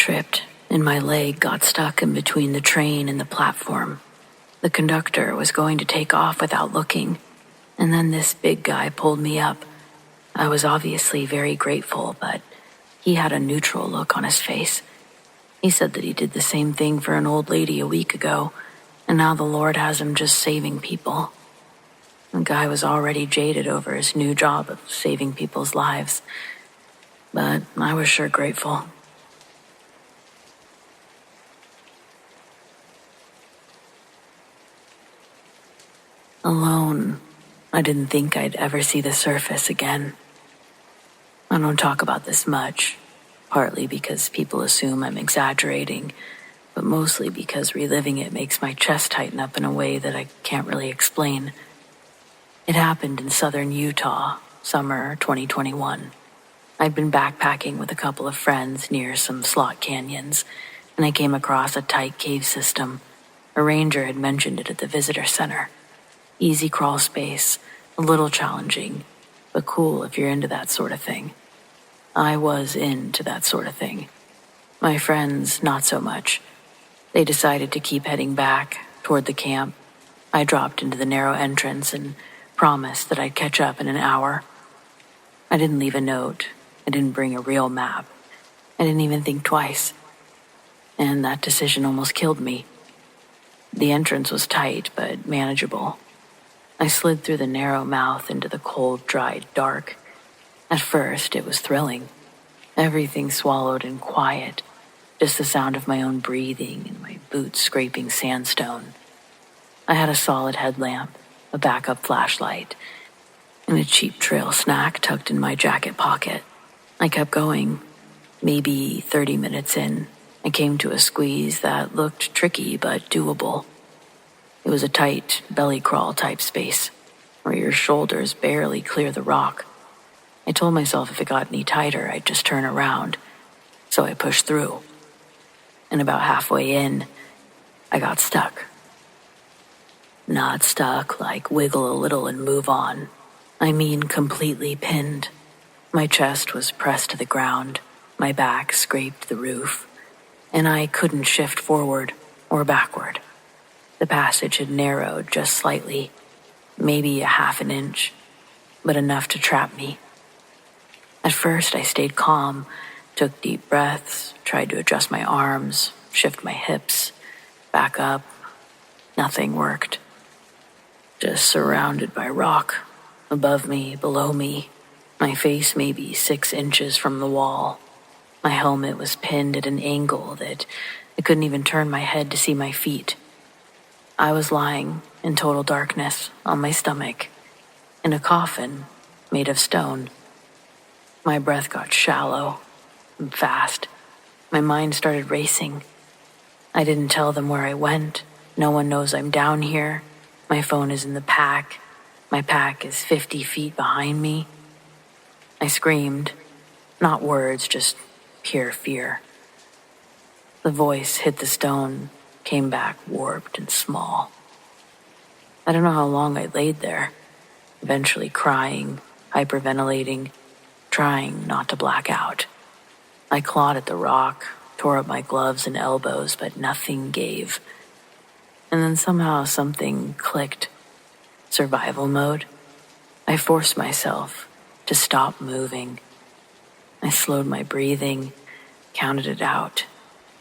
tripped, and my leg got stuck in between the train and the platform. The conductor was going to take off without looking, and then this big guy pulled me up. I was obviously very grateful, but he had a neutral look on his face. He said that he did the same thing for an old lady a week ago, and now the Lord has him just saving people. The guy was already jaded over his new job of saving people's lives, but I was sure grateful. Alone, I didn't think I'd ever see the surface again. I don't talk about this much, partly because people assume I'm exaggerating, but mostly because reliving it makes my chest tighten up in a way that I can't really explain. It happened in southern Utah, summer 2021. I'd been backpacking with a couple of friends near some slot canyons, and I came across a tight cave system. A ranger had mentioned it at the visitor center. Easy crawl space, a little challenging, but cool if you're into that sort of thing. I was into that sort of thing. My friends, not so much. They decided to keep heading back toward the camp. I dropped into the narrow entrance and promised that I'd catch up in an hour. I didn't leave a note. I didn't bring a real map. I didn't even think twice. And that decision almost killed me. The entrance was tight, but manageable. I slid through the narrow mouth into the cold, dry dark. At first, it was thrilling. Everything swallowed and quiet, just the sound of my own breathing and my boots scraping sandstone. I had a solid headlamp, a backup flashlight, and a cheap trail snack tucked in my jacket pocket. I kept going. Maybe 30 minutes in, I came to a squeeze that looked tricky but doable. It was a tight belly crawl type space, where your shoulders barely clear the rock. I told myself if it got any tighter, I'd just turn around, so I pushed through. And about halfway in, I got stuck. Not stuck like wiggle a little and move on. I mean completely pinned. My chest was pressed to the ground, my back scraped the roof, and I couldn't shift forward or backward. The passage had narrowed just slightly, maybe a half an inch, but enough to trap me. At first, I stayed calm, took deep breaths, tried to adjust my arms, shift my hips, back up. Nothing worked. Just surrounded by rock, above me, below me, my face maybe 6 inches from the wall. My helmet was pinned at an angle that I couldn't even turn my head to see my feet. I was lying in total darkness on my stomach, in a coffin made of stone. My breath got shallow and fast. My mind started racing. I didn't tell them where I went. No one knows I'm down here. My phone is in the pack. My pack is 50 feet behind me. I screamed, not words, just pure fear. The voice hit the stone, came back warped and small. I don't know how long I laid there, eventually crying, hyperventilating, trying not to black out. I clawed at the rock, tore up my gloves and elbows, but nothing gave. And then somehow something clicked. Survival mode. I forced myself to stop moving. I slowed my breathing, counted it out.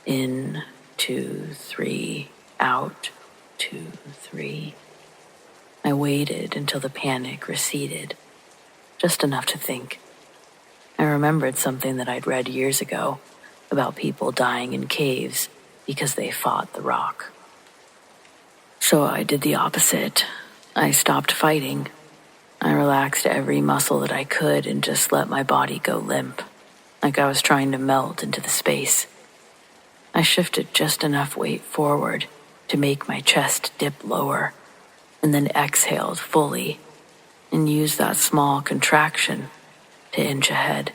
In, 2, 3, out, 2, 3. I waited until the panic receded, just enough to think. I remembered something that I'd read years ago about people dying in caves because they fought the rock. So I did the opposite. I stopped fighting. I relaxed every muscle that I could and just let my body go limp, like I was trying to melt into the space. I shifted just enough weight forward to make my chest dip lower, and then exhaled fully and used that small contraction to inch ahead.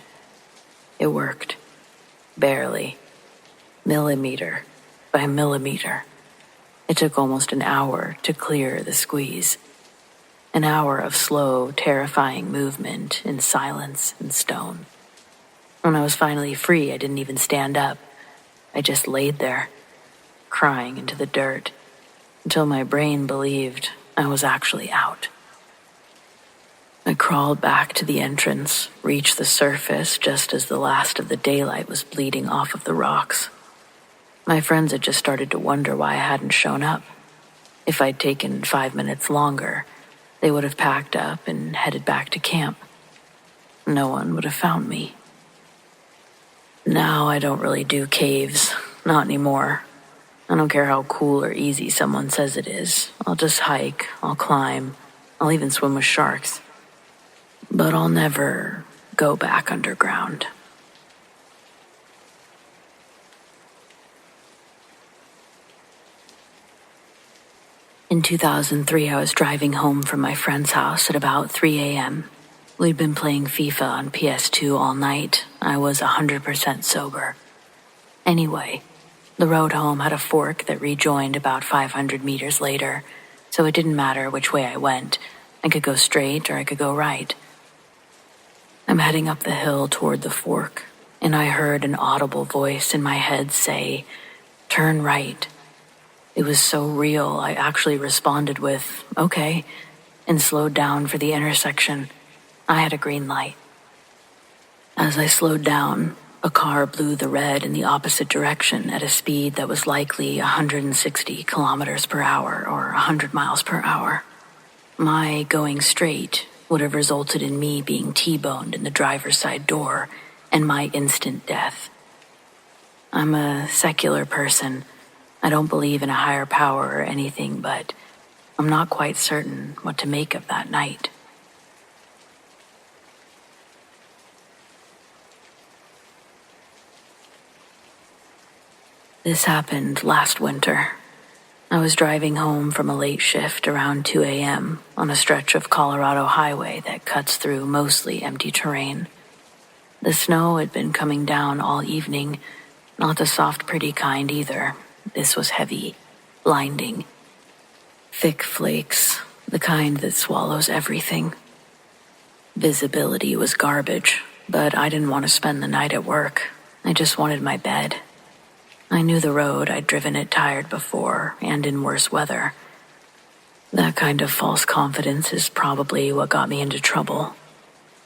It worked. Barely. Millimeter by millimeter. It took almost an hour to clear the squeeze. An hour of slow, terrifying movement in silence and stone. When I was finally free, I didn't even stand up. I just laid there, crying into the dirt, until my brain believed I was actually out. I crawled back to the entrance, reached the surface just as the last of the daylight was bleeding off of the rocks. My friends had just started to wonder why I hadn't shown up. If I'd taken 5 minutes longer, they would have packed up and headed back to camp. No one would have found me. Now I don't really do caves, not anymore. I don't care how cool or easy someone says it is. I'll just hike, I'll climb, I'll even swim with sharks. But I'll never go back underground. In 2003, I was driving home from my friend's house at about 3 a.m. We'd been playing FIFA on PS2 all night. I was 100% sober. Anyway, the road home had a fork that rejoined about 500 meters later, so it didn't matter which way I went. I could go straight or I could go right. I'm heading up the hill toward the fork, and I heard an audible voice in my head say, "Turn right." It was so real, I actually responded with, "Okay," and slowed down for the intersection. I had a green light. As I slowed down, a car blew the red in the opposite direction at a speed that was likely 160 kilometers per hour or 100 miles per hour. My going straight would have resulted in me being T-boned in the driver's side door and my instant death. I'm a secular person. I don't believe in a higher power or anything, but I'm not quite certain what to make of that night. This happened last winter. I was driving home from a late shift around 2 a.m. on a stretch of Colorado highway that cuts through mostly empty terrain. The snow had been coming down all evening, not the soft, pretty kind either. This was heavy, blinding. Thick flakes, the kind that swallows everything. Visibility was garbage, but I didn't want to spend the night at work. I just wanted my bed. I knew the road. I'd driven it tired before, and in worse weather. That kind of false confidence is probably what got me into trouble.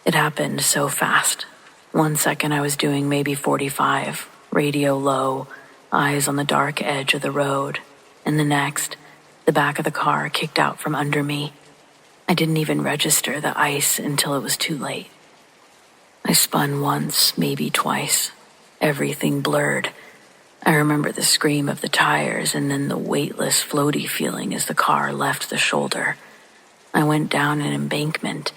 It happened so fast. 1 second I was doing maybe 45, radio low, eyes on the dark edge of the road, and the next, the back of the car kicked out from under me. I didn't even register the ice until it was too late. I spun once, maybe twice. Everything blurred. I remember the scream of the tires and then the weightless, floaty feeling as the car left the shoulder. I went down an embankment.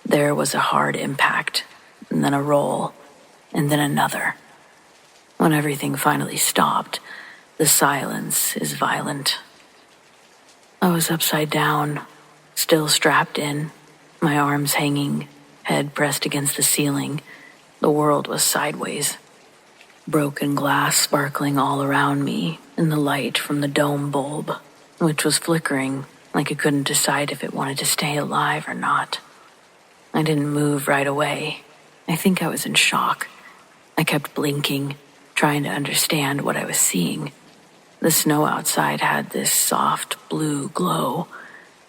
There was a hard impact, and then a roll, and then another. When everything finally stopped, the silence is violent. I was upside down, still strapped in, my arms hanging, head pressed against the ceiling. The world was sideways. Broken glass sparkling all around me, and the light from the dome bulb, which was flickering like it couldn't decide if it wanted to stay alive or not. I didn't move right away. I think I was in shock. I kept blinking, trying to understand what I was seeing. The snow outside had this soft blue glow,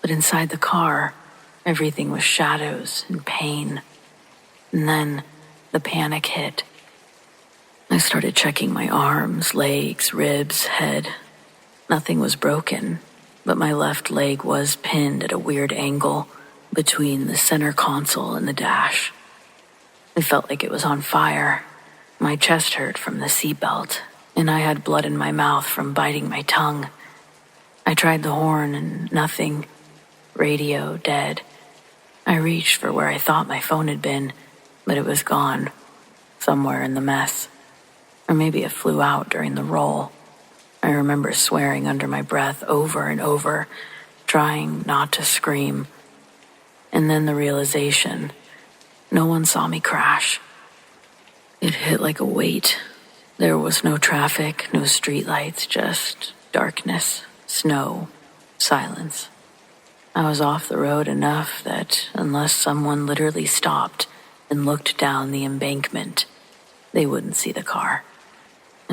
but inside the car, everything was shadows and pain. And then the panic hit. I started checking my arms, legs, ribs, head. Nothing was broken, but my left leg was pinned at a weird angle between the center console and the dash. It felt like it was on fire. My chest hurt from the seatbelt, and I had blood in my mouth from biting my tongue. I tried the horn and nothing. Radio dead. I reached for where I thought my phone had been, but it was gone, somewhere in the mess. Or maybe it flew out during the roll. I remember swearing under my breath over and over, trying not to scream. And then the realization, no one saw me crash. It hit like a weight. There was no traffic, no streetlights, just darkness, snow, silence. I was off the road enough that unless someone literally stopped and looked down the embankment, they wouldn't see the car.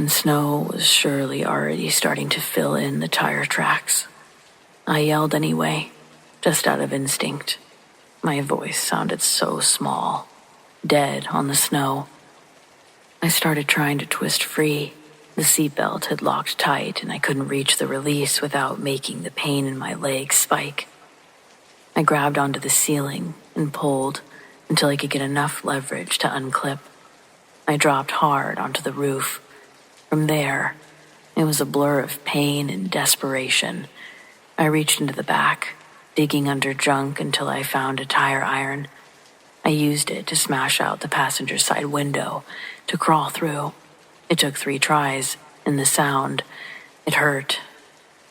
and snow was surely already starting to fill in the tire tracks. I yelled anyway, just out of instinct. My voice sounded so small, dead on the snow. I started trying to twist free. The seatbelt had locked tight and I couldn't reach the release without making the pain in my legs spike. I grabbed onto the ceiling and pulled until I could get enough leverage to unclip. I dropped hard onto the roof. From there, it was a blur of pain and desperation. I reached into the back, digging under junk until I found a tire iron. I used it to smash out the passenger side window, to crawl through. It took 3 tries, and the sound, it hurt.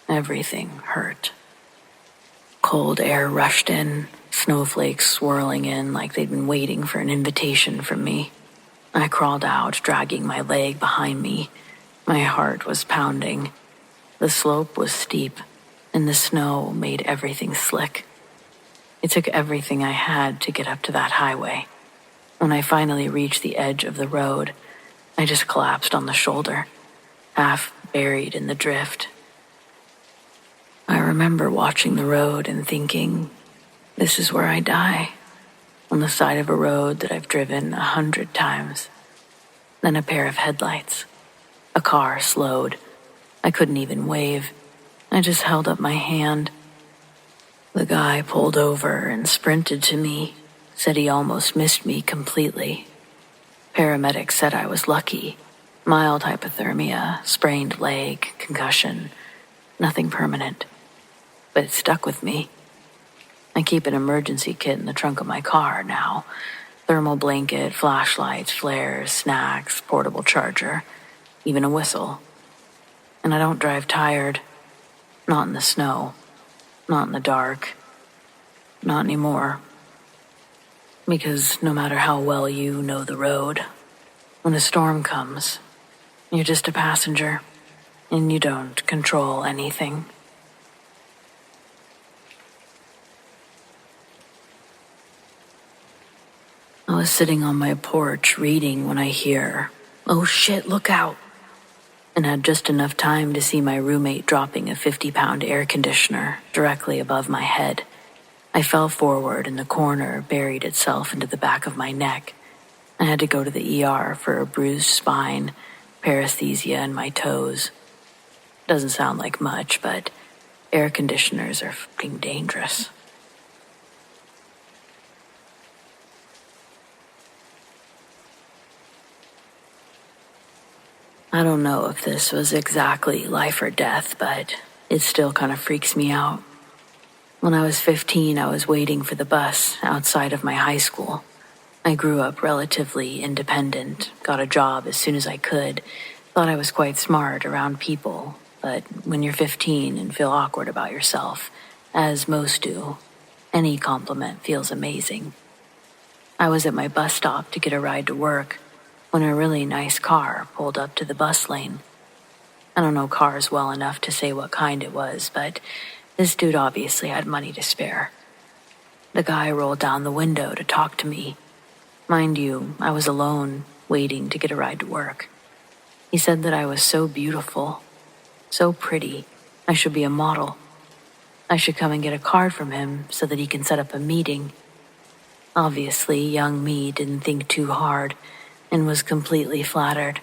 Everything hurt. Cold air rushed in, snowflakes swirling in like they'd been waiting for an invitation from me. I crawled out, dragging my leg behind me. My heart was pounding. The slope was steep, and the snow made everything slick. It took everything I had to get up to that highway. When I finally reached the edge of the road, I just collapsed on the shoulder, half buried in the drift. I remember watching the road and thinking, this is where I die, on the side of a road that I've driven 100 times. Then a pair of headlights. A car slowed. I couldn't even wave. I just held up my hand. The guy pulled over and sprinted to me, said he almost missed me completely. Paramedics said I was lucky. Mild hypothermia, sprained leg, concussion, nothing permanent. But it stuck with me. I keep an emergency kit in the trunk of my car now. Thermal blanket, flashlights, flares, snacks, portable charger, even a whistle. And I don't drive tired. Not in the snow. Not in the dark. Not anymore. Because no matter how well you know the road, when a storm comes, you're just a passenger, and you don't control anything. I was sitting on my porch reading when I hear, "Oh shit, look out," and had just enough time to see my roommate dropping a 50-pound air conditioner directly above my head. I fell forward and the corner buried itself into the back of my neck. I had to go to the ER for a bruised spine, paresthesia in my toes. Doesn't sound like much, but air conditioners are fucking dangerous. I don't know if this was exactly life or death, but it still kind of freaks me out. When I was 15, I was waiting for the bus outside of my high school. I grew up relatively independent, got a job as soon as I could, thought I was quite smart around people, but when you're 15 and feel awkward about yourself, as most do, any compliment feels amazing. I was at my bus stop to get a ride to work when a really nice car pulled up to the bus lane. I don't know cars well enough to say what kind it was, but this dude obviously had money to spare. The guy rolled down the window to talk to me. Mind you, I was alone, waiting to get a ride to work. He said that I was so beautiful, so pretty, I should be a model. I should come and get a card from him so that he can set up a meeting. Obviously, young me didn't think too hard and was completely flattered.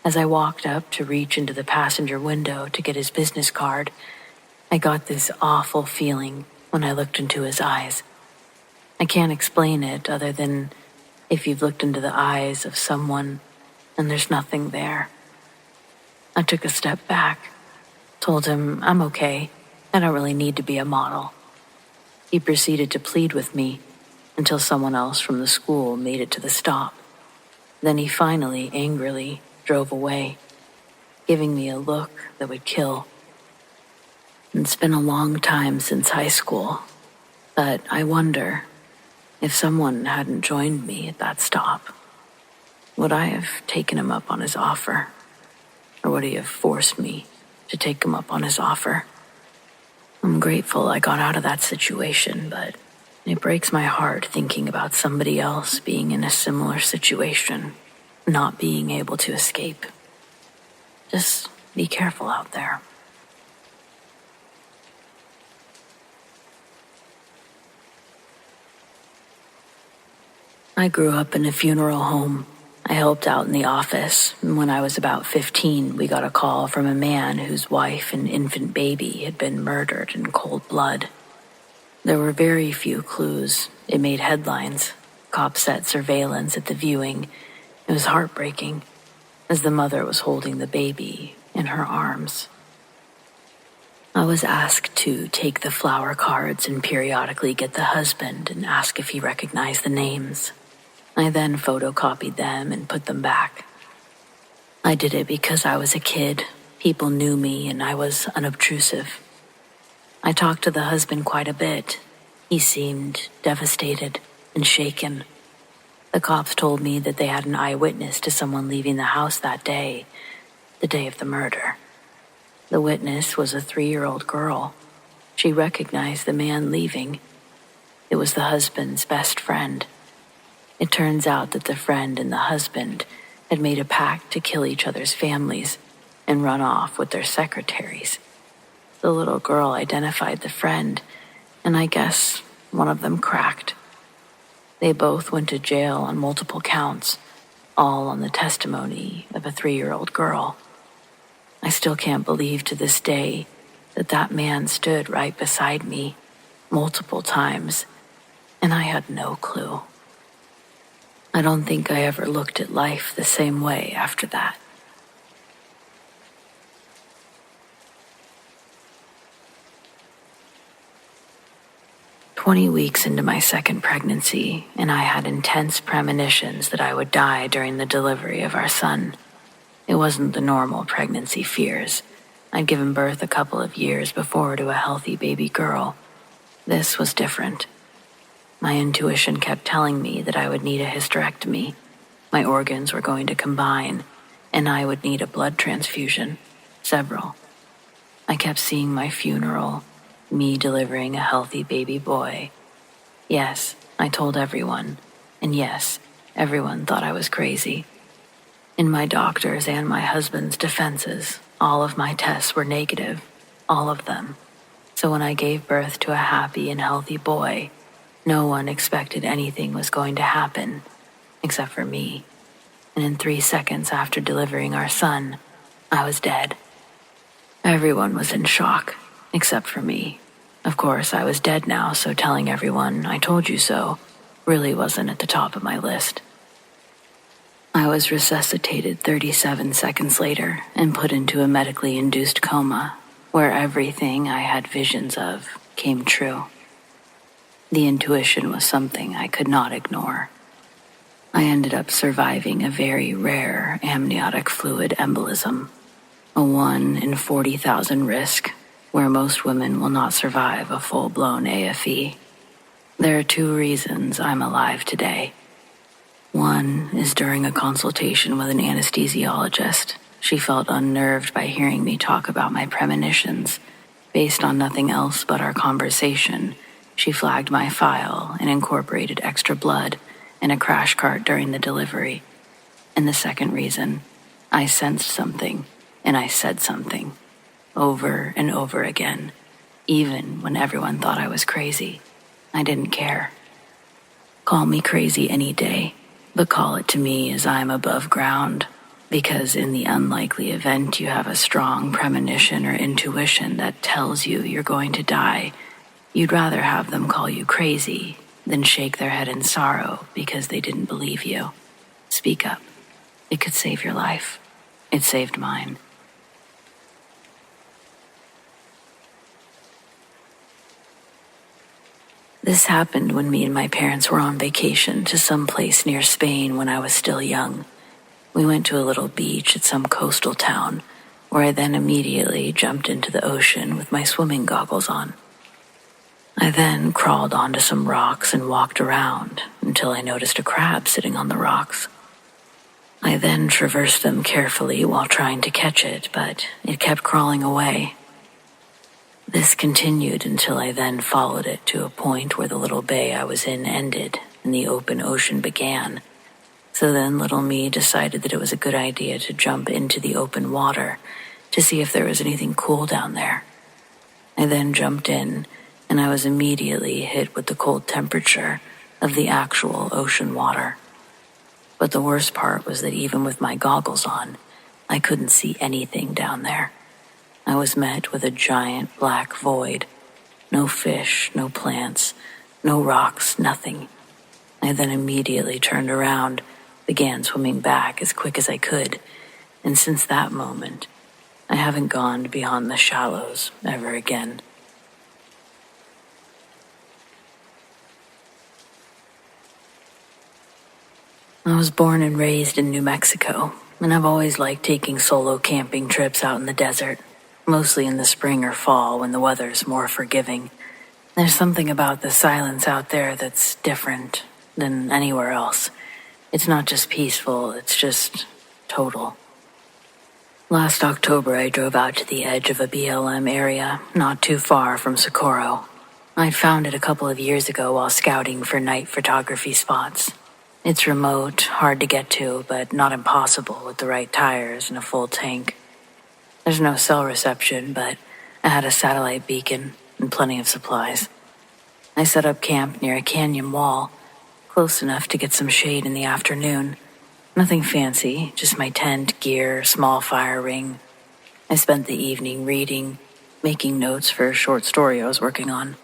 As I walked up to reach into the passenger window to get his business card, I got this awful feeling when I looked into his eyes. I can't explain it other than if you've looked into the eyes of someone and there's nothing there. I took a step back, told him I'm okay, I don't really need to be a model. He proceeded to plead with me until someone else from the school made it to the stop. Then he finally, angrily, drove away, giving me a look that would kill. It's been a long time since high school, but I wonder if someone hadn't joined me at that stop, would I have taken him up on his offer? Or would he have forced me to take him up on his offer? I'm grateful I got out of that situation, but it breaks my heart thinking about somebody else being in a similar situation, not being able to escape. Just be careful out there. I grew up in a funeral home. I helped out in the office, and when I was about 15, we got a call from a man whose wife and infant baby had been murdered in cold blood. There were very few clues. It made headlines. Cops set surveillance at the viewing. It was heartbreaking, as the mother was holding the baby in her arms. I was asked to take the flower cards and periodically get the husband and ask if he recognized the names. I then photocopied them and put them back. I did it because I was a kid. People knew me and I was unobtrusive. I talked to the husband quite a bit. He seemed devastated and shaken. The cops told me that they had an eyewitness to someone leaving the house that day, the day of the murder. The witness was a 3-year-old girl. She recognized the man leaving. It was the husband's best friend. It turns out that the friend and the husband had made a pact to kill each other's families and run off with their secretaries. The little girl identified the friend, and I guess one of them cracked. They both went to jail on multiple counts, all on the testimony of a 3-year-old girl. I still can't believe to this day that that man stood right beside me multiple times, and I had no clue. I don't think I ever looked at life the same way after that. "20 weeks into my second pregnancy, and I had intense premonitions that I would die during the delivery of our son. It wasn't the normal pregnancy fears. I'd given birth a couple of years before to a healthy baby girl. This was different. My intuition kept telling me that I would need a hysterectomy. My organs were going to combine, and I would need a blood transfusion. Several. I kept seeing my funeral, me delivering a healthy baby boy. Yes, I told everyone, and yes, everyone thought I was crazy. In my doctor's and my husband's defenses, all of my tests were negative, all of them. So when I gave birth to a happy and healthy boy, no one expected anything was going to happen, except for me. And in 3 seconds after delivering our son, I was dead. Everyone was in shock, except for me. Of course, I was dead now, so telling everyone, "I told you so," really wasn't at the top of my list. I was resuscitated 37 seconds later and put into a medically induced coma, where everything I had visions of came true. The intuition was something I could not ignore. I ended up surviving a very rare amniotic fluid embolism, a 1 in 40,000 risk, where most women will not survive a full-blown AFE. There are 2 reasons I'm alive today. One is during a consultation with an anesthesiologist. She felt unnerved by hearing me talk about my premonitions. Based on nothing else but our conversation, she flagged my file and incorporated extra blood and a crash cart during the delivery. And the second reason, I sensed something and I said something, over and over again, even when everyone thought I was crazy. I didn't care. Call me crazy any day, but call it to me as I'm above ground, because in the unlikely event you have a strong premonition or intuition that tells you you're going to die, you'd rather have them call you crazy than shake their head in sorrow because they didn't believe you. Speak up. It could save your life. It saved mine. This happened when me and my parents were on vacation to some place near Spain when I was still young. We went to a little beach at some coastal town, where I then immediately jumped into the ocean with my swimming goggles on. I then crawled onto some rocks and walked around until I noticed a crab sitting on the rocks. I then traversed them carefully while trying to catch it, but it kept crawling away. This continued until I then followed it to a point where the little bay I was in ended and the open ocean began. So then little me decided that it was a good idea to jump into the open water to see if there was anything cool down there. I then jumped in, and I was immediately hit with the cold temperature of the actual ocean water. But the worst part was that even with my goggles on, I couldn't see anything down there. I was met with a giant black void. No fish, no plants, no rocks, nothing. I then immediately turned around, began swimming back as quick as I could, and since that moment, I haven't gone beyond the shallows ever again. I was born and raised in New Mexico, and I've always liked taking solo camping trips out in the desert, mostly in the spring or fall when the weather's more forgiving. There's something about the silence out there that's different than anywhere else. It's not just peaceful, it's just total. Last October, I drove out to the edge of a BLM area, not too far from Socorro. I'd found it a couple of years ago while scouting for night photography spots. It's remote, hard to get to, but not impossible with the right tires and a full tank. There's no cell reception, but I had a satellite beacon and plenty of supplies. I set up camp near a canyon wall, close enough to get some shade in the afternoon. Nothing fancy, just my tent, gear, small fire ring. I spent the evening reading, making notes for a short story I was working on.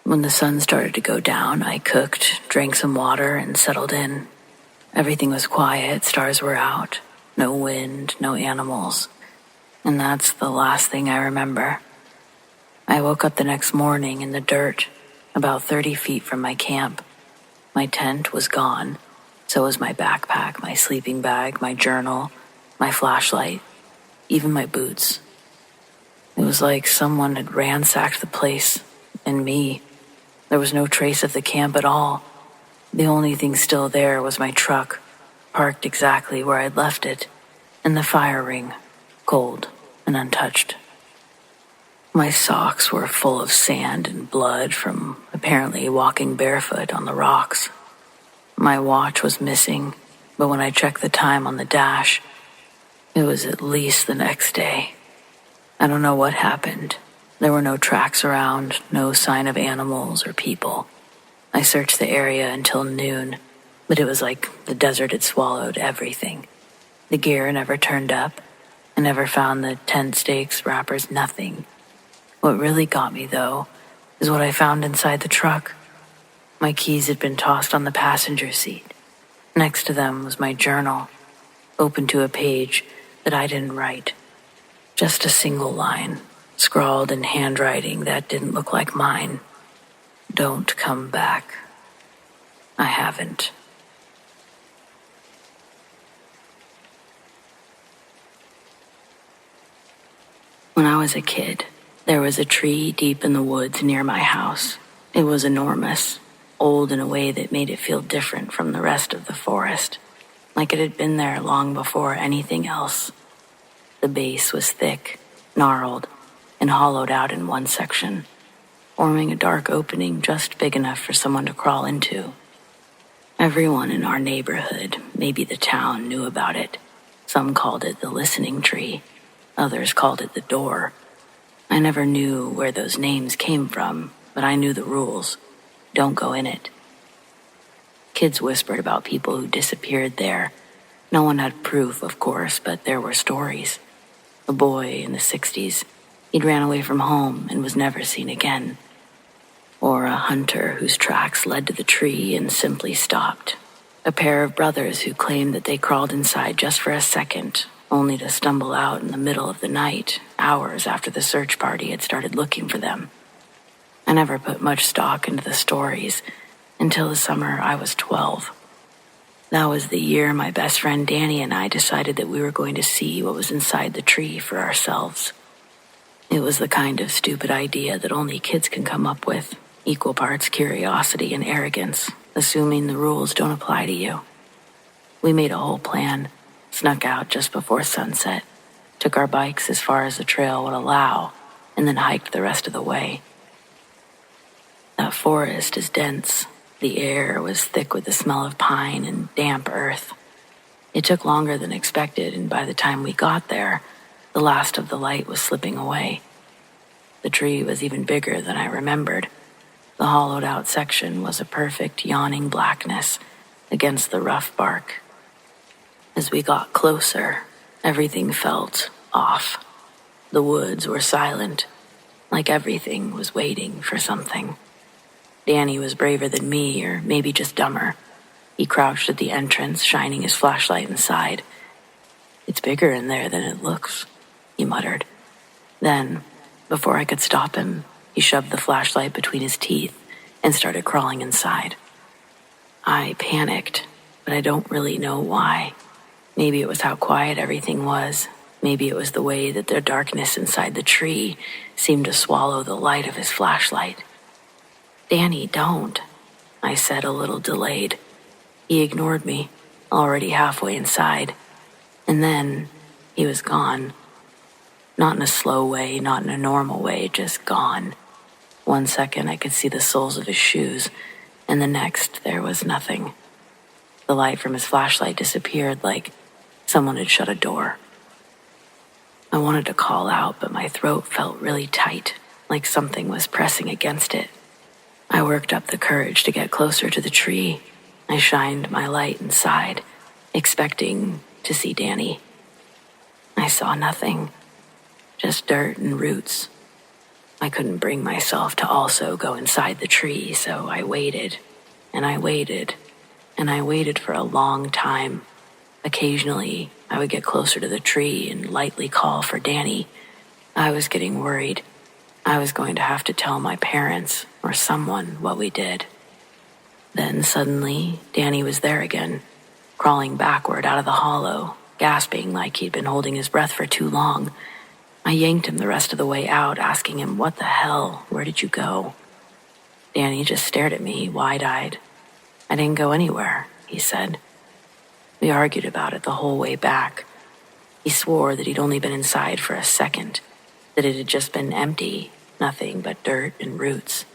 When the sun started to go down, I cooked, drank some water, and settled in. Everything was quiet, stars were out, no wind, no animals. And that's the last thing I remember. I woke up the next morning in the dirt, about 30 feet from my camp. My tent was gone. So was my backpack, my sleeping bag, my journal, my flashlight, even my boots. It was like someone had ransacked the place, and me. There was no trace of the camp at all. The only thing still there was my truck, parked exactly where I'd left it, and the fire ring, cold and untouched. My socks were full of sand and blood from apparently walking barefoot on the rocks. My watch was missing, but when I checked the time on the dash, it was at least the next day. I don't know what happened. There were no tracks around, no sign of animals or people. I searched the area until noon, but it was like the desert had swallowed everything. The gear never turned up. I never found the tent stakes, wrappers, nothing. What really got me, though, is what I found inside the truck. My keys had been tossed on the passenger seat. Next to them was my journal, open to a page that I didn't write. Just a single line, scrawled in handwriting that didn't look like mine. Don't come back. I haven't. When I was a kid, there was a tree deep in the woods near my house. It was enormous, old in a way that made it feel different from the rest of the forest, like it had been there long before anything else. The base was thick, gnarled, and hollowed out in one section, forming a dark opening just big enough for someone to crawl into. Everyone in our neighborhood, maybe the town, knew about it. Some called it the listening tree. Others called it the door. I never knew where those names came from, but I knew the rules. Don't go in it. Kids whispered about people who disappeared there. No one had proof, of course, but there were stories. A boy in the 60s. He'd ran away from home and was never seen again. Or a hunter whose tracks led to the tree and simply stopped. A pair of brothers who claimed that they crawled inside just for a second, only to stumble out in the middle of the night, hours after the search party had started looking for them. I never put much stock into the stories until the summer I was 12. That was the year my best friend Danny and I decided that we were going to see what was inside the tree for ourselves. It was the kind of stupid idea that only kids can come up with, equal parts curiosity and arrogance, assuming the rules don't apply to you. We made a whole plan, snuck out just before sunset, took our bikes as far as the trail would allow, and then hiked the rest of the way. That forest is dense, The air was thick with the smell of pine and damp earth. It took longer than expected, and by the time we got there, the last of the light was slipping away. The tree was even bigger than I remembered. The hollowed-out section was a perfect yawning blackness against the rough bark. As we got closer, everything felt off. The woods were silent, like everything was waiting for something. Danny was braver than me, or maybe just dumber. He crouched at the entrance, shining his flashlight inside. "It's bigger in there than it looks," he muttered. Then, before I could stop him, he shoved the flashlight between his teeth and started crawling inside. I panicked, but I don't really know why. Maybe it was how quiet everything was. Maybe it was the way that the darkness inside the tree seemed to swallow the light of his flashlight. "Danny, don't," I said, a little delayed. He ignored me, already halfway inside. And then he was gone. Not in a slow way, not in a normal way, just gone. 1 second I could see the soles of his shoes, and the next there was nothing. The light from his flashlight disappeared like someone had shut a door. I wanted to call out, but my throat felt really tight, like something was pressing against it. I worked up the courage to get closer to the tree. I shined my light inside, expecting to see Danny. I saw nothing, just dirt and roots. I couldn't bring myself to also go inside the tree, so I waited, and I waited, and I waited for a long time. Occasionally, I would get closer to the tree and lightly call for Danny. I was getting worried. I was going to have to tell my parents or someone what we did. Then suddenly, Danny was there again, crawling backward out of the hollow, gasping like he'd been holding his breath for too long. I yanked him the rest of the way out, asking him, "What the hell? Where did you go?" Danny just stared at me, wide-eyed. "I didn't go anywhere," he said. We argued about it the whole way back. He swore that he'd only been inside for a second, that it had just been empty, nothing but dirt and roots.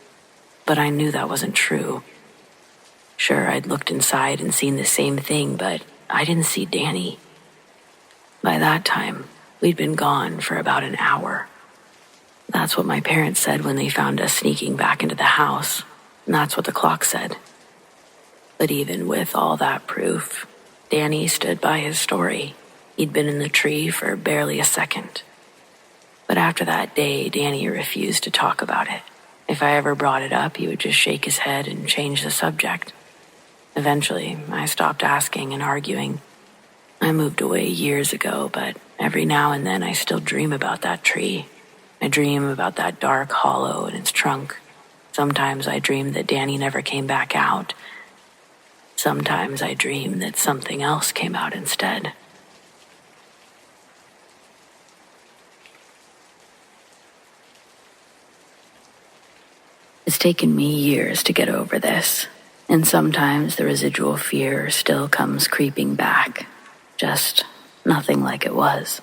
But I knew that wasn't true. Sure, I'd looked inside and seen the same thing, but I didn't see Danny. By that time, we'd been gone for about an hour. That's what my parents said when they found us sneaking back into the house, and that's what the clock said. But even with all that proof, Danny stood by his story. He'd been in the tree for barely a second. But after that day, Danny refused to talk about it. If I ever brought it up, he would just shake his head and change the subject. Eventually, I stopped asking and arguing. I moved away years ago, but every now and then I still dream about that tree. I dream about that dark hollow in its trunk. Sometimes I dream that Danny never came back out. Sometimes I dream that something else came out instead. It's taken me years to get over this, and sometimes the residual fear still comes creeping back. Just nothing like it was.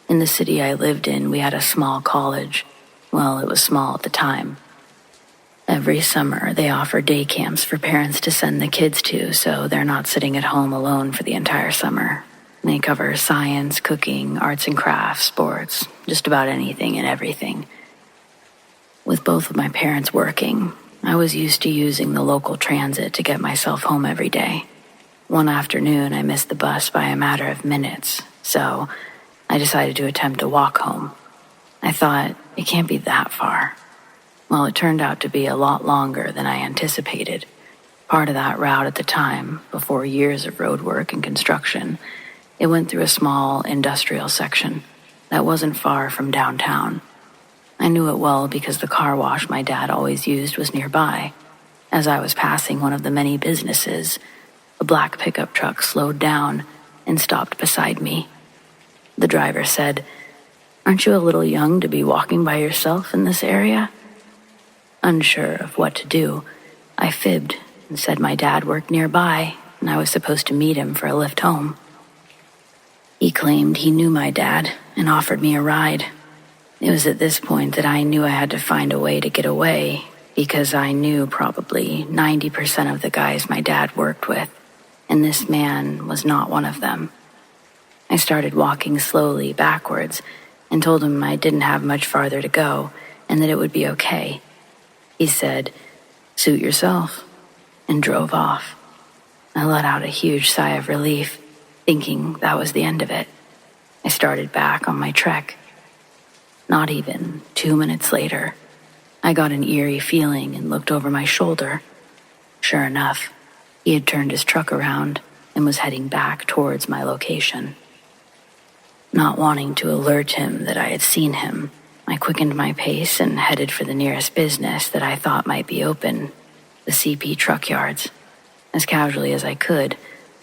In the city I lived in, we had a small college. Well, it was small at the time. Every summer, they offer day camps for parents to send the kids to, so they're not sitting at home alone for the entire summer. They cover science, cooking, arts and crafts, sports, just about anything and everything. With both of my parents working, I was used to using the local transit to get myself home every day. One afternoon, I missed the bus by a matter of minutes, so I decided to attempt to walk home. I thought, it can't be that far. Well, it turned out to be a lot longer than I anticipated. Part of that route at the time, before years of road work and construction, it went through a small industrial section that wasn't far from downtown. I knew it well because the car wash my dad always used was nearby. As I was passing one of the many businesses, a black pickup truck slowed down and stopped beside me. The driver said, "Aren't you a little young to be walking by yourself in this area?" Unsure of what to do, I fibbed and said my dad worked nearby and I was supposed to meet him for a lift home. He claimed he knew my dad and offered me a ride. It was at this point that I knew I had to find a way to get away, because I knew probably 90% of the guys my dad worked with, and this man was not one of them. I started walking slowly backwards and told him I didn't have much farther to go and that it would be okay. He said, "Suit yourself," and drove off. I let out a huge sigh of relief, thinking that was the end of it. I started back on my trek. Not even 2 minutes later, I got an eerie feeling and looked over my shoulder. Sure enough, he had turned his truck around and was heading back towards my location. Not wanting to alert him that I had seen him, I quickened my pace and headed for the nearest business that I thought might be open, the CP truck yards. As casually as I could,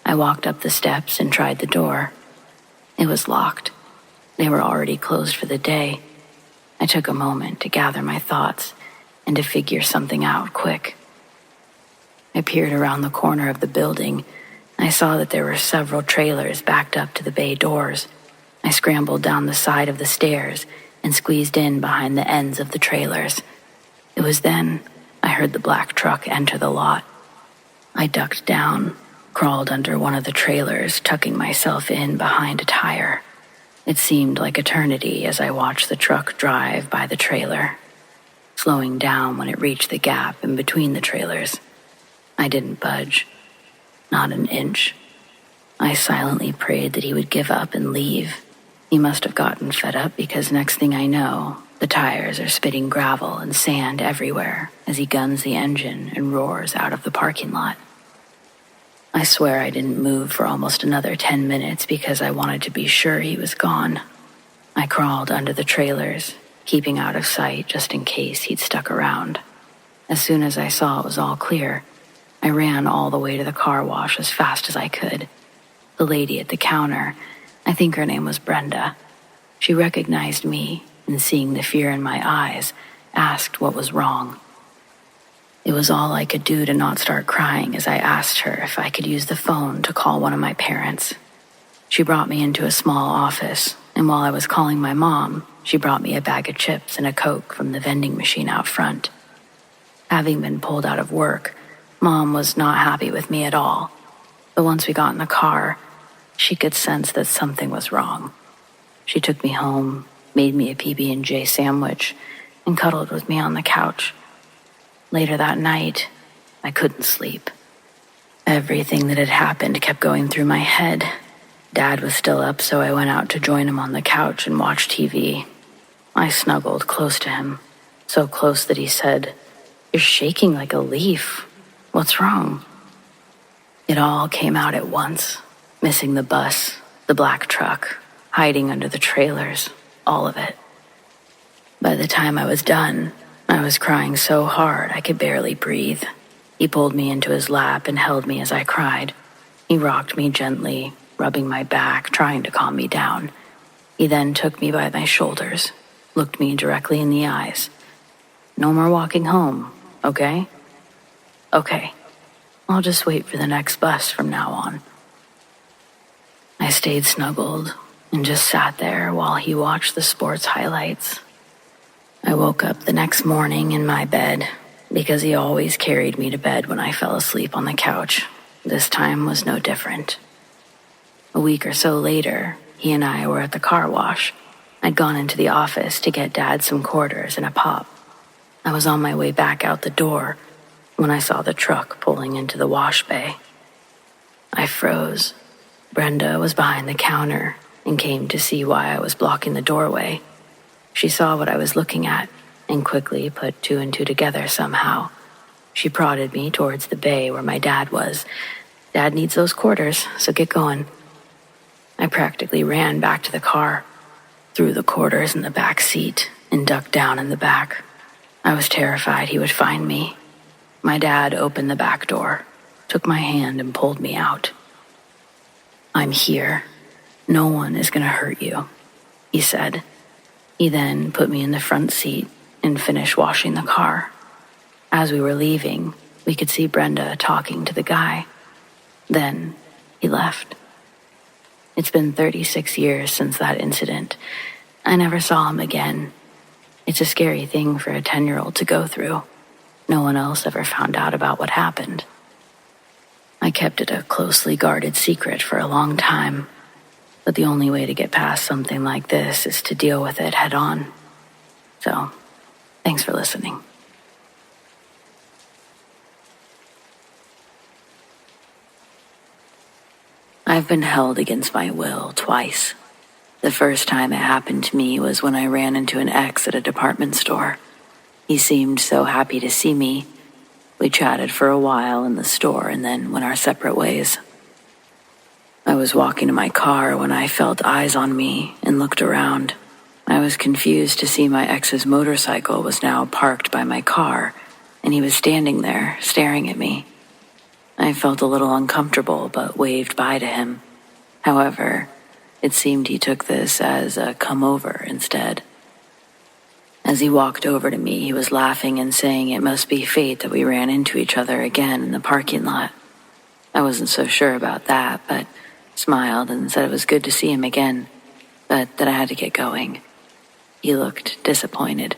I walked up the steps and tried the door. It was locked. They were already closed for the day. I took a moment to gather my thoughts and to figure something out quick. I peered around the corner of the building. I saw that there were several trailers backed up to the bay doors. I scrambled down the side of the stairs and squeezed in behind the ends of the trailers. It was then I heard the black truck enter the lot. I ducked down, crawled under one of the trailers, tucking myself in behind a tire. It seemed like eternity as I watched the truck drive by the trailer, slowing down when it reached the gap in between the trailers. I didn't budge, not an inch. I silently prayed that he would give up and leave. He must have gotten fed up because next thing I know, the tires are spitting gravel and sand everywhere as he guns the engine and roars out of the parking lot. I swear I didn't move for almost another 10 minutes because I wanted to be sure he was gone. I crawled under the trailers, keeping out of sight just in case he'd stuck around. As soon as I saw it was all clear, I ran all the way to the car wash as fast as I could. The lady at the counter, I think her name was Brenda, she recognized me and, seeing the fear in my eyes, asked what was wrong. It was all I could do to not start crying as I asked her if I could use the phone to call one of my parents. She brought me into a small office, and while I was calling my mom, she brought me a bag of chips and a Coke from the vending machine out front. Having been pulled out of work, Mom was not happy with me at all. But once we got in the car, she could sense that something was wrong. She took me home, made me a PB&J sandwich, and cuddled with me on the couch. Later that night, I couldn't sleep. Everything that had happened kept going through my head. Dad was still up, so I went out to join him on the couch and watch TV. I snuggled close to him, so close that he said, "You're shaking like a leaf. What's wrong?" It all came out at once, missing the bus, the black truck, hiding under the trailers, all of it. By the time I was done, I was crying so hard I could barely breathe. He pulled me into his lap and held me as I cried. He rocked me gently, rubbing my back, trying to calm me down. He then took me by my shoulders, looked me directly in the eyes. "No more walking home, okay?" "Okay. I'll just wait for the next bus from now on." I stayed snuggled and just sat there while he watched the sports highlights. I woke up the next morning in my bed because he always carried me to bed when I fell asleep on the couch. This time was no different. A week or so later, he and I were at the car wash. I'd gone into the office to get Dad some quarters and a pop. I was on my way back out the door when I saw the truck pulling into the wash bay. I froze. Brenda was behind the counter and came to see why I was blocking the doorway. She saw what I was looking at and quickly put two and two together somehow. She prodded me towards the bay where my dad was. "Dad needs those quarters, so get going." I practically ran back to the car, threw the quarters in the back seat, and ducked down in the back. I was terrified he would find me. My dad opened the back door, took my hand, and pulled me out. "I'm here. No one is going to hurt you," he said. He then put me in the front seat and finished washing the car. As we were leaving, we could see Brenda talking to the guy. Then he left. It's been 36 years since that incident. I never saw him again. It's a scary thing for a 10-year-old to go through. No one else ever found out about what happened. I kept it a closely guarded secret for a long time, but the only way to get past something like this is to deal with it head on. So, thanks for listening. I've been held against my will twice. The first time it happened to me was when I ran into an ex at a department store. He seemed so happy to see me. We chatted for a while in the store and then went our separate ways. I was walking to my car when I felt eyes on me and looked around. I was confused to see my ex's motorcycle was now parked by my car, and he was standing there staring at me. I felt a little uncomfortable but waved bye to him. However, it seemed he took this as a come over instead. As he walked over to me, he was laughing and saying it must be fate that we ran into each other again in the parking lot. I wasn't so sure about that, but smiled and said it was good to see him again, but that I had to get going. He looked disappointed.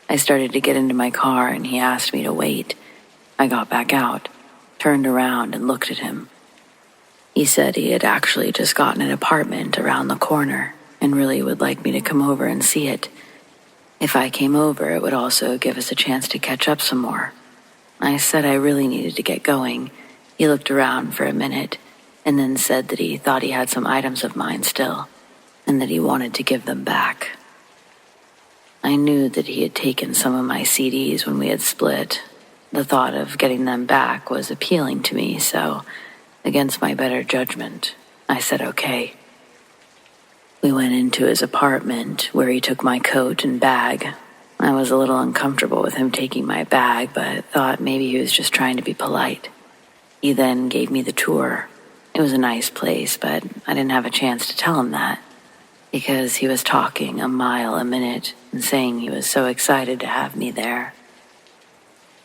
I started to get into my car and he asked me to wait. I got back out, turned around and looked at him. He said he had actually just gotten an apartment around the corner and really would like me to come over and see it. If I came over, it would also give us a chance to catch up some more. I said I really needed to get going. He looked around for a minute and then said that he thought he had some items of mine still and that he wanted to give them back. I knew that he had taken some of my CDs when we had split. The thought of getting them back was appealing to me, so against my better judgment, I said okay. We went into his apartment where he took my coat and bag. I was a little uncomfortable with him taking my bag, but thought maybe he was just trying to be polite. He then gave me the tour. It was a nice place, but I didn't have a chance to tell him that because he was talking a mile a minute and saying he was so excited to have me there.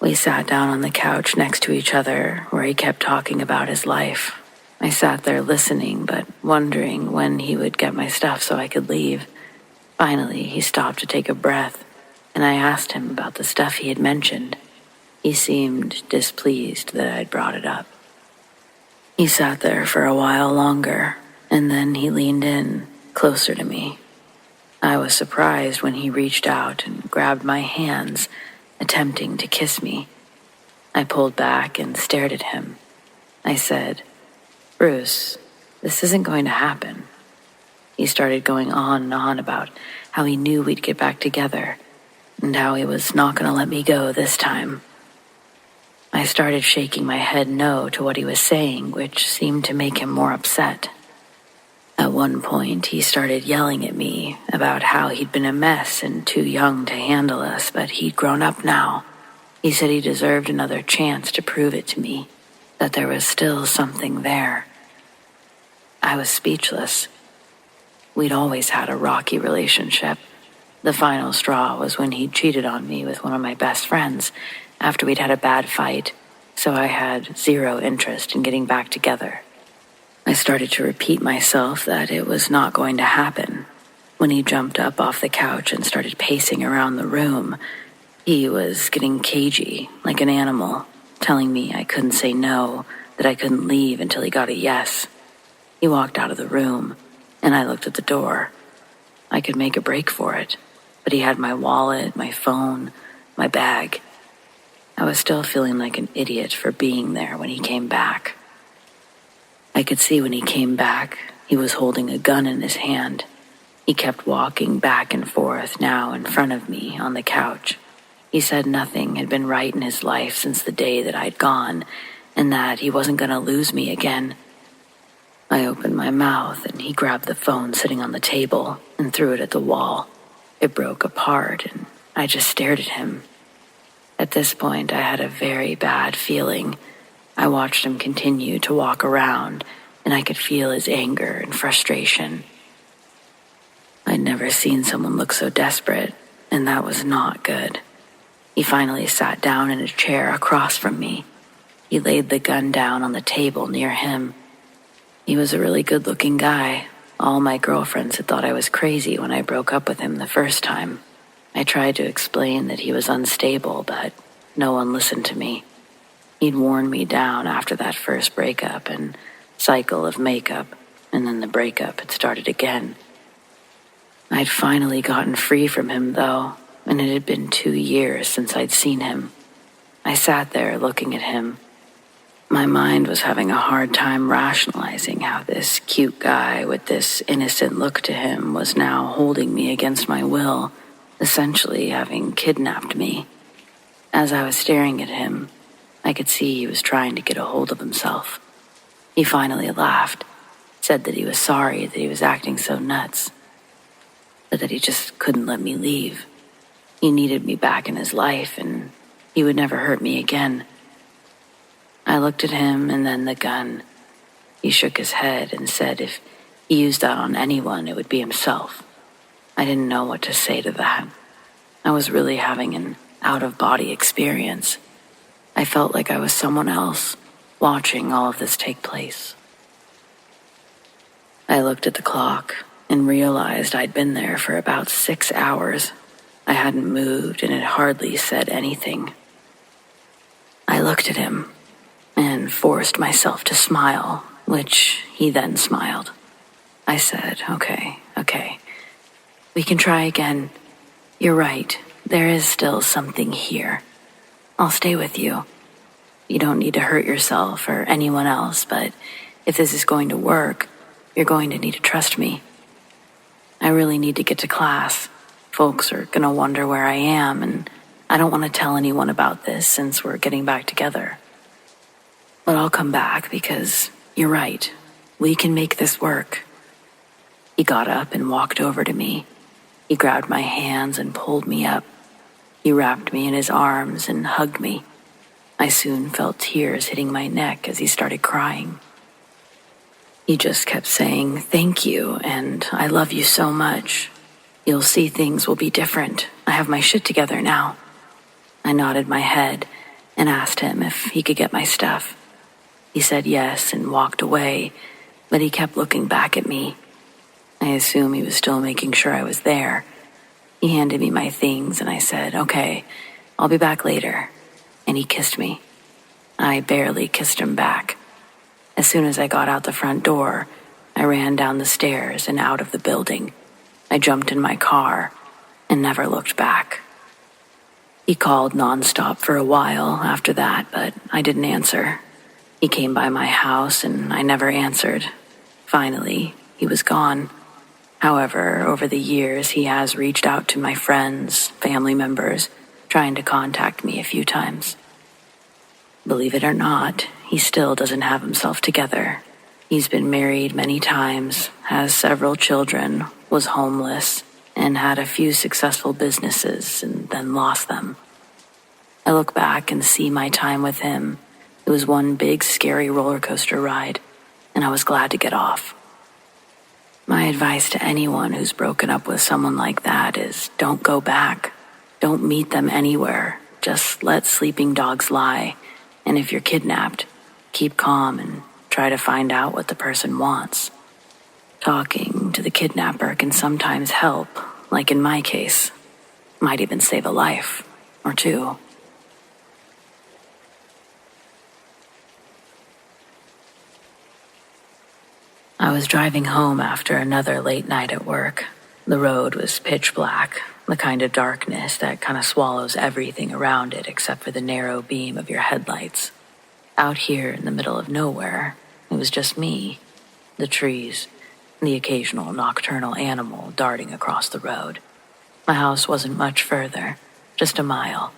We sat down on the couch next to each other where he kept talking about his life. I sat there listening, but wondering when he would get my stuff so I could leave. Finally, he stopped to take a breath, and I asked him about the stuff he had mentioned. He seemed displeased that I'd brought it up. He sat there for a while longer, and then he leaned in, closer to me. I was surprised when he reached out and grabbed my hands, attempting to kiss me. I pulled back and stared at him. I said, "Bruce, this isn't going to happen." He started going on and on about how he knew we'd get back together and how he was not going to let me go this time. I started shaking my head no to what he was saying, which seemed to make him more upset. At one point, he started yelling at me about how he'd been a mess and too young to handle us, but he'd grown up now. He said he deserved another chance to prove it to me, that there was still something there. I was speechless. We'd always had a rocky relationship. The final straw was when he cheated on me with one of my best friends after we'd had a bad fight, so I had zero interest in getting back together. I started to repeat myself that it was not going to happen. When he jumped up off the couch and started pacing around the room, he was getting cagey, like an animal, telling me I couldn't say no, that I couldn't leave until he got a yes. He walked out of the room, and I looked at the door. I could make a break for it, but he had my wallet, my phone, my bag. I was still feeling like an idiot for being there when he came back. I could see when he came back, he was holding a gun in his hand. He kept walking back and forth now in front of me on the couch. He said nothing had been right in his life since the day that I'd gone, and that he wasn't going to lose me again. I opened my mouth, and he grabbed the phone sitting on the table and threw it at the wall. It broke apart, and I just stared at him. At this point, I had a very bad feeling. I watched him continue to walk around, and I could feel his anger and frustration. I'd never seen someone look so desperate, and that was not good. He finally sat down in a chair across from me. He laid the gun down on the table near him. He was a really good-looking guy. All my girlfriends had thought I was crazy when I broke up with him the first time. I tried to explain that he was unstable, but no one listened to me. He'd worn me down after that first breakup and cycle of makeup, and then the breakup had started again. I'd finally gotten free from him, though, and it had been 2 years since I'd seen him. I sat there looking at him. My mind was having a hard time rationalizing how this cute guy with this innocent look to him was now holding me against my will, essentially having kidnapped me. As I was staring at him, I could see he was trying to get a hold of himself. He finally laughed, said that he was sorry that he was acting so nuts, but that he just couldn't let me leave. He needed me back in his life, and he would never hurt me again. I looked at him and then the gun. He shook his head and said if he used that on anyone, it would be himself. I didn't know what to say to that. I was really having an out-of-body experience. I felt like I was someone else, watching all of this take place. I looked at the clock and realized I'd been there for about 6 hours. I hadn't moved and had hardly said anything. I looked at him and forced myself to smile, which he then smiled. I said, okay, we can try again. You're right, there is still something here. I'll stay with you. You don't need to hurt yourself or anyone else, but if this is going to work, you're going to need to trust me. I really need to get to class. Folks are gonna wonder where I am, and I don't want to tell anyone about this since we're getting back together. But I'll come back because you're right. We can make this work. He got up and walked over to me. He grabbed my hands and pulled me up. He wrapped me in his arms and hugged me. I soon felt tears hitting my neck as he started crying. He just kept saying, "Thank you, and I love you so much. You'll see things will be different. I have my shit together now." I nodded my head and asked him if he could get my stuff. He said yes and walked away, but he kept looking back at me. I assume he was still making sure I was there. He handed me my things and I said, "Okay, I'll be back later." And he kissed me. I barely kissed him back. As soon as I got out the front door, I ran down the stairs and out of the building. I jumped in my car and never looked back. He called nonstop for a while after that, but I didn't answer. He came by my house and I never answered. Finally, he was gone. However, over the years, he has reached out to my friends, family members, trying to contact me a few times. Believe it or not, he still doesn't have himself together. He's been married many times, has several children, was homeless, and had a few successful businesses and then lost them. I look back and see my time with him. It was one big scary roller coaster ride, and I was glad to get off. My advice to anyone who's broken up with someone like that is don't go back. Don't meet them anywhere. Just let sleeping dogs lie. And if you're kidnapped, keep calm and try to find out what the person wants. Talking to the kidnapper can sometimes help, like in my case. Might even save a life or two. I was driving home after another late night at work. The road was pitch black, the kind of darkness that kind of swallows everything around it except for the narrow beam of your headlights. Out here in the middle of nowhere, it was just me, the trees, and the occasional nocturnal animal darting across the road. My house wasn't much further, just a mile,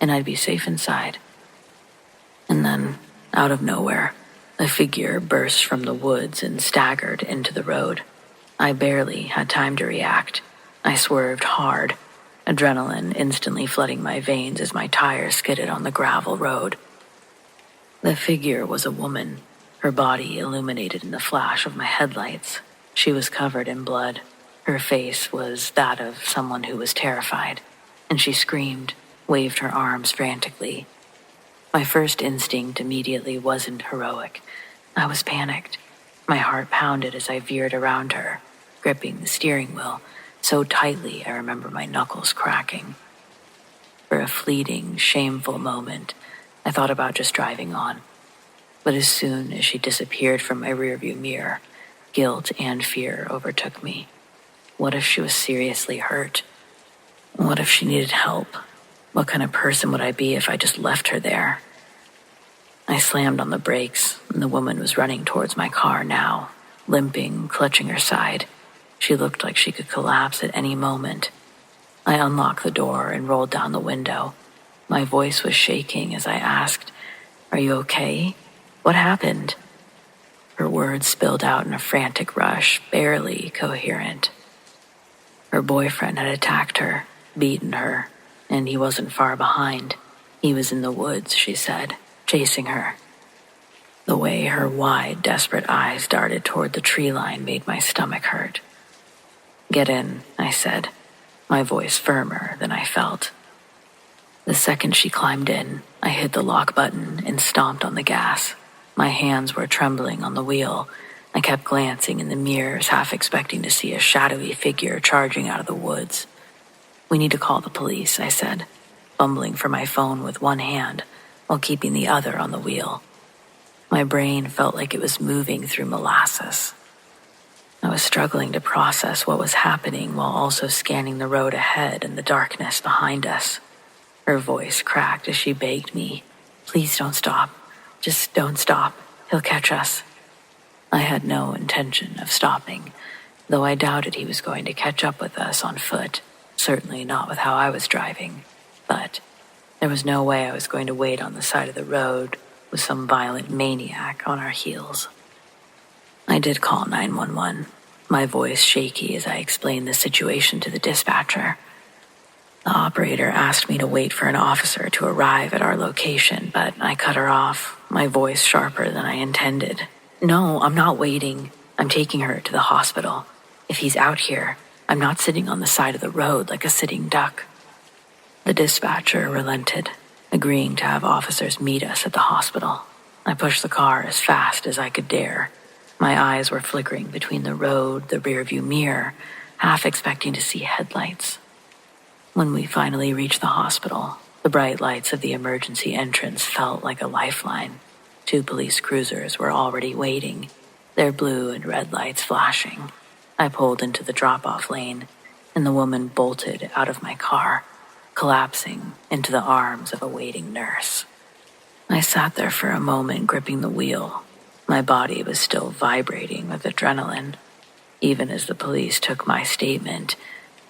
and I'd be safe inside. And then, out of nowhere, a figure burst from the woods and staggered into the road. I barely had time to react. I swerved hard, adrenaline instantly flooding my veins as my tires skidded on the gravel road. The figure was a woman, her body illuminated in the flash of my headlights. She was covered in blood. Her face was that of someone who was terrified, and she screamed, waved her arms frantically. My first instinct immediately wasn't heroic. I was panicked. My heart pounded as I veered around her, gripping the steering wheel so tightly I remember my knuckles cracking. For a fleeting, shameful moment, I thought about just driving on. But as soon as she disappeared from my rearview mirror, guilt and fear overtook me. What if she was seriously hurt? What if she needed help? What kind of person would I be if I just left her there? I slammed on the brakes, and the woman was running towards my car now, limping, clutching her side. She looked like she could collapse at any moment. I unlocked the door and rolled down the window. My voice was shaking as I asked, "Are you okay? What happened?" Her words spilled out in a frantic rush, barely coherent. Her boyfriend had attacked her, beaten her, and he wasn't far behind. He was in the woods, she said, chasing her. The way her wide, desperate eyes darted toward the tree line made my stomach hurt. "Get in," I said, my voice firmer than I felt. The second she climbed in, I hit the lock button and stomped on the gas. My hands were trembling on the wheel. I kept glancing in the mirrors, half expecting to see a shadowy figure charging out of the woods. "We need to call the police," I said, fumbling for my phone with one hand while keeping the other on the wheel. My brain felt like it was moving through molasses. I was struggling to process what was happening while also scanning the road ahead and the darkness behind us. Her voice cracked as she begged me, "Please don't stop. Just don't stop. He'll catch us." I had no intention of stopping, though I doubted he was going to catch up with us on foot, certainly not with how I was driving. But there was no way I was going to wait on the side of the road with some violent maniac on our heels. I did call 911, my voice shaky as I explained the situation to the dispatcher. The operator asked me to wait for an officer to arrive at our location, but I cut her off, my voice sharper than I intended. "No, I'm not waiting. I'm taking her to the hospital. If he's out here, I'm not sitting on the side of the road like a sitting duck." The dispatcher relented, agreeing to have officers meet us at the hospital. I pushed the car as fast as I could dare. My eyes were flickering between the road, the rearview mirror, half expecting to see headlights. When we finally reached the hospital, the bright lights of the emergency entrance felt like a lifeline. 2 police cruisers were already waiting, their blue and red lights flashing. I pulled into the drop-off lane, and the woman bolted out of my car, collapsing into the arms of a waiting nurse. I sat there for a moment, gripping the wheel. My body was still vibrating with adrenaline. Even as the police took my statement,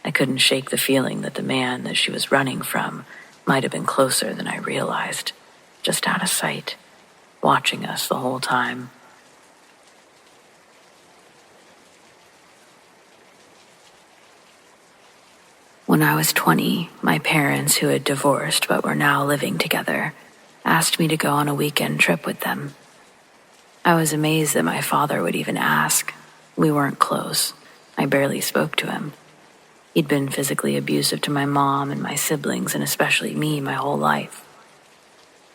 I couldn't shake the feeling that the man that she was running from might have been closer than I realized, just out of sight, watching us the whole time. When I was 20, my parents, who had divorced but were now living together, asked me to go on a weekend trip with them. I was amazed that my father would even ask. We weren't close. I barely spoke to him. He'd been physically abusive to my mom and my siblings, and especially me, my whole life.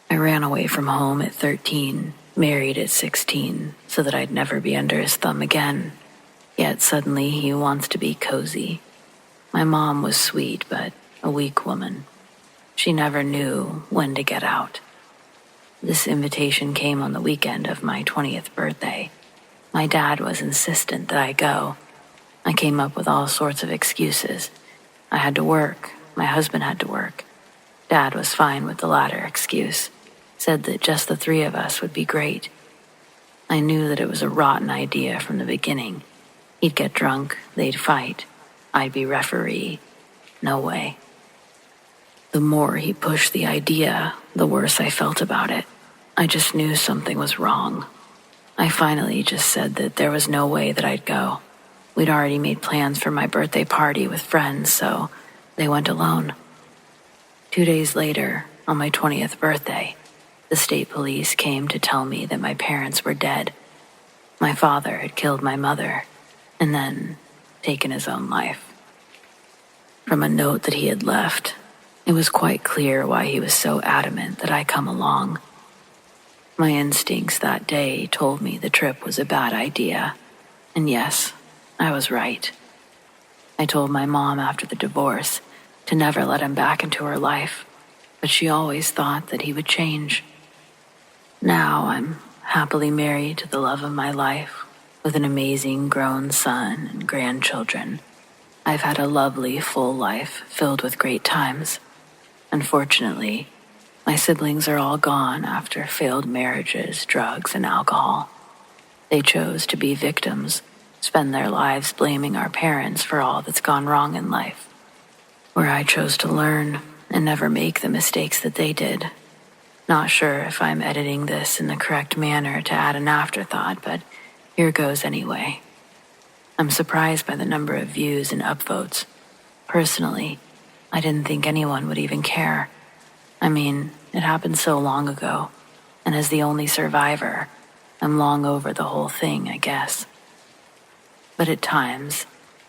I ran away from home at 13, married at 16, so that I'd never be under his thumb again. Yet suddenly he wants to be cozy. My mom was sweet, but a weak woman. She never knew when to get out. This invitation came on the weekend of my 20th birthday. My dad was insistent that I go. I came up with all sorts of excuses. I had to work. My husband had to work. Dad was fine with the latter excuse, said that just the 3 of us would be great. I knew that it was a rotten idea from the beginning. He'd get drunk, they'd fight. I'd be referee. No way. The more he pushed the idea, the worse I felt about it. I just knew something was wrong. I finally just said that there was no way that I'd go. We'd already made plans for my birthday party with friends, so they went alone. 2 days later, on my 20th birthday, the state police came to tell me that my parents were dead. My father had killed my mother, and then taken his own life. From a note that he had left, it was quite clear why he was so adamant that I come along. My instincts that day told me the trip was a bad idea, and yes, I was right. I told my mom after the divorce to never let him back into her life. but she always thought that he would change. Now I'm happily married to the love of my life, with an amazing grown son and grandchildren. I've had a lovely, full life filled with great times. Unfortunately, my siblings are all gone after failed marriages, drugs, and alcohol. They chose to be victims, spend their lives blaming our parents for all that's gone wrong in life, where I chose to learn and never make the mistakes that they did. Not sure if I'm editing this in the correct manner to add an afterthought, but here goes anyway. I'm surprised by the number of views and upvotes. Personally, I didn't think anyone would even care. I mean, it happened so long ago, and as the only survivor, I'm long over the whole thing, I guess. But at times,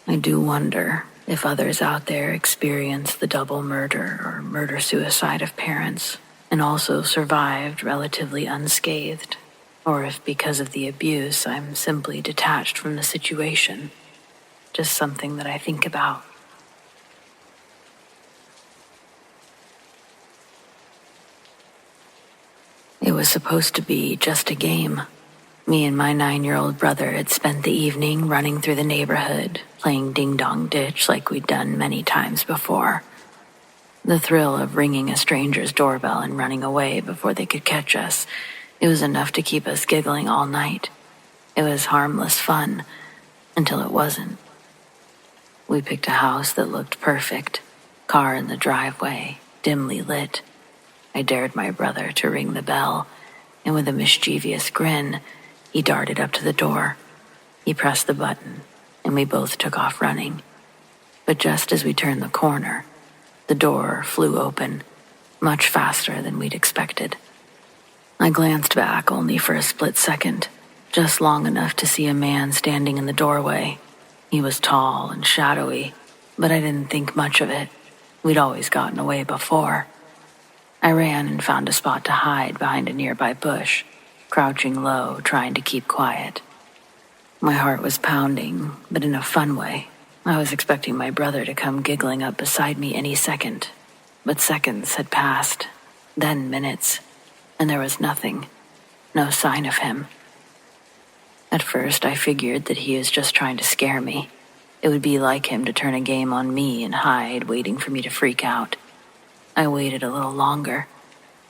I do wonder if others out there experience the double murder or murder-suicide of parents and also survived relatively unscathed, or if because of the abuse I'm simply detached from the situation. Just something that I think about. It was supposed to be just a game. Me and my 9-year-old brother had spent the evening running through the neighborhood, playing ding-dong ditch like we'd done many times before. The thrill of ringing a stranger's doorbell and running away before they could catch us, it was enough to keep us giggling all night. It was harmless fun, until it wasn't. We picked a house that looked perfect, car in the driveway, dimly lit. I dared my brother to ring the bell, and with a mischievous grin, he darted up to the door. He pressed the button, and we both took off running. But just as we turned the corner, the door flew open, much faster than we'd expected. I glanced back only for a split second, just long enough to see a man standing in the doorway. He was tall and shadowy, but I didn't think much of it. We'd always gotten away before. I ran and found a spot to hide behind a nearby bush, crouching low, trying to keep quiet. My heart was pounding, but in a fun way. I was expecting my brother to come giggling up beside me any second, but seconds had passed, then minutes, and there was nothing, no sign of him. At first, I figured that he was just trying to scare me. It would be like him to turn a game on me and hide, waiting for me to freak out. I waited a little longer,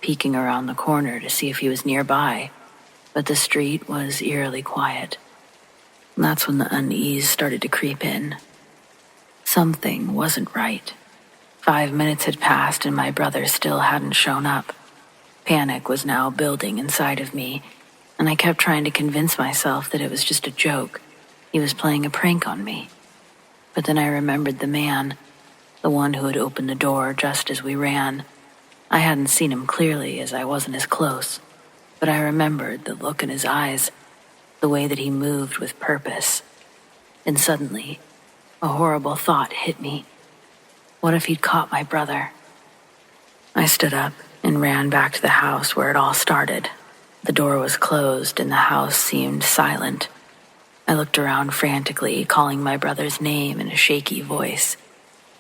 peeking around the corner to see if he was nearby, but the street was eerily quiet. That's when the unease started to creep in. Something wasn't right. 5 minutes had passed and my brother still hadn't shown up. Panic was now building inside of me, and I kept trying to convince myself that it was just a joke. He was playing a prank on me. But then I remembered the man, the one who had opened the door just as we ran. I hadn't seen him clearly as I wasn't as close, but I remembered the look in his eyes, the way that he moved with purpose. And suddenly, a horrible thought hit me. What if he'd caught my brother? I stood up and ran back to the house where it all started. The door was closed and the house seemed silent. I looked around frantically, calling my brother's name in a shaky voice.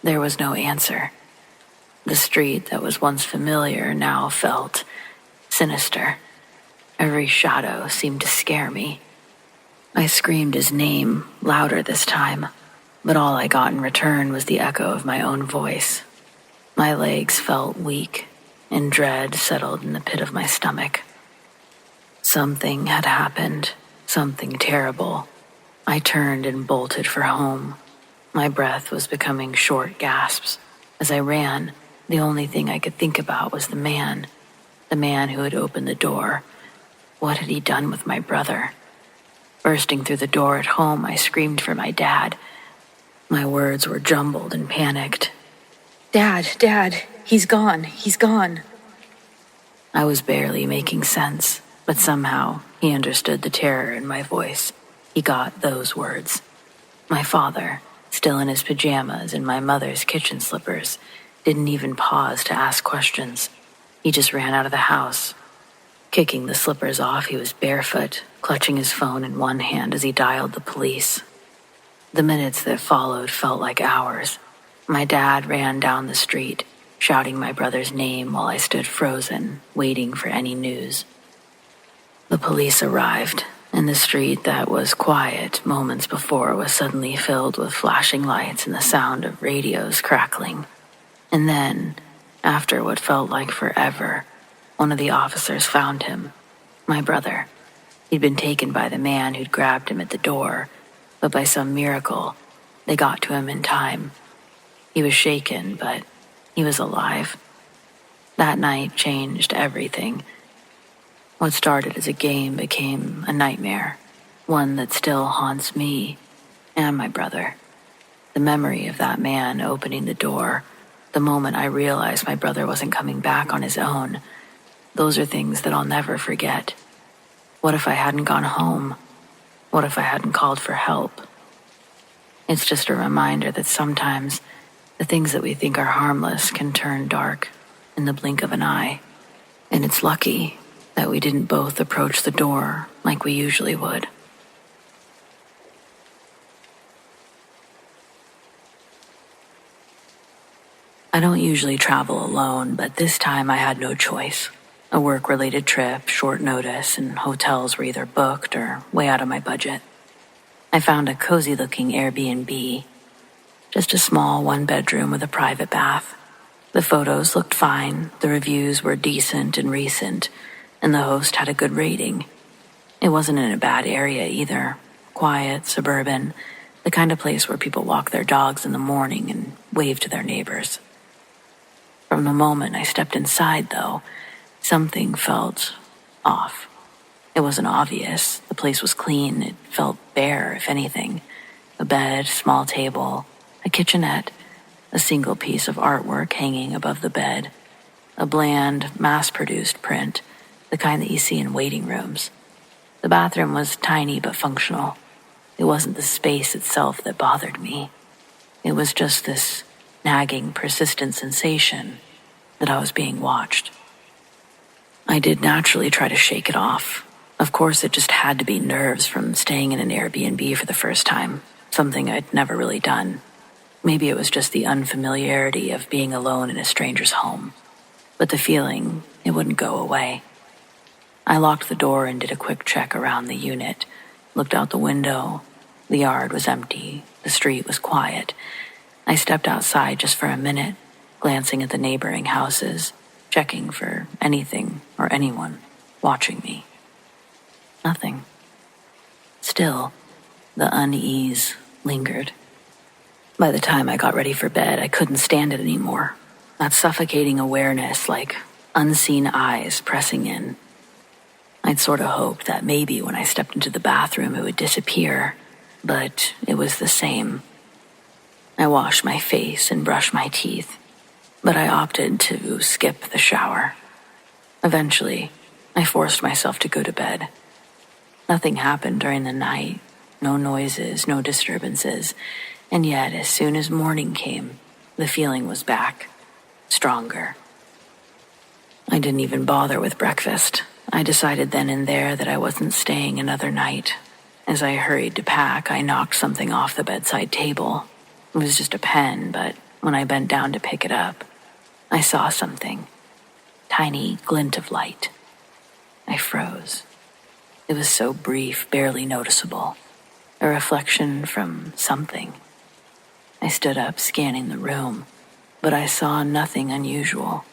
There was no answer. The street that was once familiar now felt sinister. Every shadow seemed to scare me. I screamed his name, louder this time, but all I got in return was the echo of my own voice. My legs felt weak, and dread settled in the pit of my stomach. Something had happened, something terrible. I turned and bolted for home. My breath was becoming short gasps. As I ran, the only thing I could think about was the man who had opened the door. What had he done with my brother? Bursting through the door at home, I screamed for my dad. My words were jumbled and panicked. Dad, he's gone. I was barely making sense, but somehow he understood the terror in my voice. He got those words. My father, still in his pajamas and my mother's kitchen slippers, didn't even pause to ask questions. He just ran out of the house. Kicking the slippers off, he was barefoot, clutching his phone in one hand as he dialed the police. The minutes that followed felt like hours. My dad ran down the street. shouting my brother's name while I stood frozen, waiting for any news. The police arrived, and the street that was quiet moments before was suddenly filled with flashing lights and the sound of radios crackling. And then, after what felt like forever, one of the officers found him, my brother. He'd been taken by the man who'd grabbed him at the door, but by some miracle, they got to him in time. He was shaken, but he was alive. That night changed everything. What started as a game became a nightmare, one that still haunts me and my brother. The memory of that man opening the door, the moment I realized my brother wasn't coming back on his own, those are things that I'll never forget. What if I hadn't gone home? What if I hadn't called for help? It's just a reminder that sometimes the things that we think are harmless can turn dark in the blink of an eye. And it's lucky that we didn't both approach the door like we usually would. I don't usually travel alone, but this time I had no choice. A work-related trip, short notice, and hotels were either booked or way out of my budget. I found a cozy-looking Airbnb, just a small one-bedroom with a private bath. The photos looked fine, the reviews were decent and recent, and the host had a good rating. It wasn't in a bad area either. Quiet, suburban, the kind of place where people walk their dogs in the morning and wave to their neighbors. From the moment I stepped inside, though, something felt off. It wasn't obvious. The place was clean. It felt bare, if anything. A bed, small table, a kitchenette, a single piece of artwork hanging above the bed, a bland, mass-produced print, the kind that you see in waiting rooms. The bathroom was tiny but functional. It wasn't the space itself that bothered me. It was just this nagging, persistent sensation that I was being watched. I did naturally try to shake it off. Of course, it just had to be nerves from staying in an Airbnb for the first time, something I'd never really done. Maybe it was just the unfamiliarity of being alone in a stranger's home. But the feeling, it wouldn't go away. I locked the door and did a quick check around the unit, looked out the window. The yard was empty. The street was quiet. I stepped outside just for a minute, glancing at the neighboring houses, checking for anything or anyone watching me. Nothing. Still, the unease lingered. By the time I got ready for bed, I couldn't stand it anymore. That suffocating awareness, like unseen eyes pressing in. I'd sort of hoped that maybe when I stepped into the bathroom it would disappear, but it was the same. I washed my face and brushed my teeth, but I opted to skip the shower. Eventually, I forced myself to go to bed. Nothing happened during the night, no noises, no disturbances, and yet as soon as morning came, the feeling was back, stronger. I didn't even bother with breakfast. I decided then and there that I wasn't staying another night. As I hurried to pack, I knocked something off the bedside table. It was just a pen, but when I bent down to pick it up, I saw something. Tiny glint of light. I froze. It was so brief, barely noticeable. A reflection from something. I stood up, scanning the room, but I saw nothing unusual.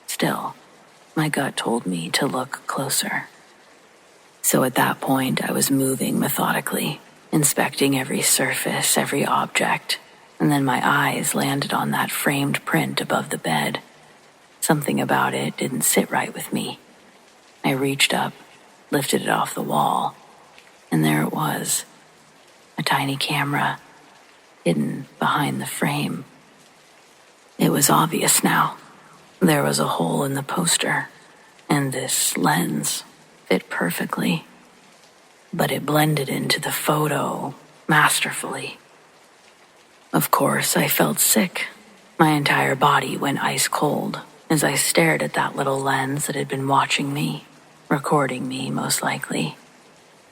Still, my gut told me to look closer. So at that point, I was moving methodically, inspecting every surface, every object, and then my eyes landed on that framed print above the bed. Something about it didn't sit right with me. I reached up, lifted it off the wall, and there it was, a tiny camera, hidden behind the frame. It was obvious now. There was a hole in the poster, and this lens fit perfectly, but it blended into the photo masterfully. Of course, I felt sick. My entire body went ice cold as I stared at that little lens that had been watching me, recording me, most likely.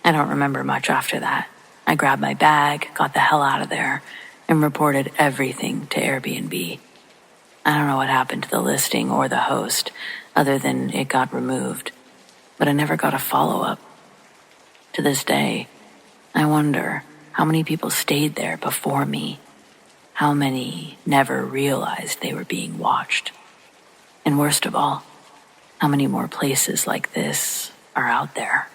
I don't remember much after that. I grabbed my bag, got the hell out of there, and reported everything to Airbnb. I don't know what happened to the listing or the host, other than it got removed, but I never got a follow-up. To this day, I wonder how many people stayed there before me, how many never realized they were being watched, and worst of all, how many more places like this are out there.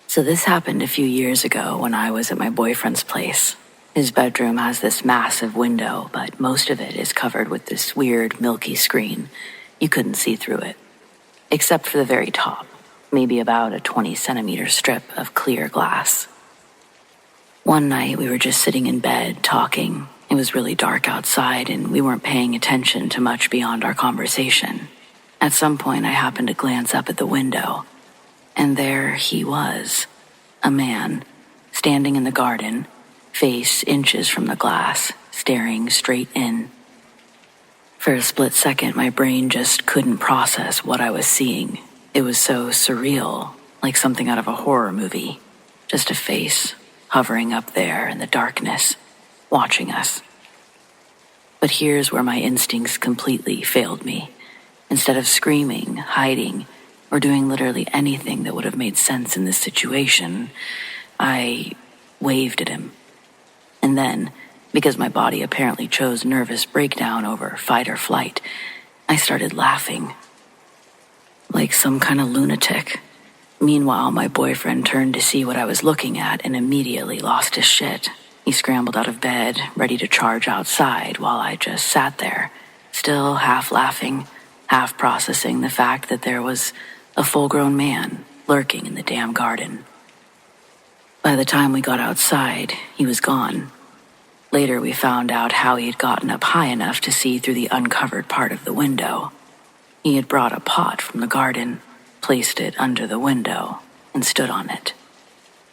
So this happened a few years ago when I was at my boyfriend's place. His bedroom has this massive window, but most of it is covered with this weird milky screen. You couldn't see through it, except for the very top, maybe about a 20-centimeter strip of clear glass. One night we were just sitting in bed talking. It was really dark outside and we weren't paying attention to much beyond our conversation. At some point I happened to glance up at the window, and there he was, a man, standing in the garden, face inches from the glass, staring straight in. For a split second, my brain just couldn't process what I was seeing. It was so surreal, like something out of a horror movie. Just a face, hovering up there in the darkness, watching us. But here's where my instincts completely failed me. Instead of screaming, hiding, or doing literally anything that would have made sense in this situation, I waved at him. And then, because my body apparently chose nervous breakdown over fight or flight, I started laughing. Like some kind of lunatic. Meanwhile, my boyfriend turned to see what I was looking at and immediately lost his shit. He scrambled out of bed, ready to charge outside, while I just sat there, still half laughing, half processing the fact that there was a full-grown man lurking in the damn garden. By the time we got outside, he was gone. Later, we found out how he had gotten up high enough to see through the uncovered part of the window. He had brought a pot from the garden, placed it under the window, and stood on it.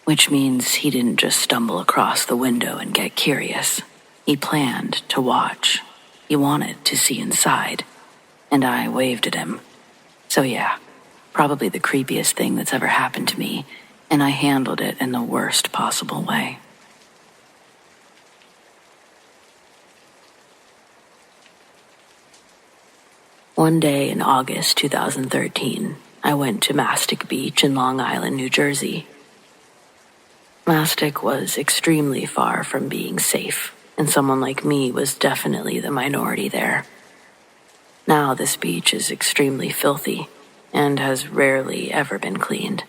Which means he didn't just stumble across the window and get curious. He planned to watch. He wanted to see inside. And I waved at him. So yeah, probably the creepiest thing that's ever happened to me, and I handled it in the worst possible way. One day in August 2013, I went to Mastic Beach in Long Island, New Jersey. Mastic was extremely far from being safe, and someone like me was definitely the minority there. Now this beach is extremely filthy and has rarely ever been cleaned.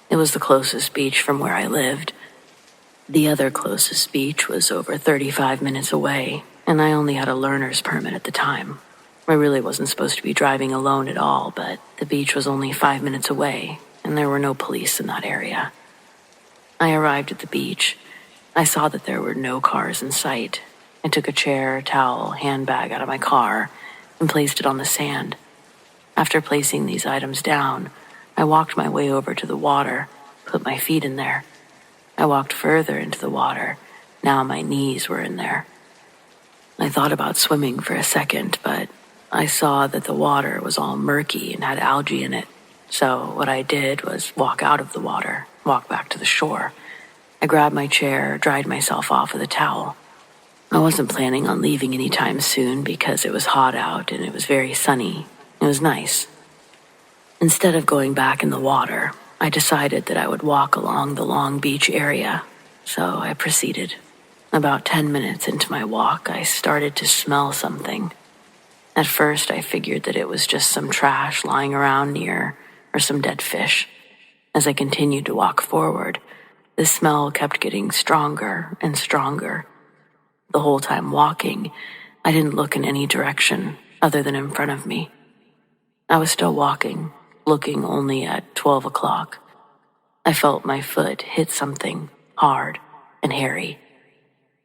It was the closest beach from where I lived. The other closest beach was over 35 minutes away, and I only had a learner's permit at the time. I really wasn't supposed to be driving alone at all, but the beach was only 5 minutes away, and there were no police in that area. I arrived at the beach. I saw that there were no cars in sight. I took a chair, towel, handbag out of my car and placed it on the sand. After placing these items down, I walked my way over to the water, put my feet in there. I walked further into the water. Now my knees were in there. I thought about swimming for a second, but I saw that the water was all murky and had algae in it. So what I did was walk out of the water, walk back to the shore. I grabbed my chair, dried myself off with a towel. I wasn't planning on leaving anytime soon because it was hot out and it was very sunny. It was nice. Instead of going back in the water, I decided that I would walk along the Long Beach area. So I proceeded. About 10 minutes into my walk, I started to smell something. At first, I figured that it was just some trash lying around near, or some dead fish. As I continued to walk forward, the smell kept getting stronger and stronger. The whole time walking, I didn't look in any direction other than in front of me. I was still walking, looking only at 12 o'clock. I felt my foot hit something hard and hairy.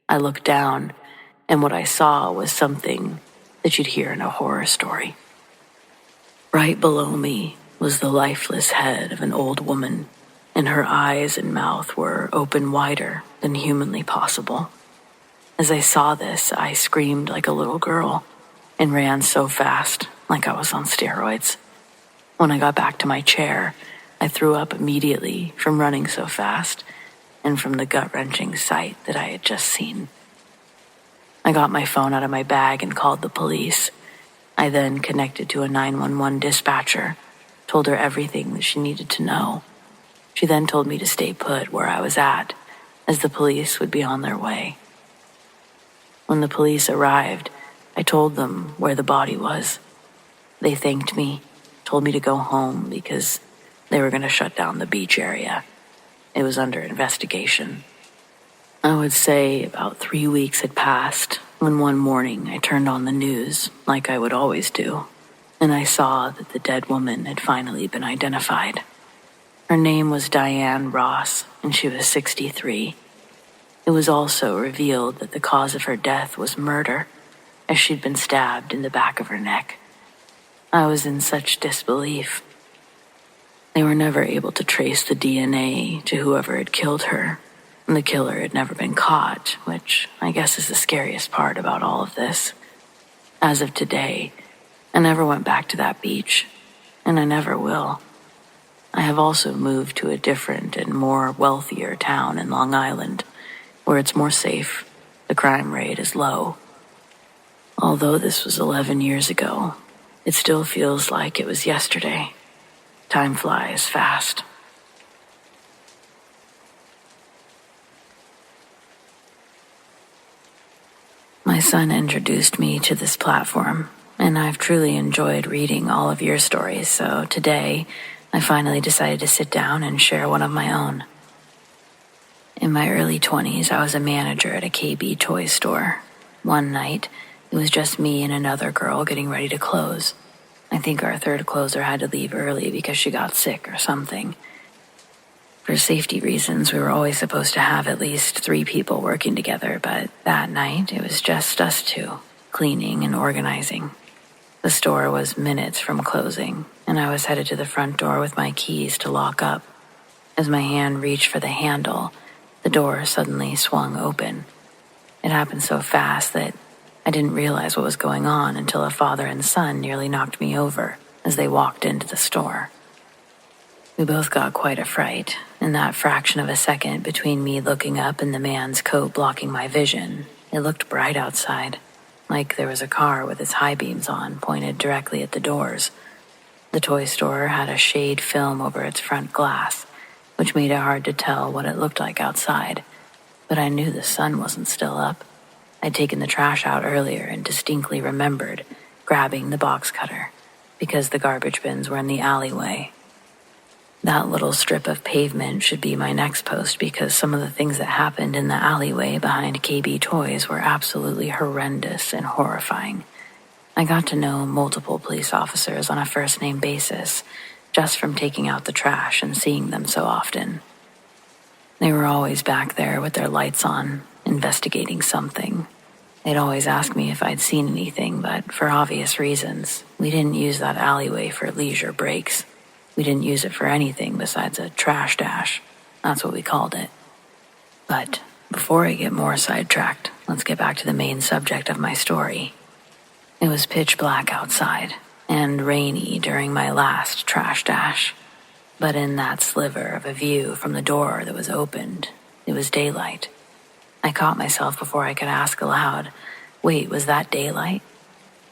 I looked down, and what I saw was something that you'd hear in a horror story. Right below me was the lifeless head of an old woman, and her eyes and mouth were open wider than humanly possible. As I saw this, I screamed like a little girl and ran so fast, like I was on steroids. When I got back to my chair, I threw up immediately from running so fast, and from the gut-wrenching sight that I had just seen. I got my phone out of my bag and called the police. I then connected to a 911 dispatcher, told her everything that she needed to know. She then told me to stay put where I was at, as the police would be on their way. When the police arrived, I told them where the body was. They thanked me, told me to go home because they were going to shut down the beach area. It was under investigation. I would say about 3 weeks had passed when one morning I turned on the news, like I would always do, and I saw that the dead woman had finally been identified. Her name was Diane Ross, and she was 63. It was also revealed that the cause of her death was murder, as she'd been stabbed in the back of her neck. I was in such disbelief. They were never able to trace the DNA to whoever had killed her, and the killer had never been caught, which I guess is the scariest part about all of this. As of today, I never went back to that beach, and I never will. I have also moved to a different and more wealthier town in Long Island, where it's more safe, the crime rate is low. Although this was 11 years ago, it still feels like it was yesterday. Time flies fast. My son introduced me to this platform, and I've truly enjoyed reading all of your stories, so today I finally decided to sit down and share one of my own. In my early 20s, I was a manager at a KB toy store. One night, it was just me and another girl getting ready to close. I think our third closer had to leave early because she got sick or something. For safety reasons, we were always supposed to have at least 3 people working together, but that night it was just us 2, cleaning and organizing. The store was minutes from closing, and I was headed to the front door with my keys to lock up. As my hand reached for the handle, the door suddenly swung open. It happened so fast that I didn't realize what was going on until a father and son nearly knocked me over as they walked into the store. We both got quite a fright, in that fraction of a second between me looking up and the man's coat blocking my vision. It looked bright outside, like there was a car with its high beams on, pointed directly at the doors. The toy store had a shade film over its front glass, which made it hard to tell what it looked like outside, but I knew the sun wasn't still up. I'd taken the trash out earlier and distinctly remembered grabbing the box cutter, because the garbage bins were in the alleyway. That little strip of pavement should be my next post because some of the things that happened in the alleyway behind KB Toys were absolutely horrendous and horrifying. I got to know multiple police officers on a first-name basis, just from taking out the trash and seeing them so often. They were always back there with their lights on, investigating something. They'd always ask me if I'd seen anything, but for obvious reasons, we didn't use that alleyway for leisure breaks. We didn't use it for anything besides a trash dash. That's what we called it. But before I get more sidetracked, let's get back to the main subject of my story. It was pitch black outside and rainy during my last trash dash. But in that sliver of a view from the door that was opened, it was daylight. I caught myself before I could ask aloud, "Wait, was that daylight?"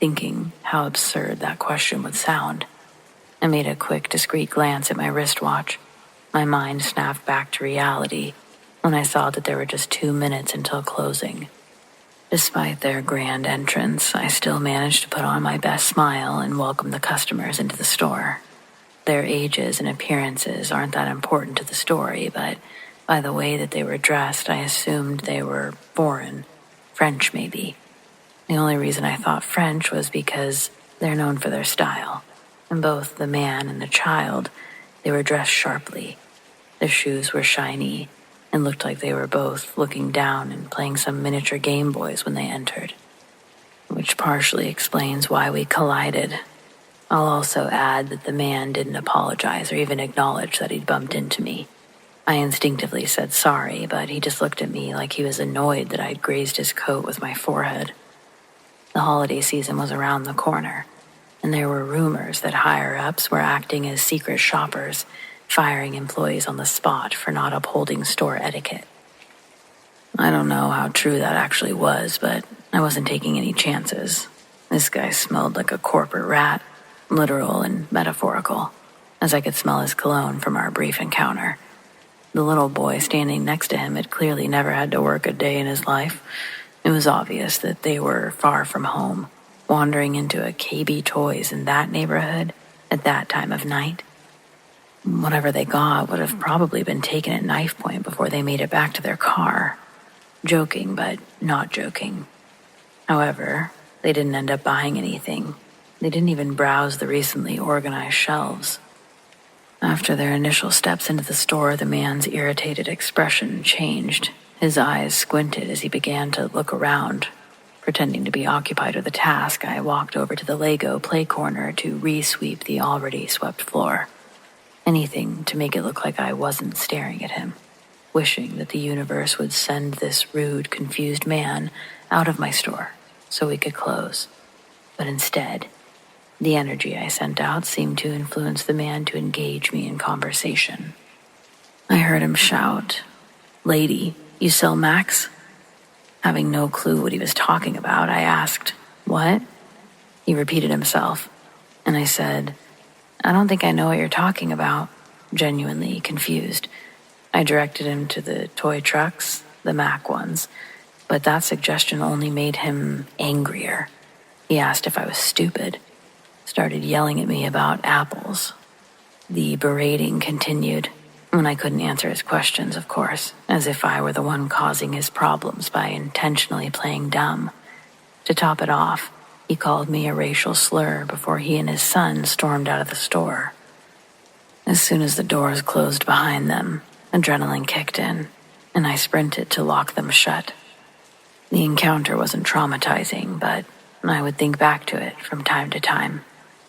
Thinking how absurd that question would sound. I made a quick, discreet glance at my wristwatch. My mind snapped back to reality when I saw that there were just 2 minutes until closing. Despite their grand entrance, I still managed to put on my best smile and welcome the customers into the store. Their ages and appearances aren't that important to the story, but by the way that they were dressed, I assumed they were foreign, French maybe. The only reason I thought French was because they're known for their style. And both the man and the child, they were dressed sharply. Their shoes were shiny and looked like they were both looking down and playing some miniature Game Boys when they entered, which partially explains why we collided. I'll also add that the man didn't apologize or even acknowledge that he'd bumped into me. I instinctively said sorry, but he just looked at me like he was annoyed that I'd grazed his coat with my forehead. The holiday season was around the corner, and there were rumors that higher-ups were acting as secret shoppers, firing employees on the spot for not upholding store etiquette. I don't know how true that actually was, but I wasn't taking any chances. This guy smelled like a corporate rat, literal and metaphorical, as I could smell his cologne from our brief encounter. The little boy standing next to him had clearly never had to work a day in his life. It was obvious that they were far from home, wandering into a KB Toys in that neighborhood at that time of night. Whatever they got would have probably been taken at knife point before they made it back to their car. Joking, but not joking. However, they didn't end up buying anything. They didn't even browse the recently organized shelves. After their initial steps into the store, the man's irritated expression changed. His eyes squinted as he began to look around. Pretending to be occupied with a task, I walked over to the Lego play corner to re-sweep the already swept floor. Anything to make it look like I wasn't staring at him, wishing that the universe would send this rude, confused man out of my store so we could close. But instead, the energy I sent out seemed to influence the man to engage me in conversation. I heard him shout, "Lady, you sell Macs?" Having no clue what he was talking about, I asked, "What?" He repeated himself, and I said, "I don't think I know what you're talking about," genuinely confused. I directed him to the toy trucks, the Mac ones, but that suggestion only made him angrier. He asked if I was stupid, started yelling at me about apples. The berating continued when I couldn't answer his questions, of course, as if I were the one causing his problems by intentionally playing dumb. To top it off, he called me a racial slur before he and his son stormed out of the store. As soon as the doors closed behind them, adrenaline kicked in, and I sprinted to lock them shut. The encounter wasn't traumatizing, but I would think back to it from time to time,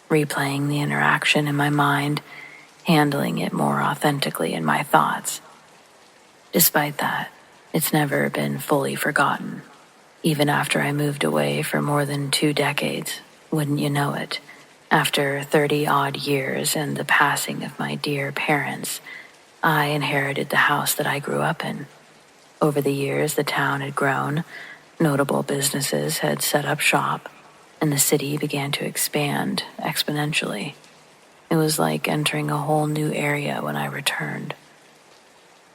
replaying the interaction in my mind, handling it more authentically in my thoughts. Despite that, it's never been fully forgotten. Even after I moved away for more than 2 decades, wouldn't you know it, after 30-odd years and the passing of my dear parents, I inherited the house that I grew up in. Over the years, the town had grown, notable businesses had set up shop, and the city began to expand exponentially. It was like entering a whole new area when I returned.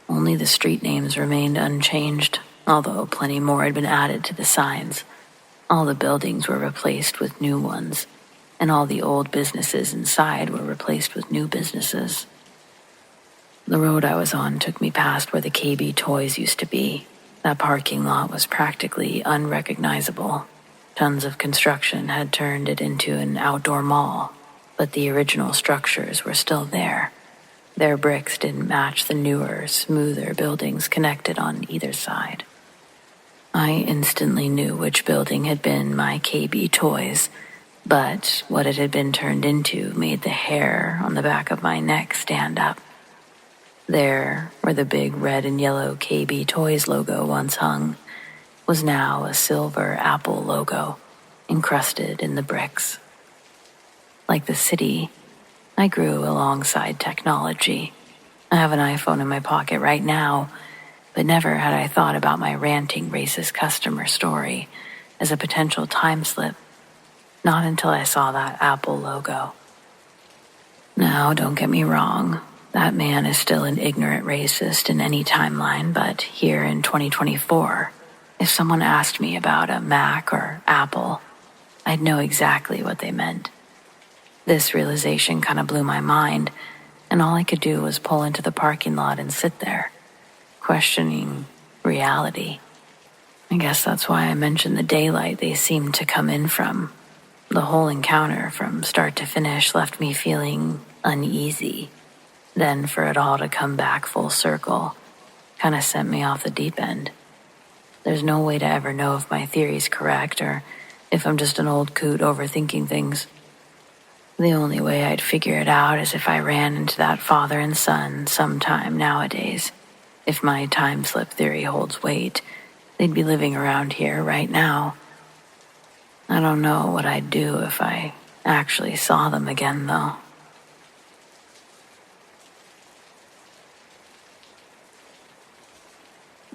Only the street names remained unchanged, although plenty more had been added to the signs. All the buildings were replaced with new ones, and all the old businesses inside were replaced with new businesses. The road I was on took me past where the KB Toys used to be. That parking lot was practically unrecognizable. Tons of construction had turned it into an outdoor mall, but the original structures were still there. Their bricks didn't match the newer, smoother buildings connected on either side. I instantly knew which building had been my KB Toys, but what it had been turned into made the hair on the back of my neck stand up. There, where the big red and yellow KB Toys logo once hung, was now a silver apple logo, encrusted in the bricks. Like the city, I grew alongside technology. I have an iPhone in my pocket right now, but never had I thought about my ranting racist customer story as a potential time slip. Not until I saw that Apple logo. Now, don't get me wrong. That man is still an ignorant racist in any timeline, but here in 2024, if someone asked me about a Mac or Apple, I'd know exactly what they meant. This realization kind of blew my mind, and all I could do was pull into the parking lot and sit there, questioning reality. I guess that's why I mentioned the daylight they seemed to come in from. The whole encounter from start to finish left me feeling uneasy. Then for it all to come back full circle kind of sent me off the deep end. There's no way to ever know if my theory's correct or if I'm just an old coot overthinking things. The only way I'd figure it out is if I ran into that father and son sometime nowadays. If my time slip theory holds weight, they'd be living around here right now. I don't know what I'd do if I actually saw them again, though.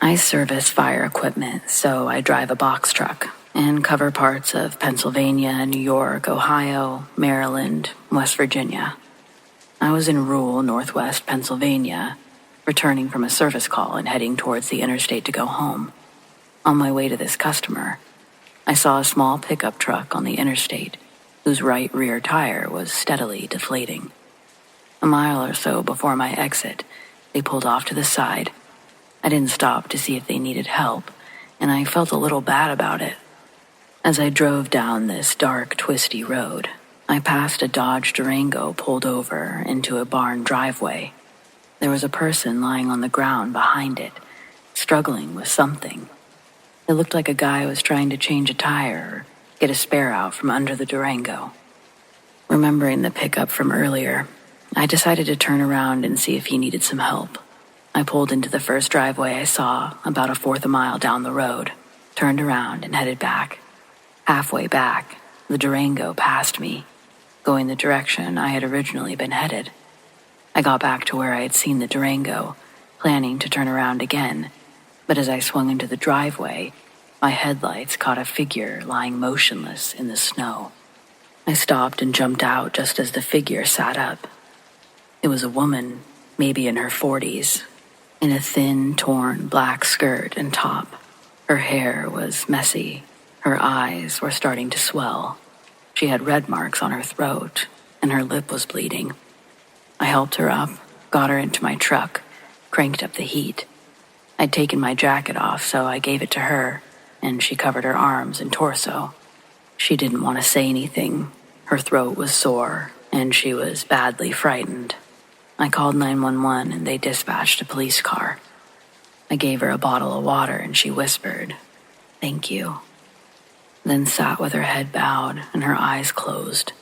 I service fire equipment, so I drive a box truck and cover parts of Pennsylvania, New York, Ohio, Maryland, West Virginia. I was in rural northwest Pennsylvania, returning from a service call and heading towards the interstate to go home. On my way to this customer, I saw a small pickup truck on the interstate whose right rear tire was steadily deflating. A mile or so before my exit, they pulled off to the side. I didn't stop to see if they needed help, and I felt a little bad about it. As I drove down this dark, twisty road, I passed a Dodge Durango pulled over into a barn driveway. There was a person lying on the ground behind it, struggling with something. It looked like a guy was trying to change a tire or get a spare out from under the Durango. Remembering the pickup from earlier, I decided to turn around and see if he needed some help. I pulled into the first driveway I saw, about a fourth a mile down the road, turned around and headed back. Halfway back, the Durango passed me, going the direction I had originally been headed. I got back to where I had seen the Durango, planning to turn around again, but as I swung into the driveway, my headlights caught a figure lying motionless in the snow. I stopped and jumped out just as the figure sat up. It was a woman, maybe in her 40s, in a thin, torn black skirt and top. Her hair was messy. Her eyes were starting to swell. She had red marks on her throat, and her lip was bleeding. I helped her up, got her into my truck, cranked up the heat. I'd taken my jacket off, so I gave it to her, and she covered her arms and torso. She didn't want to say anything. Her throat was sore, and she was badly frightened. I called 911, and they dispatched a police car. I gave her a bottle of water, and she whispered, "Thank you," then sat with her head bowed and her eyes closed.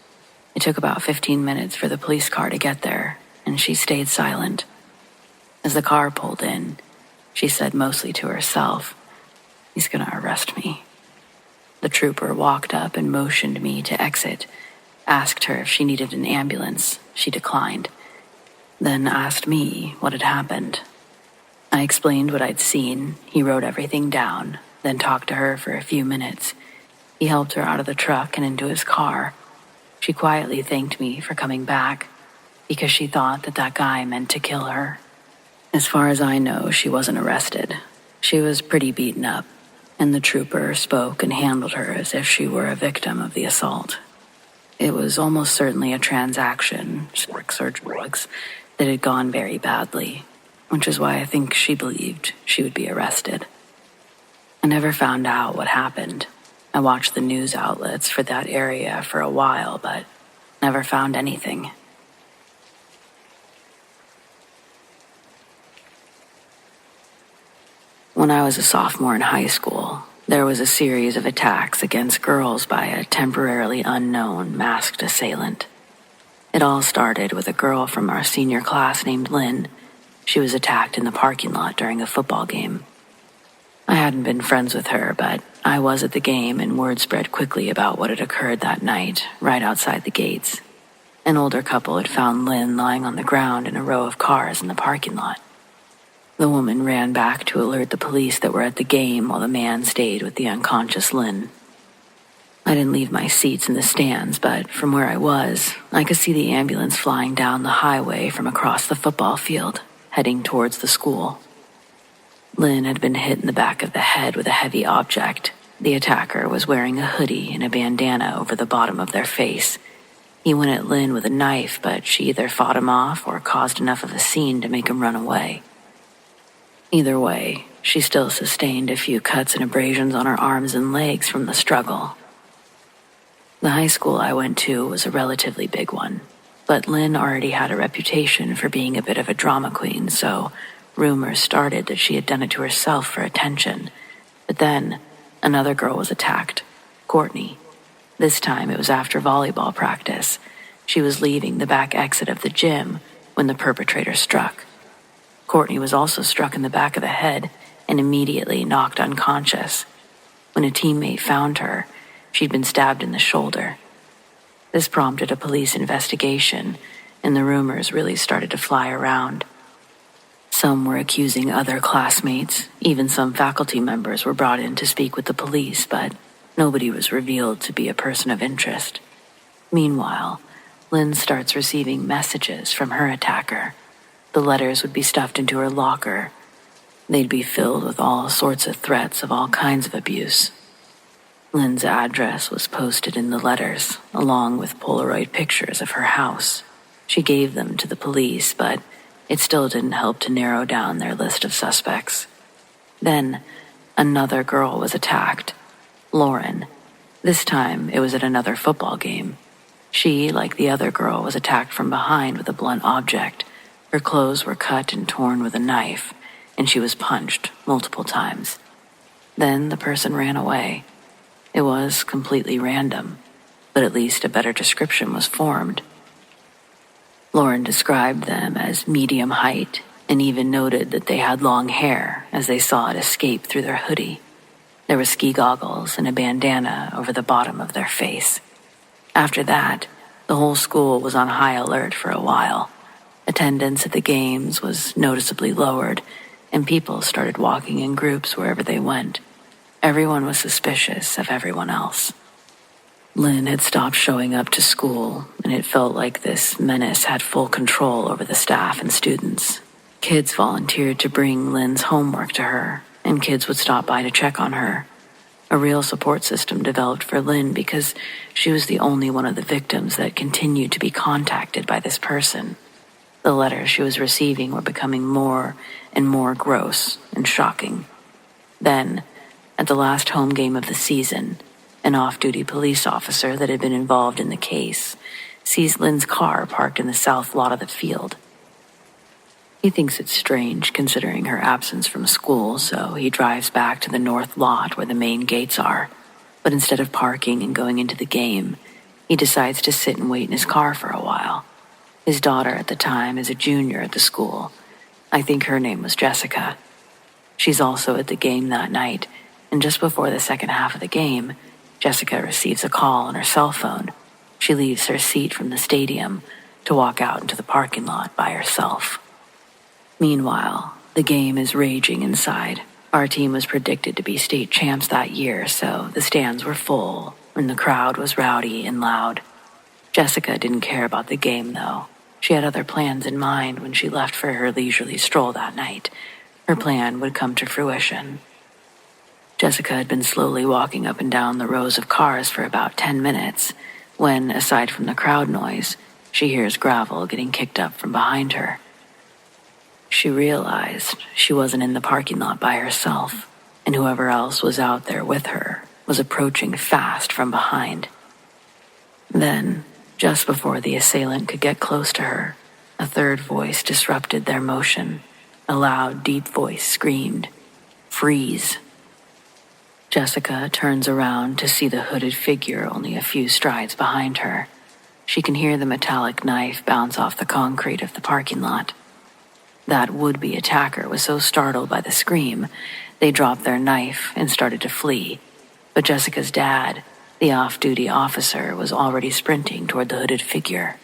It took about 15 minutes for the police car to get there, and she stayed silent. As the car pulled in, she said mostly to herself, "He's gonna arrest me." The trooper walked up and motioned me to exit, asked her if she needed an ambulance. She declined, then asked me what had happened. I explained what I'd seen. He wrote everything down, then talked to her for a few minutes. He helped her out of the truck and into his car. She quietly thanked me for coming back because she thought that guy meant to kill her. As far as I know, she wasn't arrested. She was pretty beaten up, and the trooper spoke and handled her as if she were a victim of the assault. It was almost certainly a transaction, sex or drugs, that had gone very badly, which is why I think she believed she would be arrested. I never found out what happened. I watched the news outlets for that area for a while, but never found anything. When I was a sophomore in high school, there was a series of attacks against girls by a temporarily unknown masked assailant. It all started with a girl from our senior class named Lynn. She was attacked in the parking lot during a football game. I hadn't been friends with her, but I was at the game, and word spread quickly about what had occurred that night, right outside the gates. An older couple had found Lynn lying on the ground in a row of cars in the parking lot. The woman ran back to alert the police that were at the game while the man stayed with the unconscious Lynn. I didn't leave my seats in the stands, but from where I was, I could see the ambulance flying down the highway from across the football field, heading towards the school. Lynn had been hit in the back of the head with a heavy object. The attacker was wearing a hoodie and a bandana over the bottom of their face. He went at Lynn with a knife, but she either fought him off or caused enough of a scene to make him run away. Either way, she still sustained a few cuts and abrasions on her arms and legs from the struggle. The high school I went to was a relatively big one, but Lynn already had a reputation for being a bit of a drama queen, so rumors started that she had done it to herself for attention. But then, another girl was attacked, Courtney. This time it was after volleyball practice. She was leaving the back exit of the gym when the perpetrator struck. Courtney was also struck in the back of the head and immediately knocked unconscious. When a teammate found her, she'd been stabbed in the shoulder. This prompted a police investigation, and the rumors really started to fly around. Some were accusing other classmates. Even some faculty members were brought in to speak with the police, but nobody was revealed to be a person of interest. Meanwhile, Lynn starts receiving messages from her attacker. The letters would be stuffed into her locker. They'd be filled with all sorts of threats of all kinds of abuse. Lynn's address was posted in the letters, along with Polaroid pictures of her house. She gave them to the police, but it still didn't help to narrow down their list of suspects. Then, another girl was attacked. Lauren. This time, it was at another football game. She, like the other girl, was attacked from behind with a blunt object. Her clothes were cut and torn with a knife, and she was punched multiple times. Then the person ran away. It was completely random, but at least a better description was formed. Lauren described them as medium height and even noted that they had long hair as they saw it escape through their hoodie. There were ski goggles and a bandana over the bottom of their face. After that, the whole school was on high alert for a while. Attendance at the games was noticeably lowered, and people started walking in groups wherever they went. Everyone was suspicious of everyone else. Lynn had stopped showing up to school, and it felt like this menace had full control over the staff and students. Kids volunteered to bring Lynn's homework to her, and kids would stop by to check on her. A real support system developed for Lynn because she was the only one of the victims that continued to be contacted by this person. The letters she was receiving were becoming more and more gross and shocking. Then, at the last home game of the season, an off-duty police officer that had been involved in the case sees Lynn's car parked in the south lot of the field. He thinks it's strange considering her absence from school, so he drives back to the north lot where the main gates are. But instead of parking and going into the game, he decides to sit and wait in his car for a while. His daughter at the time is a junior at the school. I think her name was Jessica. She's also at the game that night, and just before the second half of the game, Jessica receives a call on her cell phone. She leaves her seat from the stadium to walk out into the parking lot by herself. Meanwhile, the game is raging inside. Our team was predicted to be state champs that year, so the stands were full, and the crowd was rowdy and loud. Jessica didn't care about the game, though. She had other plans in mind when she left for her leisurely stroll that night. Her plan would come to fruition. Jessica had been slowly walking up and down the rows of cars for about 10 minutes when, aside from the crowd noise, she hears gravel getting kicked up from behind her. She realized she wasn't in the parking lot by herself, and whoever else was out there with her was approaching fast from behind. Then, just before the assailant could get close to her, a third voice disrupted their motion. A loud, deep voice screamed, "Freeze!" Jessica turns around to see the hooded figure only a few strides behind her. She can hear the metallic knife bounce off the concrete of the parking lot. That would-be attacker was so startled by the scream, they dropped their knife and started to flee. But Jessica's dad, the off-duty officer, was already sprinting toward the hooded figure.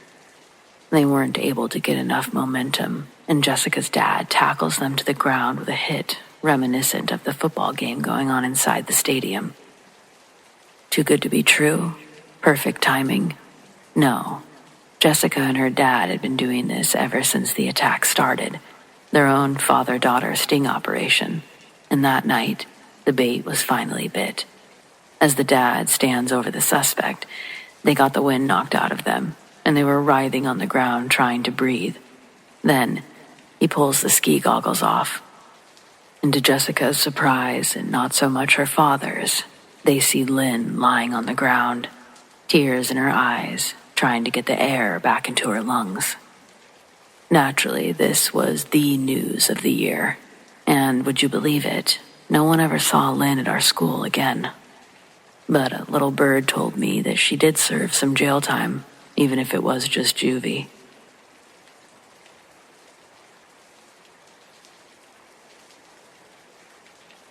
They weren't able to get enough momentum, and Jessica's dad tackles them to the ground with a hit reminiscent of the football game going on inside the stadium. Too good to be true? Perfect timing? No. Jessica and her dad had been doing this ever since the attack started, their own father-daughter sting operation, and that night, the bait was finally bit. As the dad stands over the suspect, they got the wind knocked out of them, and they were writhing on the ground trying to breathe. Then, he pulls the ski goggles off. And to Jessica's surprise, and not so much her father's, they see Lynn lying on the ground, tears in her eyes, trying to get the air back into her lungs. Naturally, this was the news of the year, and would you believe it, no one ever saw Lynn at our school again. But a little bird told me that she did serve some jail time, even if it was just juvie.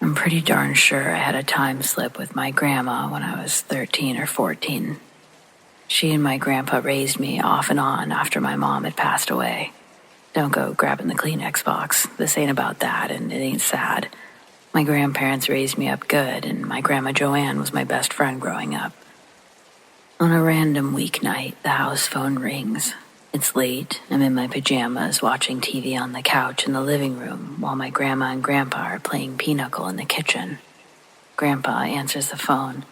I'm pretty darn sure I had a time slip with my grandma when I was 13 or 14. She and my grandpa raised me off and on after my mom had passed away. Don't go grabbing the Kleenex box. This ain't about that, and it ain't sad. My grandparents raised me up good, and my Grandma Joanne was my best friend growing up. On a random weeknight, the house phone rings. It's late. I'm in my pajamas watching TV on the couch in the living room while my grandma and grandpa are playing pinochle in the kitchen. Grandpa answers the phone.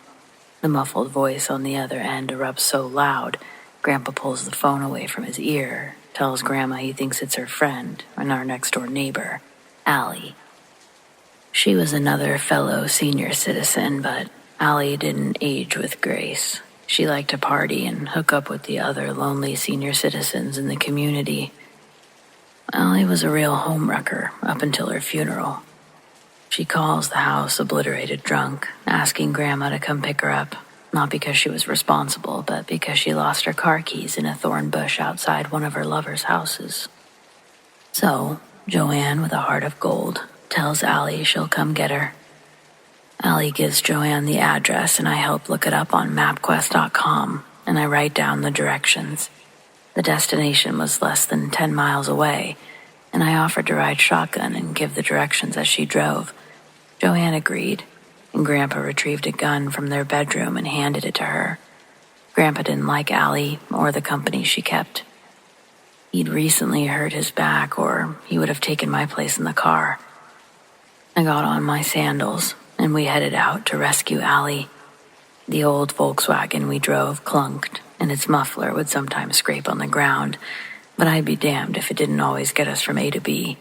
The muffled voice on the other end erupts so loud, Grandpa pulls the phone away from his ear, tells Grandma he thinks it's her friend and our next-door neighbor, Allie. She was another fellow senior citizen, but Allie didn't age with grace. She liked to party and hook up with the other lonely senior citizens in the community. Allie was a real homewrecker up until her funeral. She calls the house obliterated drunk, asking Grandma to come pick her up, not because she was responsible, but because she lost her car keys in a thorn bush outside one of her lover's houses. So, Joanne, with a heart of gold, tells Allie she'll come get her. Allie gives Joanne the address, and I help look it up on MapQuest.com, and I write down the directions. The destination was less than 10 miles away, and I offered to ride shotgun and give the directions as she drove. Joanne agreed, and Grandpa retrieved a gun from their bedroom and handed it to her. Grandpa didn't like Allie or the company she kept. He'd recently hurt his back, or he would have taken my place in the car. I got on my sandals, and we headed out to rescue Allie. The old Volkswagen we drove clunked, and its muffler would sometimes scrape on the ground, but I'd be damned if it didn't always get us from A to B.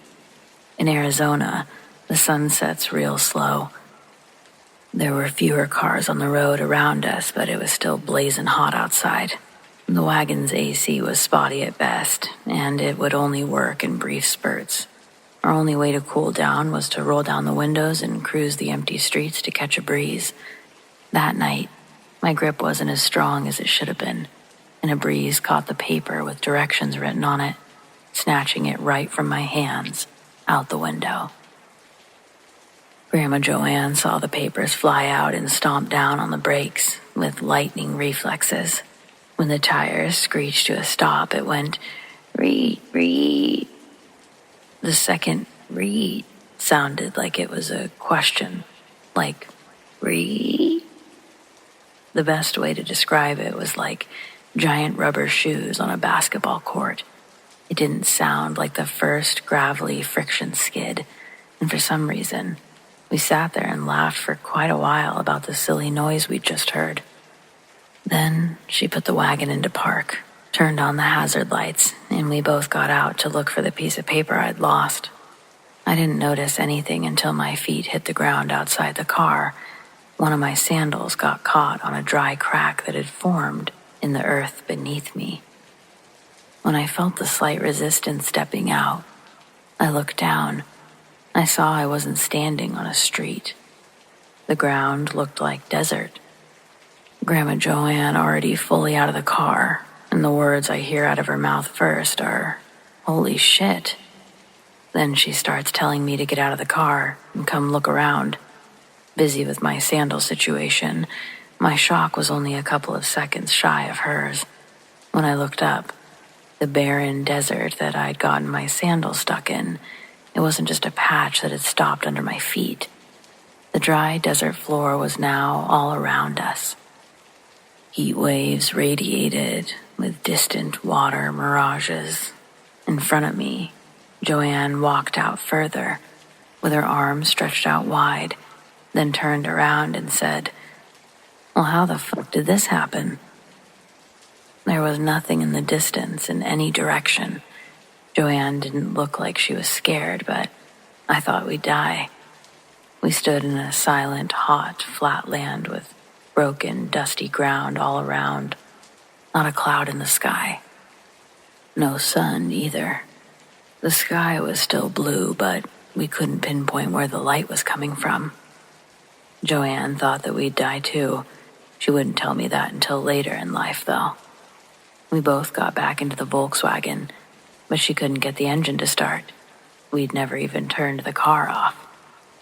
In Arizona, the sun sets real slow. There were fewer cars on the road around us, but it was still blazing hot outside. The wagon's AC was spotty at best, and it would only work in brief spurts. Our only way to cool down was to roll down the windows and cruise the empty streets to catch a breeze. That night, my grip wasn't as strong as it should have been, and a breeze caught the paper with directions written on it, snatching it right from my hands, out the window. Grandma Joanne saw the papers fly out and stomped down on the brakes with lightning reflexes. When the tires screeched to a stop, it went, "Reet, reet." The second "reet" sounded like it was a question, like, "Reet?" The best way to describe it was like giant rubber shoes on a basketball court. It didn't sound like the first gravelly friction skid, and for some reason, we sat there and laughed for quite a while about the silly noise we'd just heard. Then she put the wagon into park, turned on the hazard lights, and we both got out to look for the piece of paper I'd lost. I didn't notice anything until my feet hit the ground outside the car. One of my sandals got caught on a dry crack that had formed in the earth beneath me. When I felt the slight resistance stepping out, I looked down. I saw I wasn't standing on a street. The ground looked like desert. Grandma Joanne already fully out of the car, and the words I hear out of her mouth first are, "Holy shit." Then she starts telling me to get out of the car and come look around. Busy with my sandal situation, my shock was only a couple of seconds shy of hers. When I looked up, the barren desert that I'd gotten my sandals stuck in, it wasn't just a patch that had stopped under my feet. The dry desert floor was now all around us. Heat waves radiated with distant water mirages. In front of me, Joanne walked out further, with her arms stretched out wide, then turned around and said, "Well, how the fuck did this happen?" There was nothing in the distance in any direction. Joanne didn't look like she was scared, but I thought we'd die. We stood in a silent, hot, flat land with broken, dusty ground all around. Not a cloud in the sky. No sun either. The sky was still blue, but we couldn't pinpoint where the light was coming from. Joanne thought that we'd die too. She wouldn't tell me that until later in life, though. We both got back into the Volkswagen, but she couldn't get the engine to start. We'd never even turned the car off.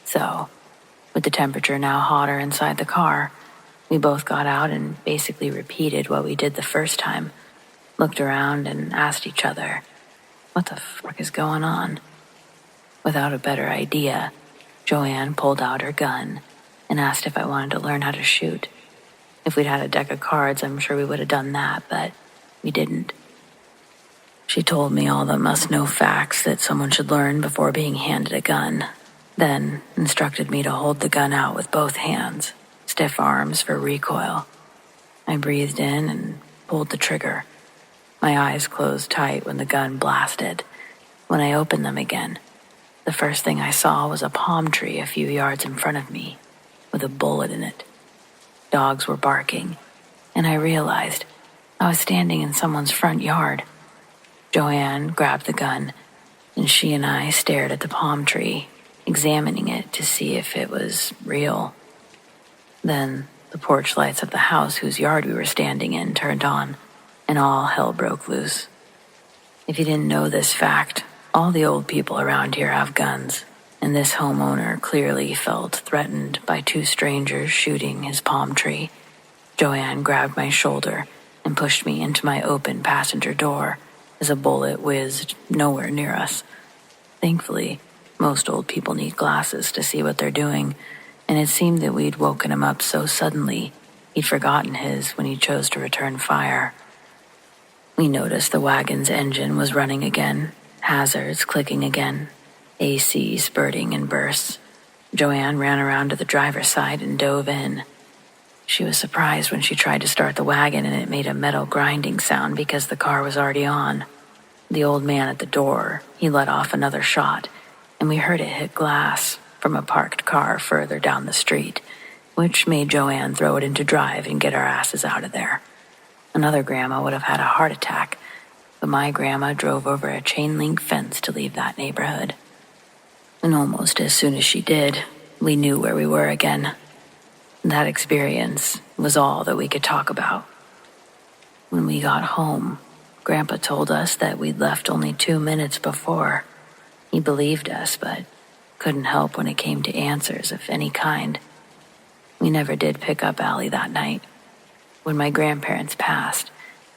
So, with the temperature now hotter inside the car, we both got out and basically repeated what we did the first time, looked around and asked each other, What the fuck is going on? Without a better idea, Joanne pulled out her gun and asked if I wanted to learn how to shoot. If we'd had a deck of cards, I'm sure we would have done that, but we didn't. She told me all the must-know facts that someone should learn before being handed a gun, then instructed me to hold the gun out with both hands, stiff arms for recoil. I breathed in and pulled the trigger. My eyes closed tight when the gun blasted. When I opened them again, the first thing I saw was a palm tree a few yards in front of me, with a bullet in it. Dogs were barking, and I realized I was standing in someone's front yard. Joanne grabbed the gun, and she and I stared at the palm tree, examining it to see if it was real. Then the porch lights of the house whose yard we were standing in turned on, and all hell broke loose. If you didn't know this fact, all the old people around here have guns, and this homeowner clearly felt threatened by two strangers shooting his palm tree. Joanne grabbed my shoulder and pushed me into my open passenger door as a bullet whizzed nowhere near us. Thankfully, most old people need glasses to see what they're doing, and it seemed that we'd woken him up so suddenly he'd forgotten his when he chose to return fire. We noticed the wagon's engine was running again, hazards clicking again, AC spurting in bursts. Joanne ran around to the driver's side and dove in. She was surprised when she tried to start the wagon and it made a metal grinding sound because the car was already on. The old man at the door, he let off another shot, and we heard it hit glass from a parked car further down the street, which made Joanne throw it into drive and get our asses out of there. Another grandma would have had a heart attack, but my grandma drove over a chain-link fence to leave that neighborhood. And almost as soon as she did, we knew where we were again. That experience was all that we could talk about. When we got home, Grandpa told us that we'd left only 2 minutes before. He believed us, but couldn't help when it came to answers of any kind. We never did pick up Allie that night. When my grandparents passed,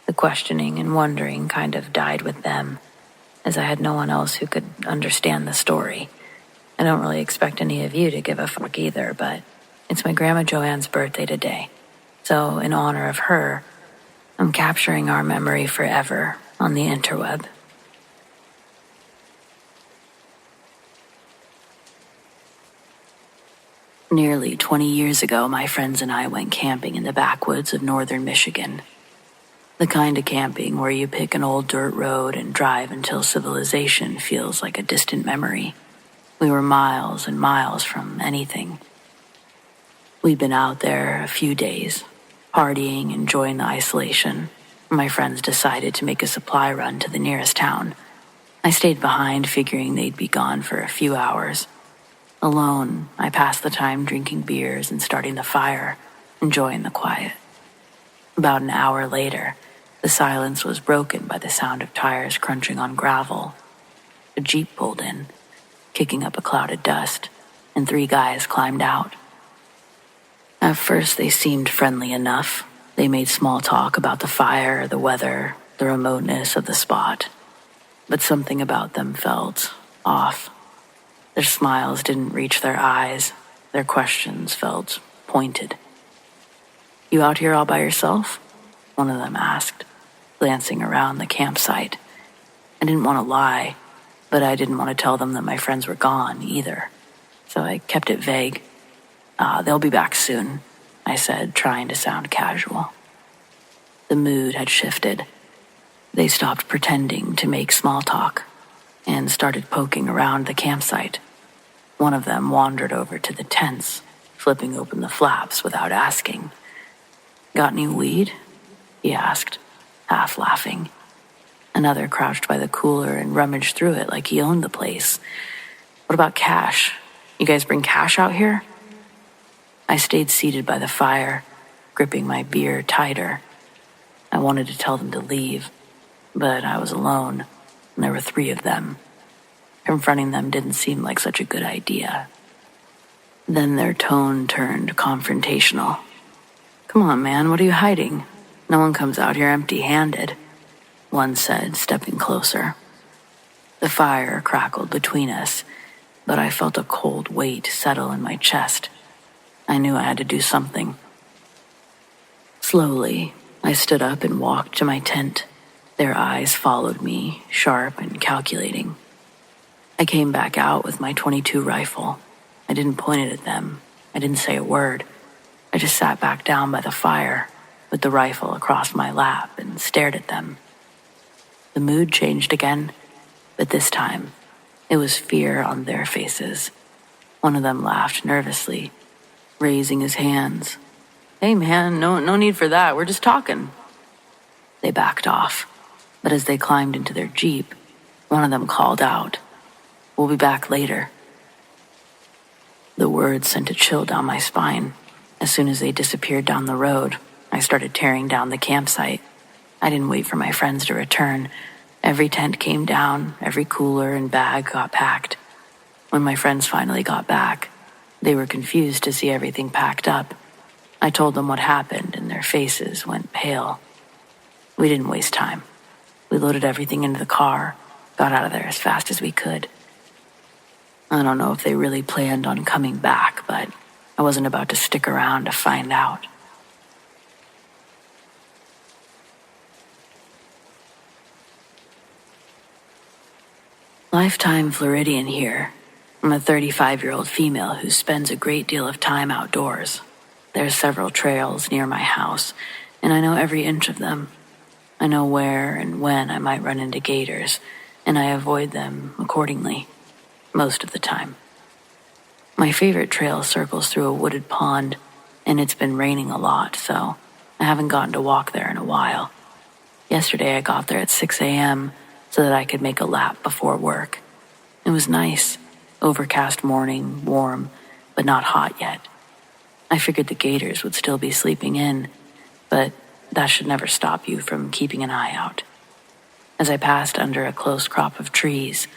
the questioning and wondering kind of died with them, as I had no one else who could understand the story. I don't really expect any of you to give a fuck either, but it's my Grandma Joanne's birthday today. So in honor of her, I'm capturing our memory forever on the interweb. Nearly 20 years ago, my friends and I went camping in the backwoods of northern Michigan. The kind of camping where you pick an old dirt road and drive until civilization feels like a distant memory. We were miles and miles from anything. We'd been out there a few days, partying, enjoying the isolation. My friends decided to make a supply run to the nearest town. I stayed behind, figuring they'd be gone for a few hours. Alone, I passed the time drinking beers and starting the fire, enjoying the quiet. About an hour later, the silence was broken by the sound of tires crunching on gravel. A Jeep pulled in, kicking up a cloud of dust, and 3 guys climbed out. At first, they seemed friendly enough. They made small talk about the fire, the weather, the remoteness of the spot. But something about them felt off. Their smiles didn't reach their eyes. Their questions felt pointed. "You out here all by yourself?" one of them asked, glancing around the campsite. I didn't want to lie, but I didn't want to tell them that my friends were gone either. So I kept it vague. They'll be back soon," I said, trying to sound casual. The mood had shifted. They stopped pretending to make small talk and started poking around the campsite. One of them wandered over to the tents, flipping open the flaps without asking. "Got any weed?" he asked, half laughing. Another crouched by the cooler and rummaged through it like he owned the place. "What about cash? You guys bring cash out here?" I stayed seated by the fire, gripping my beer tighter. I wanted to tell them to leave, but I was alone, and there were 3 of them. Confronting them didn't seem like such a good idea. Then their tone turned confrontational. "Come on, man, what are you hiding? No one comes out here empty-handed," one said, stepping closer. The fire crackled between us, but I felt a cold weight settle in my chest. I knew I had to do something. Slowly, I stood up and walked to my tent. Their eyes followed me, sharp and calculating. I came back out with my .22 rifle. I didn't point it at them. I didn't say a word. I just sat back down by the fire with the rifle across my lap and stared at them. The mood changed again, but this time it was fear on their faces. One of them laughed nervously, raising his hands. "Hey man, no need for that, we're just talking." They backed off, but as they climbed into their Jeep, one of them called out, "We'll be back later." The words sent a chill down my spine. As soon as they disappeared down the road, I started tearing down the campsite. I didn't wait for my friends to return. Every tent came down, every cooler and bag got packed. When my friends finally got back, they were confused to see everything packed up. I told them what happened, and their faces went pale. We didn't waste time. We loaded everything into the car, got out of there as fast as we could. I don't know if they really planned on coming back, but I wasn't about to stick around to find out. Lifetime Floridian here. I'm a 35-year-old female who spends a great deal of time outdoors. There are several trails near my house, and I know every inch of them. I know where and when I might run into gators, and I avoid them accordingly, most of the time. My favorite trail circles through a wooded pond, and it's been raining a lot, so I haven't gotten to walk there in a while. Yesterday I got there at 6 a.m. so that I could make a lap before work. It was nice, overcast morning, warm, but not hot yet. I figured the gators would still be sleeping in, but that should never stop you from keeping an eye out. As I passed under a close crop of trees,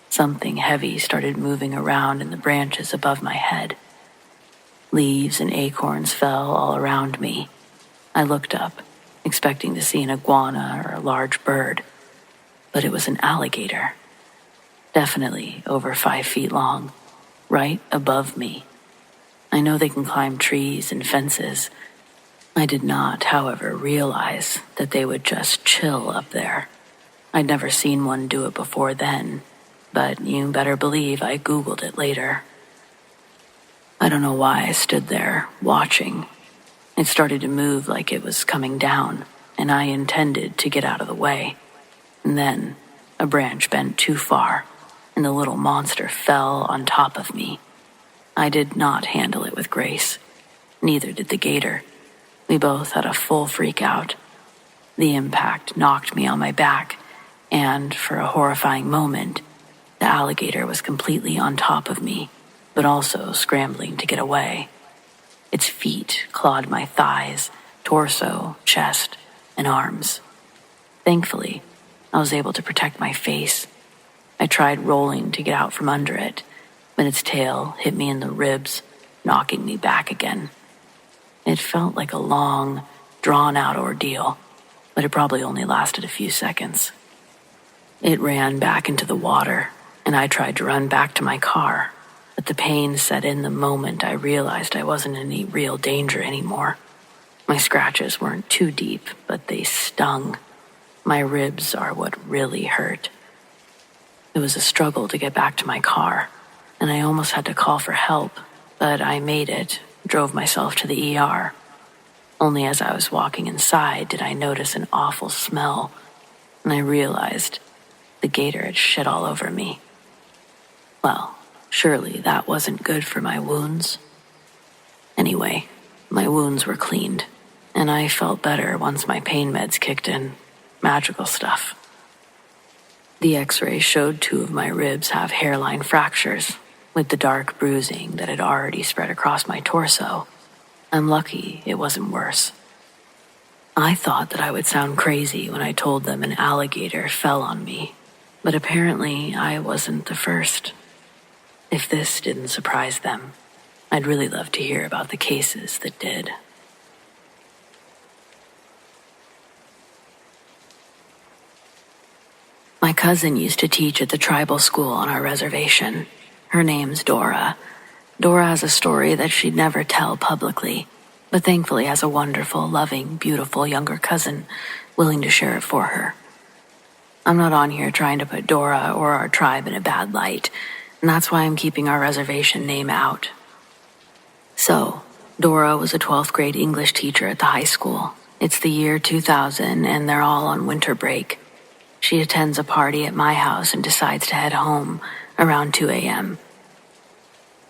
something heavy started moving around in the branches above my head. Leaves and acorns fell all around me. I looked up, expecting to see an iguana or a large bird, but it was an alligator. Definitely over 5 feet long, right above me. I know they can climb trees and fences. I did not, however, realize that they would just chill up there. I'd never seen one do it before then, but you better believe I Googled it later. I don't know why I stood there, watching. It started to move like it was coming down, and I intended to get out of the way. And then a branch bent too far, and the little monster fell on top of me. I did not handle it with grace. Neither did the gator. We both had a full freak out. The impact knocked me on my back, and for a horrifying moment, the alligator was completely on top of me, but also scrambling to get away. Its feet clawed my thighs, torso, chest, and arms. Thankfully, I was able to protect my face. I tried rolling to get out from under it, but its tail hit me in the ribs, knocking me back again. It felt like a long, drawn-out ordeal, but it probably only lasted a few seconds. It ran back into the water, and I tried to run back to my car, but the pain set in the moment I realized I wasn't in any real danger anymore. My scratches weren't too deep, but they stung. My ribs are what really hurt. It was a struggle to get back to my car, and I almost had to call for help, but I made it, drove myself to the ER. Only as I was walking inside did I notice an awful smell, and I realized the gator had shit all over me. Well, surely that wasn't good for my wounds. Anyway, my wounds were cleaned, and I felt better once my pain meds kicked in. Magical stuff. The x-ray showed 2 of my ribs have hairline fractures, with the dark bruising that had already spread across my torso. I'm lucky it wasn't worse. I thought that I would sound crazy when I told them an alligator fell on me, but apparently I wasn't the first. If this didn't surprise them, I'd really love to hear about the cases that did. My cousin used to teach at the tribal school on our reservation. Her name's Dora. Dora has a story that she'd never tell publicly, but thankfully has a wonderful, loving, beautiful younger cousin willing to share it for her. I'm not on here trying to put Dora or our tribe in a bad light, and that's why I'm keeping our reservation name out. So, Dora was a 12th grade English teacher at the high school. It's the year 2000 and they're all on winter break. She attends a party at my house and decides to head home around 2 a.m.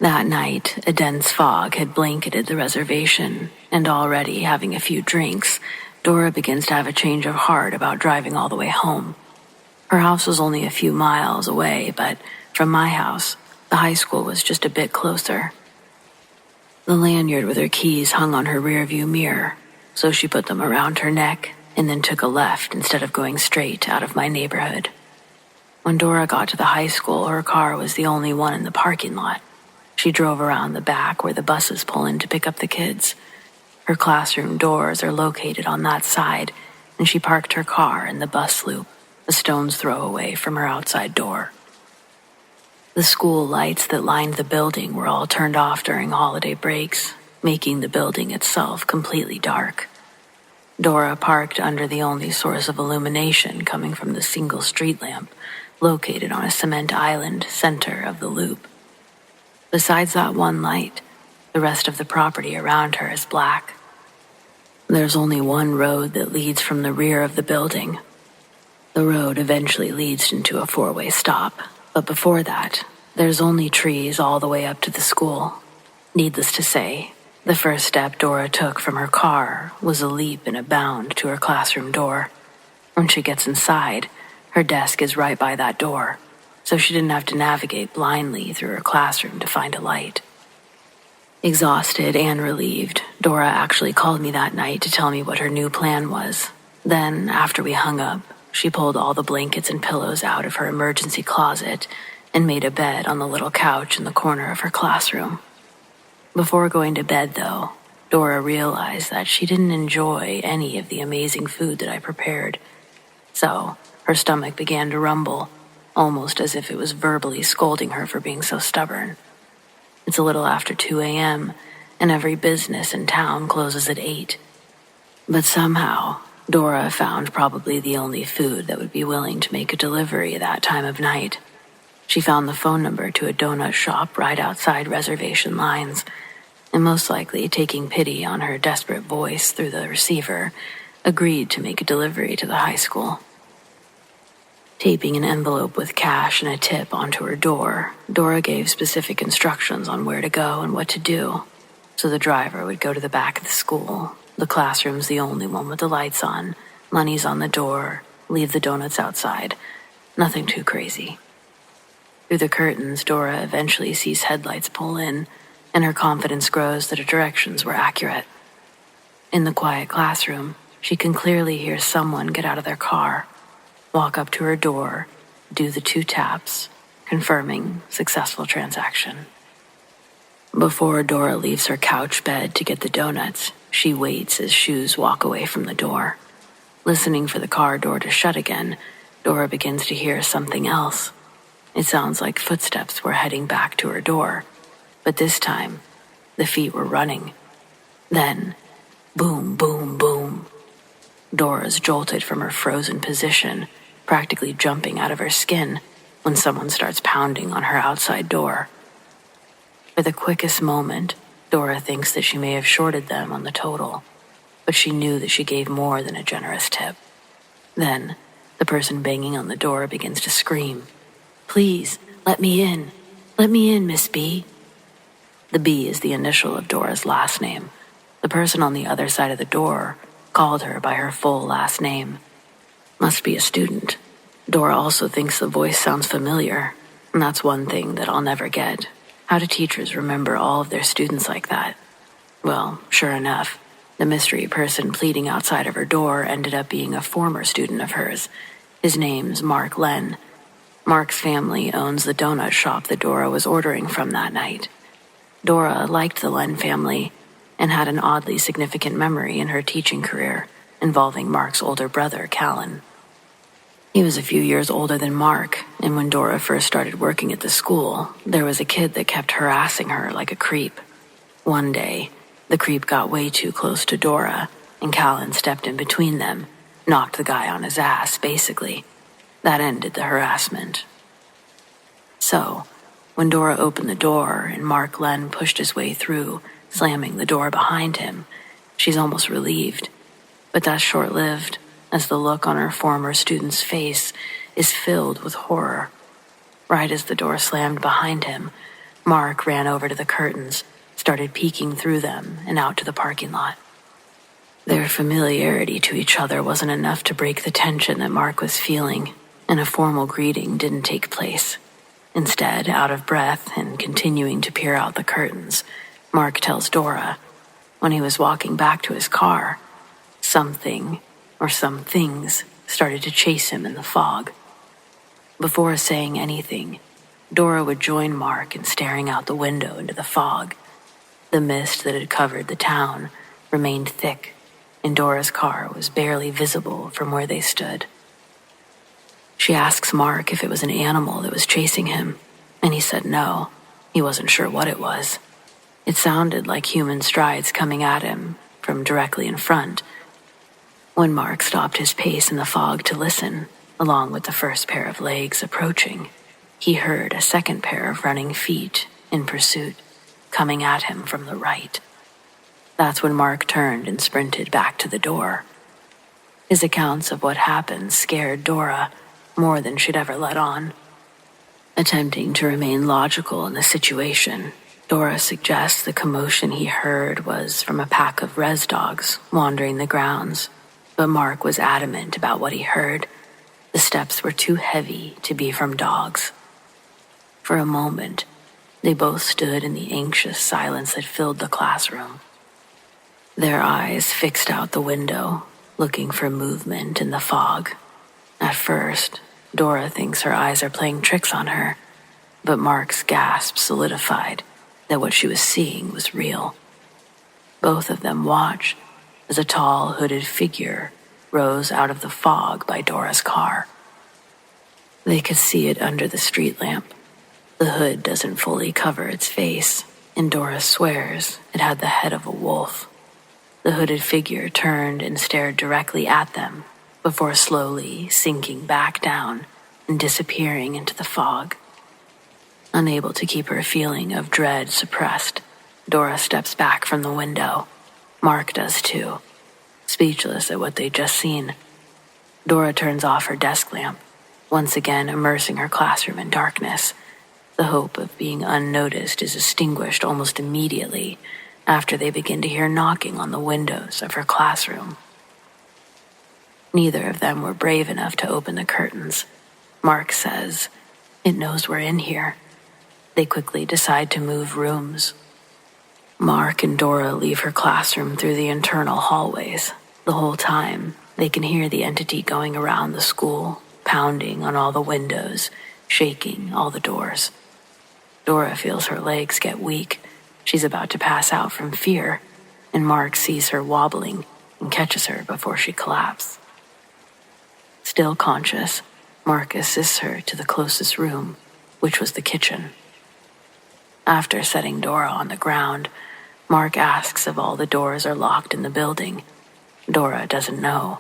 That night, a dense fog had blanketed the reservation, and already having a few drinks, Dora begins to have a change of heart about driving all the way home. Her house was only a few miles away, but from my house, the high school was just a bit closer. The lanyard with her keys hung on her rearview mirror, so she put them around her neck and then took a left instead of going straight out of my neighborhood. When Dora got to the high school, her car was the only one in the parking lot. She drove around the back where the buses pull in to pick up the kids. Her classroom doors are located on that side, and she parked her car in the bus loop, a stone's throw away from her outside door. The school lights that lined the building were all turned off during holiday breaks, making the building itself completely dark. Dora parked under the only source of illumination coming from the single street lamp located on a cement island center of the loop. Besides that one light, the rest of the property around her is black. There's only one road that leads from the rear of the building. The road eventually leads into a four-way stop, but before that, there's only trees all the way up to the school. Needless to say, the first step Dora took from her car was a leap and a bound to her classroom door. When she gets inside, her desk is right by that door, so she didn't have to navigate blindly through her classroom to find a light. Exhausted and relieved, Dora actually called me that night to tell me what her new plan was. Then, after we hung up, she pulled all the blankets and pillows out of her emergency closet and made a bed on the little couch in the corner of her classroom. Before going to bed, though, Dora realized that she didn't enjoy any of the amazing food that I prepared. So, her stomach began to rumble, almost as if it was verbally scolding her for being so stubborn. It's a little after 2 a.m., and every business in town closes at 8. But somehow, Dora found probably the only food that would be willing to make a delivery that time of night. She found the phone number to a donut shop right outside reservation lines, and most likely taking pity on her desperate voice through the receiver, agreed to make a delivery to the high school. Taping an envelope with cash and a tip onto her door, Dora gave specific instructions on where to go and what to do. So the driver would go to the back of the school. The classroom's the only one with the lights on. Money's on the door. Leave the donuts outside. Nothing too crazy. Through the curtains, Dora eventually sees headlights pull in, and her confidence grows that her directions were accurate. In the quiet classroom, she can clearly hear someone get out of their car, walk up to her door, do the 2 taps, confirming successful transaction. Before Dora leaves her couch bed to get the donuts, she waits as shoes walk away from the door. Listening for the car door to shut again, Dora begins to hear something else. It sounds like footsteps were heading back to her door, but this time, the feet were running. Then, boom, boom, boom. Dora's jolted from her frozen position, practically jumping out of her skin when someone starts pounding on her outside door. For the quickest moment, Dora thinks that she may have shorted them on the total, but she knew that she gave more than a generous tip. Then, the person banging on the door begins to scream, "Please, let me in. Let me in, Miss B." The B is the initial of Dora's last name. The person on the other side of the door called her by her full last name. Must be a student. Dora also thinks the voice sounds familiar, and that's one thing that I'll never get. How do teachers remember all of their students like that? Well, sure enough, the mystery person pleading outside of her door ended up being a former student of hers. His name's Mark Len. Mark's family owns the donut shop that Dora was ordering from that night. Dora liked the Len family and had an oddly significant memory in her teaching career involving Mark's older brother, Callan. He was a few years older than Mark, and when Dora first started working at the school, there was a kid that kept harassing her like a creep. One day, the creep got way too close to Dora, and Callan stepped in between them, knocked the guy on his ass, basically. That ended the harassment. So, when Dora opened the door and Mark Len pushed his way through, slamming the door behind him, she's almost relieved. But that's short-lived, as the look on her former student's face is filled with horror. Right as the door slammed behind him, Mark ran over to the curtains, started peeking through them and out to the parking lot. Their familiarity to each other wasn't enough to break the tension that Mark was feeling, and a formal greeting didn't take place. Instead, out of breath and continuing to peer out the curtains, Mark tells Dora, when he was walking back to his car, something or some things started to chase him in the fog. Before saying anything, Dora would join Mark in staring out the window into the fog. The mist that had covered the town remained thick, and Dora's car was barely visible from where they stood. She asks Mark if it was an animal that was chasing him, and he said no. He wasn't sure what it was. It sounded like human strides coming at him from directly in front. When Mark stopped his pace in the fog to listen, along with the first pair of legs approaching, he heard a second pair of running feet in pursuit, coming at him from the right. That's when Mark turned and sprinted back to the door. His accounts of what happened scared Dora more than she'd ever let on. Attempting to remain logical in the situation, Dora suggests the commotion he heard was from a pack of res dogs wandering the grounds, but Mark was adamant about what he heard. The steps were too heavy to be from dogs. For a moment, they both stood in the anxious silence that filled the classroom. Their eyes fixed out the window, looking for movement in the fog. At first, Dora thinks her eyes are playing tricks on her, but Mark's gasp solidified that what she was seeing was real. Both of them watched as a tall, hooded figure rose out of the fog by Dora's car. They could see it under the street lamp. The hood doesn't fully cover its face, and Dora swears it had the head of a wolf. The hooded figure turned and stared directly at them before slowly sinking back down and disappearing into the fog. Unable to keep her feeling of dread suppressed, Dora steps back from the window. Mark does too, speechless at what they'd just seen. Dora turns off her desk lamp, once again immersing her classroom in darkness. The hope of being unnoticed is extinguished almost immediately after they begin to hear knocking on the windows of her classroom. Neither of them were brave enough to open the curtains. Mark says, "It knows we're in here." They quickly decide to move rooms. Mark and Dora leave her classroom through the internal hallways. The whole time, they can hear the entity going around the school, pounding on all the windows, shaking all the doors. Dora feels her legs get weak. She's about to pass out from fear, and Mark sees her wobbling and catches her before she collapses. Still conscious, Mark assists her to the closest room, which was the kitchen. After setting Dora on the ground, Mark asks if all the doors are locked in the building. Dora doesn't know.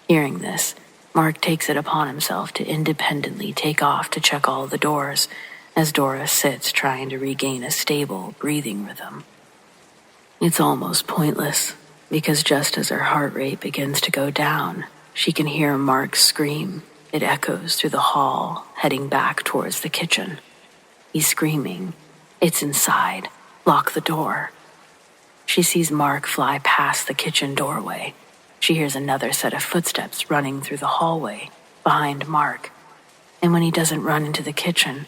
Hearing this, Mark takes it upon himself to independently take off to check all the doors, as Dora sits trying to regain a stable breathing rhythm. It's almost pointless, because just as her heart rate begins to go down, she can hear Mark scream. It echoes through the hall, heading back towards the kitchen. He's screaming, "It's inside. Lock the door." She sees Mark fly past the kitchen doorway. She hears another set of footsteps running through the hallway behind Mark. And when he doesn't run into the kitchen,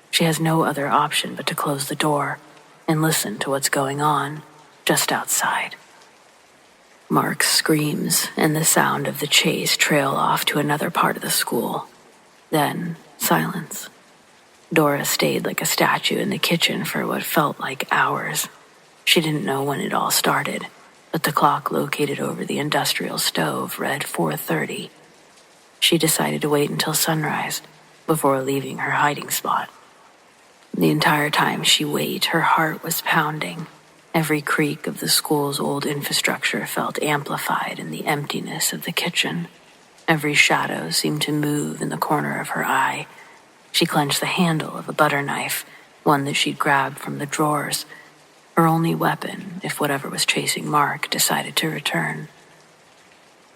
she has no other option but to close the door and listen to what's going on just outside. Mark screams, and the sound of the chase trail off to another part of the school. Then, silence. Dora stayed like a statue in the kitchen for what felt like hours. She didn't know when it all started, but the clock located over the industrial stove read 4:30. she decided to wait until sunrise before leaving her hiding spot. The entire time she waited, her heart was pounding. Every creak of the school's old infrastructure felt amplified in the emptiness of the kitchen. Every shadow seemed to move in the corner of her eye. She clenched the handle of a butter knife, one that she'd grabbed from the drawers, her only weapon if whatever was chasing Mark decided to return.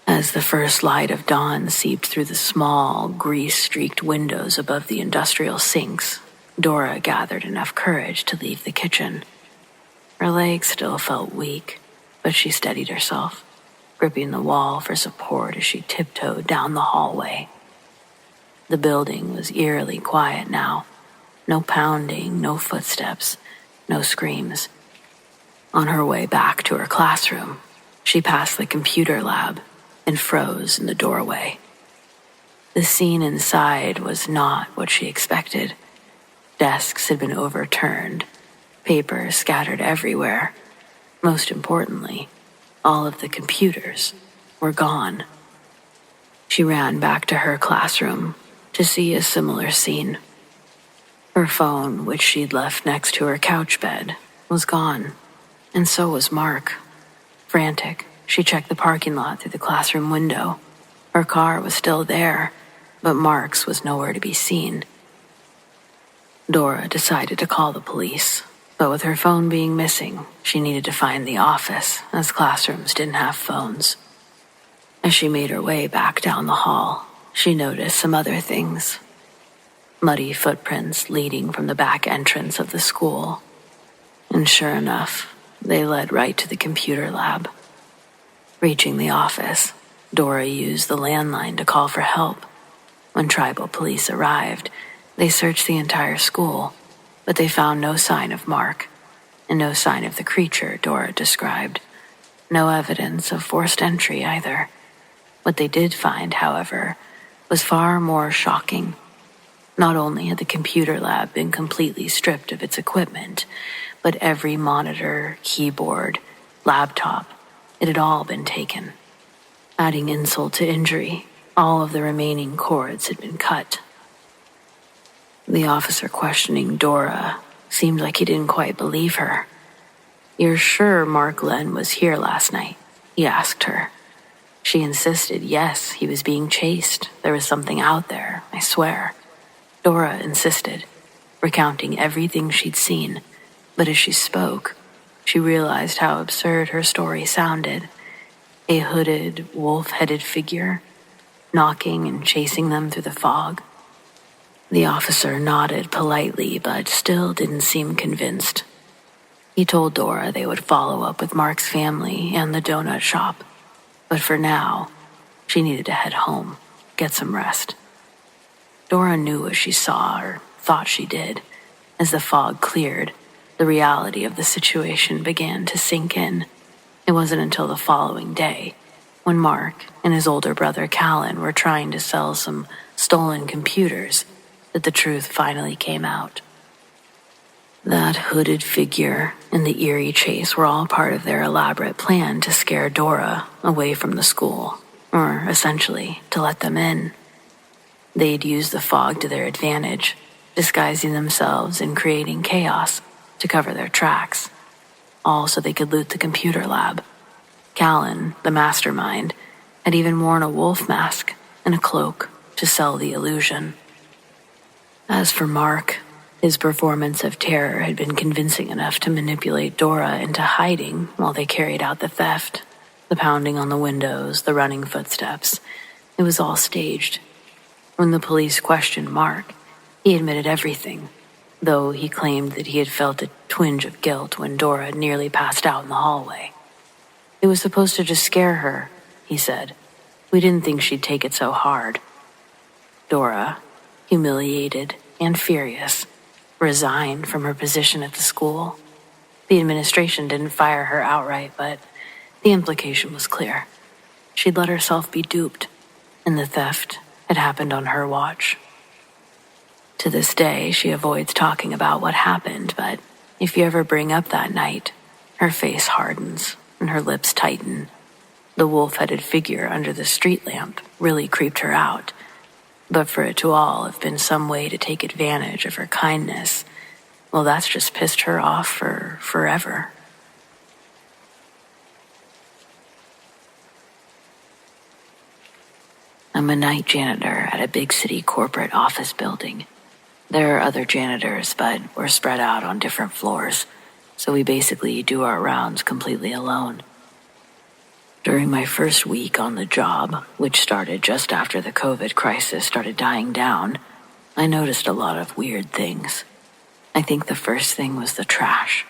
As the first light of dawn seeped through the small, grease-streaked windows above the industrial sinks, Dora gathered enough courage to leave the kitchen. Her legs still felt weak, but she steadied herself, gripping the wall for support as she tiptoed down the hallway. The building was eerily quiet now. No pounding, no footsteps, no screams. On her way back to her classroom, she passed the computer lab and froze in the doorway. The scene inside was not what she expected. Desks had been overturned, papers scattered everywhere. Most importantly, all of the computers were gone. She ran back to her classroom to see a similar scene. Her phone, which she'd left next to her couch bed, was gone, and so was Mark. Frantic, she checked the parking lot through the classroom window. Her car was still there, but Mark's was nowhere to be seen. Dora decided to call the police, but with her phone being missing, she needed to find the office, as classrooms didn't have phones. As she made her way back down the hall, she noticed some other things. Muddy footprints leading from the back entrance of the school. And sure enough, they led right to the computer lab. Reaching the office, Dora used the landline to call for help. When tribal police arrived, they searched the entire school, but they found no sign of Mark, and no sign of the creature Dora described. No evidence of forced entry either. What they did find, however, was far more shocking. Not only had the computer lab been completely stripped of its equipment, but every monitor, keyboard, laptop, it had all been taken. Adding insult to injury, all of the remaining cords had been cut. The officer questioning Dora seemed like he didn't quite believe her. "You're sure Mark Len was here last night?" he asked her. She insisted, yes, he was being chased. There was something out there, I swear. Dora insisted, recounting everything she'd seen, but as she spoke, she realized how absurd her story sounded. A hooded, wolf-headed figure, knocking and chasing them through the fog. The officer nodded politely, but still didn't seem convinced. He told Dora they would follow up with Mark's family and the donut shop, but for now, she needed to head home, get some rest. Dora knew what she saw, or thought she did. As the fog cleared, the reality of the situation began to sink in. It wasn't until the following day, when Mark and his older brother Callan were trying to sell some stolen computers, that the truth finally came out. That hooded figure and the eerie chase were all part of their elaborate plan to scare Dora away from the school, or essentially to let them in. They'd use the fog to their advantage, disguising themselves and creating chaos to cover their tracks, all so they could loot the computer lab. Callan, the mastermind, had even worn a wolf mask and a cloak to sell the illusion. As for Mark, his performance of terror had been convincing enough to manipulate Dora into hiding while they carried out the theft. The pounding on the windows, the running footsteps, it was all staged. When the police questioned Mark, he admitted everything, though he claimed that he had felt a twinge of guilt when Dora nearly passed out in the hallway. "It was supposed to just scare her," he said. "We didn't think she'd take it so hard." Dora, humiliated and furious, resigned from her position at the school. The administration didn't fire her outright, but the implication was clear. She'd let herself be duped, and the theft had happened on her watch. To this day, she avoids talking about what happened, but if you ever bring up that night, her face hardens and her lips tighten. The wolf-headed figure under the street lamp really creeped her out. But for it to all have been some way to take advantage of her kindness, well, that's just pissed her off for forever. I'm a night janitor at a big city corporate office building. There are other janitors, but we're spread out on different floors, so we basically do our rounds completely alone. During my first week on the job, which started just after the COVID crisis started dying down, I noticed a lot of weird things. I think the first thing was the trash.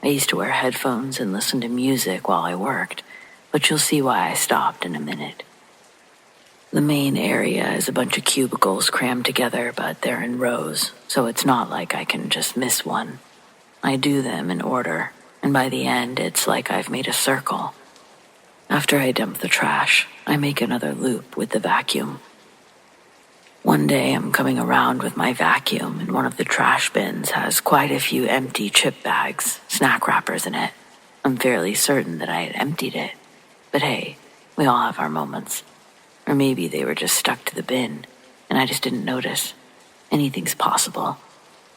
I used to wear headphones and listen to music while I worked, but you'll see why I stopped in a minute. The main area is a bunch of cubicles crammed together, but they're in rows, so it's not like I can just miss one. I do them in order, and by the end, it's like I've made a circle. After I dump the trash, I make another loop with the vacuum. One day, I'm coming around with my vacuum, and one of the trash bins has quite a few empty chip bags, snack wrappers in it. I'm fairly certain that I had emptied it. But hey, we all have our moments. Or maybe they were just stuck to the bin, and I just didn't notice. Anything's possible.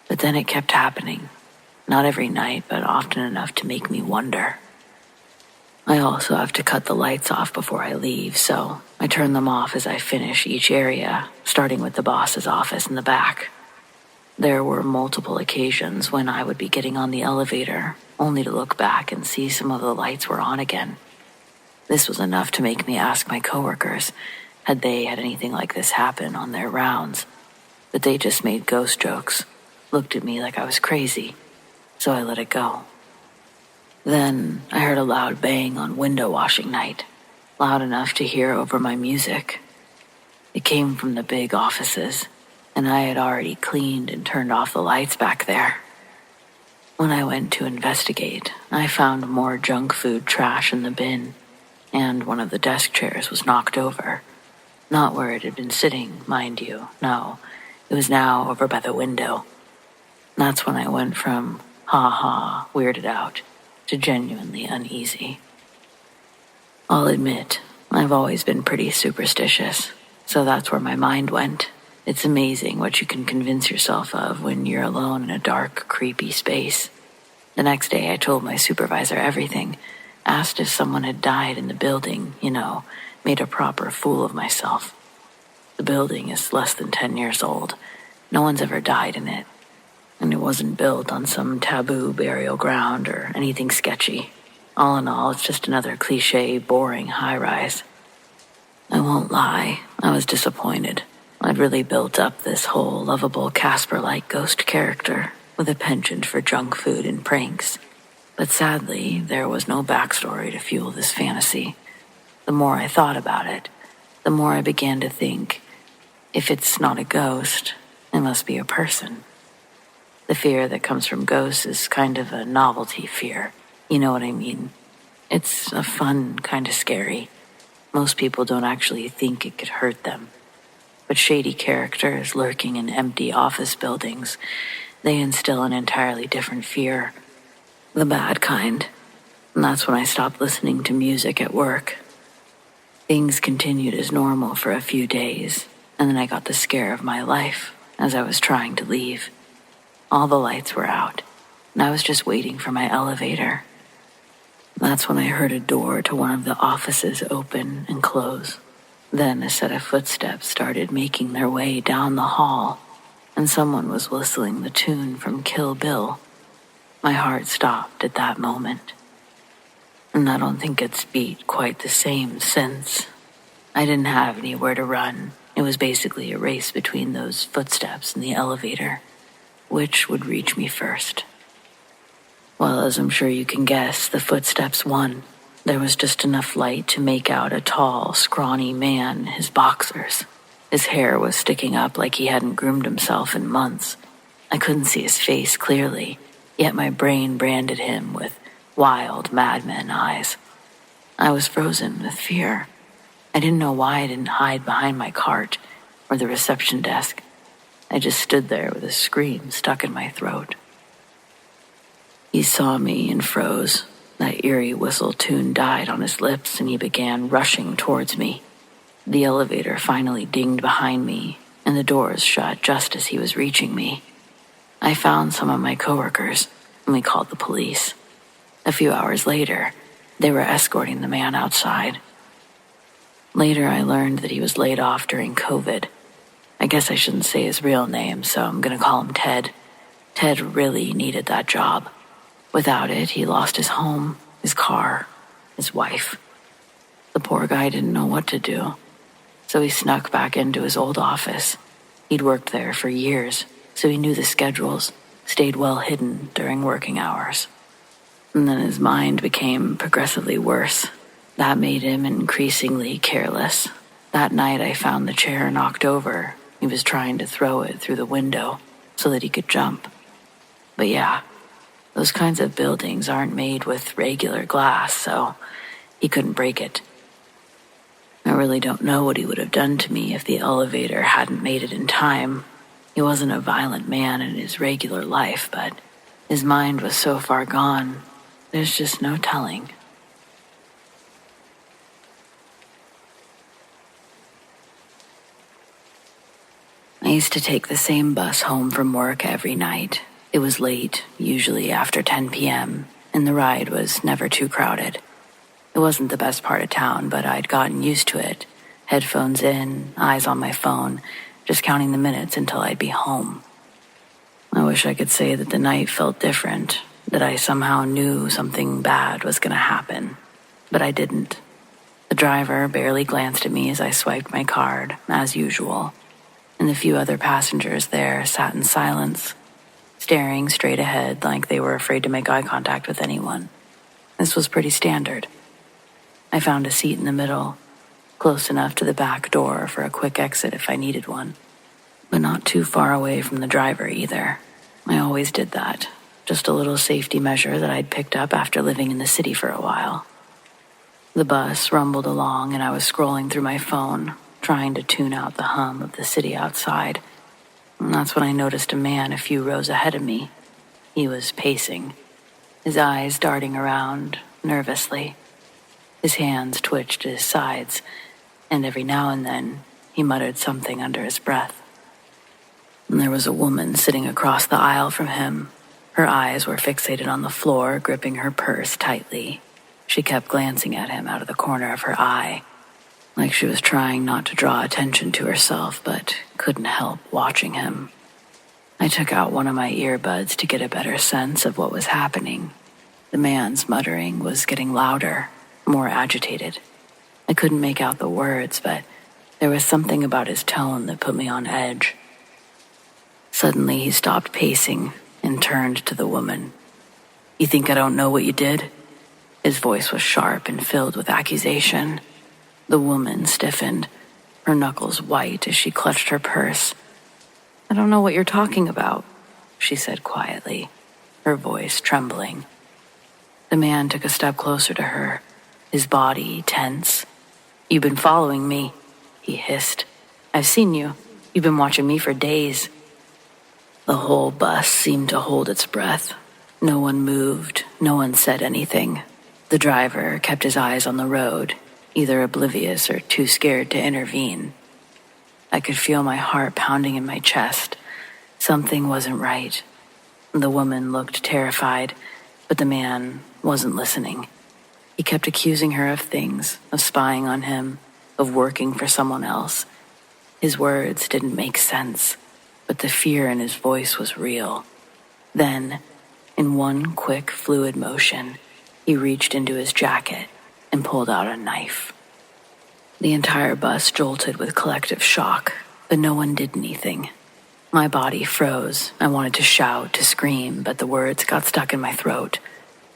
But then it kept happening. Not every night, but often enough to make me wonder. I also have to cut the lights off before I leave, so I turn them off as I finish each area, starting with the boss's office in the back. There were multiple occasions when I would be getting on the elevator, only to look back and see some of the lights were on again. This was enough to make me ask my coworkers had they had anything like this happen on their rounds, but they just made ghost jokes, looked at me like I was crazy, so I let it go. Then I heard a loud bang on window washing night, loud enough to hear over my music. It came from the big offices, and I had already cleaned and turned off the lights back there. When I went to investigate, I found more junk food trash in the bin, and one of the desk chairs was knocked over. Not where it had been sitting, mind you, no. It was now over by the window. That's when I went from, ha-ha, weirded out, to genuinely uneasy. I'll admit, I've always been pretty superstitious, so that's where my mind went. It's amazing what you can convince yourself of when you're alone in a dark, creepy space. The next day I told my supervisor everything, asked if someone had died in the building, made a proper fool of myself. The building is less than 10 years old. No one's ever died in it. And it wasn't built on some taboo burial ground or anything sketchy. All in all, it's just another cliche, boring high-rise. I won't lie, I was disappointed. I'd really built up this whole lovable Casper-like ghost character with a penchant for junk food and pranks. But sadly, there was no backstory to fuel this fantasy. The more I thought about it, the more I began to think, if it's not a ghost, it must be a person. The fear that comes from ghosts is kind of a novelty fear. You know what I mean? It's a fun, kind of scary. Most people don't actually think it could hurt them. But shady characters lurking in empty office buildings, they instill an entirely different fear. The bad kind. And that's when I stopped listening to music at work. Things continued as normal for a few days, and then I got the scare of my life as I was trying to leave. All the lights were out, and I was just waiting for my elevator. That's when I heard a door to one of the offices open and close. Then a set of footsteps started making their way down the hall, and someone was whistling the tune from Kill Bill. My heart stopped at that moment. And I don't think it's beat quite the same since. I didn't have anywhere to run. It was basically a race between those footsteps and the elevator. Which would reach me first? Well, as I'm sure you can guess, the footsteps won. There was just enough light to make out a tall, scrawny man in his boxers. His hair was sticking up like he hadn't groomed himself in months. I couldn't see his face clearly, yet my brain branded him with wild madman eyes. I was frozen with fear. I didn't know why I didn't hide behind my cart or the reception desk. I just stood there with a scream stuck in my throat. He saw me and froze, That eerie whistle tune died on his lips and he began rushing towards me. The elevator finally dinged behind me and the doors shut just as he was reaching me. I found some of my coworkers and we called the police. A few hours later, they were escorting the man outside. Later, I learned that he was laid off during COVID. I guess I shouldn't say his real name, so I'm gonna call him Ted. Ted really needed that job. Without it, he lost his home, his car, his wife. The poor guy didn't know what to do, so he snuck back into his old office. He'd worked there for years, so he knew the schedules, stayed well hidden during working hours. And then his mind became progressively worse. That made him increasingly careless. That night I found the chair knocked over. He was trying to throw it through the window so that he could jump. But yeah, those kinds of buildings aren't made with regular glass, so he couldn't break it. I really don't know what he would have done to me if the elevator hadn't made it in time. He wasn't a violent man in his regular life, but his mind was so far gone, there's just no telling. I used to take the same bus home from work every night. It was late, usually after 10 p.m., and the ride was never too crowded. It wasn't the best part of town, but I'd gotten used to it. Headphones in, eyes on my phone, just counting the minutes until I'd be home. I wish I could say that the night felt different, that I somehow knew something bad was going to happen, but I didn't. The driver barely glanced at me as I swiped my card, as usual, and the few other passengers there sat in silence, staring straight ahead like they were afraid to make eye contact with anyone. This was pretty standard. I found a seat in the middle, close enough to the back door for a quick exit if I needed one, but not too far away from the driver either. I always did that, just a little safety measure that I'd picked up after living in the city for a while. The bus rumbled along and I was scrolling through my phone, trying to tune out the hum of the city outside. And that's when I noticed a man a few rows ahead of me. He was pacing, his eyes darting around nervously. His hands twitched at his sides, and every now and then he muttered something under his breath. And there was a woman sitting across the aisle from him. Her eyes were fixated on the floor, gripping her purse tightly. She kept glancing at him out of the corner of her eye, like she was trying not to draw attention to herself, but couldn't help watching him. I took out one of my earbuds to get a better sense of what was happening. The man's muttering was getting louder, more agitated. I couldn't make out the words, but there was something about his tone that put me on edge. Suddenly he stopped pacing and turned to the woman. "You think I don't know what you did?" His voice was sharp and filled with accusation. The woman stiffened, her knuckles white as she clutched her purse. "I don't know what you're talking about," she said quietly, her voice trembling. The man took a step closer to her, his body tense. "You've been following me," he hissed. "I've seen you. You've been watching me for days." The whole bus seemed to hold its breath. No one moved, no one said anything. The driver kept his eyes on the road, either oblivious or too scared to intervene. I could feel my heart pounding in my chest. Something wasn't right. The woman looked terrified, but the man wasn't listening. He kept accusing her of things, of spying on him, of working for someone else. His words didn't make sense, but the fear in his voice was real. Then, in one quick, fluid motion, he reached into his jacket and pulled out a knife. The entire bus jolted with collective shock, but no one did anything. My body froze. I wanted to shout, to scream, but the words got stuck in my throat.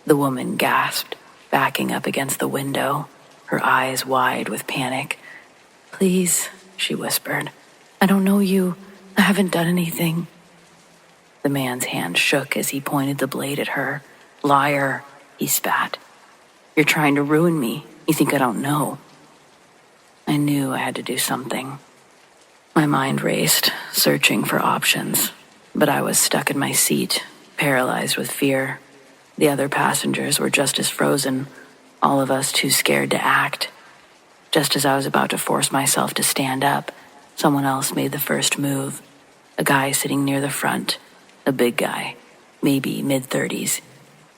The woman gasped, backing up against the window, her eyes wide with panic. "Please," she whispered. "I don't know you. I haven't done anything." The man's hand shook as he pointed the blade at her. "Liar," he spat. "You're trying to ruin me. You think I don't know." I knew I had to do something. My mind raced, searching for options, but I was stuck in my seat, paralyzed with fear. The other passengers were just as frozen, all of us too scared to act. Just as I was about to force myself to stand up, someone else made the first move. A guy sitting near the front, a big guy, maybe mid-30s.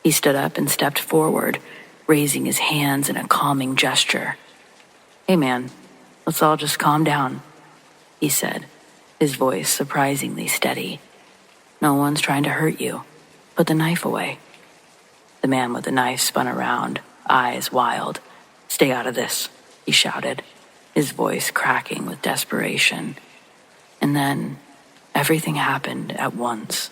He stood up and stepped forward, raising his hands in a calming gesture. "Hey man, let's all just calm down," he said, his voice surprisingly steady. "No one's trying to hurt you. Put the knife away." The man with the knife spun around, eyes wild. "Stay out of this," he shouted, his voice cracking with desperation. And then everything happened at once.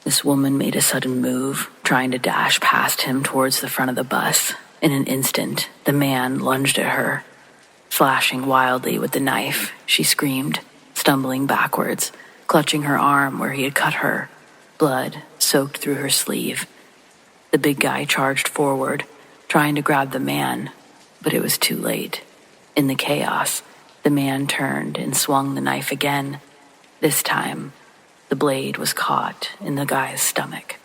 This woman made a sudden move, trying to dash past him towards the front of the bus. In an instant, the man lunged at her. Slashing wildly with the knife, she screamed, stumbling backwards, clutching her arm where he had cut her. Blood soaked through her sleeve. The big guy charged forward, trying to grab the man, but it was too late. In the chaos, the man turned and swung the knife again. This time, the blade was caught in the guy's stomach.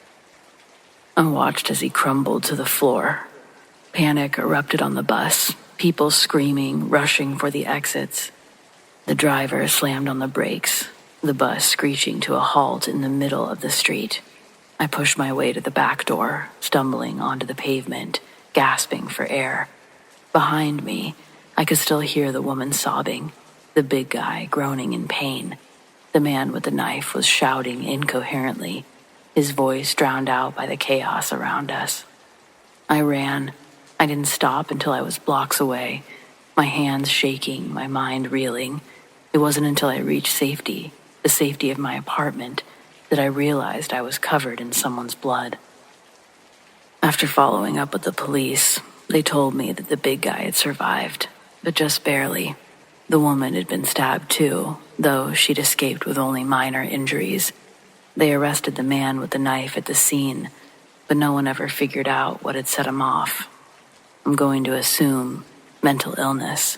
I watched as he crumbled to the floor. Panic erupted on the bus, people screaming, rushing for the exits. The driver slammed on the brakes, the bus screeching to a halt in the middle of the street. I pushed my way to the back door, stumbling onto the pavement, gasping for air. Behind me, I could still hear the woman sobbing, the big guy groaning in pain. The man with the knife was shouting incoherently, his voice drowned out by the chaos around us. I ran. I didn't stop until I was blocks away, my hands shaking, my mind reeling. It wasn't until I reached safety, the safety of my apartment, that I realized I was covered in someone's blood. After following up with the police, they told me that the big guy had survived, but just barely. The woman had been stabbed too, though she'd escaped with only minor injuries. They arrested the man with the knife at the scene, but no one ever figured out what had set him off. I'm going to assume mental illness.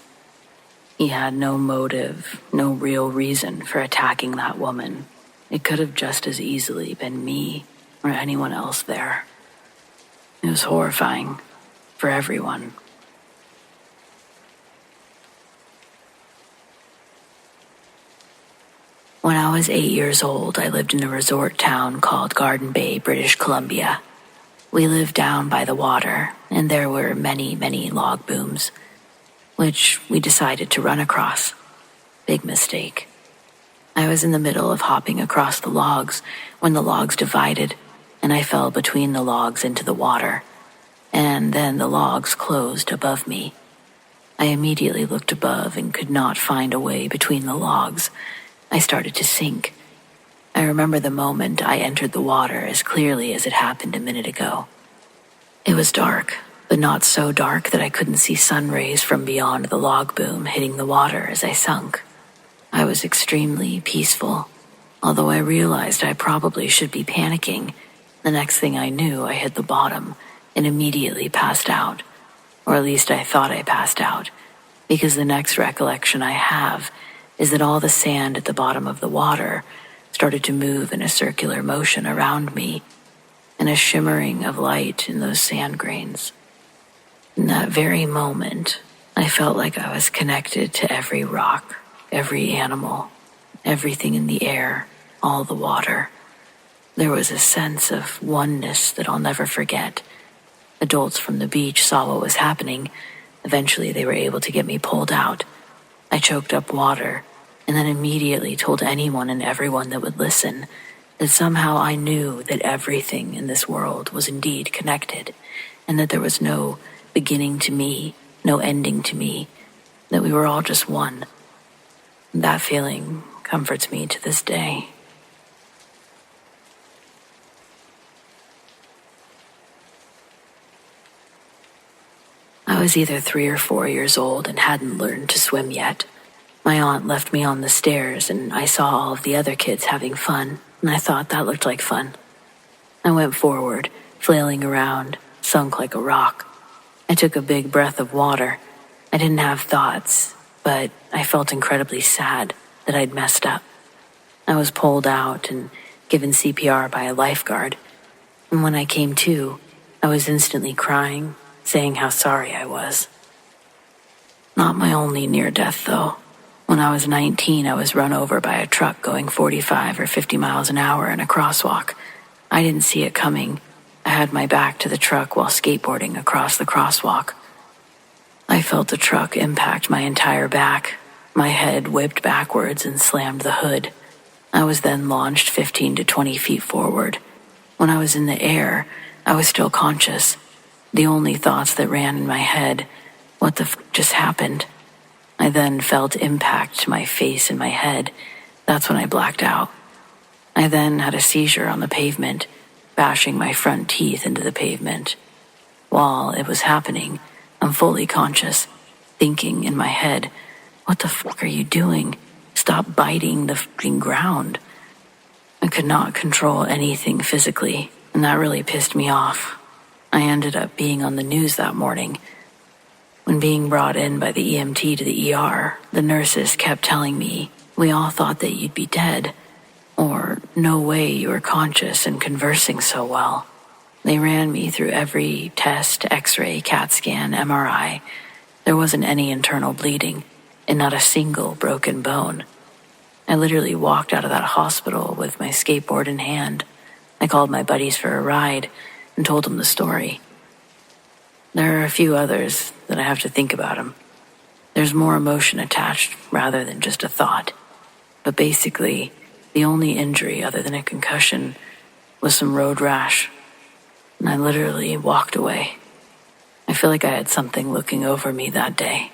He had no motive, no real reason for attacking that woman. It could have just as easily been me or anyone else there. It was horrifying for everyone. When I was 8 years old, I lived in a resort town called Garden Bay, British Columbia. We lived down by the water, and there were many, many log booms, which we decided to run across. Big mistake. I was in the middle of hopping across the logs when the logs divided, and I fell between the logs into the water, and then the logs closed above me. I immediately looked above and could not find a way between the logs. I started to sink. I remember the moment I entered the water as clearly as it happened a minute ago. It was dark, but not so dark that I couldn't see sun rays from beyond the log boom hitting the water as I sunk. I was extremely peaceful, although I realized I probably should be panicking. The next thing I knew, I hit the bottom and immediately passed out, or at least I thought I passed out, because the next recollection I have is that all the sand at the bottom of the water started to move in a circular motion around me, and a shimmering of light in those sand grains. In that very moment, I felt like I was connected to every rock, every animal, everything in the air, all the water. There was a sense of oneness that I'll never forget. Adults from the beach saw what was happening. Eventually, they were able to get me pulled out. I choked up water, and then immediately told anyone and everyone that would listen that somehow I knew that everything in this world was indeed connected, and that there was no beginning to me, no ending to me, that we were all just one. That feeling comforts me to this day. I was either 3 or 4 years old and hadn't learned to swim yet. My aunt left me on the stairs, and I saw all of the other kids having fun, and I thought that looked like fun. I went forward, flailing around, sunk like a rock. I took a big breath of water. I didn't have thoughts, but I felt incredibly sad that I'd messed up. I was pulled out and given CPR by a lifeguard. And when I came to, I was instantly crying, saying how sorry I was. Not my only near-death, though. When I was 19, I was run over by a truck going 45 or 50 miles an hour in a crosswalk. I didn't see it coming. I had my back to the truck while skateboarding across the crosswalk. I felt the truck impact my entire back. My head whipped backwards and slammed the hood. I was then launched 15 to 20 feet forward. When I was in the air, I was still conscious. The only thoughts that ran in my head, what the f*** just happened? I then felt impact to my face and my head. That's when I blacked out. I then had a seizure on the pavement, bashing my front teeth into the pavement. While it was happening, I'm fully conscious, thinking in my head, what the fuck are you doing? Stop biting the fucking ground. I could not control anything physically, and that really pissed me off. I ended up being on the news that morning. When being brought in by the EMT to the ER, the nurses kept telling me, we all thought that you'd be dead, or no way you were conscious and conversing so well. They ran me through every test, x-ray, CAT scan, MRI. There wasn't any internal bleeding, and not a single broken bone. I literally walked out of that hospital with my skateboard in hand. I called my buddies for a ride and told them the story. There are a few others that I have to think about them. There's more emotion attached rather than just a thought. But basically, the only injury other than a concussion was some road rash. And I literally walked away. I feel like I had something looking over me that day.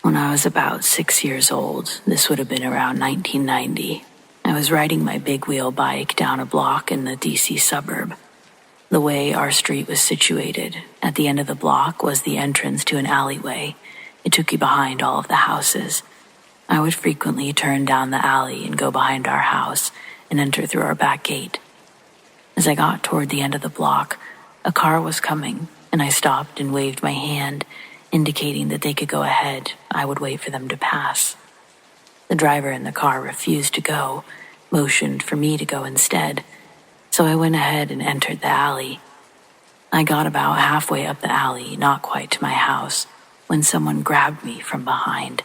When I was about 6 years old, this would have been around 1990, I was riding my big wheel bike down a block in the DC suburb. The way our street was situated, at the end of the block was the entrance to an alleyway. It took you behind all of the houses. I would frequently turn down the alley and go behind our house and enter through our back gate. As I got toward the end of the block, a car was coming, and I stopped and waved my hand, indicating that they could go ahead. I would wait for them to pass. The driver in the car refused to go, motioned for me to go instead, so I went ahead and entered the alley. I got about halfway up the alley, not quite to my house, when someone grabbed me from behind.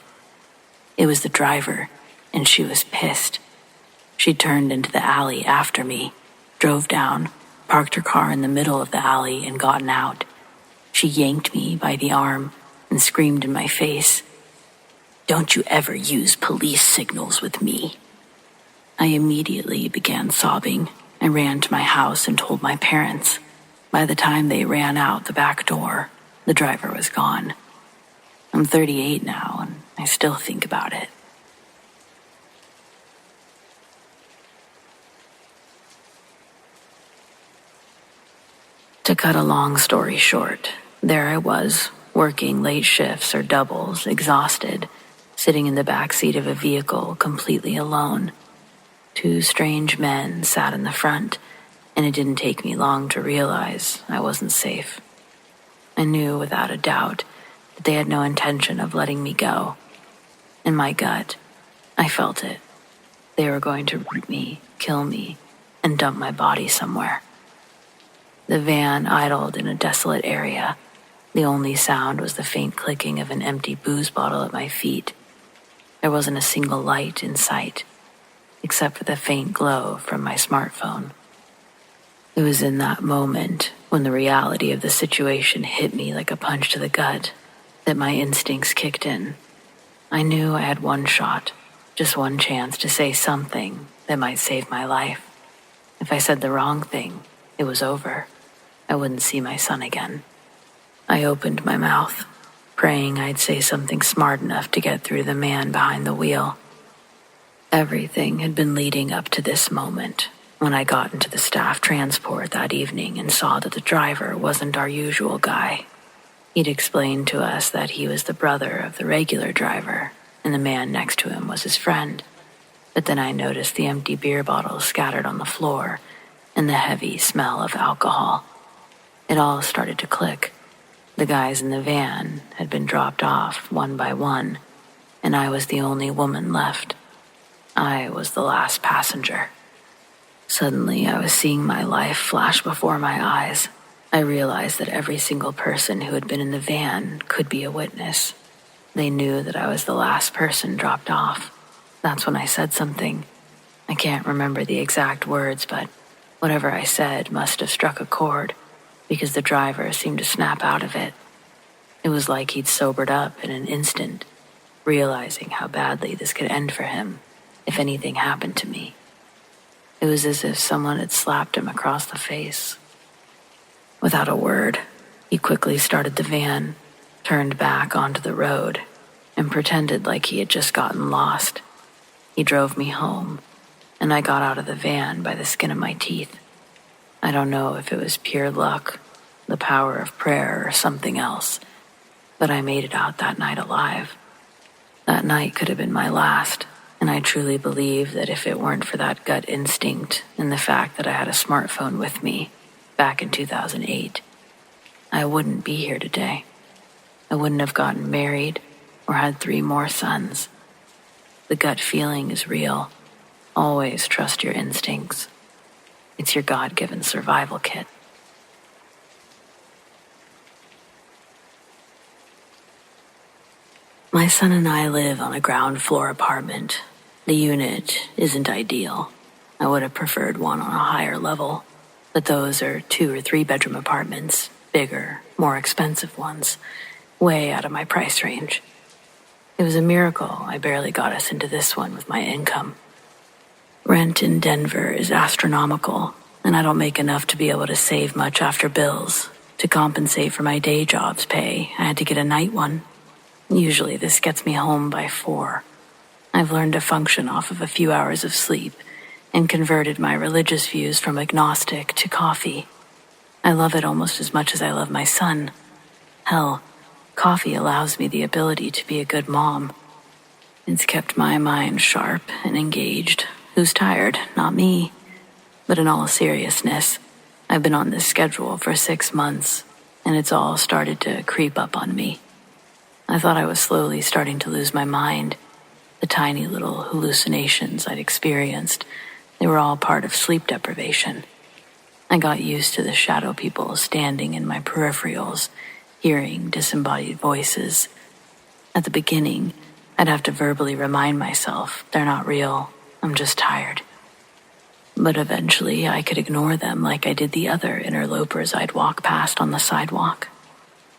It was the driver, and she was pissed. She turned into the alley after me, drove down, parked her car in the middle of the alley, and gotten out. She yanked me by the arm and screamed in my face, "Don't you ever use police signals with me." I immediately began sobbing. I ran to my house and told my parents. By the time they ran out the back door, the driver was gone. I'm 38 now, and I still think about it. To cut a long story short, there I was, working late shifts or doubles, exhausted, sitting in the back seat of a vehicle completely alone. Two strange men sat in the front, and it didn't take me long to realize I wasn't safe. I knew without a doubt that they had no intention of letting me go. In my gut, I felt it. They were going to root me, kill me, and dump my body somewhere. The van idled in a desolate area. The only sound was the faint clicking of an empty booze bottle at my feet. There wasn't a single light in sight, except for the faint glow from my smartphone. It was in that moment, when the reality of the situation hit me like a punch to the gut, that my instincts kicked in. I knew I had one shot, just one chance to say something that might save my life. If I said the wrong thing, it was over. I wouldn't see my son again. I opened my mouth, praying I'd say something smart enough to get through the man behind the wheel. Everything had been leading up to this moment, when I got into the staff transport that evening and saw that the driver wasn't our usual guy. He'd explained to us that he was the brother of the regular driver, and the man next to him was his friend. But then I noticed the empty beer bottles scattered on the floor and the heavy smell of alcohol. It all started to click. The guys in the van had been dropped off one by one, and I was the only woman left. I was the last passenger. Suddenly, I was seeing my life flash before my eyes. I realized that every single person who had been in the van could be a witness. They knew that I was the last person dropped off. That's when I said something. I can't remember the exact words, but whatever I said must have struck a chord, because the driver seemed to snap out of it. It was like he'd sobered up in an instant, realizing how badly this could end for him if anything happened to me. It was as if someone had slapped him across the face. Without a word, he quickly started the van, turned back onto the road, and pretended like he had just gotten lost. He drove me home, and I got out of the van by the skin of my teeth. I don't know if it was pure luck, the power of prayer, or something else, but I made it out that night alive. That night could have been my last, and I truly believe that if it weren't for that gut instinct and the fact that I had a smartphone with me back in 2008, I wouldn't be here today. I wouldn't have gotten married or had 3 more sons. The gut feeling is real. Always trust your instincts. It's your God-given survival kit. My son and I live on a ground floor apartment. The unit isn't ideal. I would have preferred one on a higher level, but those are 2 or 3 bedroom apartments, bigger, more expensive ones, way out of my price range. It was a miracle I barely got us into this one with my income. Rent in Denver is astronomical, and I don't make enough to be able to save much after bills. To compensate for my day job's pay, I had to get a night one. Usually this gets me home by 4. I've learned to function off of a few hours of sleep and converted my religious views from agnostic to coffee. I love it almost as much as I love my son. Hell, coffee allows me the ability to be a good mom. It's kept my mind sharp and engaged. Who's tired? Not me. But in all seriousness, I've been on this schedule for 6 months, and it's all started to creep up on me. I thought I was slowly starting to lose my mind. The tiny little hallucinations I'd experienced, they were all part of sleep deprivation. I got used to the shadow people standing in my peripherals, hearing disembodied voices. At the beginning, I'd have to verbally remind myself they're not real, I'm just tired. But eventually I could ignore them like I did the other interlopers I'd walk past on the sidewalk.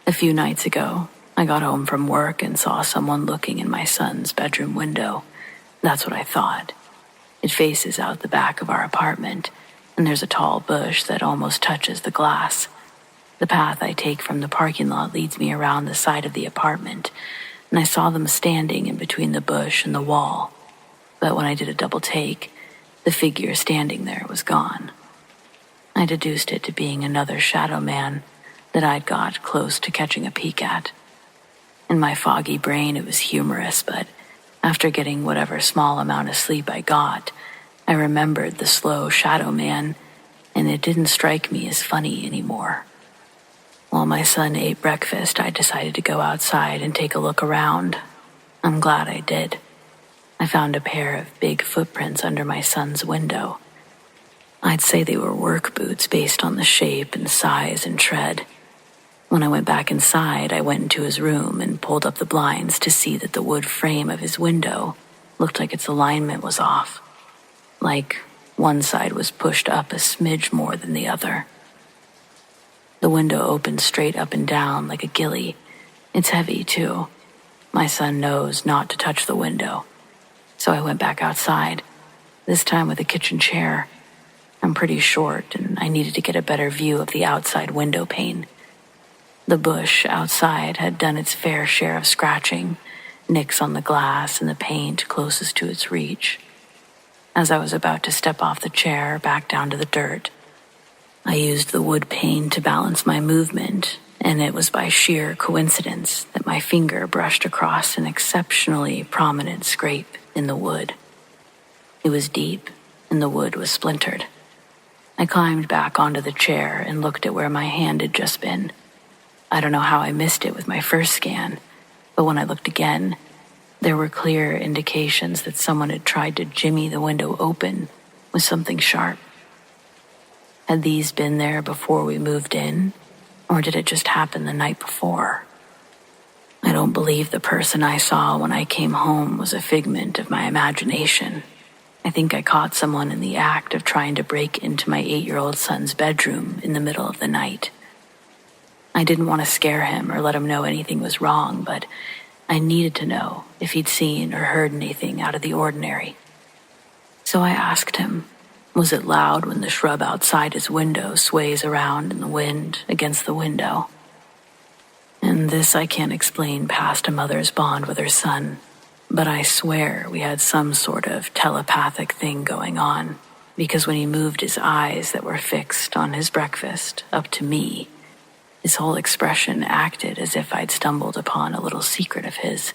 A few nights ago, I got home from work and saw someone looking in my son's bedroom window. That's what I thought. It faces out the back of our apartment, and there's a tall bush that almost touches the glass. The path I take from the parking lot leads me around the side of the apartment, and I saw them standing in between the bush and the wall. But when I did a double take, the figure standing there was gone. I deduced it to being another shadow man that I'd got close to catching a peek at. In my foggy brain, it was humorous, but after getting whatever small amount of sleep I got, I remembered the slow shadow man, and it didn't strike me as funny anymore. While my son ate breakfast, I decided to go outside and take a look around. I'm glad I did. I found a pair of big footprints under my son's window. I'd say they were work boots based on the shape and size and tread. When I went back inside, I went into his room and pulled up the blinds to see that the wood frame of his window looked like its alignment was off. Like one side was pushed up a smidge more than the other. The window opened straight up and down like a ghillie. It's heavy, too. My son knows not to touch the window. So I went back outside, this time with a kitchen chair. I'm pretty short, and I needed to get a better view of the outside window pane. The bush outside had done its fair share of scratching, nicks on the glass and the paint closest to its reach. As I was about to step off the chair back down to the dirt, I used the wood pane to balance my movement, and it was by sheer coincidence that my finger brushed across an exceptionally prominent scrape in the wood. It was deep, and the wood was splintered. I climbed back onto the chair and looked at where my hand had just been. I don't know how I missed it with my first scan, but when I looked again, There were clear indications that someone had tried to jimmy the window open with something sharp. Had these been there before we moved in, or did it just happen the night before? I don't believe the person I saw when I came home was a figment of my imagination. I think I caught someone in the act of trying to break into my 8-year-old son's bedroom in the middle of the night. I didn't want to scare him or let him know anything was wrong, but I needed to know if he'd seen or heard anything out of the ordinary. So I asked him, was it loud when the shrub outside his window sways around in the wind against the window? And this I can't explain past a mother's bond with her son, but I swear we had some sort of telepathic thing going on, because when he moved his eyes that were fixed on his breakfast up to me, his whole expression acted as if I'd stumbled upon a little secret of his,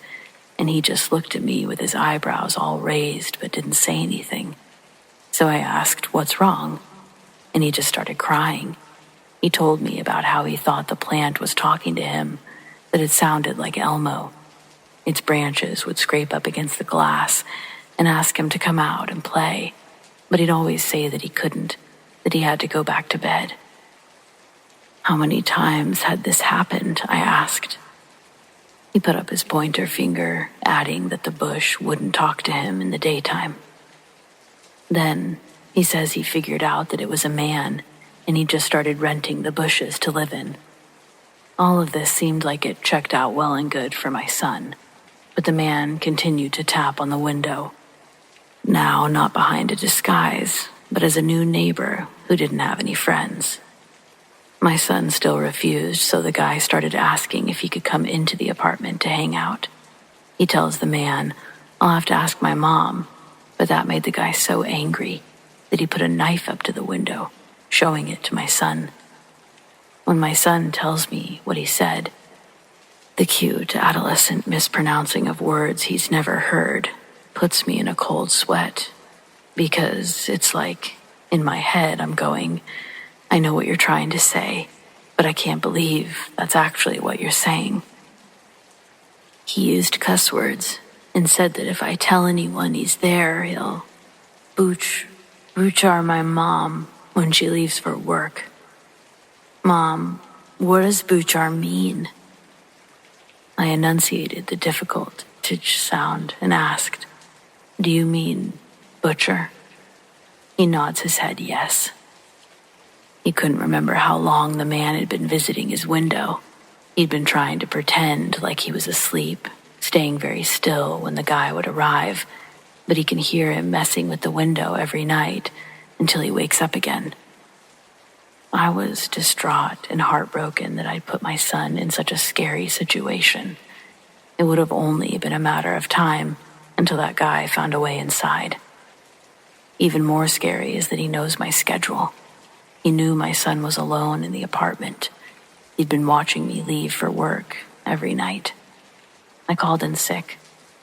and he just looked at me with his eyebrows all raised but didn't say anything. So I asked, what's wrong? And he just started crying. He told me about how he thought the plant was talking to him, that it sounded like Elmo. Its branches would scrape up against the glass and ask him to come out and play, but he'd always say that he couldn't, that he had to go back to bed. How many times had this happened? I asked. He put up his pointer finger, adding that the bush wouldn't talk to him in the daytime. Then he says he figured out that it was a man, and he just started renting the bushes to live in. All of this seemed like it checked out well and good for my son, but the man continued to tap on the window. Now not behind a disguise, but as a new neighbor who didn't have any friends. My son still refused, so the guy started asking if he could come into the apartment to hang out. He tells the man, I'll have to ask my mom, but that made the guy so angry that he put a knife up to the window, showing it to my son. When my son tells me what he said, the cute adolescent mispronouncing of words he's never heard puts me in a cold sweat, because it's like, in my head I'm going, I know what you're trying to say, but I can't believe that's actually what you're saying. He used cuss words and said that if I tell anyone he's there, he'll boochar my mom when she leaves for work. Mom, what does boochar mean? I enunciated the difficult tch sound and asked, do you mean butcher? He nods his head yes. He couldn't remember how long the man had been visiting his window. He'd been trying to pretend like he was asleep, staying very still when the guy would arrive, but he can hear him messing with the window every night until he wakes up again. I was distraught and heartbroken that I'd put my son in such a scary situation. It would have only been a matter of time until that guy found a way inside. Even more scary is that he knows my schedule. He knew my son was alone in the apartment. He'd been watching me leave for work every night. I called in sick,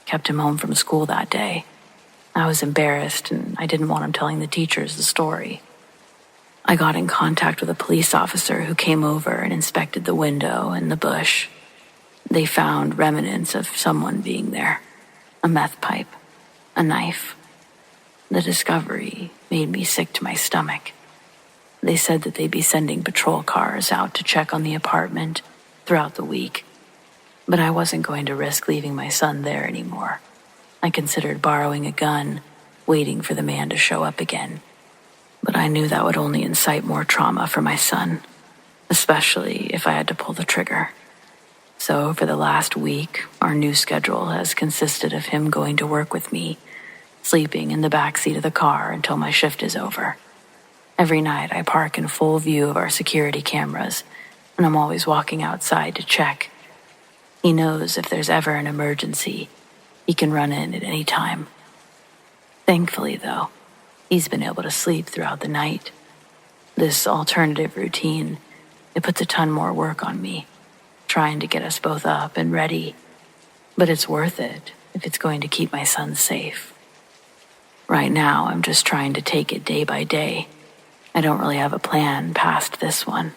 kept him home from school that day. I was embarrassed and I didn't want him telling the teachers the story. I got in contact with a police officer who came over and inspected the window and the bush. They found remnants of someone being there, a meth pipe, a knife. The discovery made me sick to my stomach. They said that they'd be sending patrol cars out to check on the apartment throughout the week, but I wasn't going to risk leaving my son there anymore. I considered borrowing a gun, waiting for the man to show up again. But I knew that would only incite more trauma for my son, especially if I had to pull the trigger. So for the last week, our new schedule has consisted of him going to work with me, sleeping in the back seat of the car until my shift is over. Every night I park in full view of our security cameras, and I'm always walking outside to check. He knows if there's ever an emergency, he can run in at any time. Thankfully, though, he's been able to sleep throughout the night. This alternative routine, it puts a ton more work on me, trying to get us both up and ready, but it's worth it if it's going to keep my son safe. Right now, I'm just trying to take it day by day. I don't really have a plan past this one.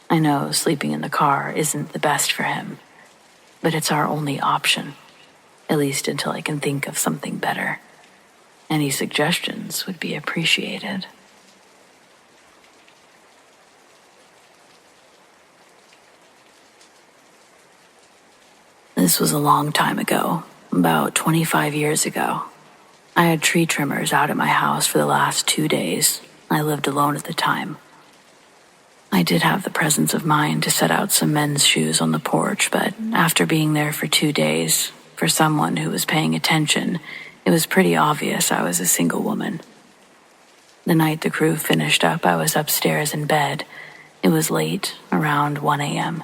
I know sleeping in the car isn't the best for him, but it's our only option. at least until I can think of something better. Any suggestions would be appreciated. This was a long time ago, about 25 years ago. I had tree trimmers out at my house for the last 2 days. I lived alone at the time. I did have the presence of mind to set out some men's shoes on the porch, but after being there for 2 days, for someone who was paying attention, it was pretty obvious I was a single woman. The night the crew finished up, I was upstairs in bed. It was late, around 1 a.m.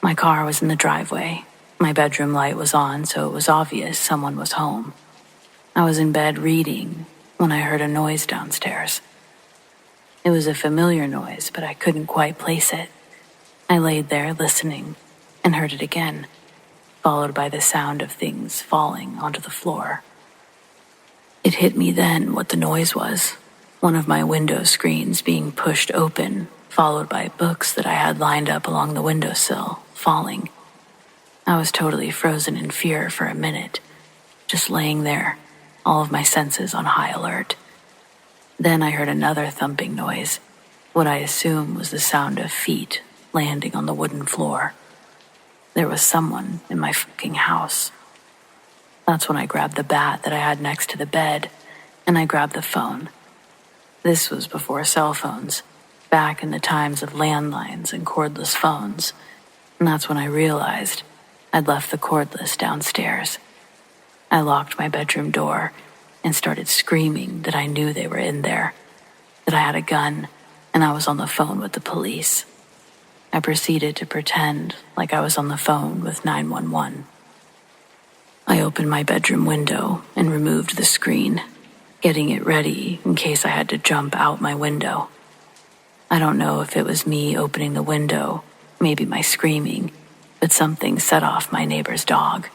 My car was in the driveway. My bedroom light was on, so it was obvious someone was home. I was in bed reading when I heard a noise downstairs. It was a familiar noise, but I couldn't quite place it. I laid there listening and heard it again, followed by the sound of things falling onto the floor. It hit me then what the noise was. One of my window screens being pushed open, followed by books that I had lined up along the windowsill, falling. I was totally frozen in fear for a minute, just laying there, all of my senses on high alert. Then I heard another thumping noise, what I assume was the sound of feet landing on the wooden floor. There was someone in my fucking house. That's when I grabbed the bat that I had next to the bed, and I grabbed the phone. This was before cell phones, back in the times of landlines and cordless phones, and that's when I realized I'd left the cordless downstairs. I locked my bedroom door and started screaming that I knew they were in there, that I had a gun, and I was on the phone with the police. I proceeded to pretend like I was on the phone with 911. I opened my bedroom window and removed the screen, getting it ready in case I had to jump out my window. I don't know if it was me opening the window, maybe my screaming, but something set off my neighbor's dog.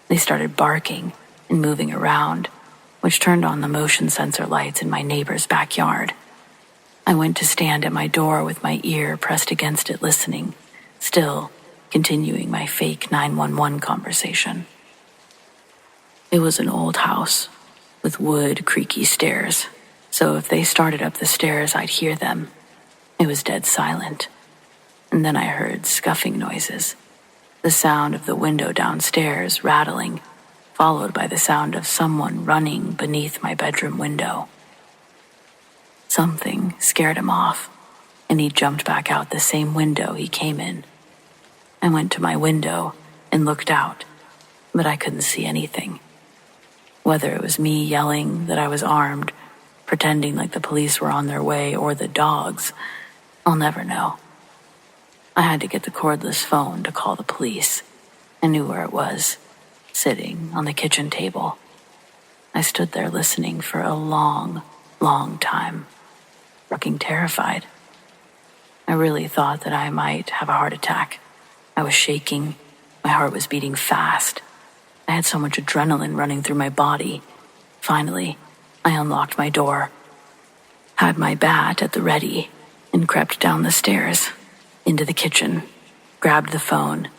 They started barking and moving around, which turned on the motion sensor lights in my neighbor's backyard. I went to stand at my door with my ear pressed against it listening, still continuing my fake 911 conversation. It was an old house with wood, creaky stairs, so if they started up the stairs, I'd hear them. It was dead silent. And then I heard scuffing noises, the sound of the window downstairs rattling, followed by the sound of someone running beneath my bedroom window. Something scared him off, and he jumped back out the same window he came in. I went to my window and looked out, but I couldn't see anything. Whether it was me yelling that I was armed, pretending like the police were on their way, or the dogs, I'll never know. I had to get the cordless phone to call the police. I knew where it was, sitting on the kitchen table. I stood there listening for a long, long time, fucking terrified. I really thought that I might have a heart attack. I was shaking. My heart was beating fast. I had so much adrenaline running through my body. Finally, I unlocked my door, had my bat at the ready, and crept down the stairs, into the kitchen, grabbed the phone,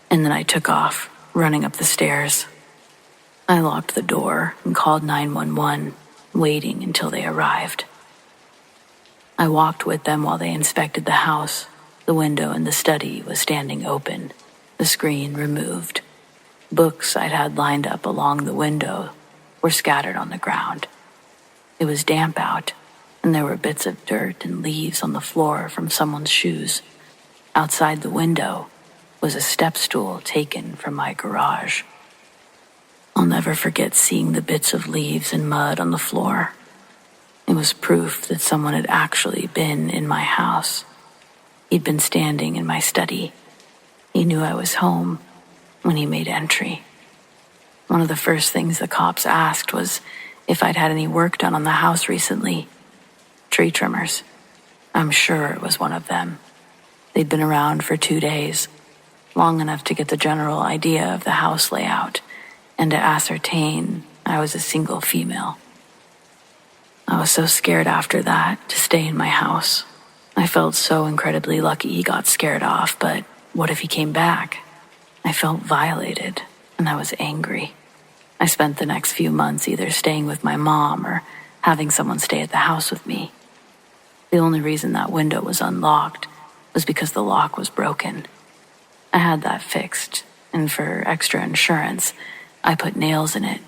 and then I took off, running up the stairs. I locked the door and called 911, waiting until they arrived. I walked with them while they inspected the house. The window in the study was standing open, the screen removed. Books I'd had lined up along the window were scattered on the ground. It was damp out, and there were bits of dirt and leaves on the floor from someone's shoes. Outside the window was a step stool taken from my garage. I'll never forget seeing the bits of leaves and mud on the floor. It was proof that someone had actually been in my house. He'd been standing in my study. He knew I was home when he made entry. One of the first things the cops asked was if I'd had any work done on the house recently. Tree trimmers. I'm sure it was one of them. They'd been around for 2 days, long enough to get the general idea of the house layout and to ascertain I was a single female. I was so scared after that to stay in my house. I felt so incredibly lucky he got scared off, but what if he came back? I felt violated, and I was angry. I spent the next few months either staying with my mom or having someone stay at the house with me. The only reason that window was unlocked was because the lock was broken. I had that fixed, and for extra insurance, I put nails in it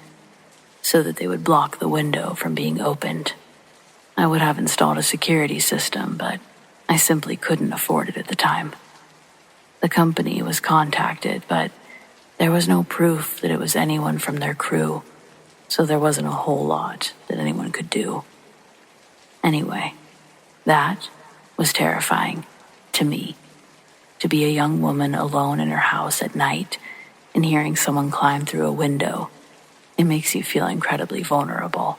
so that they would block the window from being opened. I would have installed a security system, but I simply couldn't afford it at the time. The company was contacted, but there was no proof that it was anyone from their crew, so there wasn't a whole lot that anyone could do. Anyway, that was terrifying to me. To be a young woman alone in her house at night and hearing someone climb through a window, it makes you feel incredibly vulnerable.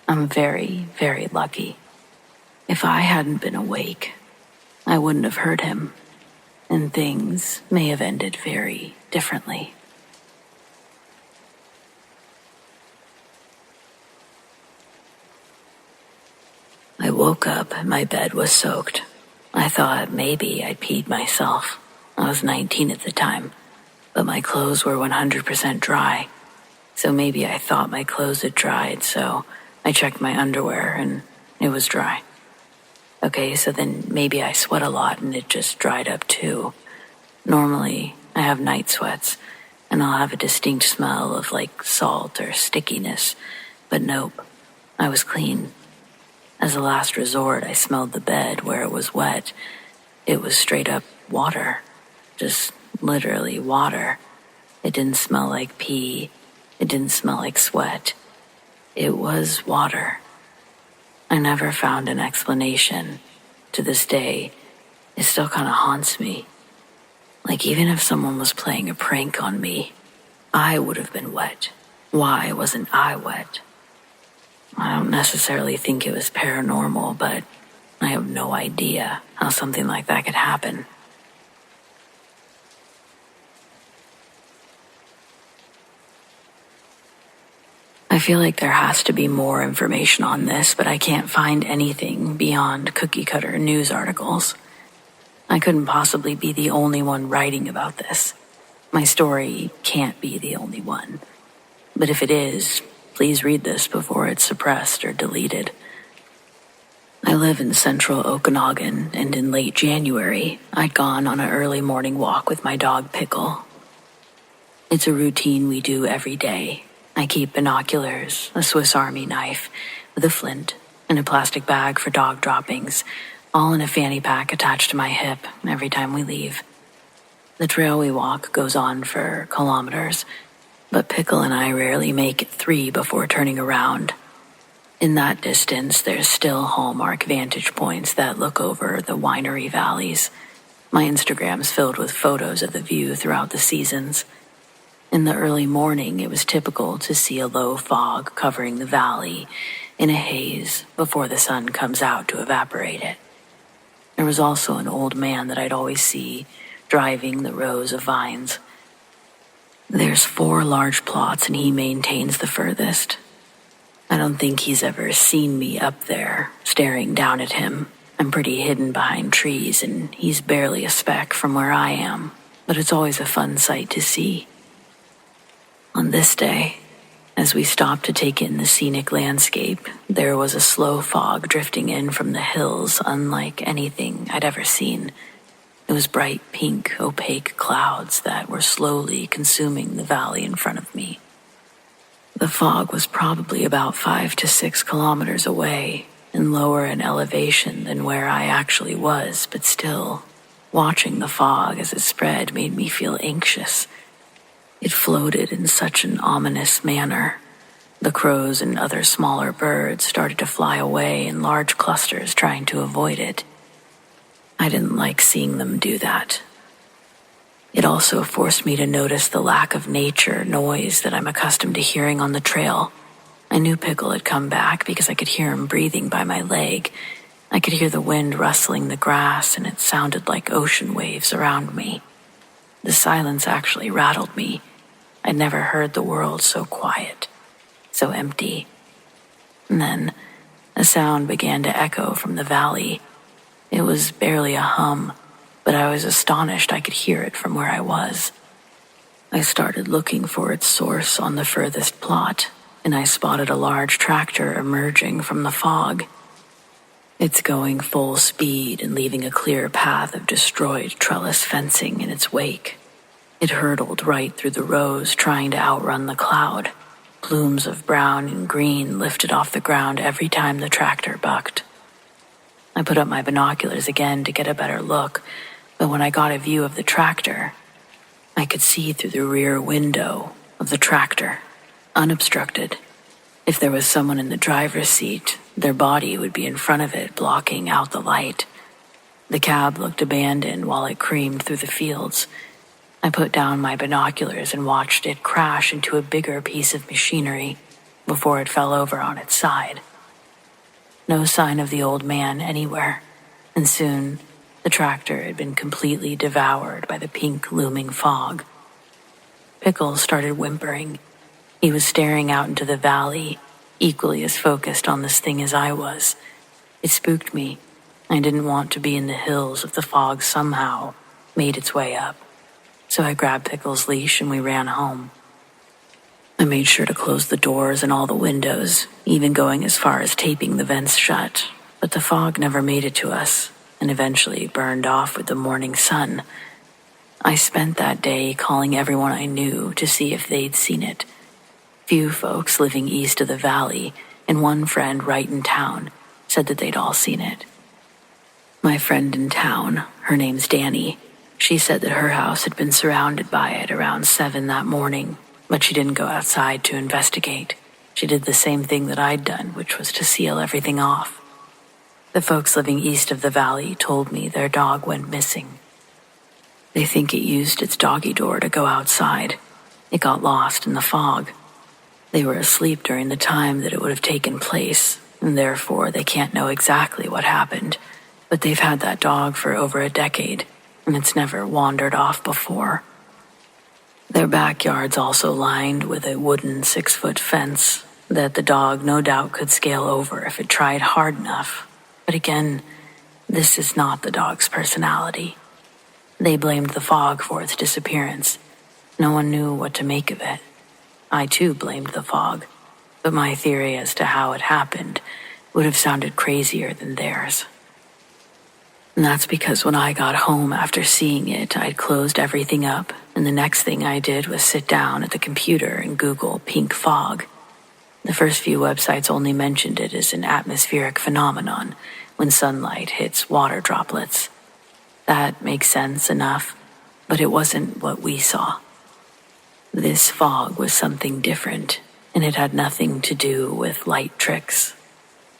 I'm very, very lucky. If I hadn't been awake, I wouldn't have heard him, and things may have ended very differently. I woke up and my bed was soaked. I thought maybe I'd peed myself. I was 19 at the time, but my clothes were 100% dry. So maybe I thought my clothes had dried, so I checked my underwear and it was dry. Okay, so then maybe I sweat a lot and it just dried up too. Normally, I have night sweats, and I'll have a distinct smell of like salt or stickiness, but nope, I was clean. As a last resort, I smelled the bed where it was wet. It was straight up water, just literally water. It didn't smell like pee. It didn't smell like sweat. It was water. I never found an explanation. To this day, it still kind of haunts me. Like even if someone was playing a prank on me, I would have been wet. Why wasn't I wet? I don't necessarily think it was paranormal, but I have no idea how something like that could happen. I feel like there has to be more information on this, but I can't find anything beyond cookie-cutter news articles. I couldn't possibly be the only one writing about this. My story can't be the only one. But if it is, please read this before it's suppressed or deleted. I live in central Okanagan, and in late January, I'd gone on an early morning walk with my dog Pickle. It's a routine we do every day. I keep binoculars, a Swiss Army knife, with a flint, and a plastic bag for dog droppings, all in a fanny pack attached to my hip every time we leave. The trail we walk goes on for kilometers, but Pickle and I rarely make it 3 before turning around. In that distance, there's still hallmark vantage points that look over the winery valleys. My Instagram's filled with photos of the view throughout the seasons. In the early morning, it was typical to see a low fog covering the valley in a haze before the sun comes out to evaporate it. There was also an old man that I'd always see driving the rows of vines. There's 4 large plots and he maintains the furthest. I don't think he's ever seen me up there, staring down at him. I'm pretty hidden behind trees and he's barely a speck from where I am, but it's always a fun sight to see. On this day, as we stopped to take in the scenic landscape, there was a slow fog drifting in from the hills unlike anything I'd ever seen. It was bright pink, opaque clouds that were slowly consuming the valley in front of me. The fog was probably about 5 to 6 kilometers away and lower in elevation than where I actually was, but still, watching the fog as it spread made me feel anxious. It floated in such an ominous manner. The crows and other smaller birds started to fly away in large clusters trying to avoid it. I didn't like seeing them do that. It also forced me to notice the lack of nature noise that I'm accustomed to hearing on the trail. I knew Pickle had come back because I could hear him breathing by my leg. I could hear the wind rustling the grass, and it sounded like ocean waves around me. The silence actually rattled me. I'd never heard the world so quiet, so empty. And then a sound began to echo from the valley. It was barely a hum, but I was astonished I could hear it from where I was. I started looking for its source on the furthest plot, and I spotted a large tractor emerging from the fog. It's going full speed and leaving a clear path of destroyed trellis fencing in its wake. It hurtled right through the rows, trying to outrun the cloud. Plumes of brown and green lifted off the ground every time the tractor bucked. I put up my binoculars again to get a better look, but when I got a view of the tractor, I could see through the rear window of the tractor, unobstructed. If there was someone in the driver's seat, their body would be in front of it, blocking out the light. The cab looked abandoned while it creamed through the fields. I put down my binoculars and watched it crash into a bigger piece of machinery before it fell over on its side. No sign of the old man anywhere, and soon the tractor had been completely devoured by the pink looming fog. Pickles started whimpering. He was staring out into the valley, equally as focused on this thing as I was. It spooked me. I didn't want to be in the hills if the fog somehow made its way up. So I grabbed Pickles' leash and we ran home. I made sure to close the doors and all the windows, even going as far as taping the vents shut, but the fog never made it to us and eventually burned off with the morning sun. I spent that day calling everyone I knew to see if they'd seen it. Few folks living east of the valley and one friend right in town said that they'd all seen it. My friend in town, her name's Danny, she said that her house had been surrounded by it around 7 that morning, but she didn't go outside to investigate. She did the same thing that I'd done, which was to seal everything off. The folks living east of the valley told me their dog went missing. They think it used its doggy door to go outside. It got lost in the fog. They were asleep during the time that it would have taken place, and therefore they can't know exactly what happened. But they've had that dog for over a decade, and it's never wandered off before. Their backyard's also lined with a wooden 6-foot fence that the dog no doubt could scale over if it tried hard enough. But again, this is not the dog's personality. They blamed the fog for its disappearance. No one knew what to make of it. I too blamed the fog, but my theory as to how it happened would have sounded crazier than theirs. And that's because when I got home after seeing it, I'd closed everything up, and the next thing I did was sit down at the computer and Google pink fog. The first few websites only mentioned it as an atmospheric phenomenon when sunlight hits water droplets. That makes sense enough, but it wasn't what we saw. This fog was something different, and it had nothing to do with light tricks.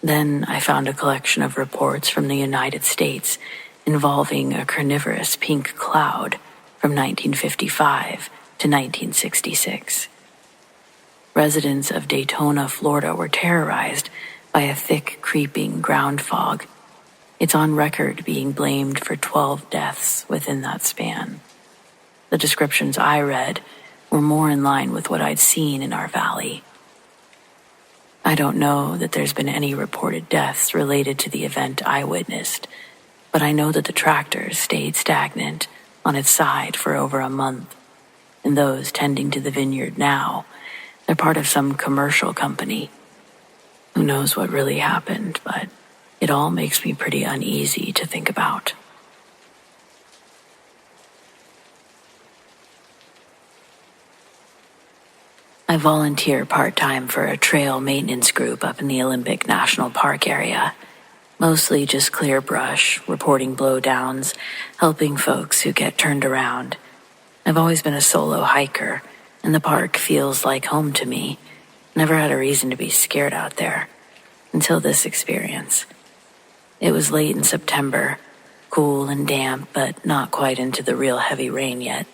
Then I found a collection of reports from the United States involving a carnivorous pink cloud from 1955 to 1966. Residents of Daytona, Florida were terrorized by a thick, creeping ground fog. It's on record being blamed for 12 deaths within that span. The descriptions I read were more in line with what I'd seen in our valley. I don't know that there's been any reported deaths related to the event I witnessed, but I know that the tractor stayed stagnant on its side for over a month, and those tending to the vineyard now, they're part of some commercial company. Who knows what really happened, but it all makes me pretty uneasy to think about. I volunteer part-time for a trail maintenance group up in the Olympic National Park area. Mostly just clear brush, reporting blowdowns, helping folks who get turned around. I've always been a solo hiker, and the park feels like home to me. Never had a reason to be scared out there, until this experience. It was late in September, cool and damp, but not quite into the real heavy rain yet.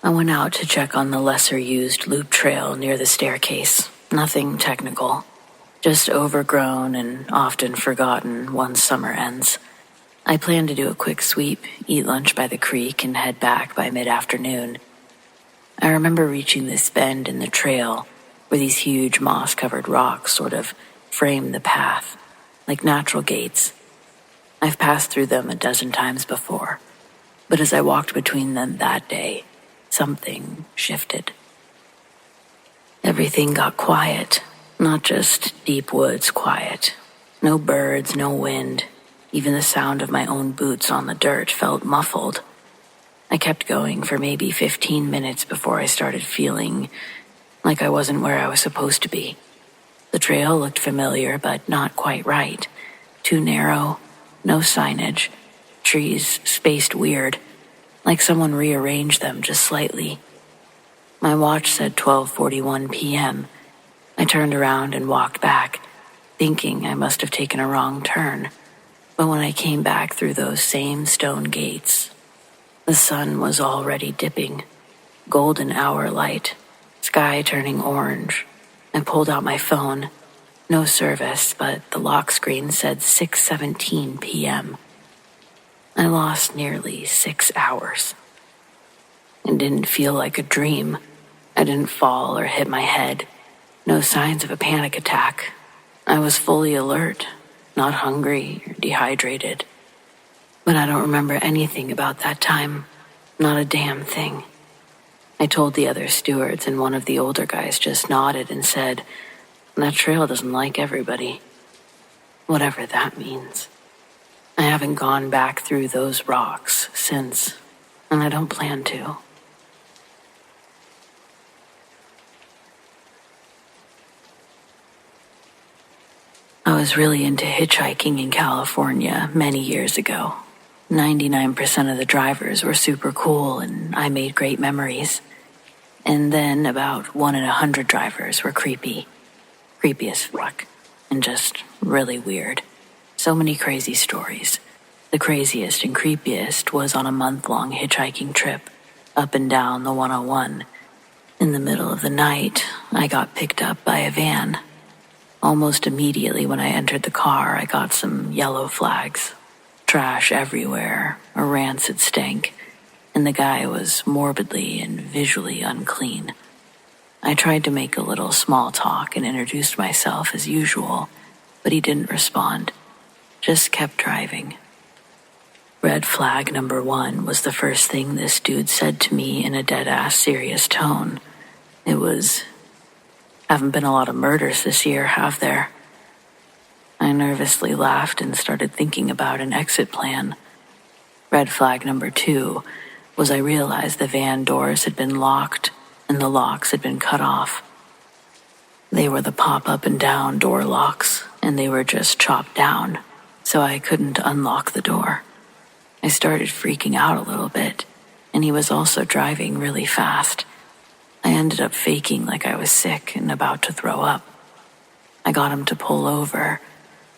I went out to check on the lesser-used loop trail near the staircase. Nothing technical, just overgrown and often forgotten once summer ends. I planned to do a quick sweep, eat lunch by the creek, and head back by mid-afternoon. I remember reaching this bend in the trail where these huge moss-covered rocks sort of frame the path, like natural gates. I've passed through them a dozen times before, but as I walked between them that day, something shifted. Everything got quiet, not just deep woods quiet. No birds, no wind. Even the sound of my own boots on the dirt felt muffled. I kept going for maybe 15 minutes before I started feeling like I wasn't where I was supposed to be. The trail looked familiar, but not quite right. Too narrow, no signage, trees spaced weird, like someone rearranged them just slightly. My watch said 12:41 p.m. I turned around and walked back, thinking I must have taken a wrong turn. But when I came back through those same stone gates, the sun was already dipping, golden hour light, sky turning orange. I pulled out my phone. No service, but the lock screen said 6:17 p.m. I lost nearly 6 hours. It didn't feel like a dream. I didn't fall or hit my head. No signs of a panic attack. I was fully alert, not hungry or dehydrated. But I don't remember anything about that time. Not a damn thing. I told the other stewards, and one of the older guys just nodded and said, "That trail doesn't like everybody." Whatever that means. I haven't gone back through those rocks since, and I don't plan to. I was really into hitchhiking in California many years ago. 99% of the drivers were super cool, and I made great memories. And then about 1 in 100 drivers were creepy. Creepy as fuck. And just really weird. So many crazy stories. The craziest and creepiest was on a month-long hitchhiking trip up and down the 101. In the middle of the night, I got picked up by a van. Almost immediately when I entered the car, I got some yellow flags. Trash everywhere, a rancid stank, and the guy was morbidly and visually unclean. I tried to make a little small talk and introduced myself as usual, but he didn't respond, just kept driving. Red flag number 1 was the first thing this dude said to me in a dead-ass serious tone. It was, "Haven't been a lot of murders this year, have there?" I nervously laughed and started thinking about an exit plan. Red flag number 2 was I realized the van doors had been locked and the locks had been cut off. They were the pop up and down door locks, and they were just chopped down, so I couldn't unlock the door. I started freaking out a little bit, and he was also driving really fast. I ended up faking like I was sick and about to throw up. I got him to pull over,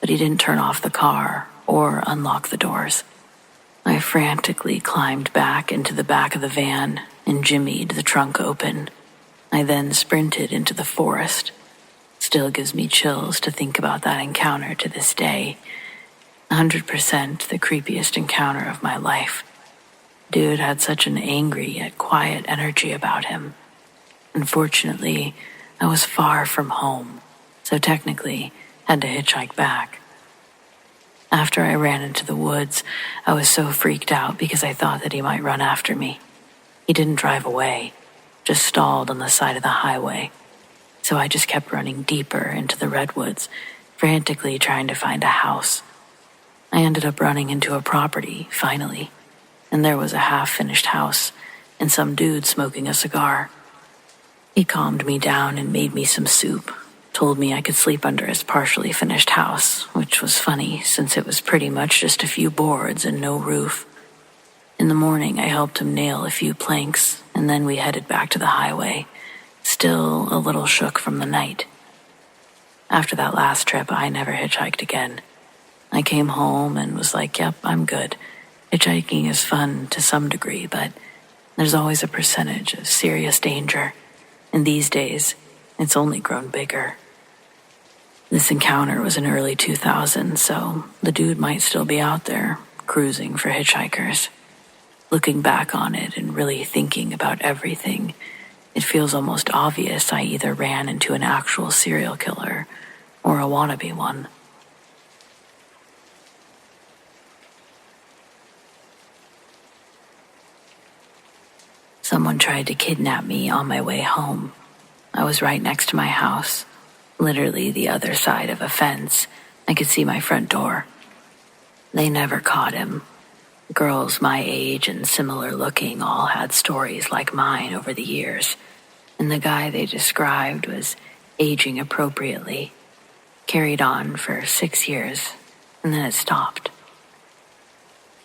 but he didn't turn off the car or unlock the doors. I frantically climbed back into the back of the van and jimmied the trunk open. I then sprinted into the forest. Still gives me chills to think about that encounter to this day. 100% the creepiest encounter of my life. Dude had such an angry yet quiet energy about him. Unfortunately, I was far from home, so technically had to hitchhike back. After I ran into the woods, I was so freaked out because I thought that he might run after me. He didn't drive away, just stalled on the side of the highway. So I just kept running deeper into the redwoods, frantically trying to find a house. I ended up running into a property, finally, and there was a half-finished house and some dude smoking a cigar. He calmed me down and made me some soup, told me I could sleep under his partially finished house, which was funny since it was pretty much just a few boards and no roof. In the morning, I helped him nail a few planks, and then we headed back to the highway, still a little shook from the night. After that last trip, I never hitchhiked again. I came home and was like, yep, I'm good. Hitchhiking is fun to some degree, but there's always a percentage of serious danger. And these days, it's only grown bigger. This encounter was in early 2000s, so the dude might still be out there, cruising for hitchhikers. Looking back on it and really thinking about everything, it feels almost obvious I either ran into an actual serial killer or a wannabe one. Someone tried to kidnap me on my way home. I was right next to my house, literally the other side of a fence. I could see my front door. They never caught him. Girls my age and similar looking all had stories like mine over the years, and the guy they described was aging appropriately. Carried on for 6 years, and then it stopped.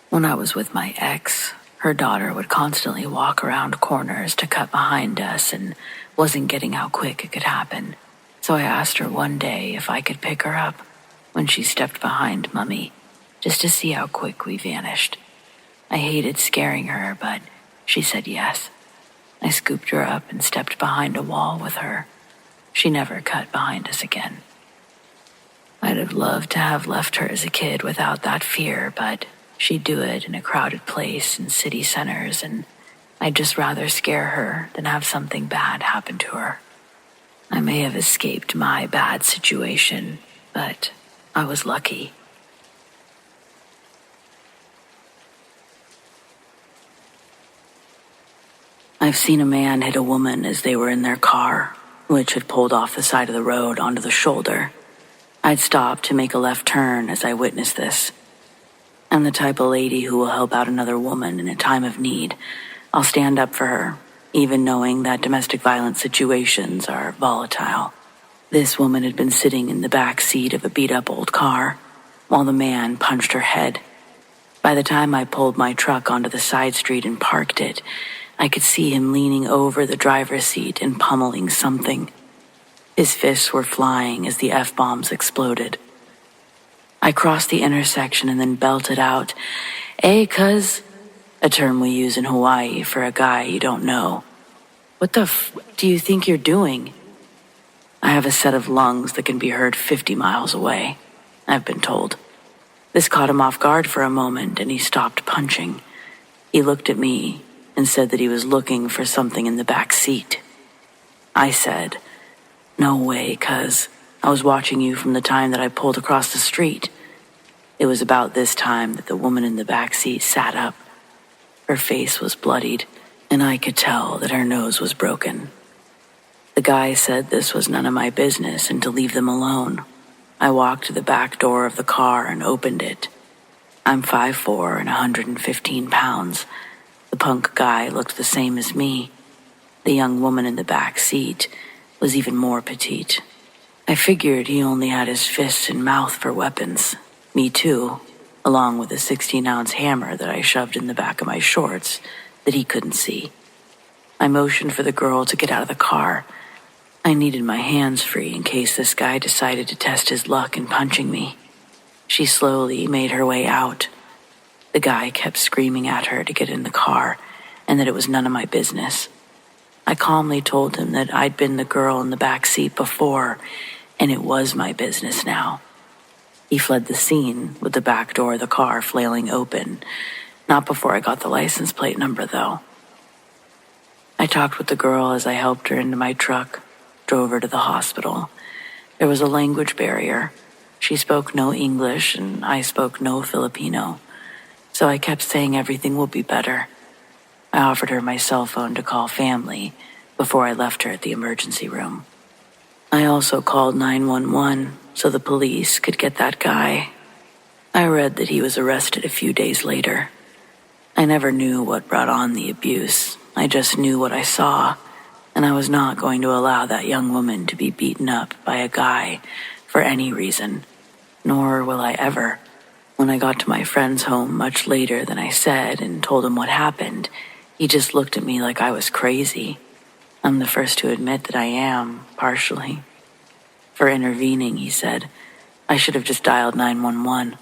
When I was with my ex, her daughter would constantly walk around corners to cut behind us and wasn't getting how quick it could happen. So I asked her one day if I could pick her up when she stepped behind Mummy, just to see how quick we vanished. I hated scaring her, but she said yes. I scooped her up and stepped behind a wall with her. She never cut behind us again. I'd have loved to have left her as a kid without that fear, but she'd do it in a crowded place in city centers, and I'd just rather scare her than have something bad happen to her. I may have escaped my bad situation, but I was lucky. I've seen a man hit a woman as they were in their car, which had pulled off the side of the road onto the shoulder. I'd stopped to make a left turn as I witnessed this. I'm the type of lady who will help out another woman in a time of need. I'll stand up for her, even knowing that domestic violence situations are volatile. This woman had been sitting in the back seat of a beat-up old car, while the man punched her head. By the time I pulled my truck onto the side street and parked it, I could see him leaning over the driver's seat and pummeling something. His fists were flying as the F-bombs exploded. I crossed the intersection and then belted out, "Hey, cuz," a term we use in Hawaii for a guy you don't know. "What the do you think you're doing?" I have a set of lungs that can be heard 50 miles away, I've been told. This caught him off guard for a moment and he stopped punching. He looked at me and said that he was looking for something in the back seat. I said, "No way, cuz. I was watching you from the time that I pulled across the street." It was about this time that the woman in the back seat sat up. Her face was bloodied, and I could tell that her nose was broken. The guy said this was none of my business and to leave them alone. I walked to the back door of the car and opened it. I'm 5'4" and 115 pounds. The punk guy looked the same as me. The young woman in the back seat was even more petite. I figured he only had his fists and mouth for weapons. Me too, along with a 16-ounce hammer that I shoved in the back of my shorts that he couldn't see. I motioned for the girl to get out of the car. I needed my hands free in case this guy decided to test his luck in punching me. She slowly made her way out. The guy kept screaming at her to get in the car and that it was none of my business. I calmly told him that I'd been the girl in the back seat before, and it was my business now. He fled the scene with the back door of the car flailing open. Not before I got the license plate number, though. I talked with the girl as I helped her into my truck, drove her to the hospital. There was a language barrier. She spoke no English, and I spoke no Filipino. So I kept saying everything will be better. I offered her my cell phone to call family before I left her at the emergency room. I also called 911 so the police could get that guy. I read that he was arrested a few days later. I never knew what brought on the abuse. I just knew what I saw, and I was not going to allow that young woman to be beaten up by a guy for any reason, nor will I ever. When I got to my friend's home much later than I said and told him what happened, he just looked at me like I was crazy. I'm the first to admit that I am, partially. For intervening, he said, I should have just dialed 911.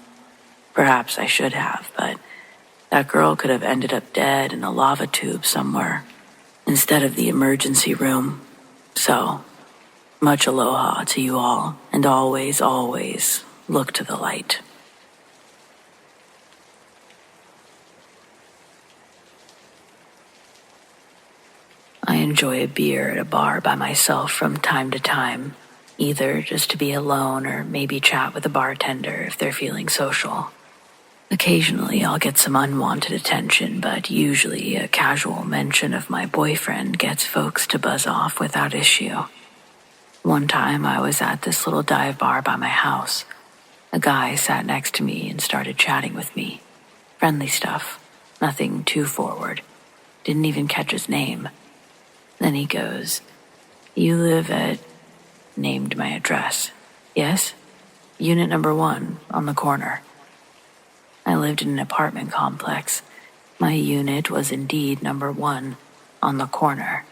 Perhaps I should have, but that girl could have ended up dead in a lava tube somewhere instead of the emergency room. So, much aloha to you all, and always, always look to the light. I enjoy a beer at a bar by myself from time to time, either just to be alone or maybe chat with a bartender if they're feeling social. Occasionally, I'll get some unwanted attention, but usually a casual mention of my boyfriend gets folks to buzz off without issue. One time, I was at this little dive bar by my house. A guy sat next to me and started chatting with me. Friendly stuff, nothing too forward. Didn't even catch his name. Then he goes, "You live at..." Named my address. "Yes? Unit number 1, on the corner." I lived in an apartment complex. My unit was indeed number 1, on the corner.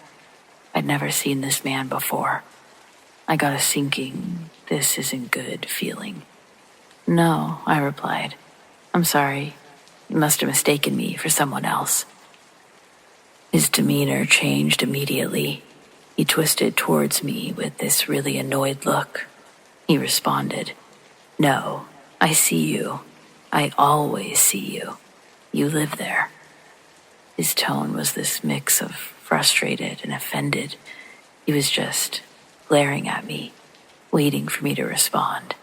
I'd never seen this man before. I got a sinking, "this isn't good" feeling. "No," I replied. "I'm sorry. You must have mistaken me for someone else." His demeanor changed immediately. He twisted towards me with this really annoyed look. He responded, "No, I see you. I always see you. You live there." His tone was this mix of frustrated and offended. He was just glaring at me, waiting for me to respond.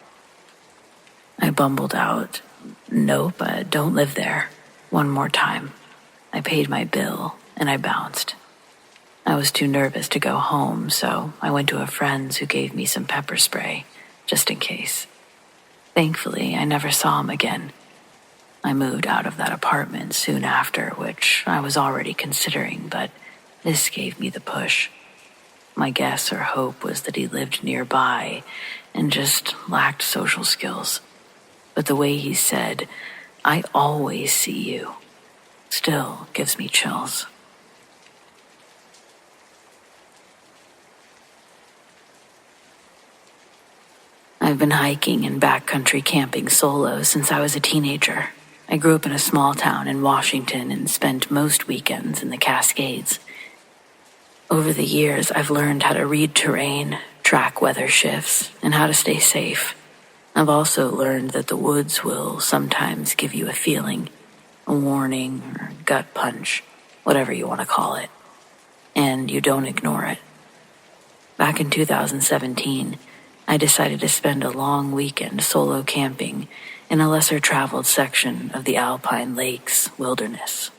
I bumbled out, "Nope, I don't live there," one more time. I paid my bill and I bounced. I was too nervous to go home, so I went to a friend's who gave me some pepper spray, just in case. Thankfully, I never saw him again. I moved out of that apartment soon after, which I was already considering, but this gave me the push. My guess or hope was that he lived nearby and just lacked social skills. But the way he said, "I always see you," still gives me chills. I've been hiking and backcountry camping solo since I was a teenager. I grew up in a small town in Washington and spent most weekends in the Cascades. Over the years, I've learned how to read terrain, track weather shifts, and how to stay safe. I've also learned that the woods will sometimes give you a feeling, a warning or gut punch, whatever you want to call it, and you don't ignore it. Back in 2017, I decided to spend a long weekend solo camping in a lesser-traveled section of the Alpine Lakes wilderness.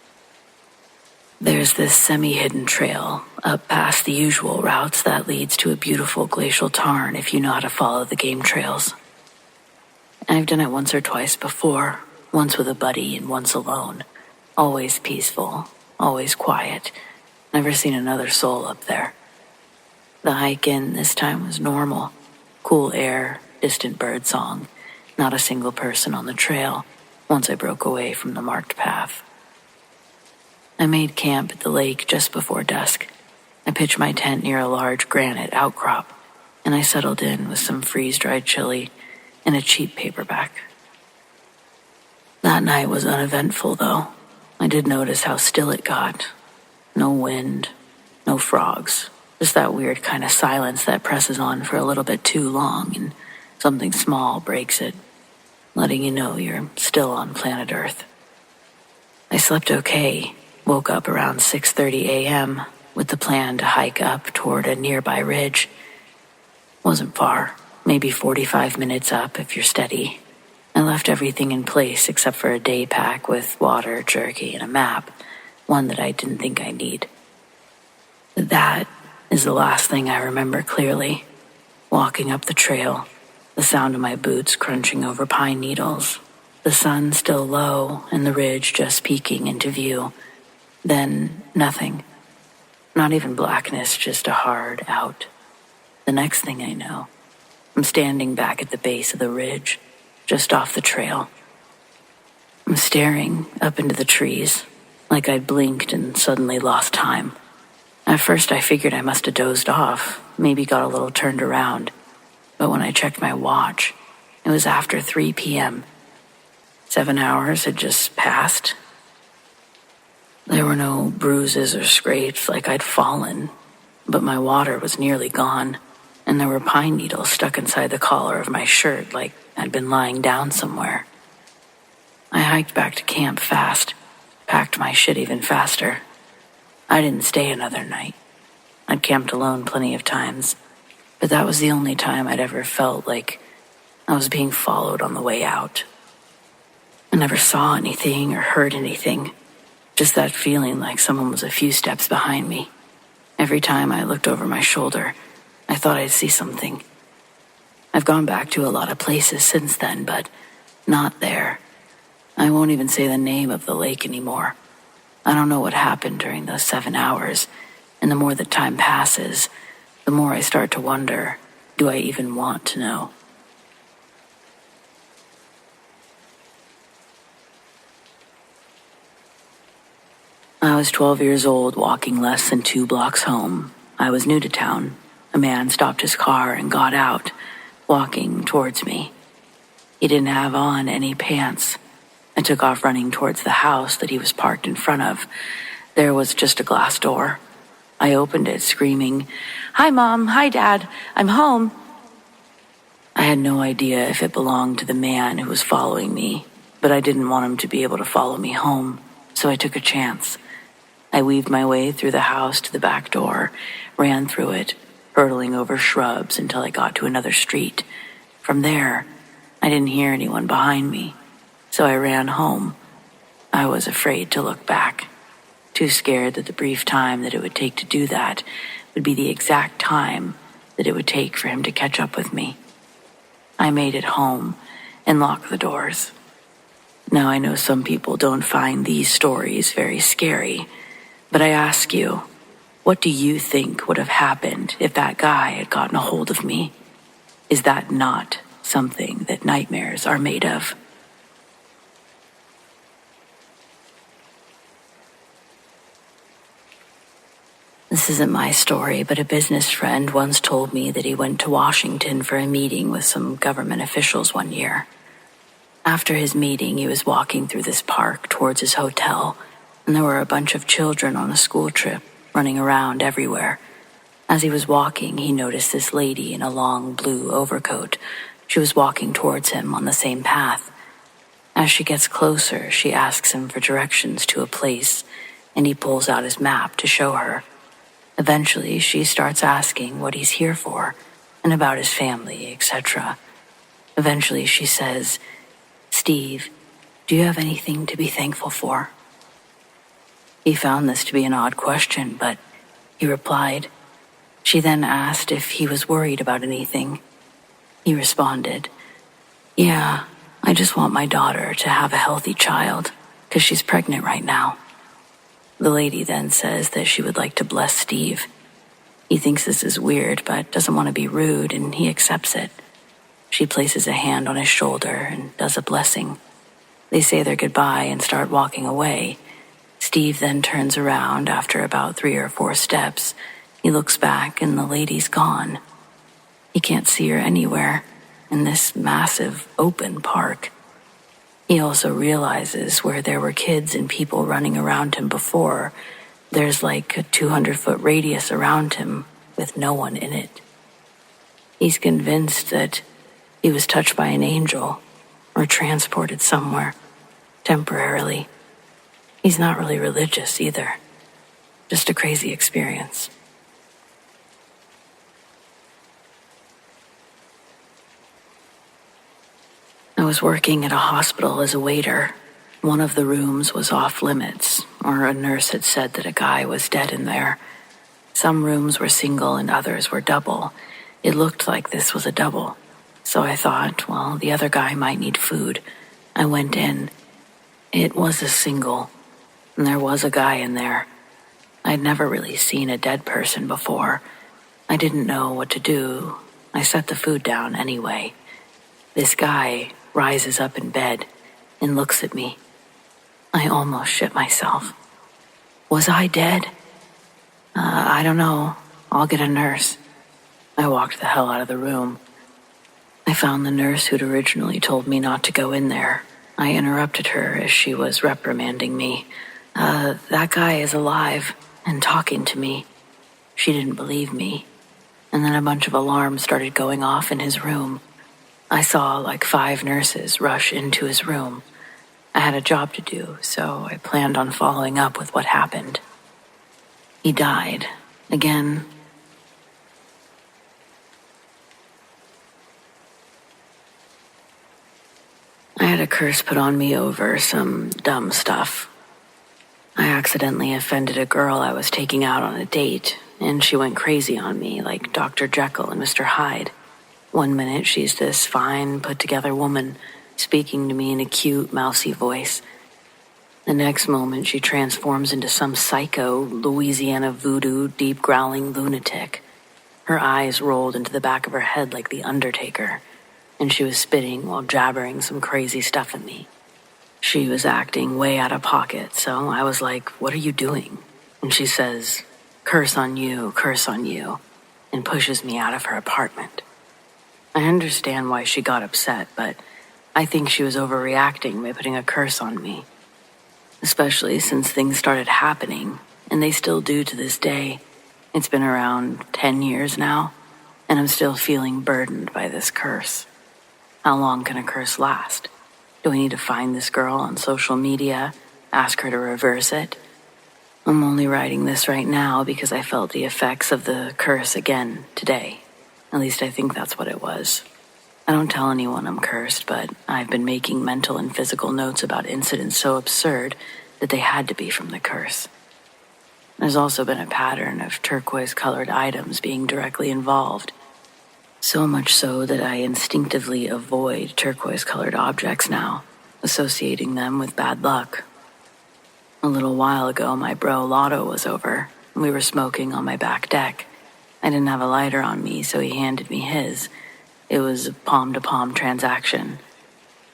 There's this semi-hidden trail up past the usual routes that leads to a beautiful glacial tarn if you know how to follow the game trails. I've done it once or twice before, once with a buddy and once alone. Always peaceful, always quiet. Never seen another soul up there. The hike in this time was normal. Cool air, distant bird song, not a single person on the trail once I broke away from the marked path. I made camp at the lake just before dusk. I pitched my tent near a large granite outcrop, and I settled in with some freeze-dried chili and a cheap paperback. That night was uneventful, though. I did notice how still it got. No wind, no frogs. Just that weird kind of silence that presses on for a little bit too long and something small breaks it, letting you know you're still on planet Earth. I slept okay, woke up around 6:30 a.m. with the plan to hike up toward a nearby ridge. Wasn't far, maybe 45 minutes up if you're steady. I left everything in place except for a day pack with water, jerky, and a map, one that I didn't think I'd need. That is the last thing I remember clearly. Walking up the trail, the sound of my boots crunching over pine needles, the sun still low and the ridge just peeking into view. Then nothing. Not even blackness, just a hard out. The next thing I know, I'm standing back at the base of the ridge, just off the trail. I'm staring up into the trees, like I'd blinked and suddenly lost time. At first I figured I must have dozed off, maybe got a little turned around. But when I checked my watch, it was after 3 p.m. 7 hours had just passed. There were no bruises or scrapes like I'd fallen, but my water was nearly gone, and there were pine needles stuck inside the collar of my shirt like I'd been lying down somewhere. I hiked back to camp fast, packed my shit even faster. I didn't stay another night. I'd camped alone plenty of times, but that was the only time I'd ever felt like I was being followed on the way out. I never saw anything or heard anything, just that feeling like someone was a few steps behind me. Every time I looked over my shoulder, I thought I'd see something. I've gone back to a lot of places since then, but not there. I won't even say the name of the lake anymore. I don't know what happened during those 7 hours, and the more that time passes, the more I start to wonder, do I even want to know? I was 12 years old, walking less than 2 blocks home. I was new to town. A man stopped his car and got out, walking towards me. He didn't have on any pants. I took off running towards the house that he was parked in front of. There was just a glass door. I opened it, screaming, "Hi, Mom. Hi, Dad. I'm home." I had no idea if it belonged to the man who was following me, but I didn't want him to be able to follow me home, so I took a chance. I weaved my way through the house to the back door, ran through it, hurtling over shrubs until I got to another street. From there, I didn't hear anyone behind me, so I ran home. I was afraid to look back, too scared that the brief time that it would take to do that would be the exact time that it would take for him to catch up with me. I made it home and locked the doors. Now I know some people don't find these stories very scary, but I ask you, what do you think would have happened if that guy had gotten a hold of me? Is that not something that nightmares are made of? This isn't my story, but a business friend once told me that he went to Washington for a meeting with some government officials one year. After his meeting, he was walking through this park towards his hotel, and there were a bunch of children on a school trip running around everywhere. As he was walking, he noticed this lady in a long blue overcoat. She was walking towards him on the same path. As she gets closer, she asks him for directions to a place, and he pulls out his map to show her. Eventually, she starts asking what he's here for, and about his family, etc. Eventually, she says, "Steve, do you have anything to be thankful for?" He found this to be an odd question, but he replied. She then asked if he was worried about anything. He responded, "Yeah, I just want my daughter to have a healthy child, because she's pregnant right now." The lady then says that she would like to bless Steve. He thinks this is weird, but doesn't want to be rude, and he accepts it. She places a hand on his shoulder and does a blessing. They say their goodbye and start walking away. Steve then turns around after about 3 or 4 steps. He looks back and the lady's gone. He can't see her anywhere in this massive open park. He also realizes where there were kids and people running around him before, there's like a 200-foot radius around him with no one in it. He's convinced that he was touched by an angel or transported somewhere temporarily. He's not really religious either, just a crazy experience. I was working at a hospital as a waiter. One of the rooms was off limits, or a nurse had said that a guy was dead in there. Some rooms were single and others were double. It looked like this was a double. So I thought, well, the other guy might need food. I went in. It was a single, and there was a guy in there. I'd never really seen a dead person before. I didn't know what to do. I set the food down anyway. This guy rises up in bed and looks at me. I almost shit myself. Was I dead? I don't know. I'll get a nurse. I walked the hell out of the room. I found the nurse who'd originally told me not to go in there. I interrupted her as she was reprimanding me. That guy is alive and talking to me. She didn't believe me. And then a bunch of alarms started going off in his room. I saw like 5 nurses rush into his room. I had a job to do, so I planned on following up with what happened. He died. Again. I had a curse put on me over some dumb stuff. I accidentally offended a girl I was taking out on a date, and she went crazy on me like Dr. Jekyll and Mr. Hyde. One minute she's this fine, put-together woman speaking to me in a cute, mousy voice. The next moment she transforms into some psycho, Louisiana voodoo, deep-growling lunatic. Her eyes rolled into the back of her head like the Undertaker, and she was spitting while jabbering some crazy stuff at me. She was acting way out of pocket, so I was like, "What are you doing?" And she says, curse on you," and pushes me out of her apartment. I understand why she got upset, but I think she was overreacting by putting a curse on me. Especially since things started happening, and they still do to this day. It's been around 10 years now, and I'm still feeling burdened by this curse. How long can a curse last? Do I need to find this girl on social media, ask her to reverse it? I'm only writing this right now because I felt the effects of the curse again today. At least I think that's what it was. I don't tell anyone I'm cursed, but I've been making mental and physical notes about incidents so absurd that they had to be from the curse. There's also been a pattern of turquoise-colored items being directly involved. So much so that I instinctively avoid turquoise-colored objects now, associating them with bad luck. A little while ago, my bro Lotto was over, and we were smoking on my back deck. I didn't have a lighter on me, so he handed me his. It was a palm-to-palm transaction.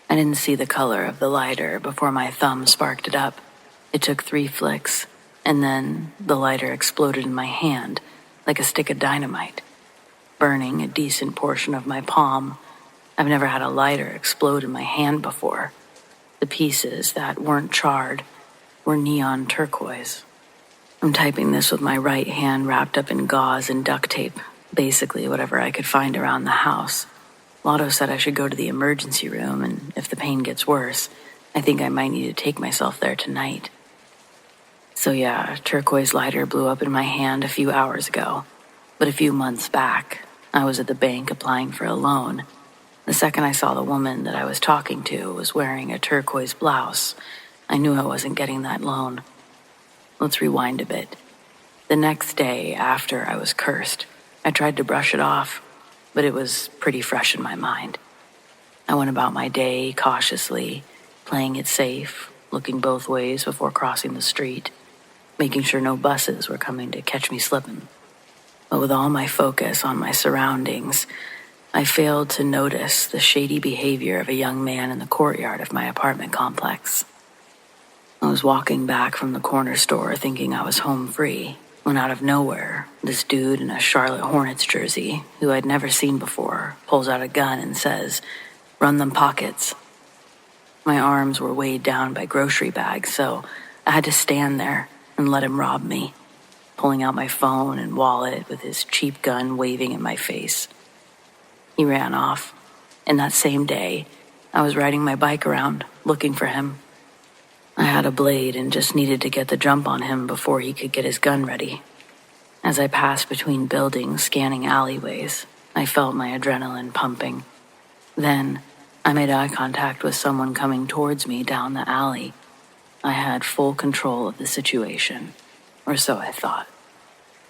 I didn't see the color of the lighter before my thumb sparked it up. It took 3 flicks, and then the lighter exploded in my hand like a stick of dynamite, burning a decent portion of my palm. I've never had a lighter explode in my hand before. The pieces that weren't charred were neon turquoise. I'm typing this with my right hand wrapped up in gauze and duct tape, basically whatever I could find around the house. Lotto said I should go to the emergency room, and if the pain gets worse, I think I might need to take myself there tonight. So yeah, turquoise lighter blew up in my hand a few hours ago, but a few months back, I was at the bank applying for a loan. The second I saw the woman that I was talking to was wearing a turquoise blouse, I knew I wasn't getting that loan. Let's rewind a bit. The next day after I was cursed, I tried to brush it off, but it was pretty fresh in my mind. I went about my day cautiously, playing it safe, looking both ways before crossing the street, making sure no buses were coming to catch me slipping. But with all my focus on my surroundings, I failed to notice the shady behavior of a young man in the courtyard of my apartment complex. I was walking back from the corner store thinking I was home free, when out of nowhere, this dude in a Charlotte Hornets jersey, who I'd never seen before, pulls out a gun and says, "Run them pockets." My arms were weighed down by grocery bags, so I had to stand there and let him rob me, pulling out my phone and wallet with his cheap gun waving in my face. He ran off, and that same day, I was riding my bike around, looking for him. I had a blade and just needed to get the jump on him before he could get his gun ready. As I passed between buildings, scanning alleyways, I felt my adrenaline pumping. Then, I made eye contact with someone coming towards me down the alley. I had full control of the situation, or so I thought.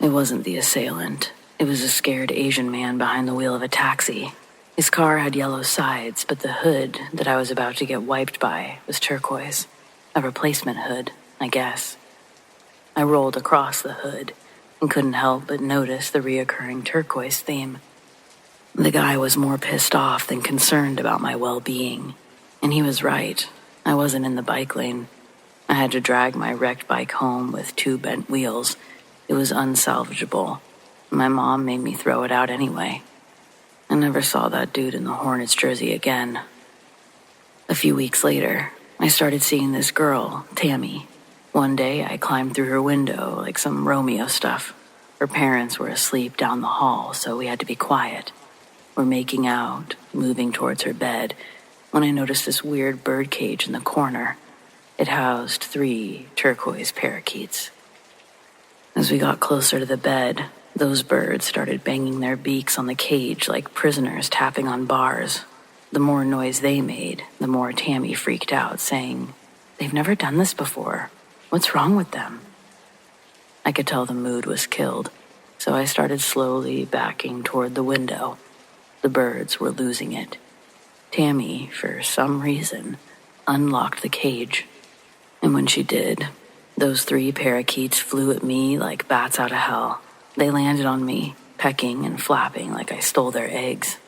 It wasn't the assailant. It was a scared Asian man behind the wheel of a taxi. His car had yellow sides, but the hood that I was about to get wiped by was turquoise. A replacement hood, I guess. I rolled across the hood and couldn't help but notice the reoccurring turquoise theme. The guy was more pissed off than concerned about my well-being. And he was right. I wasn't in the bike lane. I had to drag my wrecked bike home with 2 bent wheels. It was unsalvageable. My mom made me throw it out anyway. I never saw that dude in the Hornets jersey again. A few weeks later, I started seeing this girl, Tammy. One day, I climbed through her window like some Romeo stuff. Her parents were asleep down the hall, so we had to be quiet. We're making out, moving towards her bed, when I noticed this weird bird cage in the corner. It housed 3 turquoise parakeets. As we got closer to the bed, those birds started banging their beaks on the cage like prisoners tapping on bars. The more noise they made, the more Tammy freaked out, saying, "They've never done this before. What's wrong with them?" I could tell the mood was killed, so I started slowly backing toward the window. The birds were losing it. Tammy, for some reason, unlocked the cage. And when she did, those 3 parakeets flew at me like bats out of hell. They landed on me, pecking and flapping like I stole their eggs.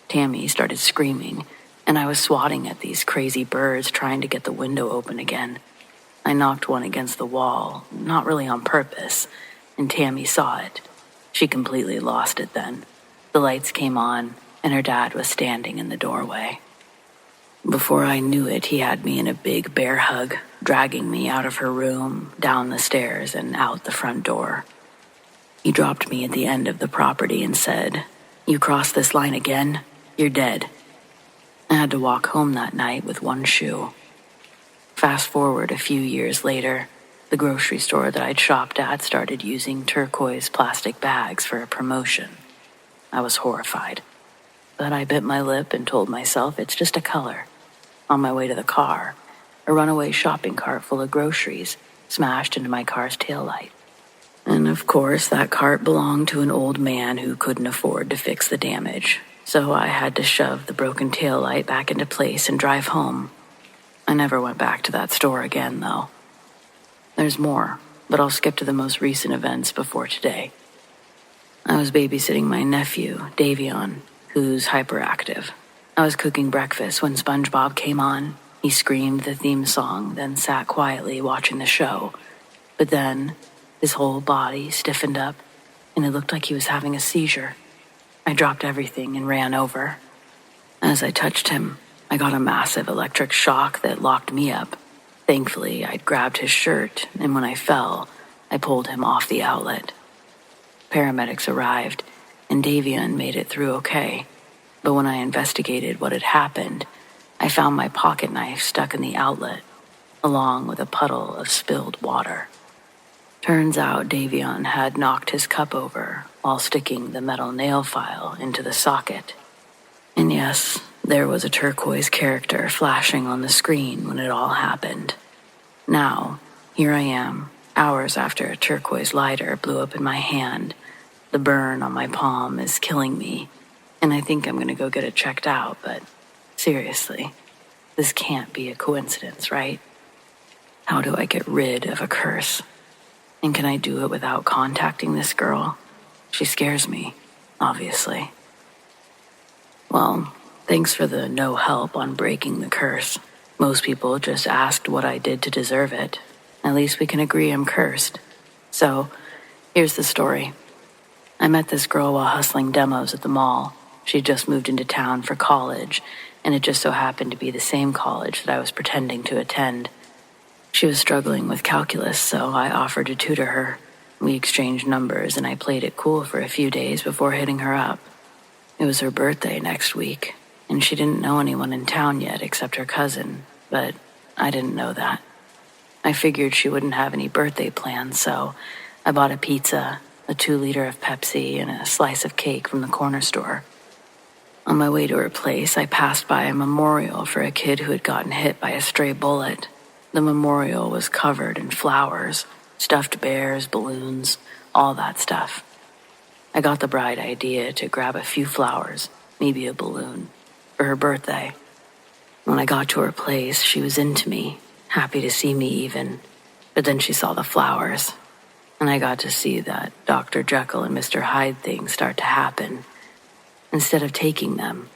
Tammy started screaming, and I was swatting at these crazy birds trying to get the window open again. I knocked one against the wall, not really on purpose, and Tammy saw it. She completely lost it then. The lights came on, and her dad was standing in the doorway. Before I knew it, he had me in a big bear hug, dragging me out of her room, down the stairs, and out the front door. He dropped me at the end of the property and said, "You cross this line again, you're dead." I had to walk home that night with one shoe. Fast forward a few years later, the grocery store that I'd shopped at started using turquoise plastic bags for a promotion. I was horrified, but I bit my lip and told myself it's just a color. On my way to the car, a runaway shopping cart full of groceries smashed into my car's taillight. And of course, that cart belonged to an old man who couldn't afford to fix the damage, so I had to shove the broken taillight back into place and drive home. I never went back to that store again, though. There's more, but I'll skip to the most recent events before today. I was babysitting my nephew, Davion, who's hyperactive. I was cooking breakfast when SpongeBob came on. He screamed the theme song, then sat quietly watching the show. But then, his whole body stiffened up, and it looked like he was having a seizure. I dropped everything and ran over. As I touched him, I got a massive electric shock that locked me up. Thankfully, I'd grabbed his shirt, and when I fell, I pulled him off the outlet. Paramedics arrived, and Davion made it through okay. But when I investigated what had happened, I found my pocket knife stuck in the outlet, along with a puddle of spilled water. Turns out Davion had knocked his cup over while sticking the metal nail file into the socket. And yes, there was a turquoise character flashing on the screen when it all happened. Now, here I am, hours after a turquoise lighter blew up in my hand. The burn on my palm is killing me, and I think I'm going to go get it checked out, but seriously, this can't be a coincidence, right? How do I get rid of a curse? And can I do it without contacting this girl? She scares me, obviously. Well, thanks for the no help on breaking the curse. Most people just asked what I did to deserve it. At least we can agree I'm cursed. So, here's the story. I met this girl while hustling demos at the mall. She'd just moved into town for college, and it just so happened to be the same college that I was pretending to attend. She was struggling with calculus, so I offered to tutor her. We exchanged numbers, and I played it cool for a few days before hitting her up. It was her birthday next week, and she didn't know anyone in town yet except her cousin, but I didn't know that. I figured she wouldn't have any birthday plans, so I bought a pizza, a 2-liter of Pepsi, and a slice of cake from the corner store. On my way to her place, I passed by a memorial for a kid who had gotten hit by a stray bullet. The memorial was covered in flowers, stuffed bears, balloons, all that stuff. I got the bright idea to grab a few flowers, maybe a balloon, for her birthday. When I got to her place, she was into me, happy to see me even. But then she saw the flowers, and I got to see that Dr. Jekyll and Mr. Hyde thing start to happen. Instead of taking them,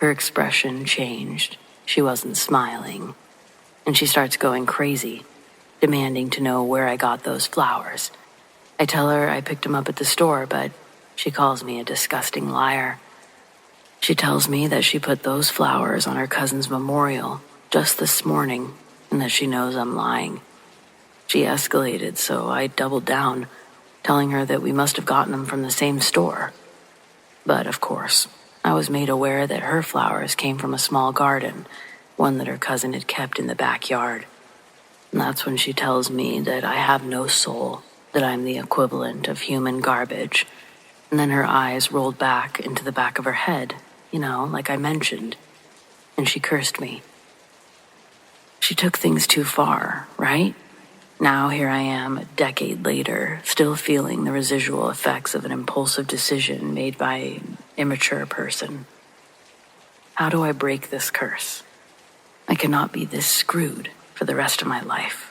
her expression changed. She wasn't smiling. And she starts going crazy, demanding to know where I got those flowers. I tell her I picked them up at the store, but she calls me a disgusting liar. She tells me that she put those flowers on her cousin's memorial just this morning, and that she knows I'm lying. She escalated, so I doubled down, telling her that we must have gotten them from the same store. But, of course, I was made aware that her flowers came from a small garden, one that her cousin had kept in the backyard. And that's when she tells me that I have no soul, that I'm the equivalent of human garbage. And then her eyes rolled back into the back of her head, like I mentioned. and she cursed me. She took things too far, right? Now here I am, a decade later, still feeling the residual effects of an impulsive decision made by an immature person. How do I break this curse? I cannot be this screwed for the rest of my life.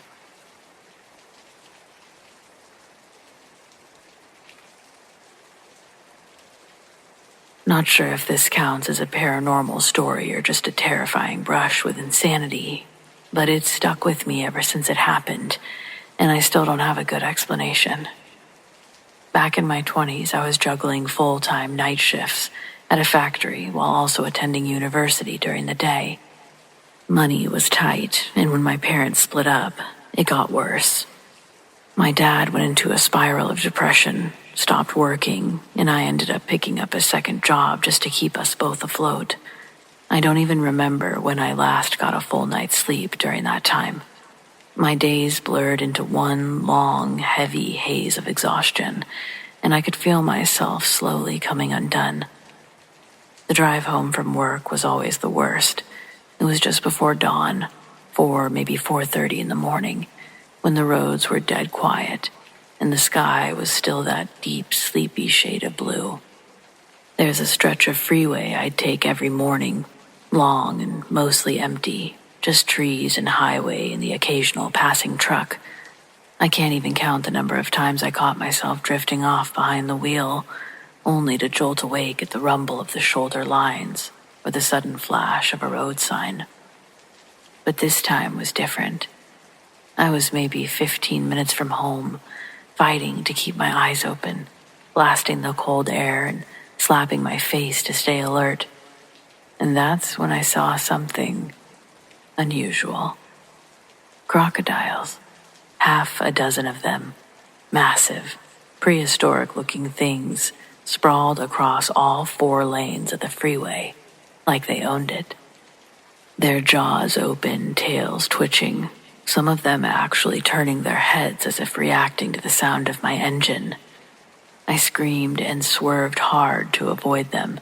Not sure if this counts as a paranormal story or just a terrifying brush with insanity, but it's stuck with me ever since it happened, and I still don't have a good explanation. Back in my 20s, I was juggling full-time night shifts at a factory while also attending university during the day. Money was tight, and when my parents split up, it got worse. My dad went into a spiral of depression, stopped working, and I ended up picking up a second job just to keep us both afloat. I don't even remember when I last got a full night's sleep during that time. My days blurred into one long, heavy haze of exhaustion, and I could feel myself slowly coming undone. The drive home from work was always the worst. It was just before dawn, 4, maybe 4:30 in the morning, when the roads were dead quiet, and the sky was still that deep, sleepy shade of blue. There's a stretch of freeway I'd take every morning, long and mostly empty, just trees and highway and the occasional passing truck. I can't even count the number of times I caught myself drifting off behind the wheel, only to jolt awake at the rumble of the shoulder lines or the sudden flash of a road sign. But this time was different. I was maybe 15 minutes from home, fighting to keep my eyes open, blasting the cold air and slapping my face to stay alert. And that's when I saw something unusual. Crocodiles, half a dozen of them, massive, prehistoric-looking things sprawled across all 4 lanes of the freeway like they owned it. Their jaws open, tails twitching, some of them actually turning their heads as if reacting to the sound of my engine. I screamed and swerved hard to avoid them,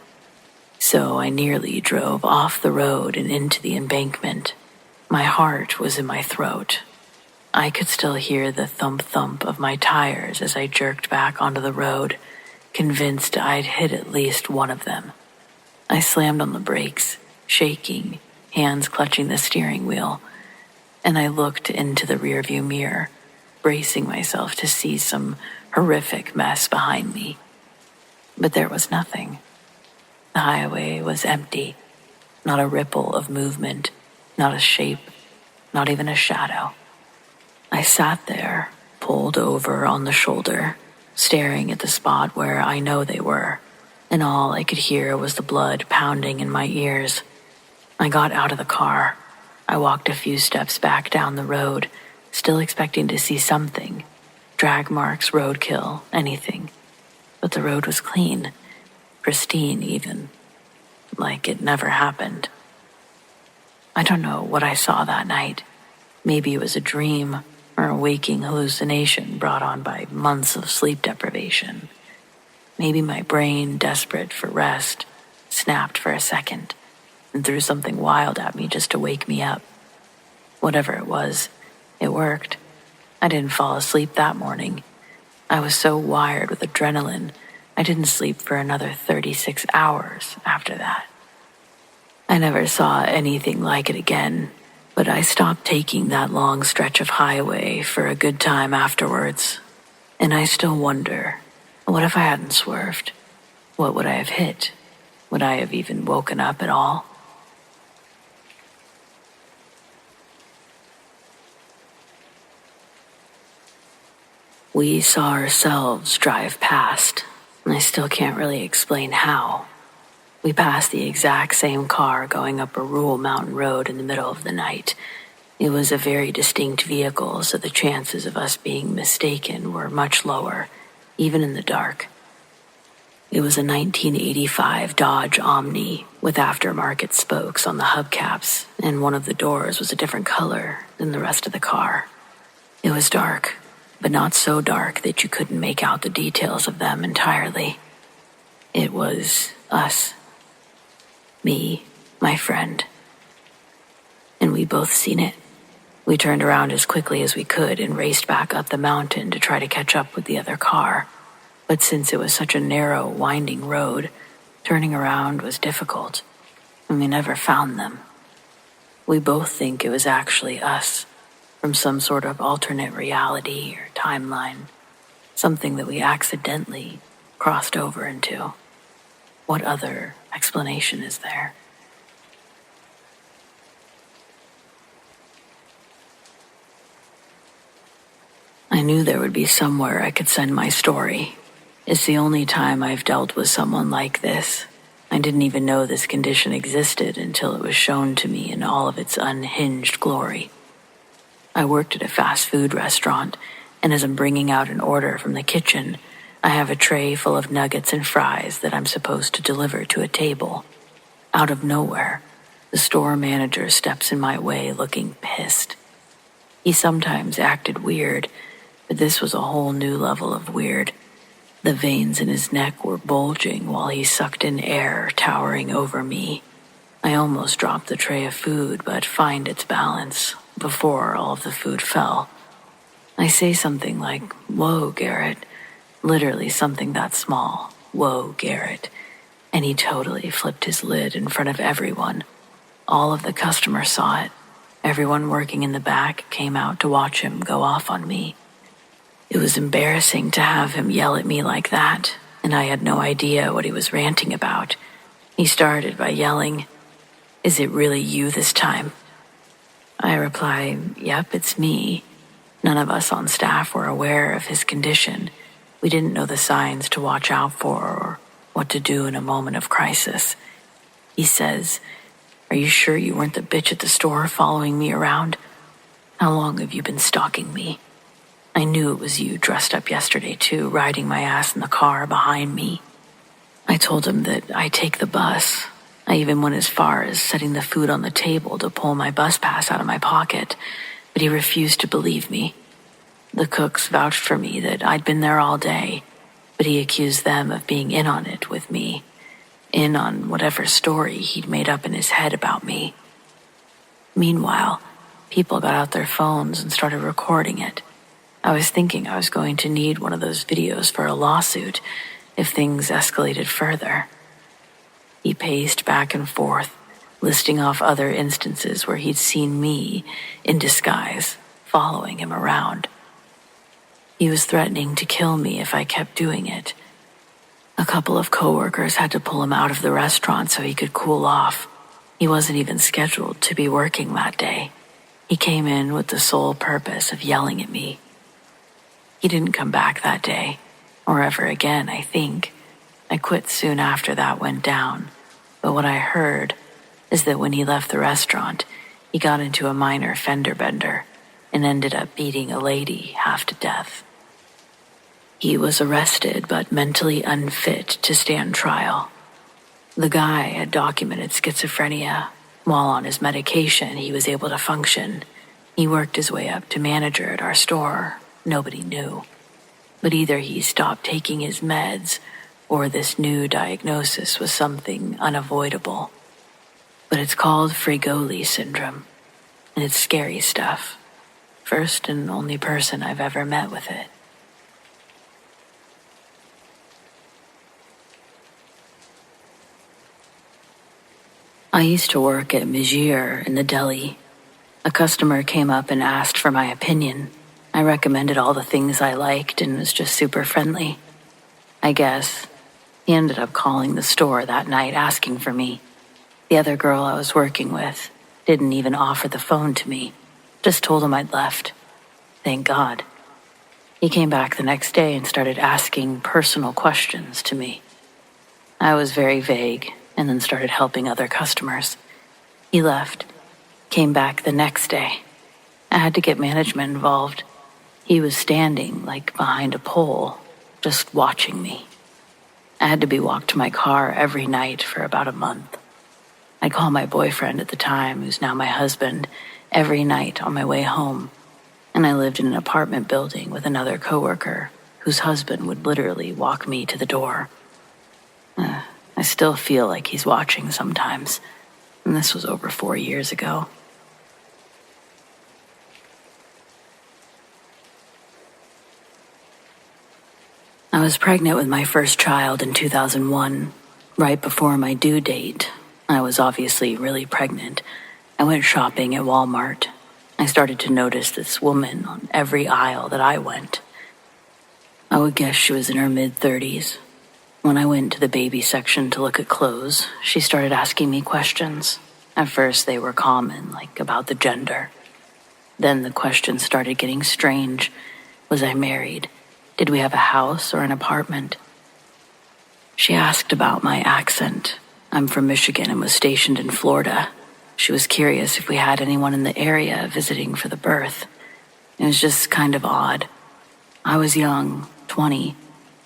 so I nearly drove off the road and into the embankment. My heart was in my throat. I could still hear the thump-thump of my tires as I jerked back onto the road, convinced I'd hit at least one of them. I slammed on the brakes, shaking, hands clutching the steering wheel, and I looked into the rearview mirror, bracing myself to see some horrific mess behind me. But there was nothing. The highway was empty, not a ripple of movement, not a shape, not even a shadow. I sat there, pulled over on the shoulder, staring at the spot where I know they were, and all I could hear was the blood pounding in my ears. I got out of the car. I walked a few steps back down the road, still expecting to see something. Drag marks, roadkill, anything. But the road was clean, pristine even, like it never happened. I don't know what I saw that night. Maybe it was a dream or a waking hallucination brought on by months of sleep deprivation. Maybe my brain, desperate for rest, snapped for a second and threw something wild at me just to wake me up. Whatever it was, it worked. I didn't fall asleep that morning. I was so wired with adrenaline, I didn't sleep for another 36 hours after that. I never saw anything like it again, but I stopped taking that long stretch of highway for a good time afterwards. And I still wonder, what if I hadn't swerved? What would I have hit? Would I have even woken up at all? We saw ourselves drive past, and I still can't really explain how. We passed the exact same car going up a rural mountain road in the middle of the night. It was a very distinct vehicle, so the chances of us being mistaken were much lower, even in the dark. It was a 1985 Dodge Omni with aftermarket spokes on the hubcaps, and one of the doors was a different color than the rest of the car. It was dark, but not so dark that you couldn't make out the details of them entirely. It was us. Me, my friend, and we both seen it. We turned around as quickly as we could and raced back up the mountain to try to catch up with the other car. But since it was such a narrow, winding road, turning around was difficult, and we never found them. We both think it was actually us, from some sort of alternate reality or timeline, something that we accidentally crossed over into. What other explanation is there? I knew there would be somewhere I could send my story. It's the only time I've dealt with someone like this. I didn't even know this condition existed until it was shown to me in all of its unhinged glory. I worked at a fast food restaurant, and as I'm bringing out an order from the kitchen, I have a tray full of nuggets and fries that I'm supposed to deliver to a table. Out of nowhere, the store manager steps in my way looking pissed. He sometimes acted weird, but this was a whole new level of weird. The veins in his neck were bulging while he sucked in air, towering over me. I almost dropped the tray of food, but find its balance before all of the food fell. I say something like, "Whoa, Garrett." Literally something that small. "Whoa, Garrett." And he totally flipped his lid in front of everyone. All of the customers saw it. Everyone working in the back came out to watch him go off on me. It was embarrassing to have him yell at me like that, and I had no idea what he was ranting about. He started by yelling, "Is it really you this time?" I reply, "Yep, it's me." None of us on staff were aware of his condition. We didn't know the signs to watch out for or what to do in a moment of crisis. He says, "Are you sure you weren't the bitch at the store following me around? How long have you been stalking me? I knew it was you dressed up yesterday too, riding my ass in the car behind me." I told him that I take the bus. I even went as far as setting the food on the table to pull my bus pass out of my pocket, but he refused to believe me. The cooks vouched for me that I'd been there all day, but he accused them of being in on it with me, in on whatever story he'd made up in his head about me. Meanwhile, people got out their phones and started recording it. I was thinking I was going to need one of those videos for a lawsuit if things escalated further. He paced back and forth, listing off other instances where he'd seen me, in disguise, following him around. He was threatening to kill me if I kept doing it. A couple of coworkers had to pull him out of the restaurant so he could cool off. He wasn't even scheduled to be working that day. He came in with the sole purpose of yelling at me. He didn't come back that day, or ever again, I think. I quit soon after that went down, but what I heard is that when he left the restaurant, he got into a minor fender bender and ended up beating a lady half to death. He was arrested but mentally unfit to stand trial. The guy had documented schizophrenia. While on his medication, he was able to function. He worked his way up to manager at our store. Nobody knew. But either he stopped taking his meds, or this new diagnosis was something unavoidable. But it's called Frigoli syndrome, and it's scary stuff. First and only person I've ever met with it. I used to work at Mejir in the deli. A customer came up and asked for my opinion. I recommended all the things I liked and was just super friendly. I guess he ended up calling the store that night asking for me. The other girl I was working with didn't even offer the phone to me, just told him I'd left. Thank God. He came back the next day and started asking personal questions to me. I was very vague and then started helping other customers. He left, came back the next day. I had to get management involved. He was standing, like behind a pole, just watching me. I had to be walked to my car every night for about a month. I'd call my boyfriend at the time, who's now my husband, every night on my way home. And I lived in an apartment building with another coworker, whose husband would literally walk me to the door. I still feel like he's watching sometimes, and this was over 4 years ago. I was pregnant with my first child in 2001, right before my due date. I was obviously really pregnant. I went shopping at Walmart. I started to notice this woman on every aisle that I went. I would guess she was in her mid-30s. When I went to the baby section to look at clothes, she started asking me questions. At first, they were common, like about the gender. Then the questions started getting strange. Was I married? Did we have a house or an apartment? She asked about my accent. I'm from Michigan and was stationed in Florida. She was curious if we had anyone in the area visiting for the birth. It was just kind of odd. I was young, 20,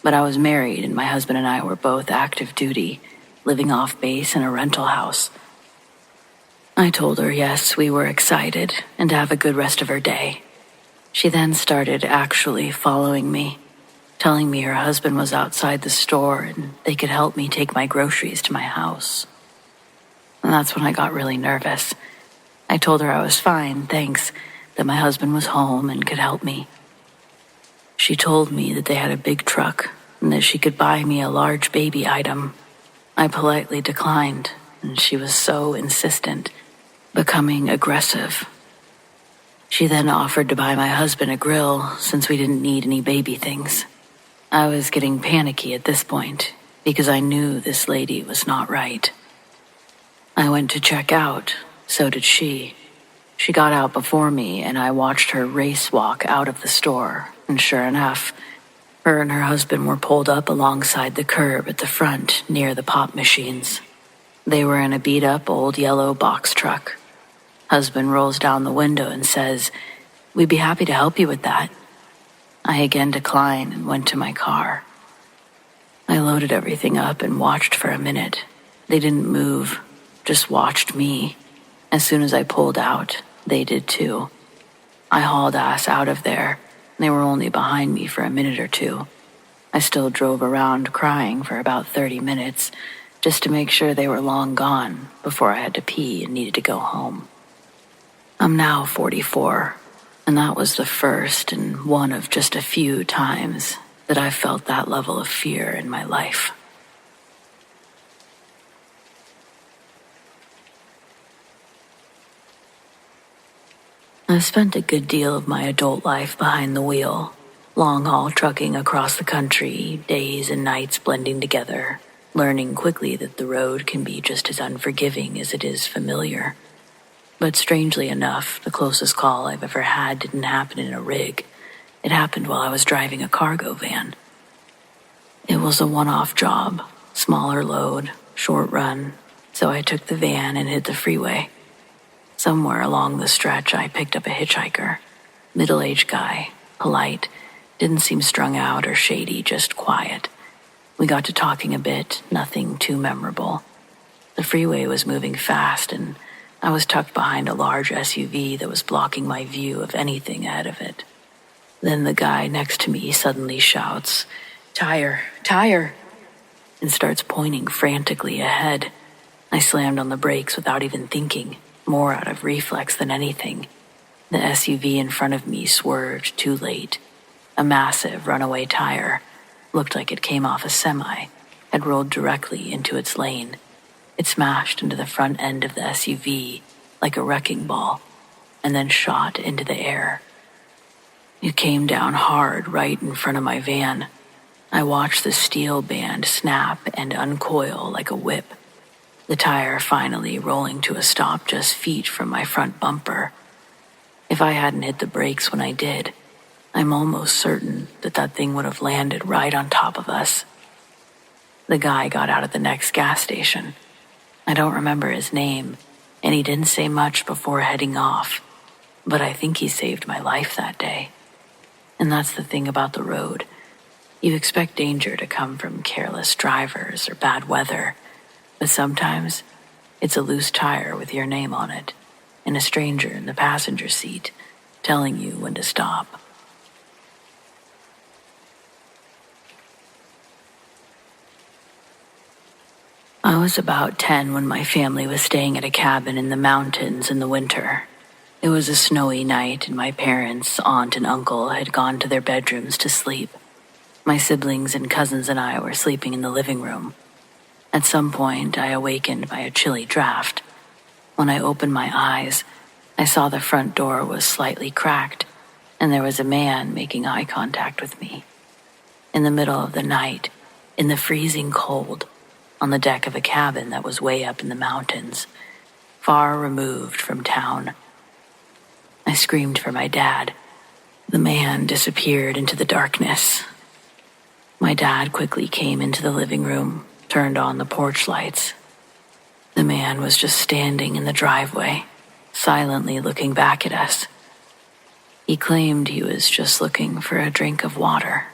but I was married and my husband and I were both active duty, living off base in a rental house. I told her yes, we were excited and to have a good rest of her day. She then started actually following me, telling me her husband was outside the store and they could help me take my groceries to my house. And that's when I got really nervous. I told her I was fine, thanks, that my husband was home and could help me. She told me that they had a big truck and that she could buy me a large baby item. I politely declined, and she was so insistent, becoming aggressive. She then offered to buy my husband a grill since we didn't need any baby things. I was getting panicky at this point because I knew this lady was not right. I went to check out, so did she. She got out before me and I watched her race walk out of the store, and sure enough, her and her husband were pulled up alongside the curb at the front near the pop machines. They were in a beat-up old yellow box truck. Husband rolls down the window and says, "We'd be happy to help you with that." I again declined and went to my car. I loaded everything up and watched for a minute. They didn't move, just watched me. As soon as I pulled out, they did too. I hauled ass out of there. They were only behind me for a minute or two. I still drove around crying for about 30 minutes, just to make sure they were long gone before I had to pee and needed to go home. I'm now 44, and that was the first and one of just a few times that I felt that level of fear in my life. I've spent a good deal of my adult life behind the wheel, long-haul trucking across the country, days and nights blending together, learning quickly that the road can be just as unforgiving as it is familiar. But strangely enough, the closest call I've ever had didn't happen in a rig. It happened while I was driving a cargo van. It was a one-off job, smaller load, short run, so I took the van and hit the freeway. Somewhere along the stretch, I picked up a hitchhiker. Middle-aged guy, polite, didn't seem strung out or shady, just quiet. We got to talking a bit, nothing too memorable. The freeway was moving fast, and I was tucked behind a large SUV that was blocking my view of anything ahead of it. Then the guy next to me suddenly shouts, "Tire, tire," and starts pointing frantically ahead. I slammed on the brakes without even thinking, more out of reflex than anything. The SUV in front of me swerved too late. A massive runaway tire, looked like it came off a semi, had rolled directly into its lane. It smashed into the front end of the SUV like a wrecking ball, and then shot into the air. It came down hard right in front of my van. I watched the steel band snap and uncoil like a whip. The tire finally rolling to a stop just feet from my front bumper. If I hadn't hit the brakes when I did, I'm almost certain that thing would have landed right on top of us. The guy got out at the next gas station. I don't remember his name, and he didn't say much before heading off, but I think he saved my life that day. And that's the thing about the road. You expect danger to come from careless drivers or bad weather, but sometimes it's a loose tire with your name on it, and a stranger in the passenger seat telling you when to stop. I was about 10 when my family was staying at a cabin in the mountains in the winter. It was a snowy night and my parents, aunt and uncle had gone to their bedrooms to sleep. My siblings and cousins and I were sleeping in the living room. At some point, I awakened by a chilly draft. When I opened my eyes, I saw the front door was slightly cracked, and there was a man making eye contact with me. In the middle of the night, in the freezing cold, on the deck of a cabin that was way up in the mountains, far removed from town. I screamed for my dad. The man disappeared into the darkness. My dad quickly came into the living room, turned on the porch lights. The man was just standing in the driveway, silently looking back at us. He claimed he was just looking for a drink of water.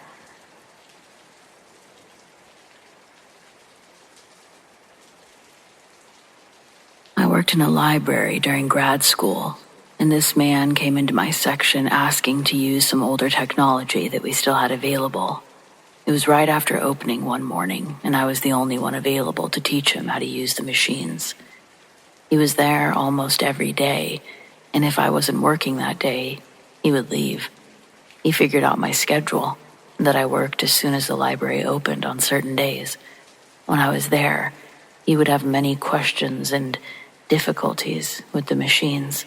I worked in a library during grad school, and this man came into my section asking to use some older technology that we still had available. It was right after opening one morning, and I was the only one available to teach him how to use the machines. He was there almost every day, and if I wasn't working that day, he would leave. He figured out my schedule, and that I worked as soon as the library opened on certain days. When I was there, he would have many questions and difficulties with the machines.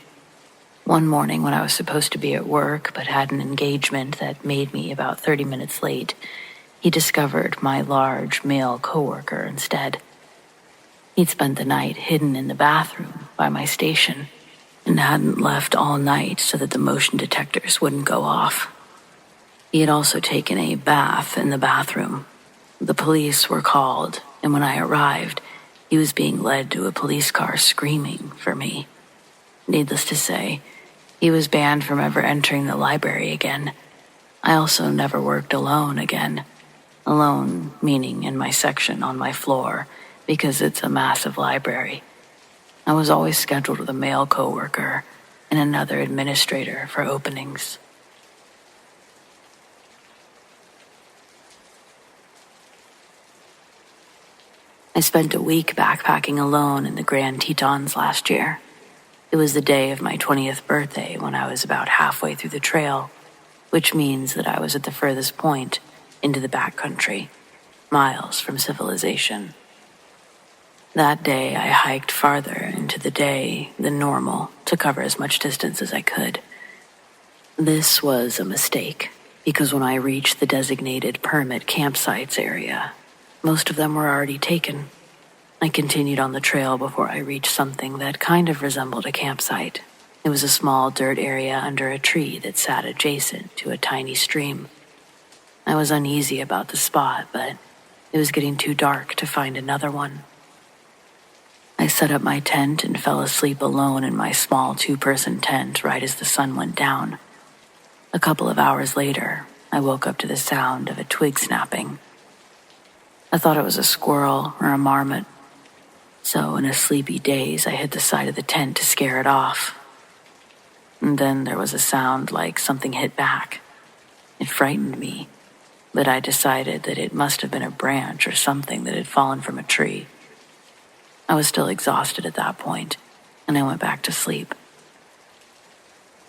One morning when I was supposed to be at work but had an engagement that made me about 30 minutes late, he discovered my large male coworker instead. He'd spent the night hidden in the bathroom by my station and hadn't left all night so that the motion detectors wouldn't go off. He had also taken a bath in the bathroom. The police were called, and when I arrived, he was being led to a police car screaming for me. Needless to say, he was banned from ever entering the library again. I also never worked alone again. Alone meaning in my section on my floor, because it's a massive library. I was always scheduled with a male coworker and another administrator for openings. I spent a week backpacking alone in the Grand Tetons last year. It was the day of my 20th birthday when I was about halfway through the trail, which means that I was at the furthest point into the backcountry, miles from civilization. That day, I hiked farther into the day than normal to cover as much distance as I could. This was a mistake, because when I reached the designated permit campsites area, most of them were already taken. I continued on the trail before I reached something that kind of resembled a campsite. It was a small dirt area under a tree that sat adjacent to a tiny stream. I was uneasy about the spot, but it was getting too dark to find another one. I set up my tent and fell asleep alone in my small 2-person tent right as the sun went down. A couple of hours later, I woke up to the sound of a twig snapping. I thought it was a squirrel or a marmot, so in a sleepy daze I hit the side of the tent to scare it off. And then there was a sound like something hit back. It frightened me, but I decided that it must have been a branch or something that had fallen from a tree. I was still exhausted at that point, and I went back to sleep.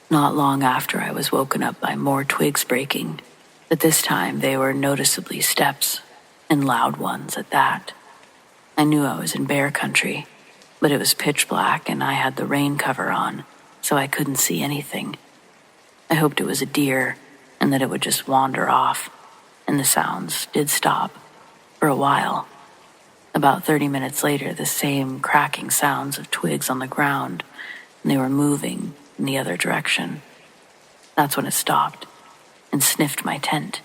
Not long after, I was woken up by more twigs breaking, but this time they were noticeably steps, and loud ones at that. I knew I was in bear country, but it was pitch black and I had the rain cover on, so I couldn't see anything. I hoped it was a deer and that it would just wander off, and the sounds did stop for a while. About 30 minutes later, the same cracking sounds of twigs on the ground, and they were moving in the other direction. That's when it stopped and sniffed my tent.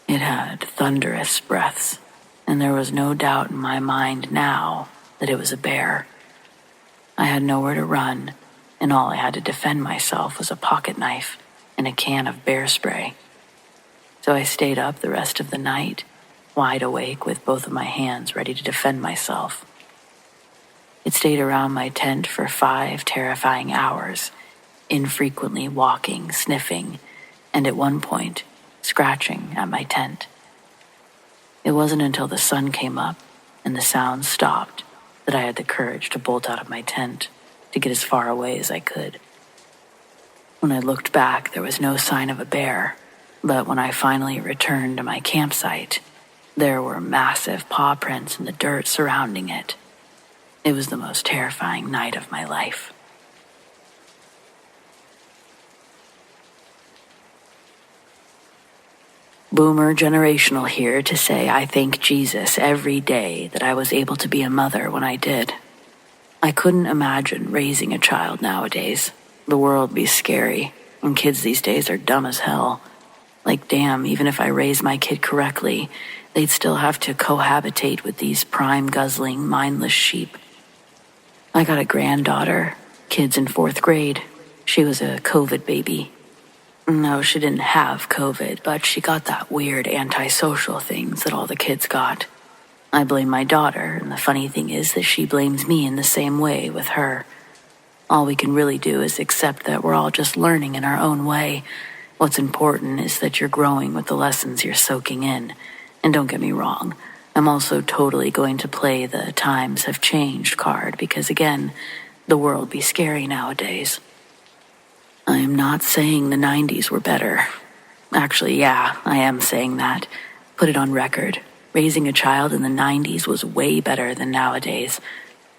It had thunderous breaths, and there was no doubt in my mind now that it was a bear. I had nowhere to run, and all I had to defend myself was a pocket knife and a can of bear spray. So I stayed up the rest of the night, wide awake with both of my hands ready to defend myself. It stayed around my tent for 5 terrifying hours, infrequently walking, sniffing, and at one point, scratching at my tent. It wasn't until the sun came up and the sounds stopped that I had the courage to bolt out of my tent to get as far away as I could. When I looked back, there was no sign of a bear, but when I finally returned to my campsite, there were massive paw prints in the dirt surrounding it. It was the most terrifying night of my life. Boomer generational here to say I thank Jesus every day that I was able to be a mother when I did. I couldn't imagine raising a child nowadays. The world be scary, and kids these days are dumb as hell. Like, damn, even if I raise my kid correctly, they'd still have to cohabitate with these prime-guzzling, mindless sheep. I got a granddaughter, kid's in 4th grade. She was a COVID baby. No, she didn't have COVID, but she got that weird antisocial things that all the kids got. I blame my daughter, and the funny thing is that she blames me in the same way with her. All we can really do is accept that we're all just learning in our own way. What's important is that you're growing with the lessons you're soaking in. And don't get me wrong, I'm also totally going to play the times have changed card because, again, the world be scary nowadays. I am not saying the 90s were better. Actually, yeah, I am saying that. Put it on record. Raising a child in the 90s was way better than nowadays.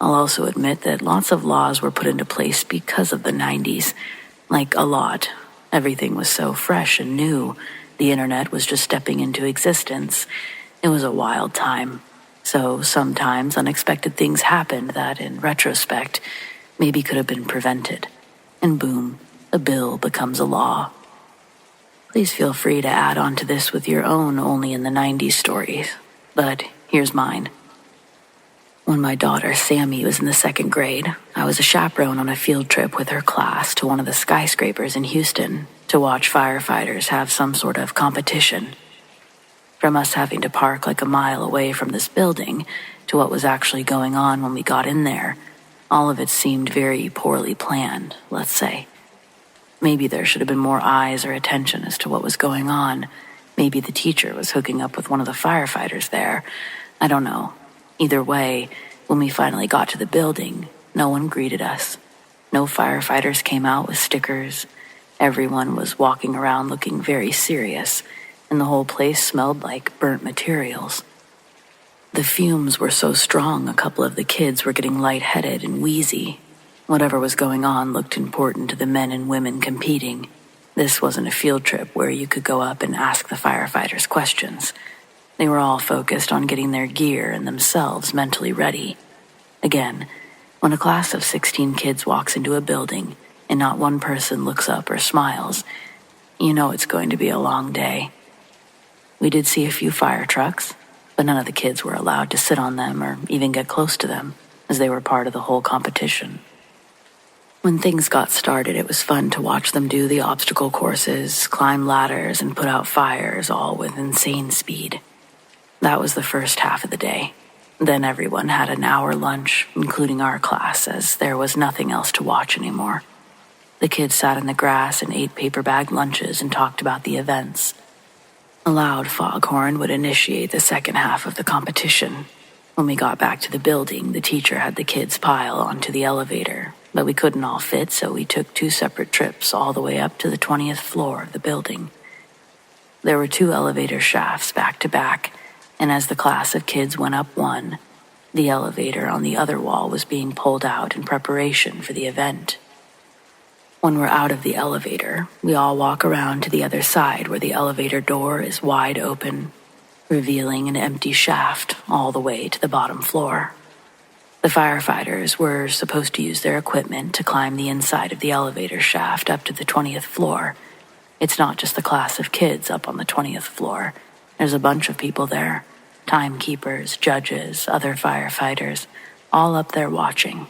I'll also admit that lots of laws were put into place because of the 90s. Like, a lot. Everything was so fresh and new. The internet was just stepping into existence. It was a wild time. So sometimes unexpected things happened that, in retrospect, maybe could have been prevented. And boom, a bill becomes a law. Please feel free to add on to this with your own only in the 90s stories. But here's mine. When my daughter Sammy was in the 2nd grade, I was a chaperone on a field trip with her class to one of the skyscrapers in Houston to watch firefighters have some sort of competition. From us having to park like a mile away from this building to what was actually going on when we got in there, all of it seemed very poorly planned, let's say. Maybe there should have been more eyes or attention as to what was going on. Maybe the teacher was hooking up with one of the firefighters there. I don't know. Either way, when we finally got to the building, no one greeted us. No firefighters came out with stickers. Everyone was walking around looking very serious, and the whole place smelled like burnt materials. The fumes were so strong a couple of the kids were getting lightheaded and wheezy. Whatever was going on looked important to the men and women competing. This wasn't a field trip where you could go up and ask the firefighters questions. They were all focused on getting their gear and themselves mentally ready. Again, when a class of 16 kids walks into a building and not one person looks up or smiles, you know it's going to be a long day. We did see a few fire trucks, but none of the kids were allowed to sit on them or even get close to them, as they were part of the whole competition. When things got started, it was fun to watch them do the obstacle courses, climb ladders, and put out fires, all with insane speed. That was the first half of the day. Then everyone had an hour lunch, including our class, as there was nothing else to watch anymore. The kids sat in the grass and ate paper bag lunches and talked about the events. A loud foghorn would initiate the second half of the competition. When we got back to the building, the teacher had the kids pile onto the elevator, but we couldn't all fit, so we took 2 separate trips all the way up to the 20th floor of the building. There were 2 elevator shafts back to back, and as the class of kids went up one, the elevator on the other wall was being pulled out in preparation for the event. When we're out of the elevator, we all walk around to the other side where the elevator door is wide open, revealing an empty shaft all the way to the bottom floor. The firefighters were supposed to use their equipment to climb the inside of the elevator shaft up to the 20th floor. It's not just the class of kids up on the 20th floor. There's a bunch of people there. Timekeepers, judges, other firefighters, all up there watching.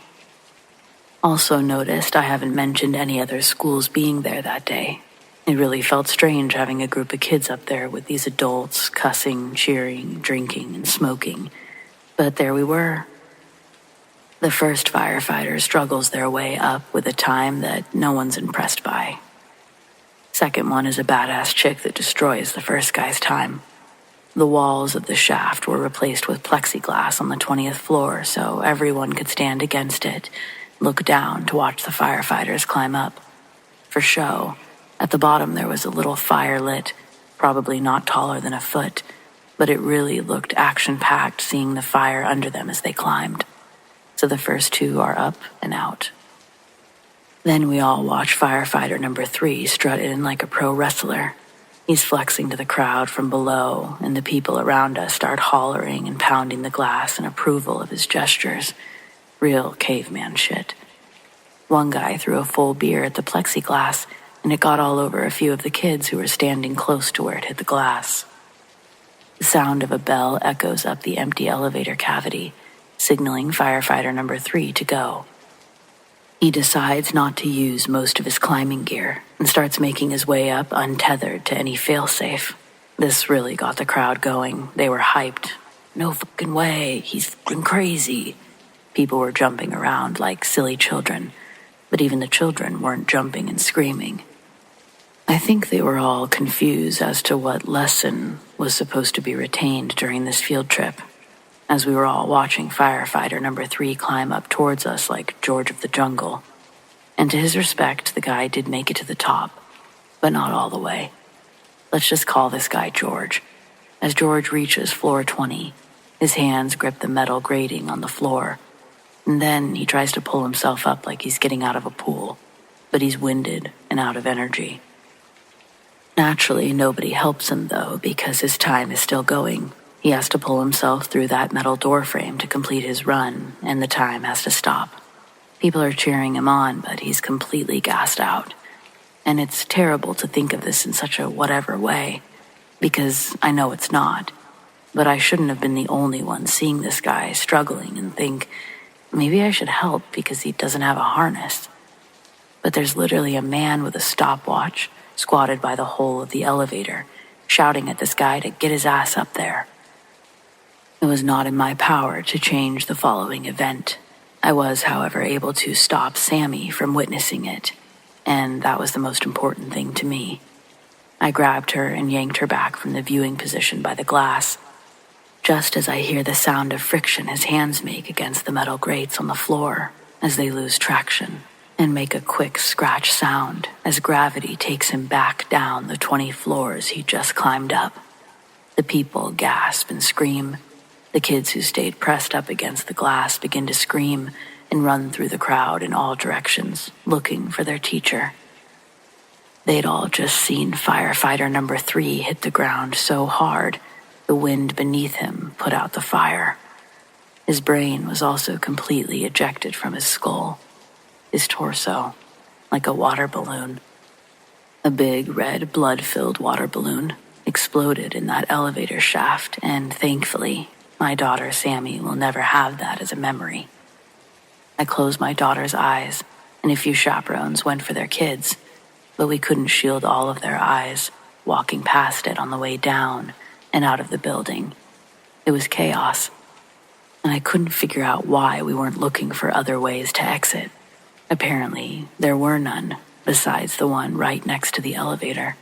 Also noticed I haven't mentioned any other schools being there that day. It really felt strange having a group of kids up there with these adults cussing, cheering, drinking, and smoking. But there we were. The first firefighter struggles their way up with a time that no one's impressed by. Second one is a badass chick that destroys the first guy's time. The walls of the shaft were replaced with plexiglass on the 20th floor so everyone could stand against it, look down to watch the firefighters climb up. For show, at the bottom there was a little fire lit, probably not taller than a foot, but it really looked action-packed seeing the fire under them as they climbed. So the first two are up and out. Then we all watch firefighter number 3 strut in like a pro wrestler. He's flexing to the crowd from below, and the people around us start hollering and pounding the glass in approval of his gestures. Real caveman shit. One guy threw a full beer at the plexiglass, and it got all over a few of the kids who were standing close to where it hit the glass. The sound of a bell echoes up the empty elevator cavity, signaling firefighter number 3 to go. He decides not to use most of his climbing gear and starts making his way up untethered to any failsafe. This really got the crowd going. They were hyped. No fucking way, he's fucking crazy. People were jumping around like silly children, but even the children weren't jumping and screaming. I think they were all confused as to what lesson was supposed to be retained during this field trip, as we were all watching firefighter number 3 climb up towards us like George of the Jungle. And to his respect, the guy did make it to the top, but not all the way. Let's just call this guy George. As George reaches floor 20, his hands grip the metal grating on the floor, and then he tries to pull himself up like he's getting out of a pool, but he's winded and out of energy. Naturally, nobody helps him though, because his time is still going. He has to pull himself through that metal doorframe to complete his run, and the time has to stop. People are cheering him on, but he's completely gassed out. And it's terrible to think of this in such a whatever way, because I know it's not. But I shouldn't have been the only one seeing this guy struggling and think, maybe I should help because he doesn't have a harness. But there's literally a man with a stopwatch squatted by the hole of the elevator, shouting at this guy to get his ass up there. It was not in my power to change the following event. I was, however, able to stop Sammy from witnessing it, and that was the most important thing to me. I grabbed her and yanked her back from the viewing position by the glass. Just as I hear the sound of friction his hands make against the metal grates on the floor as they lose traction and make a quick scratch sound as gravity takes him back down the 20 floors he just climbed up. The people gasp and scream. The kids who stayed pressed up against the glass begin to scream and run through the crowd in all directions, looking for their teacher. They'd all just seen firefighter number 3 hit the ground so hard, the wind beneath him put out the fire. His brain was also completely ejected from his skull, his torso, like a water balloon. A big, red, blood-filled water balloon exploded in that elevator shaft, and thankfully, my daughter Sammy will never have that as a memory. I closed my daughter's eyes, and a few chaperones went for their kids, but we couldn't shield all of their eyes, walking past it on the way down and out of the building. It was chaos, and I couldn't figure out why we weren't looking for other ways to exit. Apparently, there were none, besides the one right next to the elevator.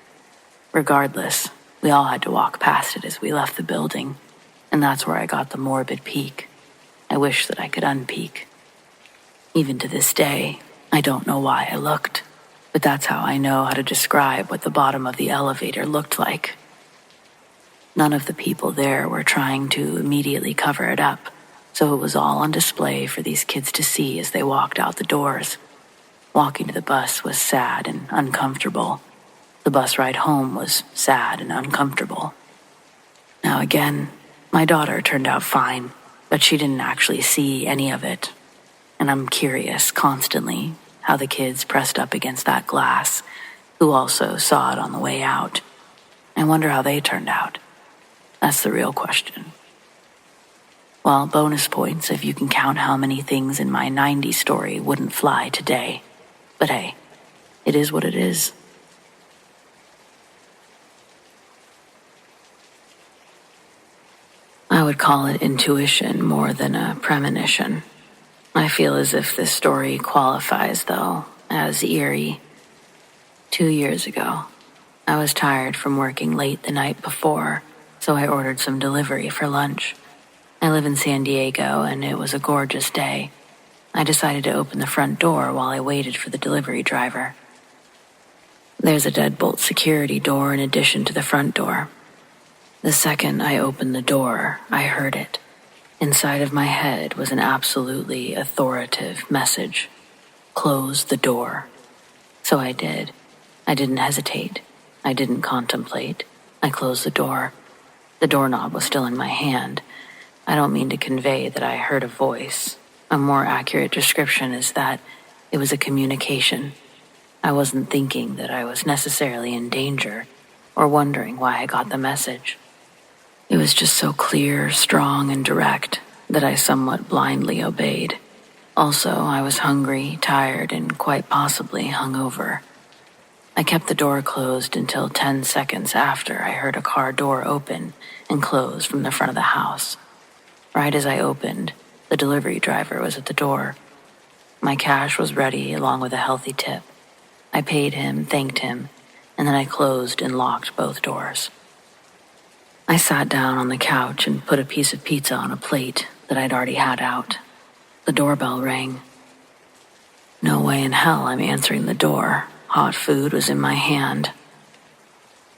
Regardless, we all had to walk past it as we left the building, and that's where I got the morbid peek. I wish that I could unpeek. Even to this day, I don't know why I looked, but that's how I know how to describe what the bottom of the elevator looked like. None of the people there were trying to immediately cover it up, so it was all on display for these kids to see as they walked out the doors. Walking to the bus was sad and uncomfortable. The bus ride home was sad and uncomfortable. Now again, my daughter turned out fine, but she didn't actually see any of it. And I'm curious constantly how the kids pressed up against that glass, who also saw it on the way out. I wonder how they turned out. That's the real question. Well, bonus points if you can count how many things in my 90s story wouldn't fly today. But hey, it is what it is. I would call it intuition more than a premonition. I feel as if this story qualifies, though, as eerie. 2 years ago, I was tired from working late the night before, so I ordered some delivery for lunch. I live in San Diego, and it was a gorgeous day. I decided to open the front door while I waited for the delivery driver. There's a deadbolt security door in addition to the front door. The second I opened the door, I heard it. Inside of my head was an absolutely authoritative message. Close the door. So I did. I didn't hesitate. I didn't contemplate. I closed the door. The doorknob was still in my hand. I don't mean to convey that I heard a voice. A more accurate description is that it was a communication. I wasn't thinking that I was necessarily in danger or wondering why I got the message. It was just so clear, strong, and direct that I somewhat blindly obeyed. Also, I was hungry, tired, and quite possibly hungover. I kept the door closed until 10 seconds after I heard a car door open and close from the front of the house. Right as I opened, the delivery driver was at the door. My cash was ready along with a healthy tip. I paid him, thanked him, and then I closed and locked both doors. I sat down on the couch and put a piece of pizza on a plate that I'd already had out. The doorbell rang. No way in hell I'm answering the door. Hot food was in my hand.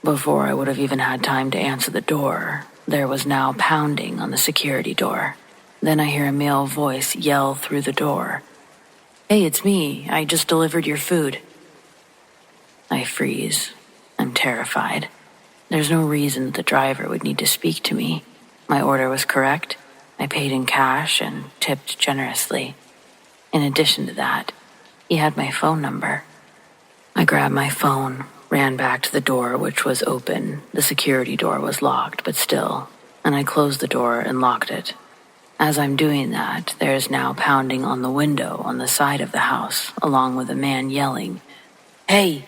Before I would have even had time to answer the door, there was now pounding on the security door. Then I hear a male voice yell through the door. "Hey, it's me. I just delivered your food." I freeze. I'm terrified. There's no reason that the driver would need to speak to me. My order was correct. I paid in cash and tipped generously. In addition to that, he had my phone number. I grabbed my phone, ran back to the door, which was open. The security door was locked, but still, and I closed the door and locked it. As I'm doing that, there's now pounding on the window on the side of the house, along with a man yelling, "Hey!"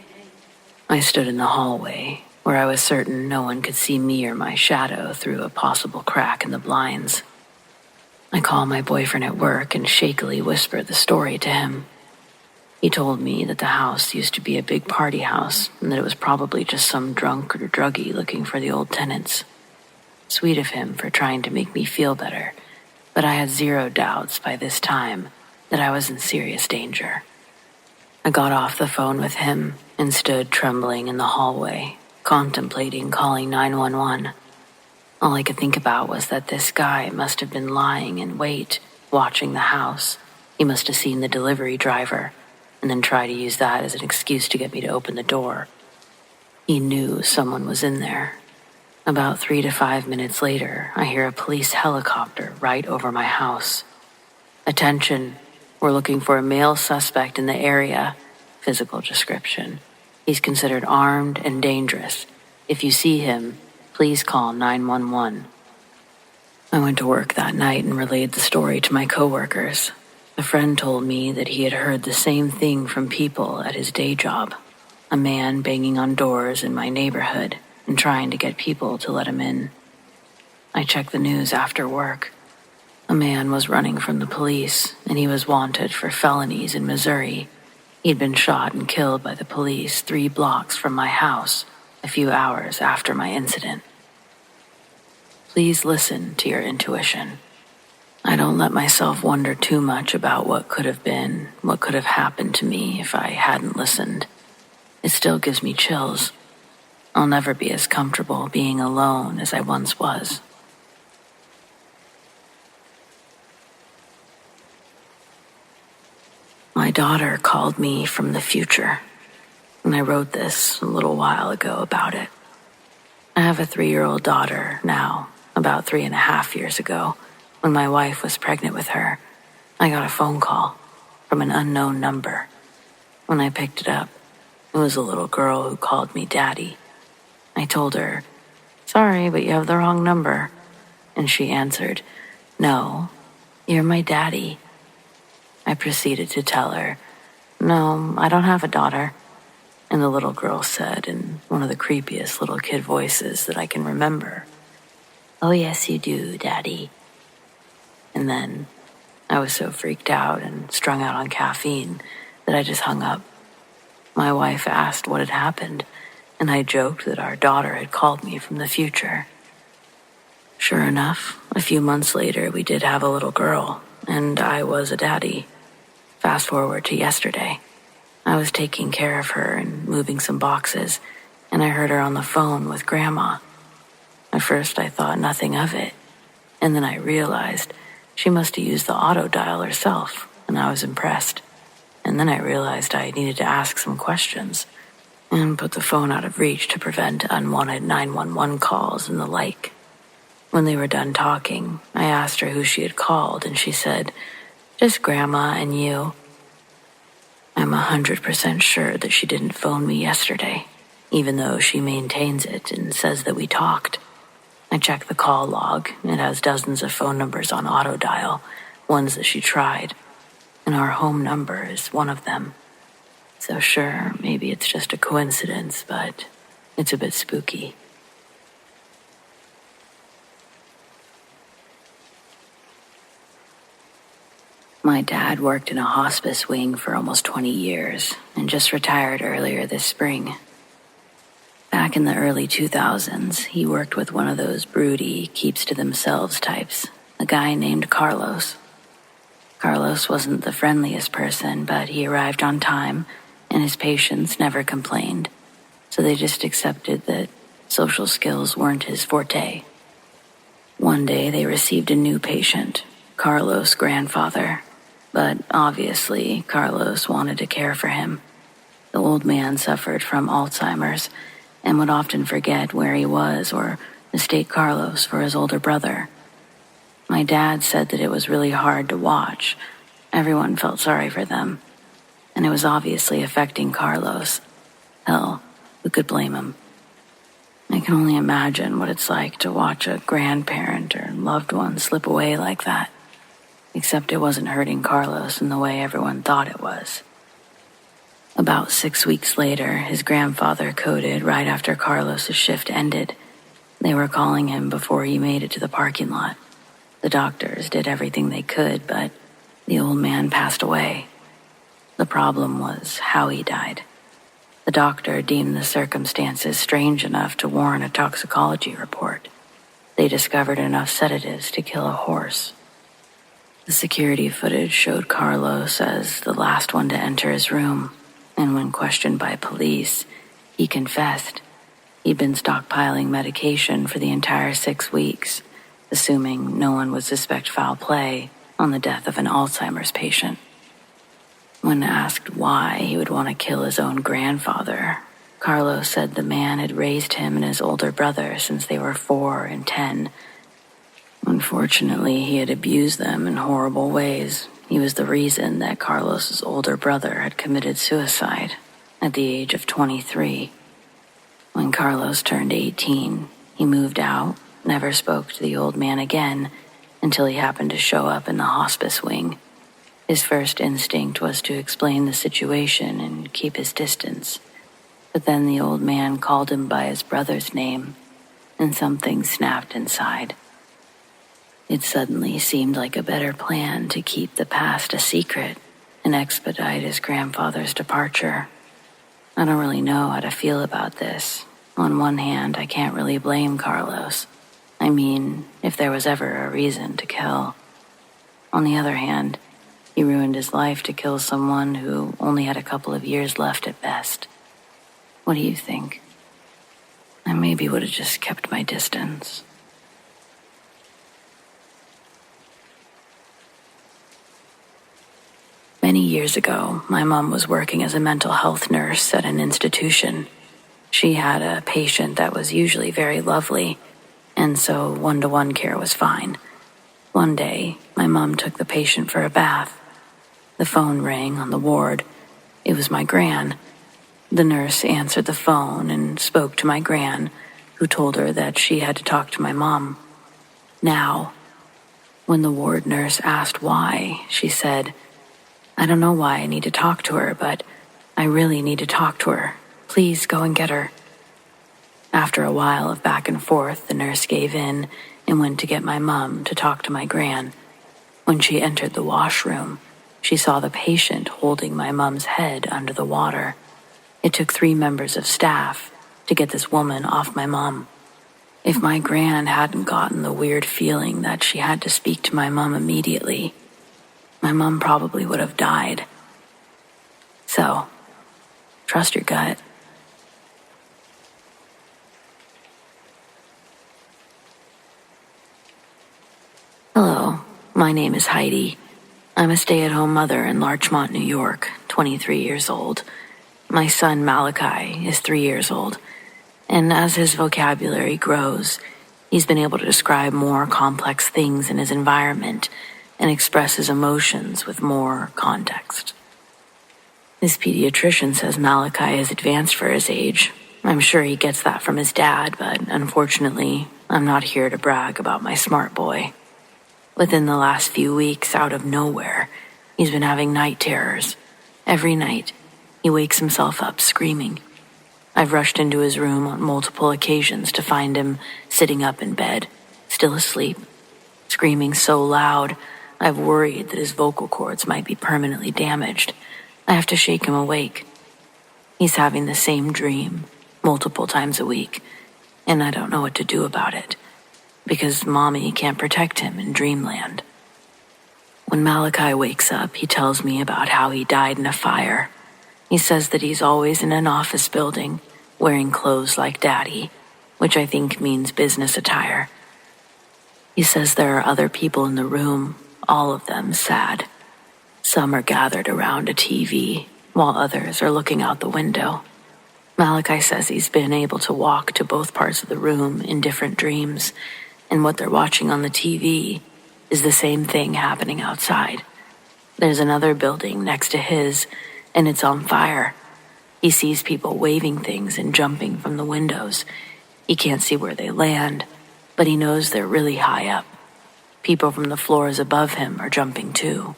I stood in the hallway, where I was certain no one could see me or my shadow through a possible crack in the blinds. I call my boyfriend at work and shakily whisper the story to him. He told me that the house used to be a big party house and that it was probably just some drunk or druggie looking for the old tenants. Sweet of him for trying to make me feel better, but I had zero doubts by this time that I was in serious danger. I got off the phone with him and stood trembling in the hallway, contemplating calling 911. All I could think about was that this guy must have been lying in wait, watching the house. He must have seen the delivery driver and then tried to use that as an excuse to get me to open the door. He knew someone was in there. About 3 to 5 minutes later, I hear a police helicopter right over my house. "Attention, we're looking for a male suspect in the area." Physical description. "He's considered armed and dangerous. If you see him, please call 911. I went to work that night and relayed the story to my coworkers. A friend told me that he had heard the same thing from people at his day job. A man banging on doors in my neighborhood and trying to get people to let him in. I checked the news after work. A man was running from the police, and he was wanted for felonies in Missouri. He'd been shot and killed by the police 3 blocks from my house a few hours after my incident. Please listen to your intuition. I don't let myself wonder too much about what could have been, what could have happened to me if I hadn't listened. It still gives me chills. I'll never be as comfortable being alone as I once was. My daughter called me from the future, and I wrote this a little while ago about it. I have a 3-year-old daughter now. About 3.5 years ago, when my wife was pregnant with her, I got a phone call from an unknown number. When I picked it up, it was a little girl who called me Daddy. I told her, "Sorry, but you have the wrong number." And she answered, "No, you're my daddy." I proceeded to tell her, "No, I don't have a daughter." And the little girl said in one of the creepiest little kid voices that I can remember, "Oh yes you do, Daddy." And then I was so freaked out and strung out on caffeine that I just hung up. My wife asked what had happened, and I joked that our daughter had called me from the future. Sure enough, a few months later we did have a little girl, and I was a daddy. Fast forward to yesterday. I was taking care of her and moving some boxes, and I heard her on the phone with Grandma. At first I thought nothing of it, and then I realized she must have used the auto dial herself, and I was impressed. And then I realized I needed to ask some questions and put the phone out of reach to prevent unwanted 911 calls and the like. When they were done talking, I asked her who she had called, and she said, "Just Grandma and you." I'm 100% sure that she didn't phone me yesterday, even though she maintains it and says that we talked. I checked the call log. It has dozens of phone numbers on auto dial, ones that she tried, and our home number is one of them. So sure, maybe it's just a coincidence, but it's a bit spooky. My dad worked in a hospice wing for almost 20 years and just retired earlier this spring. Back in the early 2000s, he worked with one of those broody, keeps-to-themselves types, a guy named Carlos. Carlos wasn't the friendliest person, but he arrived on time, and his patients never complained, so they just accepted that social skills weren't his forte. One day they received a new patient, Carlos' grandfather, but obviously Carlos wanted to care for him. The old man suffered from Alzheimer's and would often forget where he was or mistake Carlos for his older brother. My dad said that it was really hard to watch. Everyone felt sorry for them, and it was obviously affecting Carlos. Hell, who could blame him? I can only imagine what it's like to watch a grandparent or loved one slip away like that. Except it wasn't hurting Carlos in the way everyone thought it was. About 6 weeks later, his grandfather coded right after Carlos's shift ended. They were calling him before he made it to the parking lot. The doctors did everything they could, but the old man passed away. The problem was how he died. The doctor deemed the circumstances strange enough to warrant a toxicology report. They discovered enough sedatives to kill a horse. The security footage showed Carlos as the last one to enter his room, and when questioned by police, he confessed he'd been stockpiling medication for the entire 6 weeks, assuming no one would suspect foul play on the death of an Alzheimer's patient. When asked why he would want to kill his own grandfather, Carlos said the man had raised him and his older brother since they were 4 and 10. Unfortunately, he had abused them in horrible ways. He was the reason that Carlos's older brother had committed suicide at the age of 23. When Carlos turned 18, he moved out, never spoke to the old man again until he happened to show up in the hospice wing. His first instinct was to explain the situation and keep his distance. But then the old man called him by his brother's name, and something snapped inside. It suddenly seemed like a better plan to keep the past a secret and expedite his grandfather's departure. I don't really know how to feel about this. On one hand, I can't really blame Carlos. I mean, if there was ever a reason to kill. On the other hand, he ruined his life to kill someone who only had a couple of years left at best. What do you think? I maybe would have just kept my distance. Many years ago, my mom was working as a mental health nurse at an institution. She had a patient that was usually very lovely, and so one-to-one care was fine. One day, my mom took the patient for a bath. The phone rang on the ward. It was my gran. The nurse answered the phone and spoke to my gran, who told her that she had to talk to my mom. Now, when the ward nurse asked why, she said, "I don't know why I need to talk to her, but I really need to talk to her. Please go and get her." After a while of back and forth, the nurse gave in and went to get my mom to talk to my gran. When she entered the washroom, she saw the patient holding my mom's head under the water. It took 3 members of staff to get this woman off my mom. If my gran hadn't gotten the weird feeling that she had to speak to my mom immediately, my mom probably would have died. So, Trust your gut. Hello, my name is Heidi. I'm a stay-at-home mother in Larchmont, New York, 23 years old. My son Malachi is 3 years old, and as his vocabulary grows, he's been able to describe more complex things in his environment and express his emotions with more context. His pediatrician says Malachi is advanced for his age. I'm sure he gets that from his dad, but unfortunately, I'm not here to brag about my smart boy. Within the last few weeks, out of nowhere, he's been having night terrors. Every night, he wakes himself up screaming. I've rushed into his room on multiple occasions to find him sitting up in bed, still asleep, screaming so loud, I've worried that his vocal cords might be permanently damaged. I have to shake him awake. He's having the same dream multiple times a week, and I don't know what to do about it, because Mommy can't protect him in dreamland. When Malachi wakes up, he tells me about how he died in a fire. He says that he's always in an office building, wearing clothes like Daddy, which I think means business attire. He says there are other people in the room, all of them sad. Some are gathered around a TV, while others are looking out the window. Malachi says he's been able to walk to both parts of the room in different dreams, and what they're watching on the TV is the same thing happening outside. There's another building next to his, and it's on fire. He sees people waving things and jumping from the windows. He can't see where they land, but he knows they're really high up. People from the floors above him are jumping too.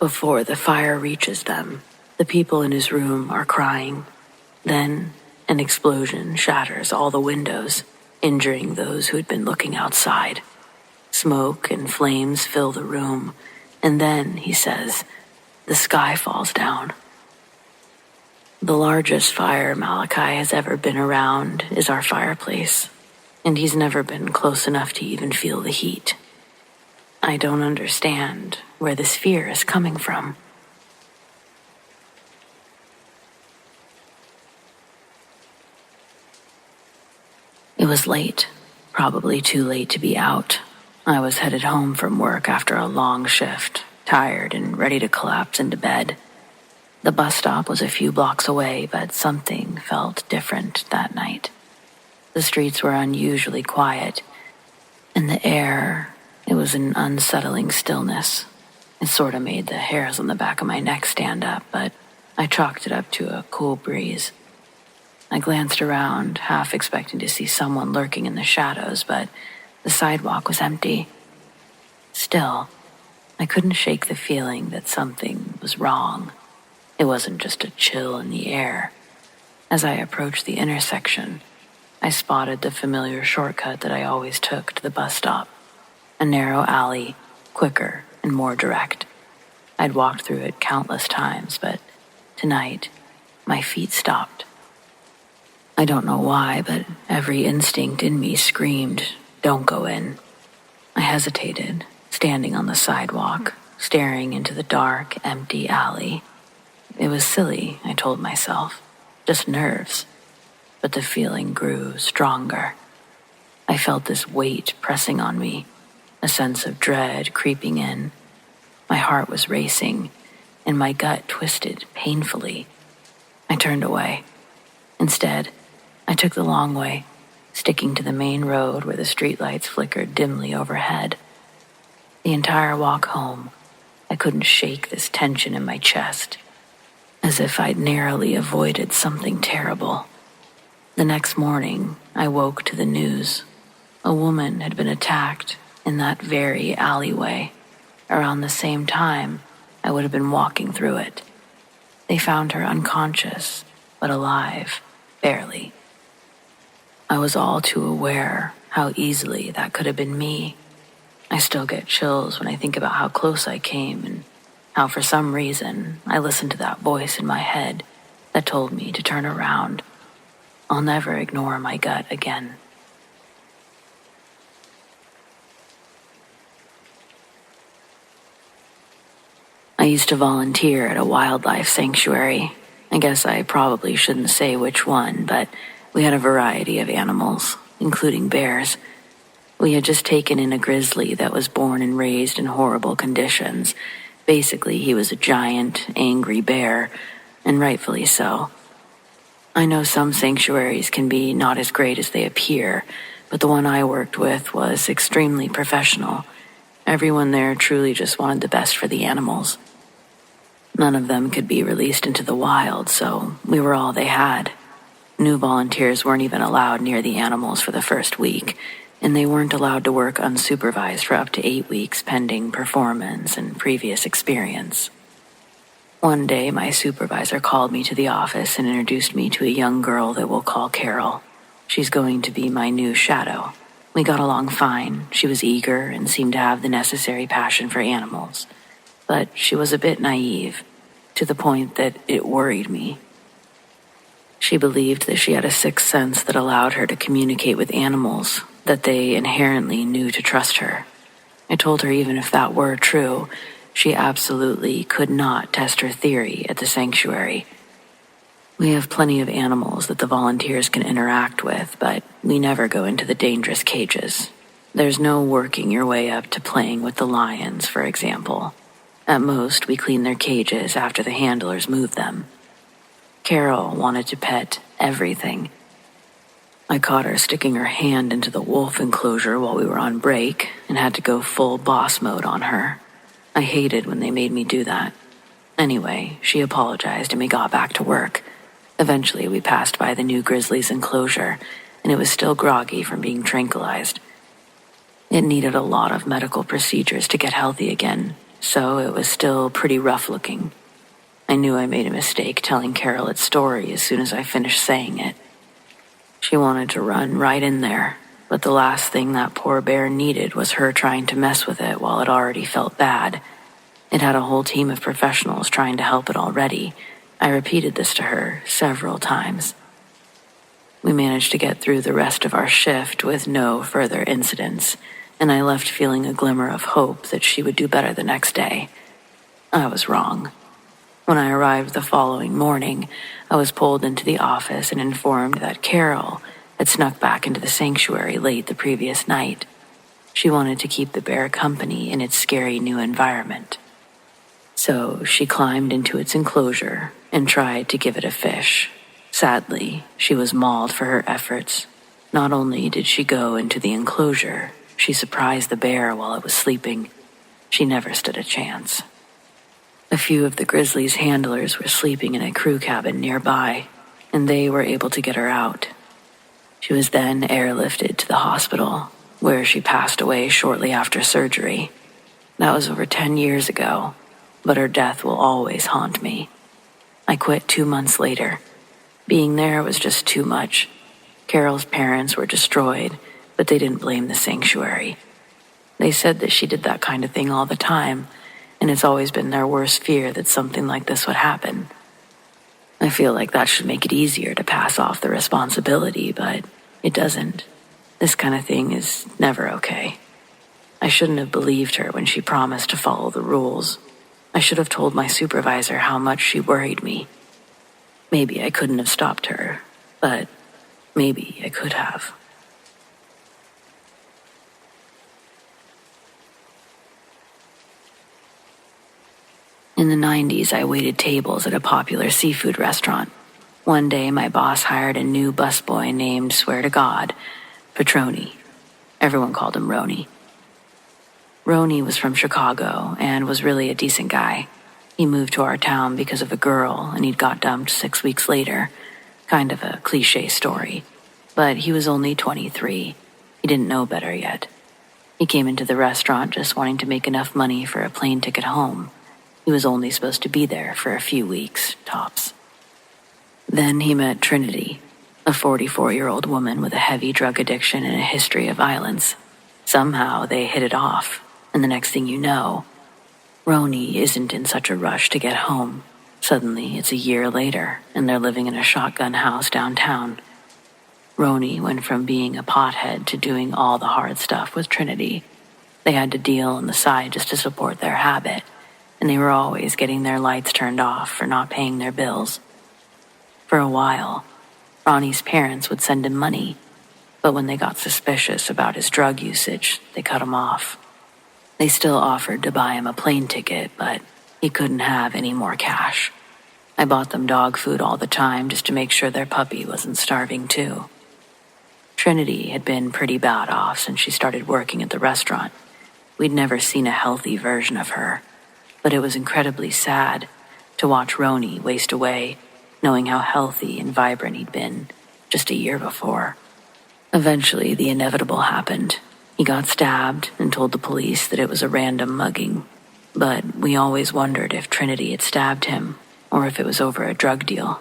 Before the fire reaches them, the people in his room are crying. Then, an explosion shatters all the windows, injuring those who had been looking outside. Smoke and flames fill the room, and then, he says, the sky falls down. The largest fire Malachi has ever been around is our fireplace, and he's never been close enough to even feel the heat. I don't understand where this fear is coming from. It was late, probably too late to be out. I was headed home from work after a long shift, tired and ready to collapse into bed. The bus stop was a few blocks away, but something felt different that night. The streets were unusually quiet, and the air, it was an unsettling stillness. It sort of made the hairs on the back of my neck stand up, but I chalked it up to a cool breeze. I glanced around, half expecting to see someone lurking in the shadows, but the sidewalk was empty. Still, I couldn't shake the feeling that something was wrong. It wasn't just a chill in the air. As I approached the intersection, I spotted the familiar shortcut that I always took to the bus stop. A narrow alley, quicker and more direct. I'd walked through it countless times, but tonight, my feet stopped. I don't know why, but every instinct in me screamed, "Don't go in." I hesitated, standing on the sidewalk, staring into the dark, empty alley. It was silly, I told myself, just nerves. But the feeling grew stronger. I felt this weight pressing on me, a sense of dread creeping in. My heart was racing, and my gut twisted painfully. I turned away. Instead, I took the long way, sticking to the main road where the streetlights flickered dimly overhead. The entire walk home, I couldn't shake this tension in my chest, as if I'd narrowly avoided something terrible. The next morning, I woke to the news. A woman had been attacked in that very alleyway. Around the same time, I would have been walking through it. They found her unconscious, but alive, barely. I was all too aware how easily that could have been me. I still get chills when I think about how close I came and how for some reason I listened to that voice in my head that told me to turn around. I'll never ignore my gut again. I used to volunteer at a wildlife sanctuary, I guess I probably shouldn't say which one, but we had a variety of animals, including bears. We had just taken in a grizzly that was born and raised in horrible conditions. Basically, he was a giant, angry bear, and rightfully so. I know some sanctuaries can be not as great as they appear, but the one I worked with was extremely professional. Everyone there truly just wanted the best for the animals. None of them could be released into the wild, so we were all they had. New volunteers weren't even allowed near the animals for the first week, and they weren't allowed to work unsupervised for up to 8 weeks pending performance and previous experience. One day, my supervisor called me to the office and introduced me to a young girl that we'll call Carol. She's going to be my new shadow. We got along fine. She was eager and seemed to have the necessary passion for animals. But she was a bit naive, to the point that it worried me. She believed that she had a sixth sense that allowed her to communicate with animals, that they inherently knew to trust her. I told her even if that were true, she absolutely could not test her theory at the sanctuary. We have plenty of animals that the volunteers can interact with, but we never go into the dangerous cages. There's no working your way up to playing with the lions, for example. At most, we clean their cages after the handlers move them. Carol wanted to pet everything. I caught her sticking her hand into the wolf enclosure while we were on break and had to go full boss mode on her. I hated when they made me do that. Anyway, she apologized and we got back to work. Eventually, we passed by the new grizzly's enclosure, and it was still groggy from being tranquilized. It needed a lot of medical procedures to get healthy again, so it was still pretty rough looking. I knew I made a mistake telling Carol its story as soon as I finished saying it. She wanted to run right in there, but the last thing that poor bear needed was her trying to mess with it while it already felt bad. It had a whole team of professionals trying to help it already. I repeated this to her several times. We managed to get through the rest of our shift with no further incidents, and I left feeling a glimmer of hope that she would do better the next day. I was wrong. When I arrived the following morning, I was pulled into the office and informed that Carol had snuck back into the sanctuary late the previous night. She wanted to keep the bear company in its scary new environment. So she climbed into its enclosure and tried to give it a fish. Sadly, she was mauled for her efforts. Not only did she go into the enclosure, she surprised the bear while it was sleeping. She never stood a chance. A few of the grizzly's handlers were sleeping in a crew cabin nearby, and they were able to get her out. She was then airlifted to the hospital, where she passed away shortly after surgery. That was over 10 years ago, but her death will always haunt me. I quit 2 months later. Being there was just too much. Carol's parents were destroyed, but they didn't blame the sanctuary. They said that she did that kind of thing all the time, and it's always been their worst fear that something like this would happen. I feel like that should make it easier to pass off the responsibility, but it doesn't. This kind of thing is never okay. I shouldn't have believed her when she promised to follow the rules. I should have told my supervisor how much she worried me. Maybe I couldn't have stopped her, but maybe I could have. In the 90s, I waited tables at a popular seafood restaurant. One day, my boss hired a new busboy named, swear to God, Petroni. Everyone called him Roni. Roni was from Chicago and was really a decent guy. He moved to our town because of a girl, and he'd got dumped 6 weeks later. Kind of a cliche story. But he was only 23. He didn't know better yet. He came into the restaurant just wanting to make enough money for a plane ticket home. He was only supposed to be there for a few weeks, tops. Then he met Trinity, a 44-year-old woman with a heavy drug addiction and a history of violence. Somehow they hit it off, and the next thing you know, Roni isn't in such a rush to get home. Suddenly, it's a year later, and they're living in a shotgun house downtown. Roni went from being a pothead to doing all the hard stuff with Trinity. They had to deal on the side just to support their habit, and they were always getting their lights turned off for not paying their bills. For a while, Ronnie's parents would send him money, but when they got suspicious about his drug usage, they cut him off. They still offered to buy him a plane ticket, but he couldn't have any more cash. I bought them dog food all the time just to make sure their puppy wasn't starving too. Trinity had been pretty bad off since she started working at the restaurant. We'd never seen a healthy version of her, but it was incredibly sad to watch Ronnie waste away, knowing how healthy and vibrant he'd been just a year before. Eventually, the inevitable happened. He got stabbed and told the police that it was a random mugging, but we always wondered if Trinity had stabbed him or if it was over a drug deal.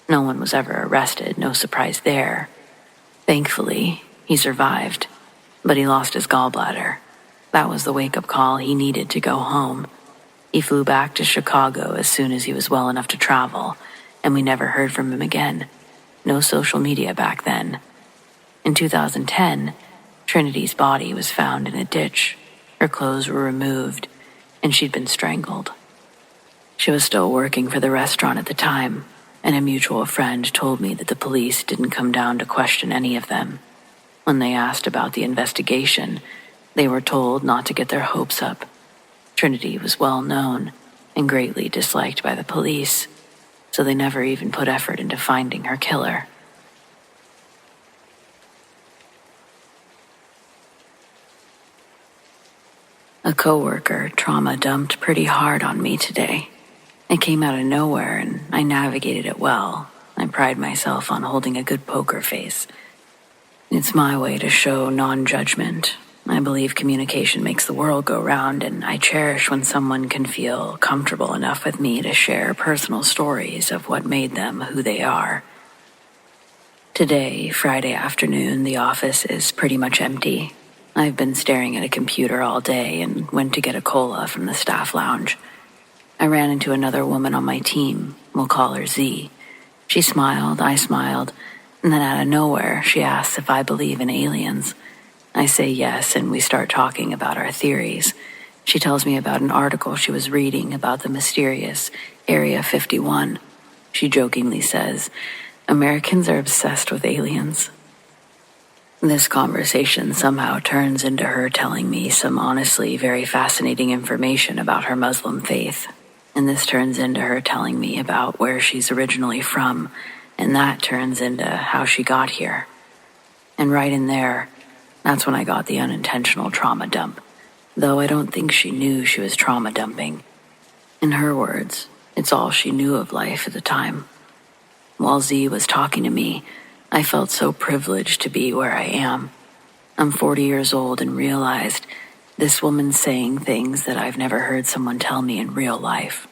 No one was ever arrested, no surprise there. Thankfully, he survived, but he lost his gallbladder. That was the wake-up call he needed to go home. He flew back to Chicago as soon as he was well enough to travel, and we never heard from him again. No social media back then. In 2010, Trinity's body was found in a ditch. Her clothes were removed, and she'd been strangled. She was still working for the restaurant at the time, and a mutual friend told me that the police didn't come down to question any of them. When they asked about the investigation, they were told not to get their hopes up. Trinity was well known and greatly disliked by the police, so they never even put effort into finding her killer. A coworker trauma dumped pretty hard on me today. It came out of nowhere and I navigated it well. I pride myself on holding a good poker face. It's my way to show non-judgment. I believe communication makes the world go round, and I cherish when someone can feel comfortable enough with me to share personal stories of what made them who they are. Today, Friday afternoon, the office is pretty much empty. I've been staring at a computer all day and went to get a cola from the staff lounge. I ran into another woman on my team. We'll call her Z. She smiled, I smiled, and then out of nowhere, she asks if I believe in aliens. I say yes, and we start talking about our theories. She tells me about an article she was reading about the mysterious Area 51. She jokingly says, "Americans are obsessed with aliens." This conversation somehow turns into her telling me some honestly very fascinating information about her Muslim faith. And this turns into her telling me about where she's originally from, and that turns into how she got here. And right in there, that's when I got the unintentional trauma dump, though I don't think she knew she was trauma dumping. In her words, it's all she knew of life at the time. While Z was talking to me, I felt so privileged to be where I am. I'm 40 years old and realized this woman's saying things that I've never heard someone tell me in real life,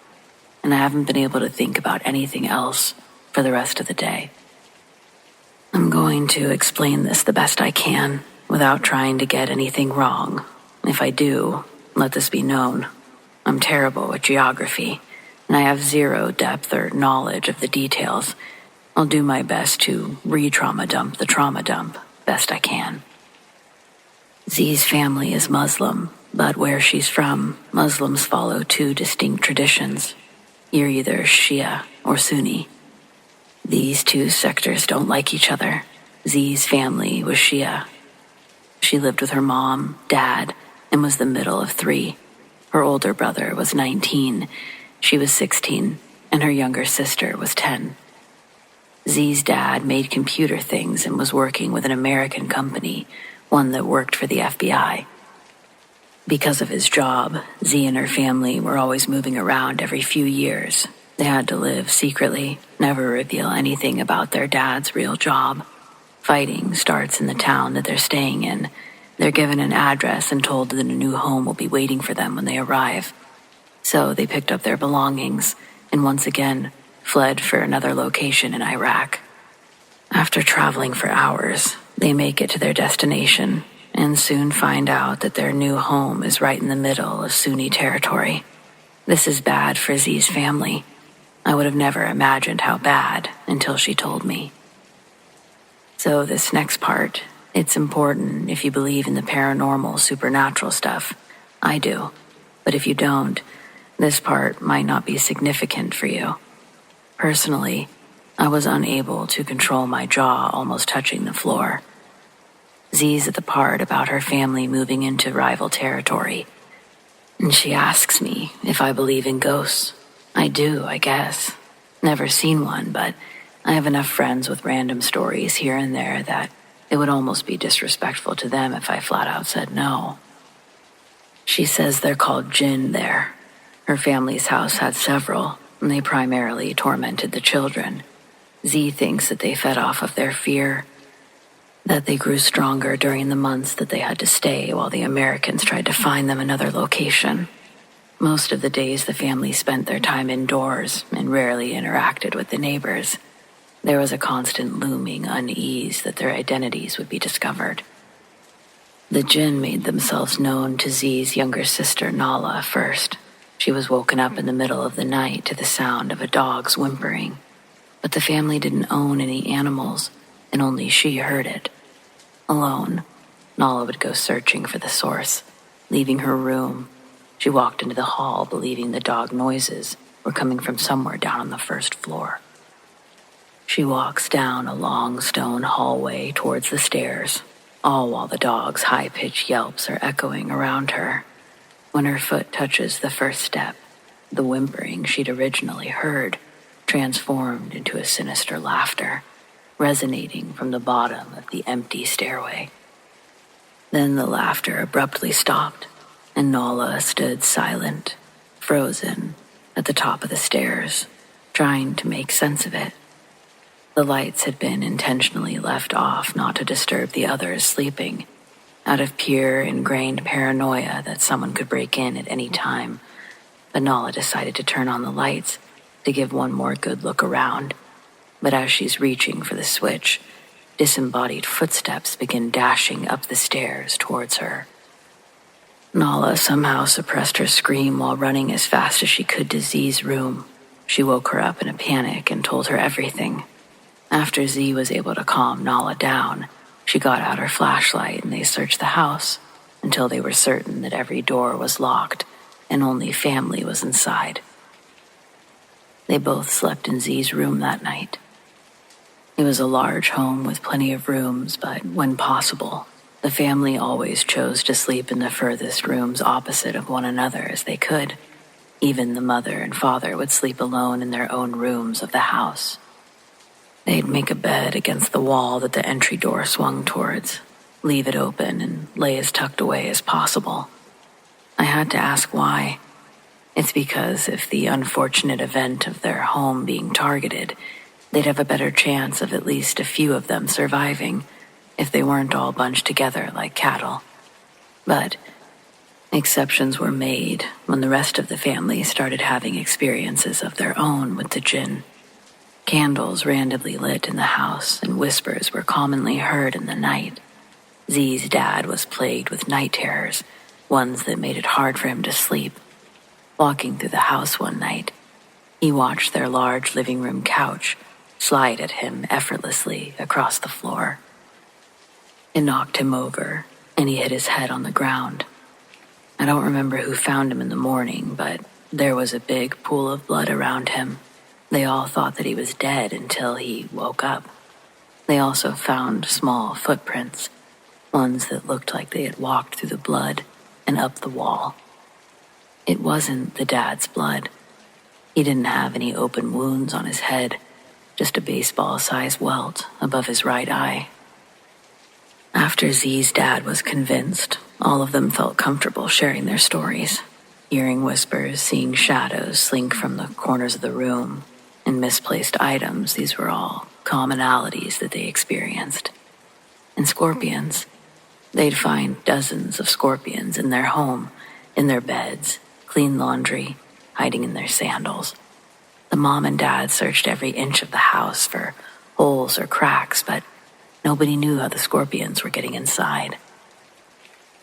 and I haven't been able to think about anything else for the rest of the day. I'm going to explain this the best I can without trying to get anything wrong. If I do, let this be known. I'm terrible at geography, and I have zero depth or knowledge of the details. I'll do my best to re-trauma dump the trauma dump best I can. Z's family is Muslim, but where she's from, Muslims follow two distinct traditions. You're either Shia or Sunni. These two sectors don't like each other. Z's family was Shia. She lived with her mom, dad, and was the middle of three. Her older brother was 19, she was 16, and her younger sister was 10. Z's dad made computer things and was working with an American company, one that worked for the FBI. Because of his job, Z and her family were always moving around every few years. They had to live secretly, never reveal anything about their dad's real job. Fighting starts in the town that they're staying in. They're given an address and told that a new home will be waiting for them when they arrive. So they picked up their belongings and once again fled for another location in Iraq. After traveling for hours, they make it to their destination and soon find out that their new home is right in the middle of Sunni territory. This is bad for Z's family. I would have never imagined how bad until she told me. So this next part, it's important if you believe in the paranormal, supernatural stuff. I do. But if you don't, this part might not be significant for you. Personally, I was unable to control my jaw almost touching the floor. Z's at the part about her family moving into rival territory, and she asks me if I believe in ghosts. I do, I guess. Never seen one, but I have enough friends with random stories here and there that it would almost be disrespectful to them if I flat out said no. She says they're called jinn there. Her family's house had several, and they primarily tormented the children. Z thinks that they fed off of their fear, that they grew stronger during the months that they had to stay while the Americans tried to find them another location. Most of the days the family spent their time indoors and rarely interacted with the neighbors. There was a constant looming unease that their identities would be discovered. The jinn made themselves known to Z's younger sister Nala first. She was woken up in the middle of the night to the sound of a dog's whimpering. But the family didn't own any animals, and only she heard it. Alone, Nala would go searching for the source. Leaving her room, she walked into the hall believing the dog noises were coming from somewhere down on the first floor. She walks down a long stone hallway towards the stairs, all while the dog's high-pitched yelps are echoing around her. When her foot touches the first step, the whimpering she'd originally heard transformed into a sinister laughter, resonating from the bottom of the empty stairway. Then the laughter abruptly stopped, and Nala stood silent, frozen, at the top of the stairs, trying to make sense of it. The lights had been intentionally left off not to disturb the others sleeping, out of pure ingrained paranoia that someone could break in at any time. But Nala decided to turn on the lights to give one more good look around. But as she's reaching for the switch, disembodied footsteps begin dashing up the stairs towards her. Nala somehow suppressed her scream while running as fast as she could to Z's room. She woke her up in a panic and told her everything. After Z was able to calm Nala down, she got out her flashlight and they searched the house until they were certain that every door was locked and only family was inside. They both slept in Z's room that night. It was a large home with plenty of rooms, but when possible, the family always chose to sleep in the furthest rooms opposite of one another as they could. Even the mother and father would sleep alone in their own rooms of the house. They'd make a bed against the wall that the entry door swung towards, leave it open, and lay as tucked away as possible. I had to ask why. It's because if the unfortunate event of their home being targeted, they'd have a better chance of at least a few of them surviving if they weren't all bunched together like cattle. But exceptions were made when the rest of the family started having experiences of their own with the jinn. Candles randomly lit in the house, and whispers were commonly heard in the night. Z's dad was plagued with night terrors, ones that made it hard for him to sleep. Walking through the house one night, he watched their large living room couch slide at him effortlessly across the floor. It knocked him over, and he hit his head on the ground. I don't remember who found him in the morning, but there was a big pool of blood around him. They all thought that he was dead until he woke up. They also found small footprints, ones that looked like they had walked through the blood and up the wall. It wasn't the dad's blood. He didn't have any open wounds on his head, just a baseball-sized welt above his right eye. After Z's dad was convinced, all of them felt comfortable sharing their stories, hearing whispers, seeing shadows slink from the corners of the room, and misplaced items. These were all commonalities that they experienced. And scorpions. They'd find dozens of scorpions in their home, in their beds, clean laundry, hiding in their sandals. The mom and dad searched every inch of the house for holes or cracks, but nobody knew how the scorpions were getting inside.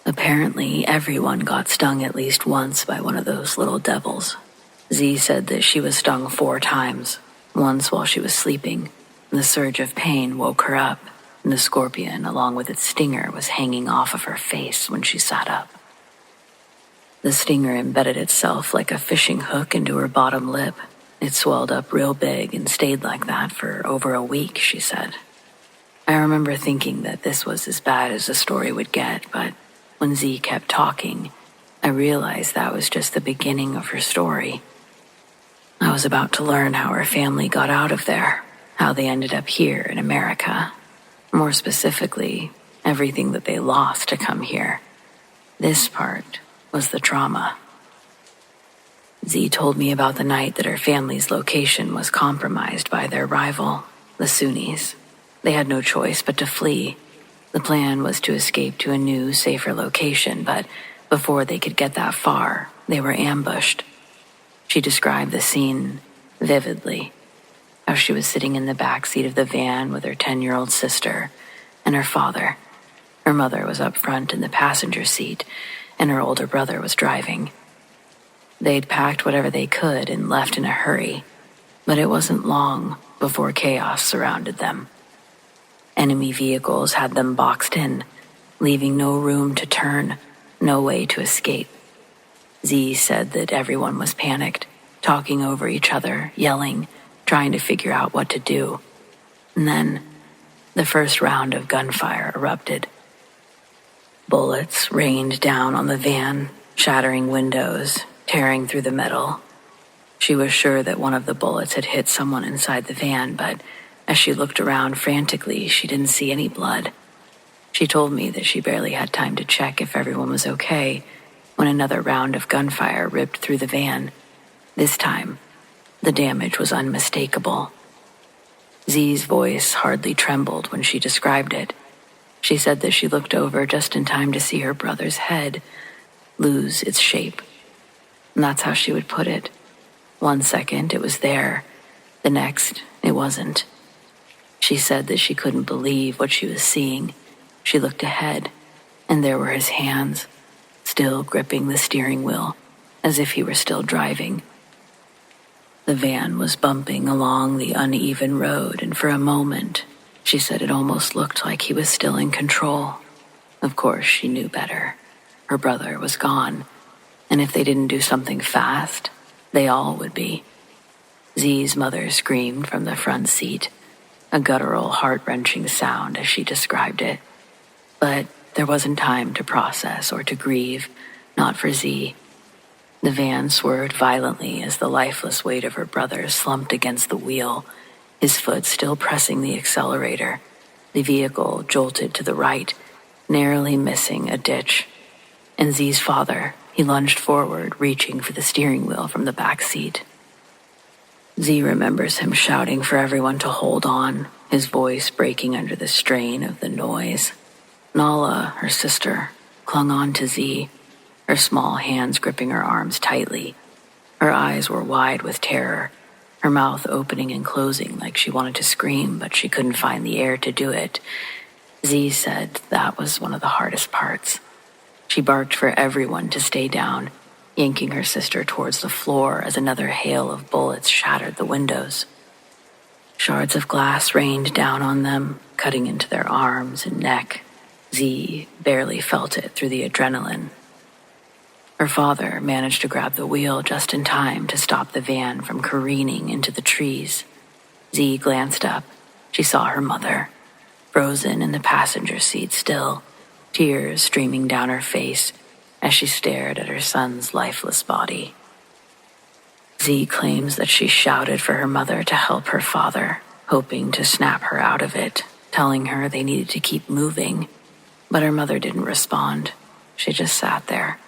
Apparently, everyone got stung at least once by one of those little devils. Z said that she was stung 4 times, once while she was sleeping. The surge of pain woke her up, and the scorpion, along with its stinger, was hanging off of her face when she sat up. The stinger embedded itself like a fishing hook into her bottom lip, It swelled up real big and stayed like that for over a week, she said. I remember thinking that this was as bad as the story would get, but when Z kept talking, I realized that was just the beginning of her story. I was about to learn how her family got out of there, how they ended up here in America. More specifically, everything that they lost to come here. This part was the trauma. Z told me about the night that her family's location was compromised by their rival, the Sunnis. They had no choice but to flee. The plan was to escape to a new, safer location, but before they could get that far, they were ambushed. She described the scene vividly, how she was sitting in the back seat of the van with her 10-year-old sister and her father. Her mother was up front in the passenger seat, and her older brother was driving. They'd packed whatever they could and left in a hurry, but it wasn't long before chaos surrounded them. Enemy vehicles had them boxed in, leaving no room to turn, no way to escape. Z said that everyone was panicked, talking over each other, yelling, trying to figure out what to do. And then, the first round of gunfire erupted. Bullets rained down on the van, shattering windows, tearing through the metal. She was sure that one of the bullets had hit someone inside the van, but as she looked around frantically, she didn't see any blood. She told me that she barely had time to check if everyone was okay when another round of gunfire ripped through the van. This time, the damage was unmistakable. Z's voice hardly trembled when she described it. She said that she looked over just in time to see her brother's head lose its shape. And that's how she would put it. 1 second it was there, the next it wasn't. She said that she couldn't believe what she was seeing. She looked ahead, and there were his hands, still gripping the steering wheel, as if he were still driving. The van was bumping along the uneven road, and for a moment, she said it almost looked like he was still in control. Of course, she knew better. Her brother was gone, and if they didn't do something fast, they all would be. Z's mother screamed from the front seat, a guttural, heart-wrenching sound as she described it. But there wasn't time to process or to grieve, not for Z. The van swerved violently as the lifeless weight of her brother slumped against the wheel, his foot still pressing the accelerator. The vehicle jolted to the right, narrowly missing a ditch. And Z's father, he lunged forward, reaching for the steering wheel from the back seat. Z remembers him shouting for everyone to hold on, his voice breaking under the strain of the noise. Nala, her sister, clung on to Z, her small hands gripping her arms tightly. Her eyes were wide with terror, her mouth opening and closing like she wanted to scream, but she couldn't find the air to do it. Z said that was one of the hardest parts. She barked for everyone to stay down, yanking her sister towards the floor as another hail of bullets shattered the windows. Shards of glass rained down on them, cutting into their arms and neck. Z barely felt it through the adrenaline. Her father managed to grab the wheel just in time to stop the van from careening into the trees. Z glanced up. She saw her mother, frozen in the passenger seat still, tears streaming down her face as she stared at her son's lifeless body. Z claims that she shouted for her mother to help her father, hoping to snap her out of it, telling her they needed to keep moving. But her mother didn't respond. She just sat there,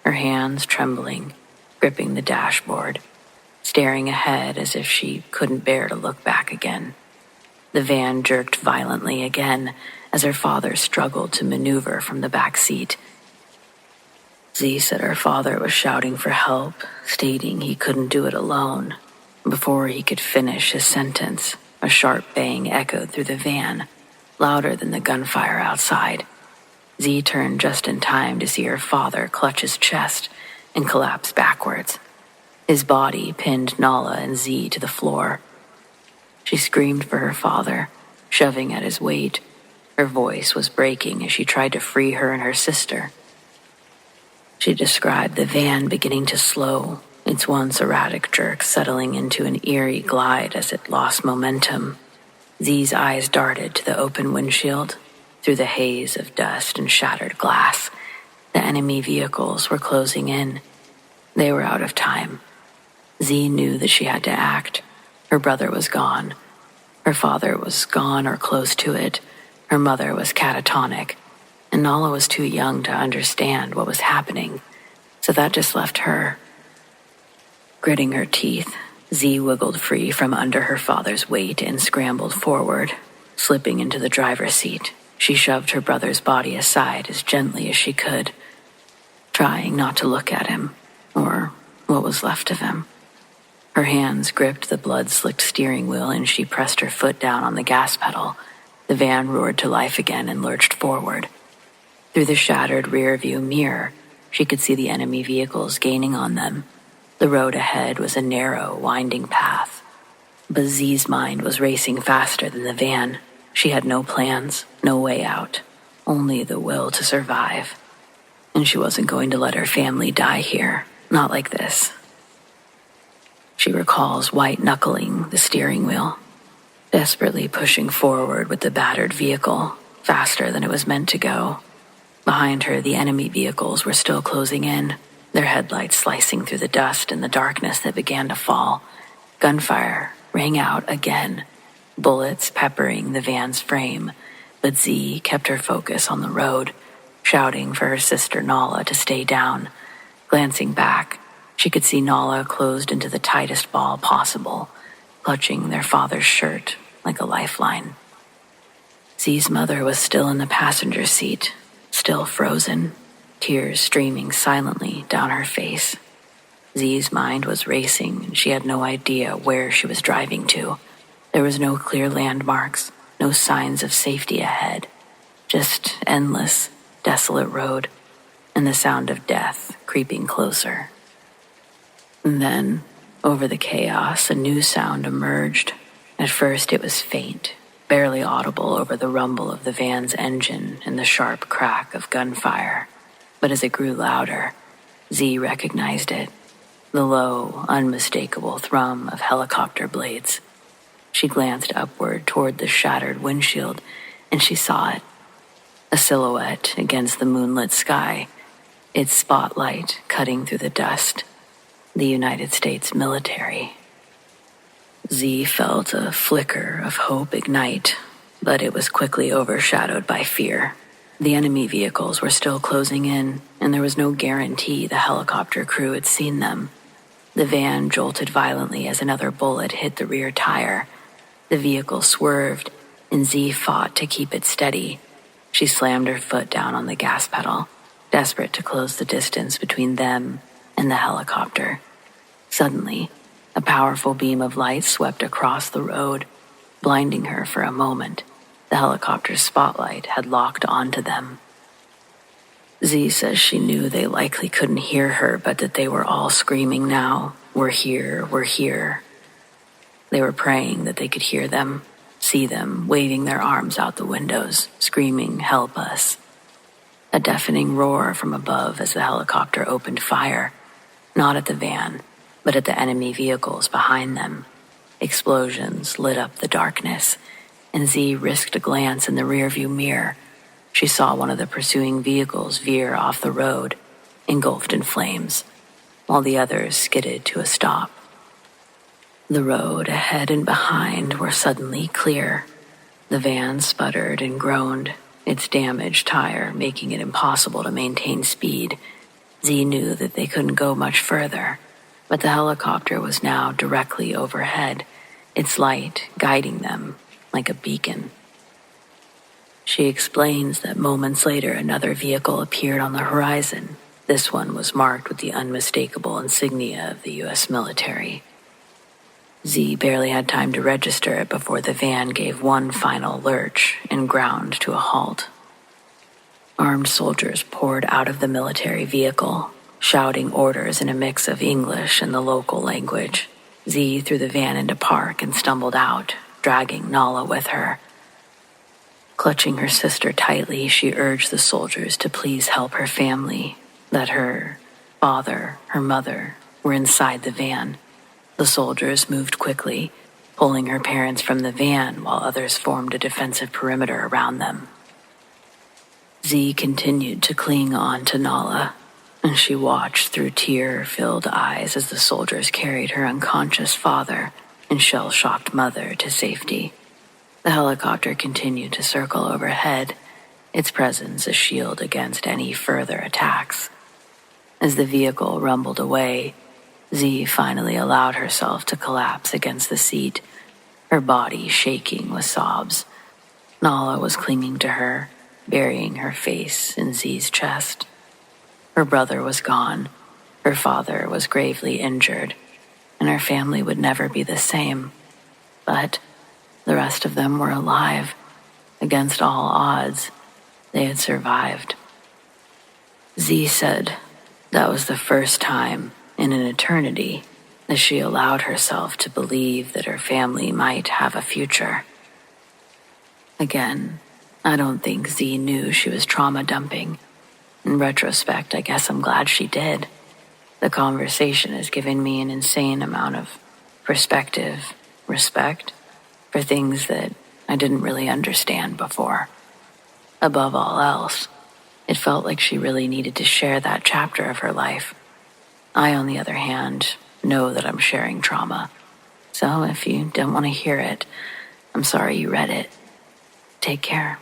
her hands trembling, gripping the dashboard, staring ahead as if she couldn't bear to look back again. The van jerked violently again as her father struggled to maneuver from the back seat. Z said her father was shouting for help, stating he couldn't do it alone. Before he could finish his sentence, a sharp bang echoed through the van, louder than the gunfire outside. Z turned just in time to see her father clutch his chest and collapse backwards. His body pinned Nala and Z to the floor. She screamed for her father, shoving at his weight. Her voice was breaking as she tried to free her and her sister. She described the van beginning to slow its once erratic jerk settling into an eerie glide as it lost momentum. Z's eyes darted to the open windshield. Through the haze of dust and shattered glass, the enemy vehicles were closing in. They were out of time. Z knew that she had to act. Her brother was gone. Her father was gone or close to it. Her mother was catatonic, and Nala was too young to understand what was happening, so that just left her. Gritting her teeth, Z wiggled free from under her father's weight and scrambled forward. Slipping into the driver's seat, she shoved her brother's body aside as gently as she could, trying not to look at him, or what was left of him. Her hands gripped the blood-slicked steering wheel and she pressed her foot down on the gas pedal. The van roared to life again and lurched forward. Through the shattered rear-view mirror, she could see the enemy vehicles gaining on them. The road ahead was a narrow, winding path. But Z's mind was racing faster than the van. She had no plans, no way out, only the will to survive. And she wasn't going to let her family die here, not like this. She recalls white-knuckling the steering wheel, desperately pushing forward with the battered vehicle, faster than it was meant to go. Behind her, the enemy vehicles were still closing in, their headlights slicing through the dust and the darkness that began to fall. Gunfire rang out again, bullets peppering the van's frame, but Z kept her focus on the road, shouting for her sister Nala to stay down. Glancing back, she could see Nala closed into the tightest ball possible, clutching their father's shirt like a lifeline. Z's mother was still in the passenger seat, still frozen, tears streaming silently down her face. Z's mind was racing, and she had no idea where she was driving to. There was no clear landmarks, no signs of safety ahead, just endless, desolate road, and the sound of death creeping closer. And then, over the chaos, a new sound emerged. At first it was faint, barely audible over the rumble of the van's engine and the sharp crack of gunfire. But as it grew louder, Z recognized it, the low, unmistakable thrum of helicopter blades. She glanced upward toward the shattered windshield, and she saw it, a silhouette against the moonlit sky, its spotlight cutting through the dust. The United States military. Z felt a flicker of hope ignite, but it was quickly overshadowed by fear. The enemy vehicles were still closing in, and there was no guarantee the helicopter crew had seen them. The van jolted violently as another bullet hit the rear tire. The vehicle swerved, and Z fought to keep it steady. She slammed her foot down on the gas pedal, desperate to close the distance between them and the helicopter. Suddenly, a powerful beam of light swept across the road, blinding her for a moment. The helicopter's spotlight had locked onto them. Z says she knew they likely couldn't hear her, but that they were all screaming now, "We're here, we're here." They were praying that they could hear them, see them, waving their arms out the windows, screaming, "Help us." A deafening roar from above as the helicopter opened fire, not at the van, but at the enemy vehicles behind them. Explosions lit up the darkness, and Z risked a glance in the rearview mirror. She saw one of the pursuing vehicles veer off the road, engulfed in flames, while the others skidded to a stop. The road ahead and behind were suddenly clear. The van sputtered and groaned, its damaged tire making it impossible to maintain speed. Z knew that they couldn't go much further, but the helicopter was now directly overhead, its light guiding them like a beacon. She explains that moments later another vehicle appeared on the horizon. This one was marked with the unmistakable insignia of the U.S. military. Z barely had time to register it before the van gave one final lurch and ground to a halt. Armed soldiers poured out of the military vehicle, shouting orders in a mix of English and the local language. Z threw the van into park and stumbled out, dragging Nala with her. Clutching her sister tightly, she urged the soldiers to please help her family, that her father, her mother, were inside the van. The soldiers moved quickly, pulling her parents from the van while others formed a defensive perimeter around them. Z continued to cling on to Nala, and she watched through tear-filled eyes as the soldiers carried her unconscious father and shell-shocked mother to safety. The helicopter continued to circle overhead, its presence a shield against any further attacks. As the vehicle rumbled away, Z finally allowed herself to collapse against the seat, her body shaking with sobs. Nala was clinging to her, burying her face in Z's chest. Her brother was gone, her father was gravely injured, and her family would never be the same. But the rest of them were alive. Against all odds, they had survived. Z said that was the first time in an eternity that she allowed herself to believe that her family might have a future. Again, I don't think Z knew she was trauma dumping. In retrospect, I guess I'm glad she did. The conversation has given me an insane amount of perspective, respect, for things that I didn't really understand before. Above all else, it felt like she really needed to share that chapter of her life. I, on the other hand, know that I'm sharing trauma. So if you don't want to hear it, I'm sorry you read it. Take care.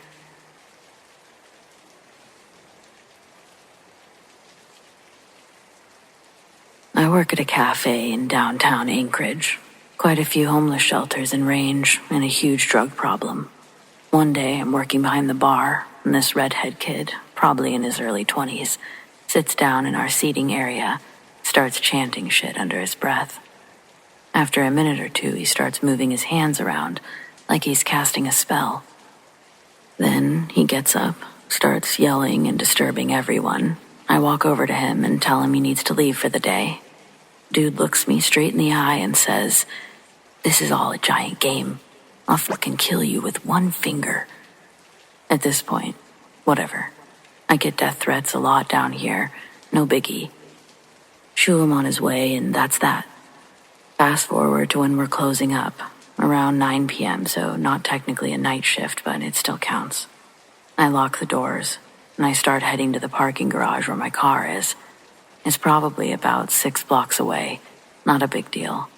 I work at a cafe in downtown Anchorage. Quite a few homeless shelters in range and a huge drug problem. One day I'm working behind the bar, and this redhead kid, probably in his early 20s, sits down in our seating area, starts chanting shit under his breath. After a minute or two, he starts moving his hands around like he's casting a spell. Then he gets up, starts yelling and disturbing everyone. I walk over to him and tell him he needs to leave for the day. Dude looks me straight in the eye and says, "This is all a giant game. I'll fucking kill you with one finger." At this point, whatever. I get death threats a lot down here. No biggie. Shoo him on his way, and that's that. Fast forward to when we're closing up, around 9 p.m., so not technically a night shift, but it still counts. I lock the doors, and I start heading to the parking garage where my car is. It's probably about 6 blocks away. Not a big deal.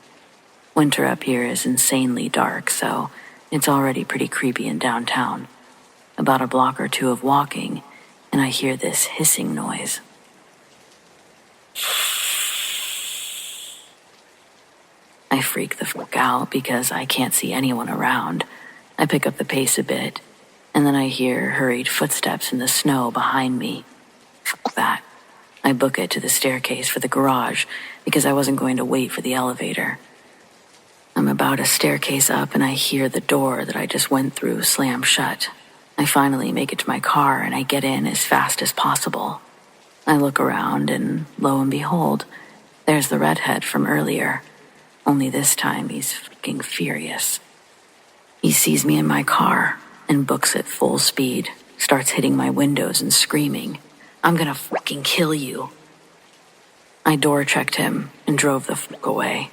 Winter up here is insanely dark, so it's already pretty creepy in downtown. About a block or two of walking, and I hear this hissing noise. I freak the fuck out because I can't see anyone around. I pick up the pace a bit, and then I hear hurried footsteps in the snow behind me. Fuck that. I book it to the staircase for the garage because I wasn't going to wait for the elevator. I'm about a staircase up and I hear the door that I just went through slam shut. I finally make it to my car and I get in as fast as possible. I look around and lo and behold, there's the redhead from earlier. Only this time he's fucking furious. He sees me in my car and books at full speed, starts hitting my windows and screaming, "I'm gonna fucking kill you." I door checked him and drove the fuck away.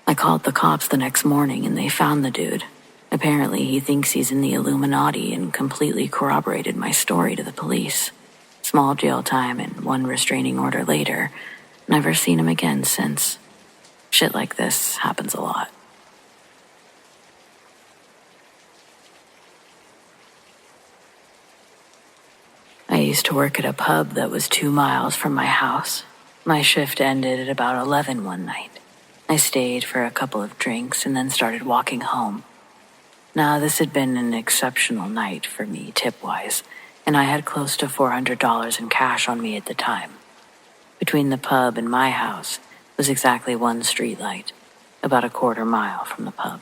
I called the cops the next morning and they found the dude. Apparently he thinks he's in the Illuminati and completely corroborated my story to the police. Small jail time and 1 restraining order later. Never seen him again since. Shit like this happens a lot. I used to work at a pub that was 2 miles from my house. My shift ended at about 11 one night. I stayed for a couple of drinks and then started walking home. Now, this had been an exceptional night for me tip-wise, and I had close to $400 in cash on me at the time. Between the pub and my house was exactly 1 streetlight, about a quarter mile from the pub.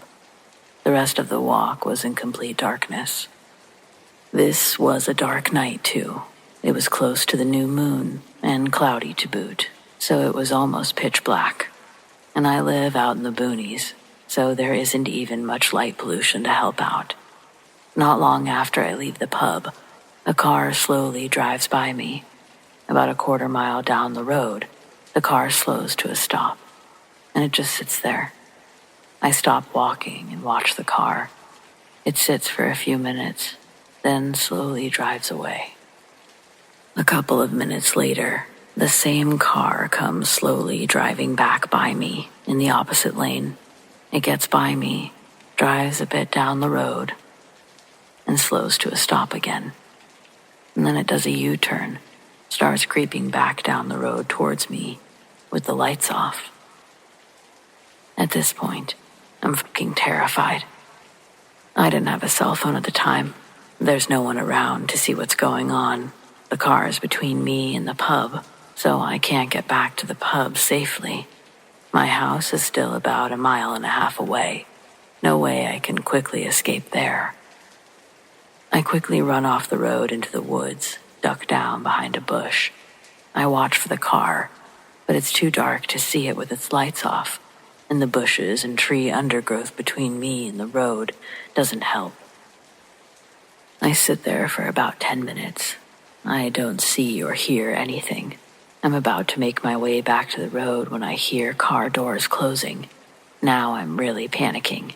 The rest of the walk was in complete darkness. This was a dark night, too. It was close to the new moon and cloudy to boot, so it was almost pitch black. And I live out in the boonies, so there isn't even much light pollution to help out. Not long after I leave the pub, a car slowly drives by me. About a quarter mile down the road, The car slows to a stop, and it just sits there. I stop walking and watch the car. It sits for a few minutes, then slowly drives away. A couple of minutes later, the same car comes slowly driving back by me in the opposite lane. It gets by me, drives a bit down the road, and slows to a stop again. And then it does a U-turn, starts creeping back down the road towards me with the lights off. At this point, I'm fucking terrified. I didn't have a cell phone at the time. There's no one around to see what's going on. The car is between me and the pub, so I can't get back to the pub safely. My house is still about 1.5 miles away. No way I can quickly escape there. I quickly run off the road into the woods, duck down behind a bush. I watch for the car, but it's too dark to see it with its lights off, and the bushes and tree undergrowth between me and the road doesn't help. I sit there for about 10 minutes. I don't see or hear anything. I'm about to make my way back to the road when I hear car doors closing. Now I'm really panicking.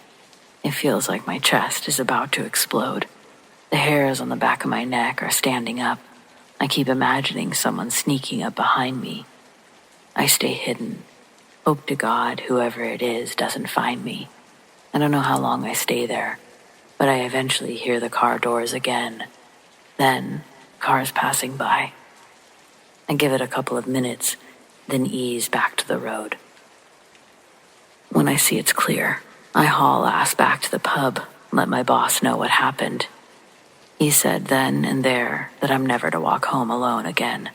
It feels like my chest is about to explode. The hairs on the back of my neck are standing up. I keep imagining someone sneaking up behind me. I stay hidden. Hope to God whoever it is doesn't find me. I don't know how long I stay there, but I eventually hear the car doors again. Then, cars passing by. I give it a couple of minutes, then ease back to the road. When I see it's clear, I haul ass back to the pub, let my boss know what happened. He said then and there that I'm never to walk home alone again.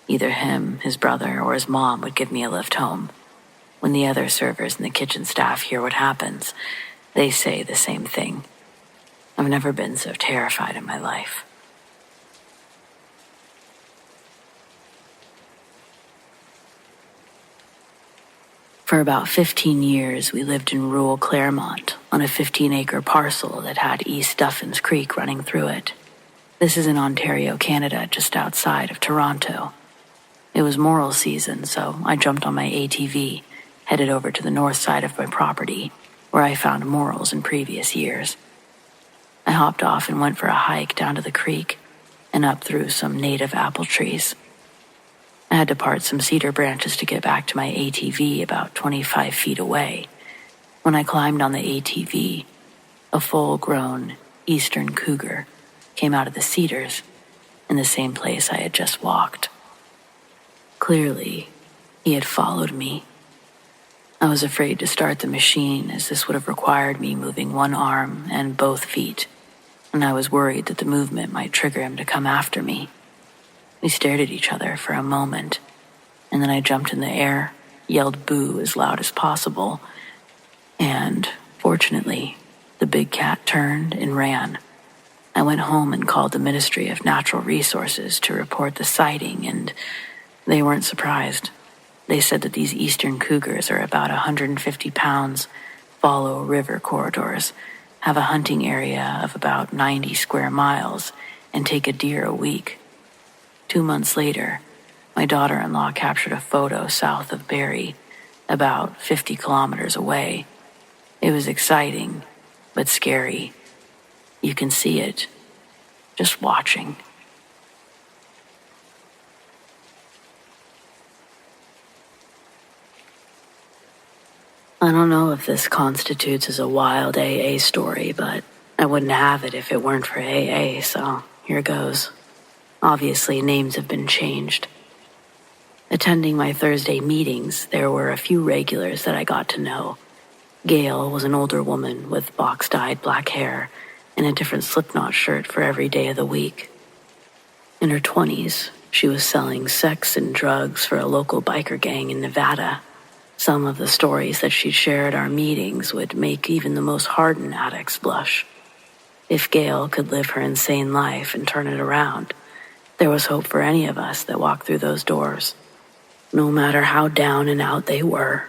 Either him, his brother, or his mom would give me a lift home. When the other servers and the kitchen staff hear what happens, they say the same thing. I've never been so terrified in my life. For about 15 years, we lived in rural Claremont on a 15-acre parcel that had East Duffins Creek running through it. This is in Ontario, Canada, just outside of Toronto. It was moral season, so I jumped on my ATV, headed over to the north side of my property, where I found morals in previous years. I hopped off and went for a hike down to the creek and up through some native apple trees. I had to part some cedar branches to get back to my ATV about 25 feet away. When I climbed on the ATV, a full-grown eastern cougar came out of the cedars in the same place I had just walked. Clearly, he had followed me. I was afraid to start the machine, as this would have required me moving one arm and both feet, and I was worried that the movement might trigger him to come after me. We stared at each other for a moment, and then I jumped in the air, yelled boo as loud as possible, and, fortunately, the big cat turned and ran. I went home and called the Ministry of Natural Resources to report the sighting, and they weren't surprised. They said that these eastern cougars are about 150 pounds, follow river corridors, have a hunting area of about 90 square miles, and take a deer a week. 2 months later, my daughter-in-law captured a photo south of Barrie, about 50 kilometers away. It was exciting, but scary. You can see it, just watching. I don't know if this constitutes as a wild AA story, but I wouldn't have it if it weren't for AA, so here goes. Obviously, names have been changed. Attending my Thursday meetings, there were a few regulars that I got to know. Gail was an older woman with box-dyed black hair and a different Slipknot shirt for every day of the week. In her 20s, she was selling sex and drugs for a local biker gang in Nevada. Some of the stories that she shared at our meetings would make even the most hardened addicts blush. If Gail could live her insane life and turn it around, there was hope for any of us that walked through those doors. No matter how down and out they were,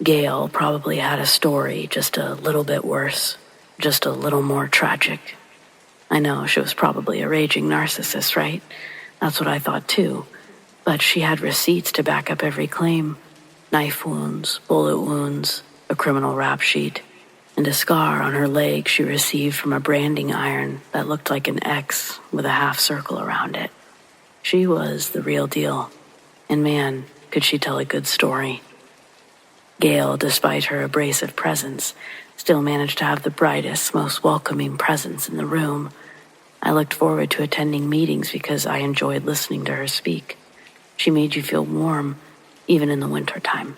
Gail probably had a story just a little bit worse, just a little more tragic. I know she was probably a raging narcissist, right? That's what I thought too. But she had receipts to back up every claim: knife wounds, bullet wounds, a criminal rap sheet, and a scar on her leg she received from a branding iron that looked like an X with a half circle around it. She was the real deal, and man, could she tell a good story. Gail, despite her abrasive presence, still managed to have the brightest, most welcoming presence in the room. I looked forward to attending meetings because I enjoyed listening to her speak. She made you feel warm, even in the wintertime.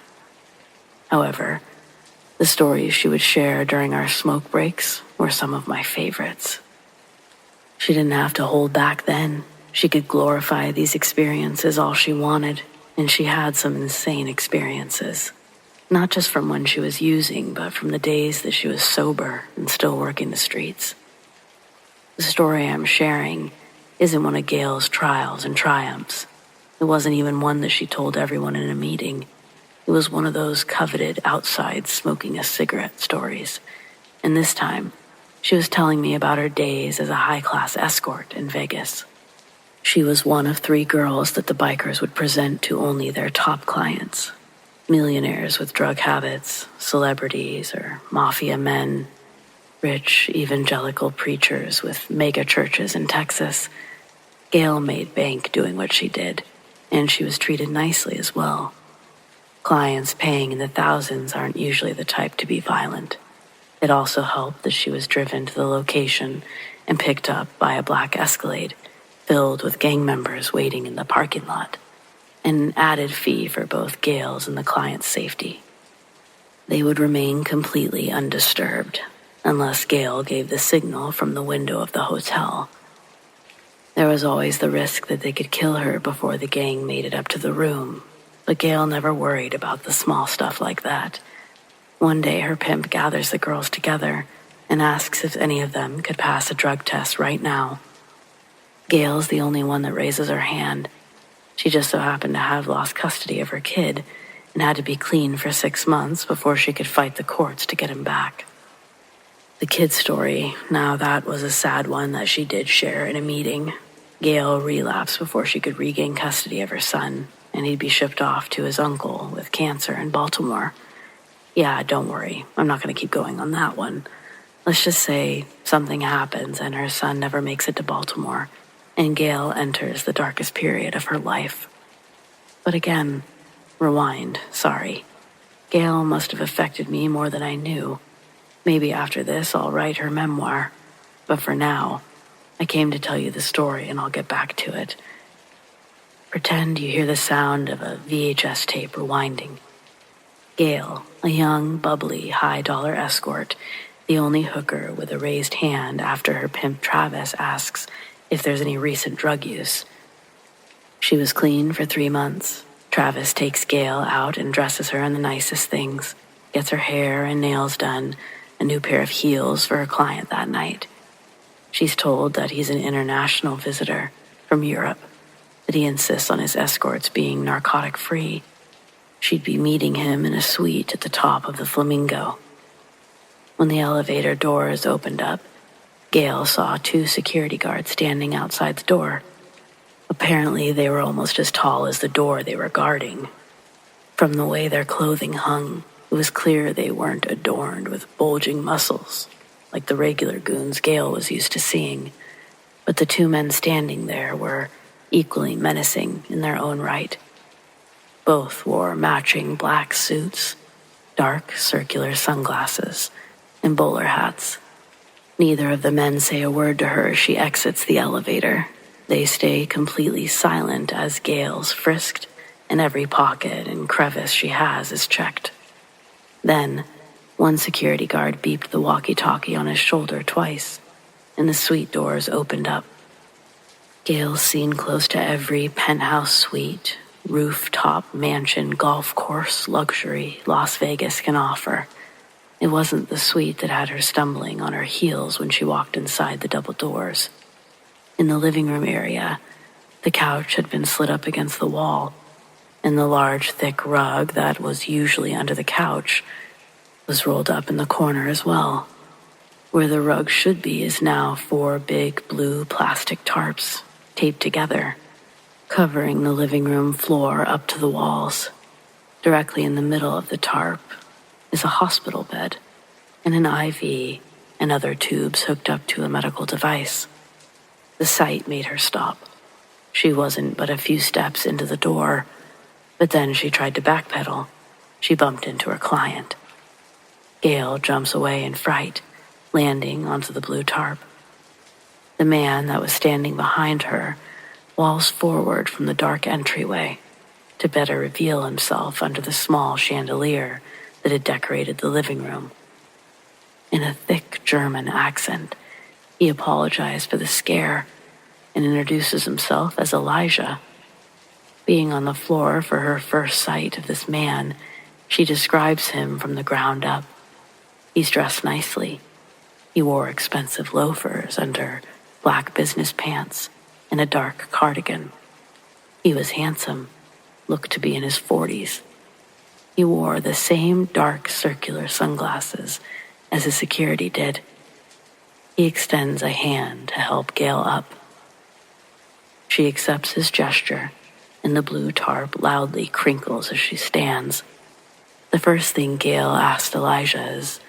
However, the stories she would share during our smoke breaks were some of my favorites. She didn't have to hold back then. She could glorify these experiences all she wanted, and she had some insane experiences. Not just from when she was using, but from the days that she was sober and still working the streets. The story I'm sharing isn't one of Gail's trials and triumphs. It wasn't even one that she told everyone in a meeting. It was one of those coveted outside smoking a cigarette stories. And this time, she was telling me about her days as a high-class escort in Vegas. She was one of 3 girls that the bikers would present to only their top clients. Millionaires with drug habits, celebrities or mafia men, rich evangelical preachers with mega churches in Texas. Gail made bank doing what she did, and she was treated nicely as well. Clients paying in the thousands aren't usually the type to be violent. It also helped that she was driven to the location and picked up by a black Escalade filled with gang members waiting in the parking lot. An added fee for both Gail's and the client's safety. They would remain completely undisturbed unless Gail gave the signal from the window of the hotel. There was always the risk that they could kill her before the gang made it up to the room, but Gail never worried about the small stuff like that. One day her pimp gathers the girls together and asks if any of them could pass a drug test right now. Gail's the only one that raises her hand. She just so happened to have lost custody of her kid and had to be clean for 6 months before she could fight the courts to get him back. The kid's story, now that was a sad one that she did share in a meeting. Gail relapsed before she could regain custody of her son, and he'd be shipped off to his uncle with cancer in Baltimore. Yeah, don't worry, I'm not going to keep going on that one. Let's just say something happens and her son never makes it to Baltimore, and Gail enters the darkest period of her life. But again, rewind, sorry. Gail must have affected me more than I knew. Maybe after this I'll write her memoir. But for now, I came to tell you the story and I'll get back to it. Pretend you hear the sound of a VHS tape rewinding. Gail, a young, bubbly, high-dollar escort, the only hooker with a raised hand after her pimp Travis asks if there's any recent drug use. She was clean for 3 months. Travis takes Gail out and dresses her in the nicest things, gets her hair and nails done, a new pair of heels for her client that night. She's told that he's an international visitor from Europe, that he insists on his escorts being narcotic-free. She'd be meeting him in a suite at the top of the Flamingo. When the elevator doors opened up, Gail saw 2 security guards standing outside the door. Apparently, they were almost as tall as the door they were guarding. From the way their clothing hung, it was clear they weren't adorned with bulging muscles, like the regular goons Gail was used to seeing. But the 2 men standing there were equally menacing in their own right. Both wore matching black suits, dark circular sunglasses, and bowler hats. Neither of the men say a word to her as she exits the elevator. They stay completely silent as Gail's frisked, and every pocket and crevice she has is checked. Then, one security guard beeped the walkie-talkie on his shoulder twice, and the suite doors opened up. Gail's seen close to every penthouse suite, rooftop mansion, golf course, luxury Las Vegas can offer. It wasn't the suite that had her stumbling on her heels when she walked inside the double doors. In the living room area, the couch had been slid up against the wall, and the large, thick rug that was usually under the couch was rolled up in the corner as well. Where the rug should be is now 4 big blue plastic tarps taped together. covering the living room floor up to the walls. Directly in the middle of the tarp is a hospital bed and an IV and other tubes hooked up to a medical device. The sight made her stop. She wasn't but a few steps into the door, but then she tried to backpedal. She bumped into her client. Gail jumps away in fright, landing onto the blue tarp. The man that was standing behind her walls forward from the dark entryway to better reveal himself under the small chandelier that had decorated the living room. In a thick German accent, he apologized for the scare and introduces himself as Elijah. Being on the floor for her first sight of this man, she describes him from the ground up. He's dressed nicely. He wore expensive loafers under black business pants and a dark cardigan. He was handsome, looked to be in his 40s. He wore the same dark circular sunglasses as his security did. He extends a hand to help Gail up. She accepts his gesture, and the blue tarp loudly crinkles as she stands. The first thing Gail asked Elijah is,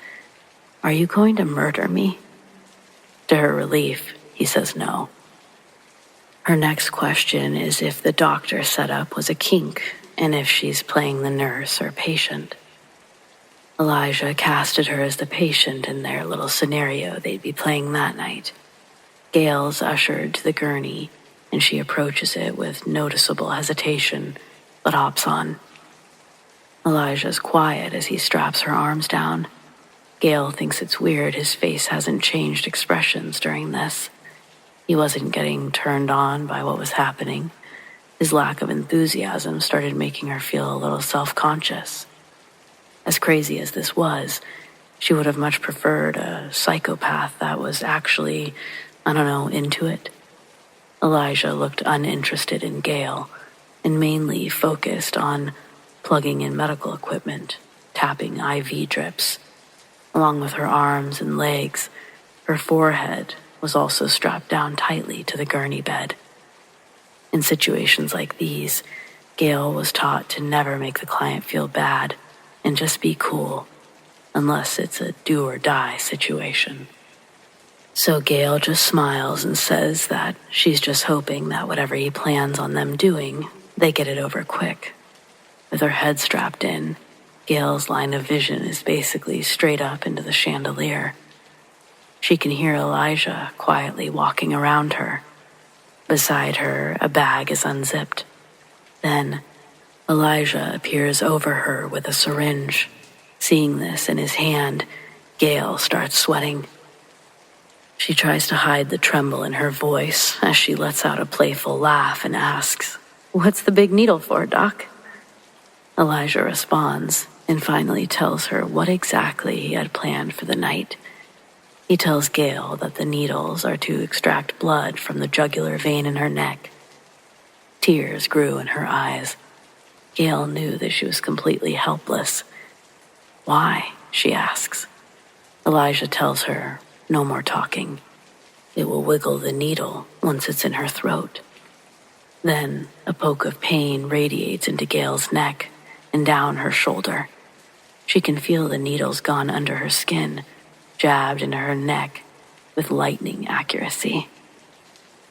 "Are you going to murder me?" To her relief, he says no. Her next question is if the doctor setup was a kink and if she's playing the nurse or patient. Elijah casted her as the patient in their little scenario they'd be playing that night. Gail's ushered to the gurney, and she approaches it with noticeable hesitation, but hops on. Elijah's quiet as he straps her arms down. Gail thinks it's weird his face hasn't changed expressions during this. He wasn't getting turned on by what was happening. His lack of enthusiasm started making her feel a little self-conscious. As crazy as this was, she would have much preferred a psychopath that was actually, into it. Elijah looked uninterested in Gail and mainly focused on plugging in medical equipment, tapping IV drips. Along with her arms and legs, her forehead was also strapped down tightly to the gurney bed. In situations like these, Gail was taught to never make the client feel bad and just be cool, unless it's a do-or-die situation. So Gail just smiles and says that she's just hoping that whatever he plans on them doing, they get it over quick. With her head strapped in, Gail's line of vision is basically straight up into the chandelier. She can hear Elijah quietly walking around her. Beside her, a bag is unzipped. Then, Elijah appears over her with a syringe. Seeing this in his hand, Gail starts sweating. She tries to hide the tremble in her voice as she lets out a playful laugh and asks, "What's the big needle for, Doc?" Elijah responds and finally tells her what exactly he had planned for the night. He tells Gail that the needles are to extract blood from the jugular vein in her neck. Tears grew in her eyes. Gail knew that she was completely helpless. "Why?" she asks. Elijah tells her, no more talking. It will wiggle the needle once it's in her throat. Then a poke of pain radiates into Gail's neck and down her shoulder. She can feel the needles gone under her skin, jabbed into her neck with lightning accuracy.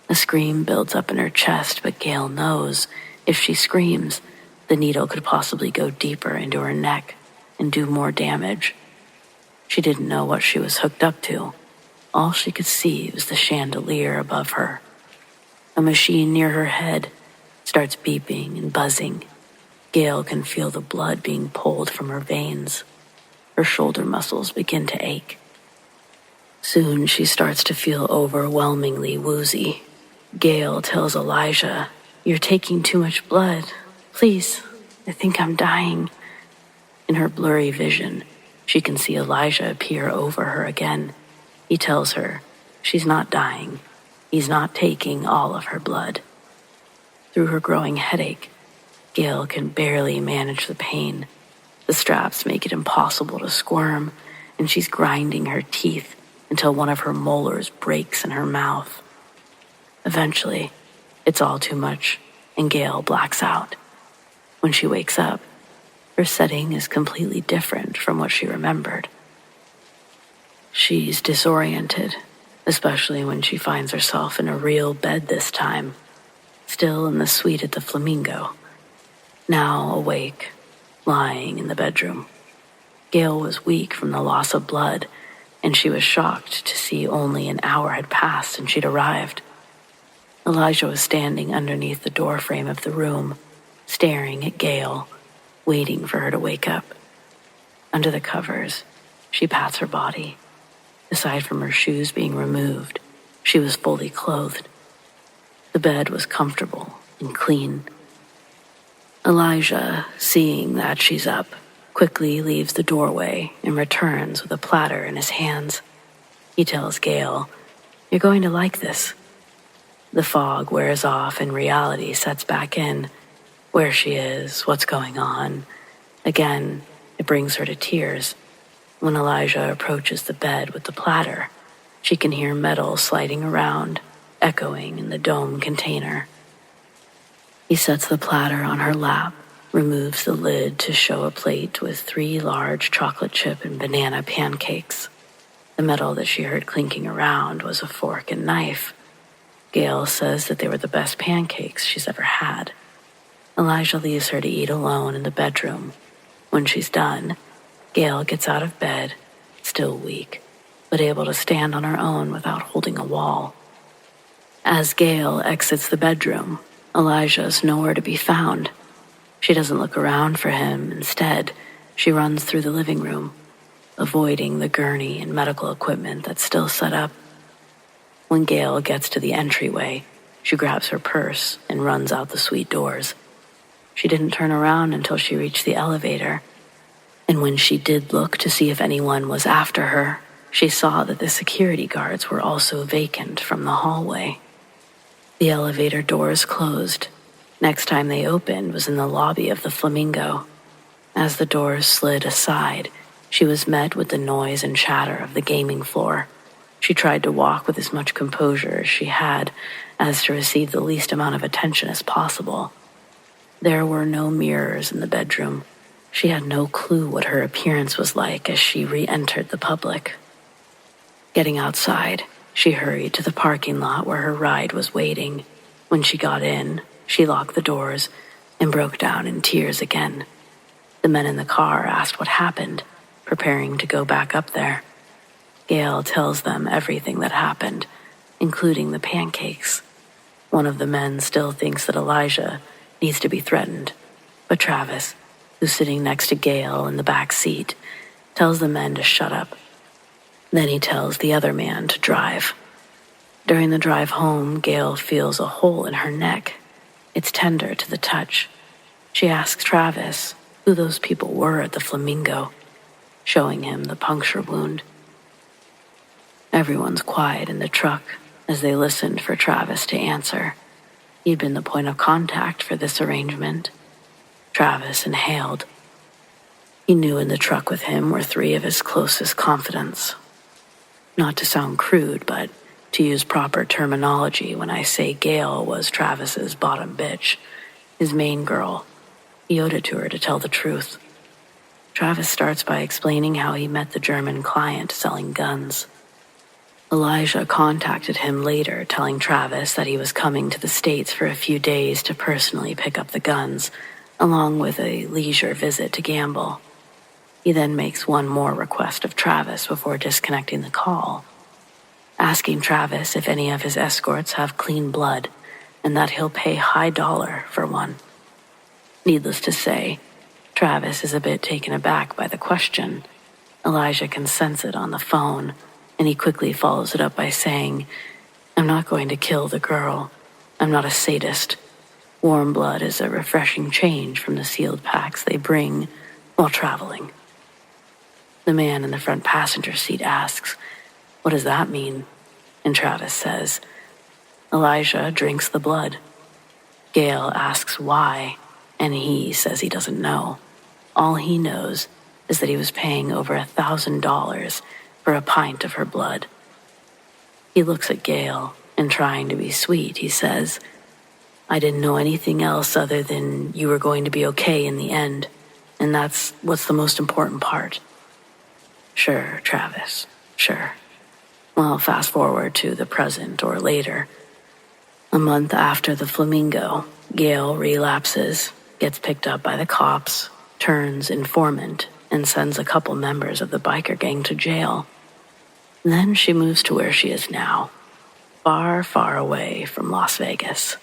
A scream builds up in her chest, but Gail knows if she screams, the needle could possibly go deeper into her neck and do more damage. She didn't know what she was hooked up to. All she could see was the chandelier above her. A machine near her head starts beeping and buzzing. Gail can feel the blood being pulled from her veins. Her shoulder muscles begin to ache. Soon she starts to feel overwhelmingly woozy. Gail tells Elijah, "You're taking too much blood. Please, I think I'm dying." In her blurry vision, she can see Elijah appear over her again. He tells her she's not dying. He's not taking all of her blood. Through her growing headache, Gail can barely manage the pain. The straps make it impossible to squirm, and she's grinding her teeth until one of her molars breaks in her mouth. Eventually, it's all too much. and Gail blacks out. When she wakes up, her setting is completely different from what she remembered. She's disoriented, especially when she finds herself in a real bed this time, still in the suite at the Flamingo. Now awake, lying in the bedroom. Gail was weak from the loss of blood, and she was shocked to see only an hour had passed since she'd arrived. Elijah was standing underneath the doorframe of the room, staring at Gail, waiting for her to wake up. Under the covers, she pats her body. Aside from her shoes being removed, she was fully clothed. The bed was comfortable and clean. Elijah, seeing that she's up, quickly leaves the doorway and returns with a platter in his hands. He tells Gail, "You're going to like this." The fog wears off and reality sets back in. Where she is, what's going on. Again, it brings her to tears. When Elijah approaches the bed with the platter, she can hear metal sliding around, echoing in the dome container. He sets the platter on her lap, removes the lid to show a plate with 3 large chocolate chip and banana pancakes. The metal that she heard clinking around was a fork and knife. Gail says that they were the best pancakes she's ever had. Elijah leaves her to eat alone in the bedroom. When she's done, Gail gets out of bed, still weak, but able to stand on her own without holding a wall. As Gail exits the bedroom, Elijah's nowhere to be found. She doesn't look around for him. Instead, she runs through the living room, avoiding the gurney and medical equipment that's still set up. When Gail gets to the entryway, she grabs her purse and runs out the suite doors. She didn't turn around until she reached the elevator, and when she did look to see if anyone was after her, she saw that the security guards were also vacant from the hallway. The elevator doors closed. Next time they opened was in the lobby of the Flamingo. As the doors slid aside, she was met with the noise and chatter of the gaming floor. She tried to walk with as much composure as she had, as to receive the least amount of attention as possible. There were no mirrors in the bedroom. She had no clue what her appearance was like as she re-entered the public. Getting outside, she hurried to the parking lot where her ride was waiting. When she got in, she locked the doors and broke down in tears again. The men in the car asked what happened, preparing to go back up there. Gail tells them everything that happened, including the pancakes. One of the men still thinks that Elijah needs to be threatened, but Travis, who's sitting next to Gail in the back seat, tells the men to shut up. Then he tells the other man to drive. During the drive home, Gail feels a hole in her neck. It's tender to the touch. She asks Travis who those people were at the Flamingo, showing him the puncture wound. Everyone's quiet in the truck as they listened for Travis to answer. He'd been the point of contact for this arrangement. Travis inhaled. He knew in the truck with him were 3 of his closest confidants. Not to sound crude, but to use proper terminology when I say Gail was Travis's bottom bitch, his main girl. He owed it to her to tell the truth. Travis starts by explaining how he met the German client selling guns. Elijah contacted him later, telling Travis that he was coming to the States for a few days to personally pick up the guns, along with a leisure visit to gamble. He then makes one more request of Travis before disconnecting the call, asking Travis if any of his escorts have clean blood and that he'll pay high dollar for one. Needless to say, Travis is a bit taken aback by the question. Elijah can sense it on the phone, and he quickly follows it up by saying, "I'm not going to kill the girl. I'm not a sadist. Warm blood is a refreshing change from the sealed packs they bring while traveling." The man in the front passenger seat asks, "What does that mean?" And Travis says, "Elijah drinks the blood." Gail asks why, and he says he doesn't know. All he knows is that he was paying over $1,000 for a pint of her blood. He looks at Gail, and trying to be sweet, he says, I didn't know anything else other than you were going to be okay in the end, and that's what's the most important part. Sure, Travis, sure. Well, fast forward to the present or later. A month after the Flamingo, Gail relapses, gets picked up by the cops, turns informant, and sends a couple members of the biker gang to jail. Then she moves to where she is now, far, far away from Las Vegas.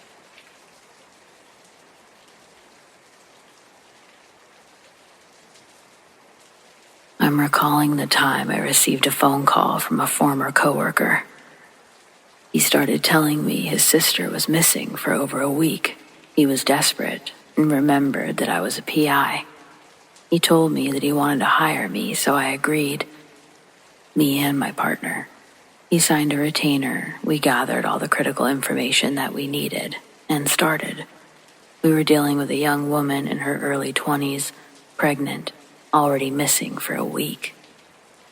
I'm recalling the time I received a phone call from a former coworker. He started telling me his sister was missing for over a week. He was desperate and remembered that I was a PI. He told me that he wanted to hire me, so I agreed. Me and my partner. He signed a retainer, we gathered all the critical information that we needed, and started. We were dealing with a young woman in her early 20s, pregnant, already missing for a week.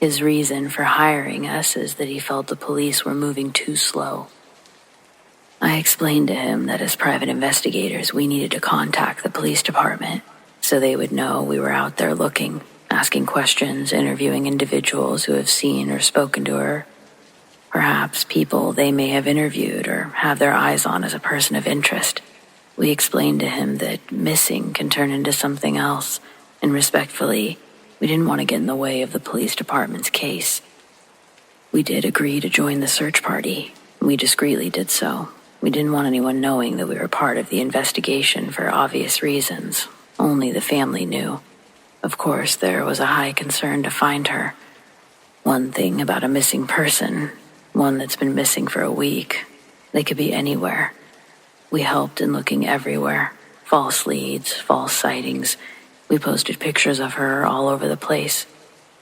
His reason for hiring us is that he felt the police were moving too slow. I explained to him that as private investigators, we needed to contact the police department so they would know we were out there looking, asking questions, interviewing individuals who have seen or spoken to her. Perhaps people they may have interviewed or have their eyes on as a person of interest. We explained to him that missing can turn into something else, and respectfully, we didn't want to get in the way of the police department's case. We did agree to join the search party. We discreetly did so. We didn't want anyone knowing that we were part of the investigation for obvious reasons. Only the family knew. Of course, there was a high concern to find her. One thing about a missing person, one that's been missing for a week, they could be anywhere. We helped in looking everywhere. False leads, false sightings. We posted pictures of her all over the place.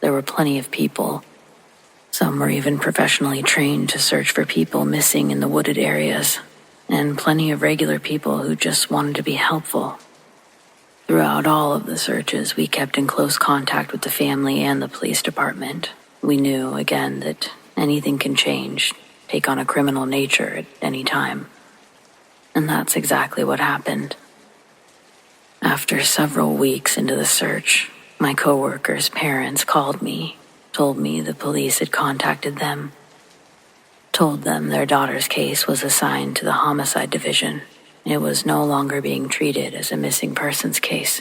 There were plenty of people. Some were even professionally trained to search for people missing in the wooded areas, and plenty of regular people who just wanted to be helpful. Throughout all of the searches, we kept in close contact with the family and the police department. We knew, again, that anything can change, take on a criminal nature at any time. And that's exactly what happened. After several weeks into the search, my coworker's parents called me, told me the police had contacted them, told them their daughter's case was assigned to the homicide division. It was no longer being treated as a missing persons case.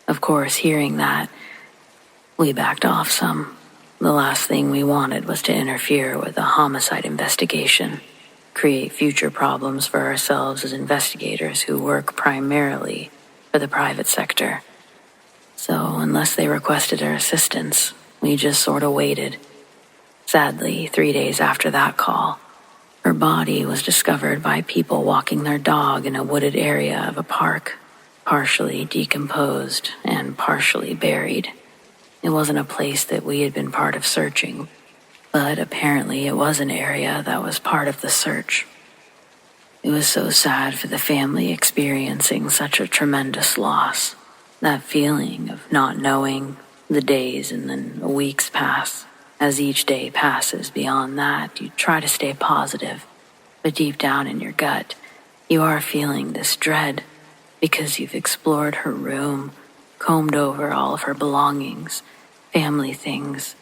Of course, hearing that, we backed off some. The last thing we wanted was to interfere with a homicide investigation, create future problems for ourselves as investigators who work primarily for the private sector. So unless they requested our assistance, we just sort of waited. Sadly, 3 days after that call, her body was discovered by people walking their dog in a wooded area of a park, partially decomposed and partially buried. It wasn't a place that we had been part of searching, but apparently it was an area that was part of the search. It was so sad for the family experiencing such a tremendous loss. That feeling of not knowing, the days and then weeks pass. As each day passes beyond that, you try to stay positive, but deep down in your gut, you are feeling this dread because you've explored her room, combed over all of her belongings, family things,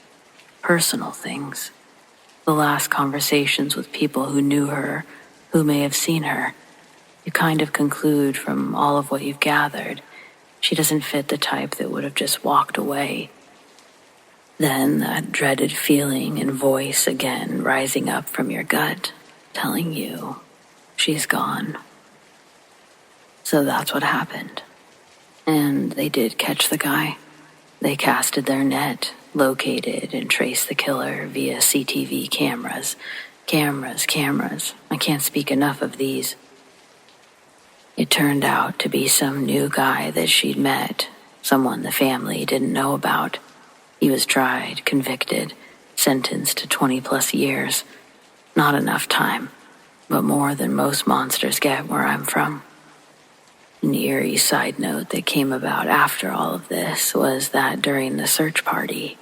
personal things. The last conversations with people who knew her, who may have seen her, you kind of conclude from all of what you've gathered, she doesn't fit the type that would have just walked away. Then that dreaded feeling and voice again rising up from your gut, telling you she's gone. So that's what happened. And they did catch the guy. They casted their net, located and traced the killer via CTV cameras. Cameras. I can't speak enough of these. It turned out to be some new guy that she'd met, someone the family didn't know about. He was tried, convicted, sentenced to 20+ years. Not enough time, but more than most monsters get where I'm from. An eerie side note that came about after all of this was that during the search party,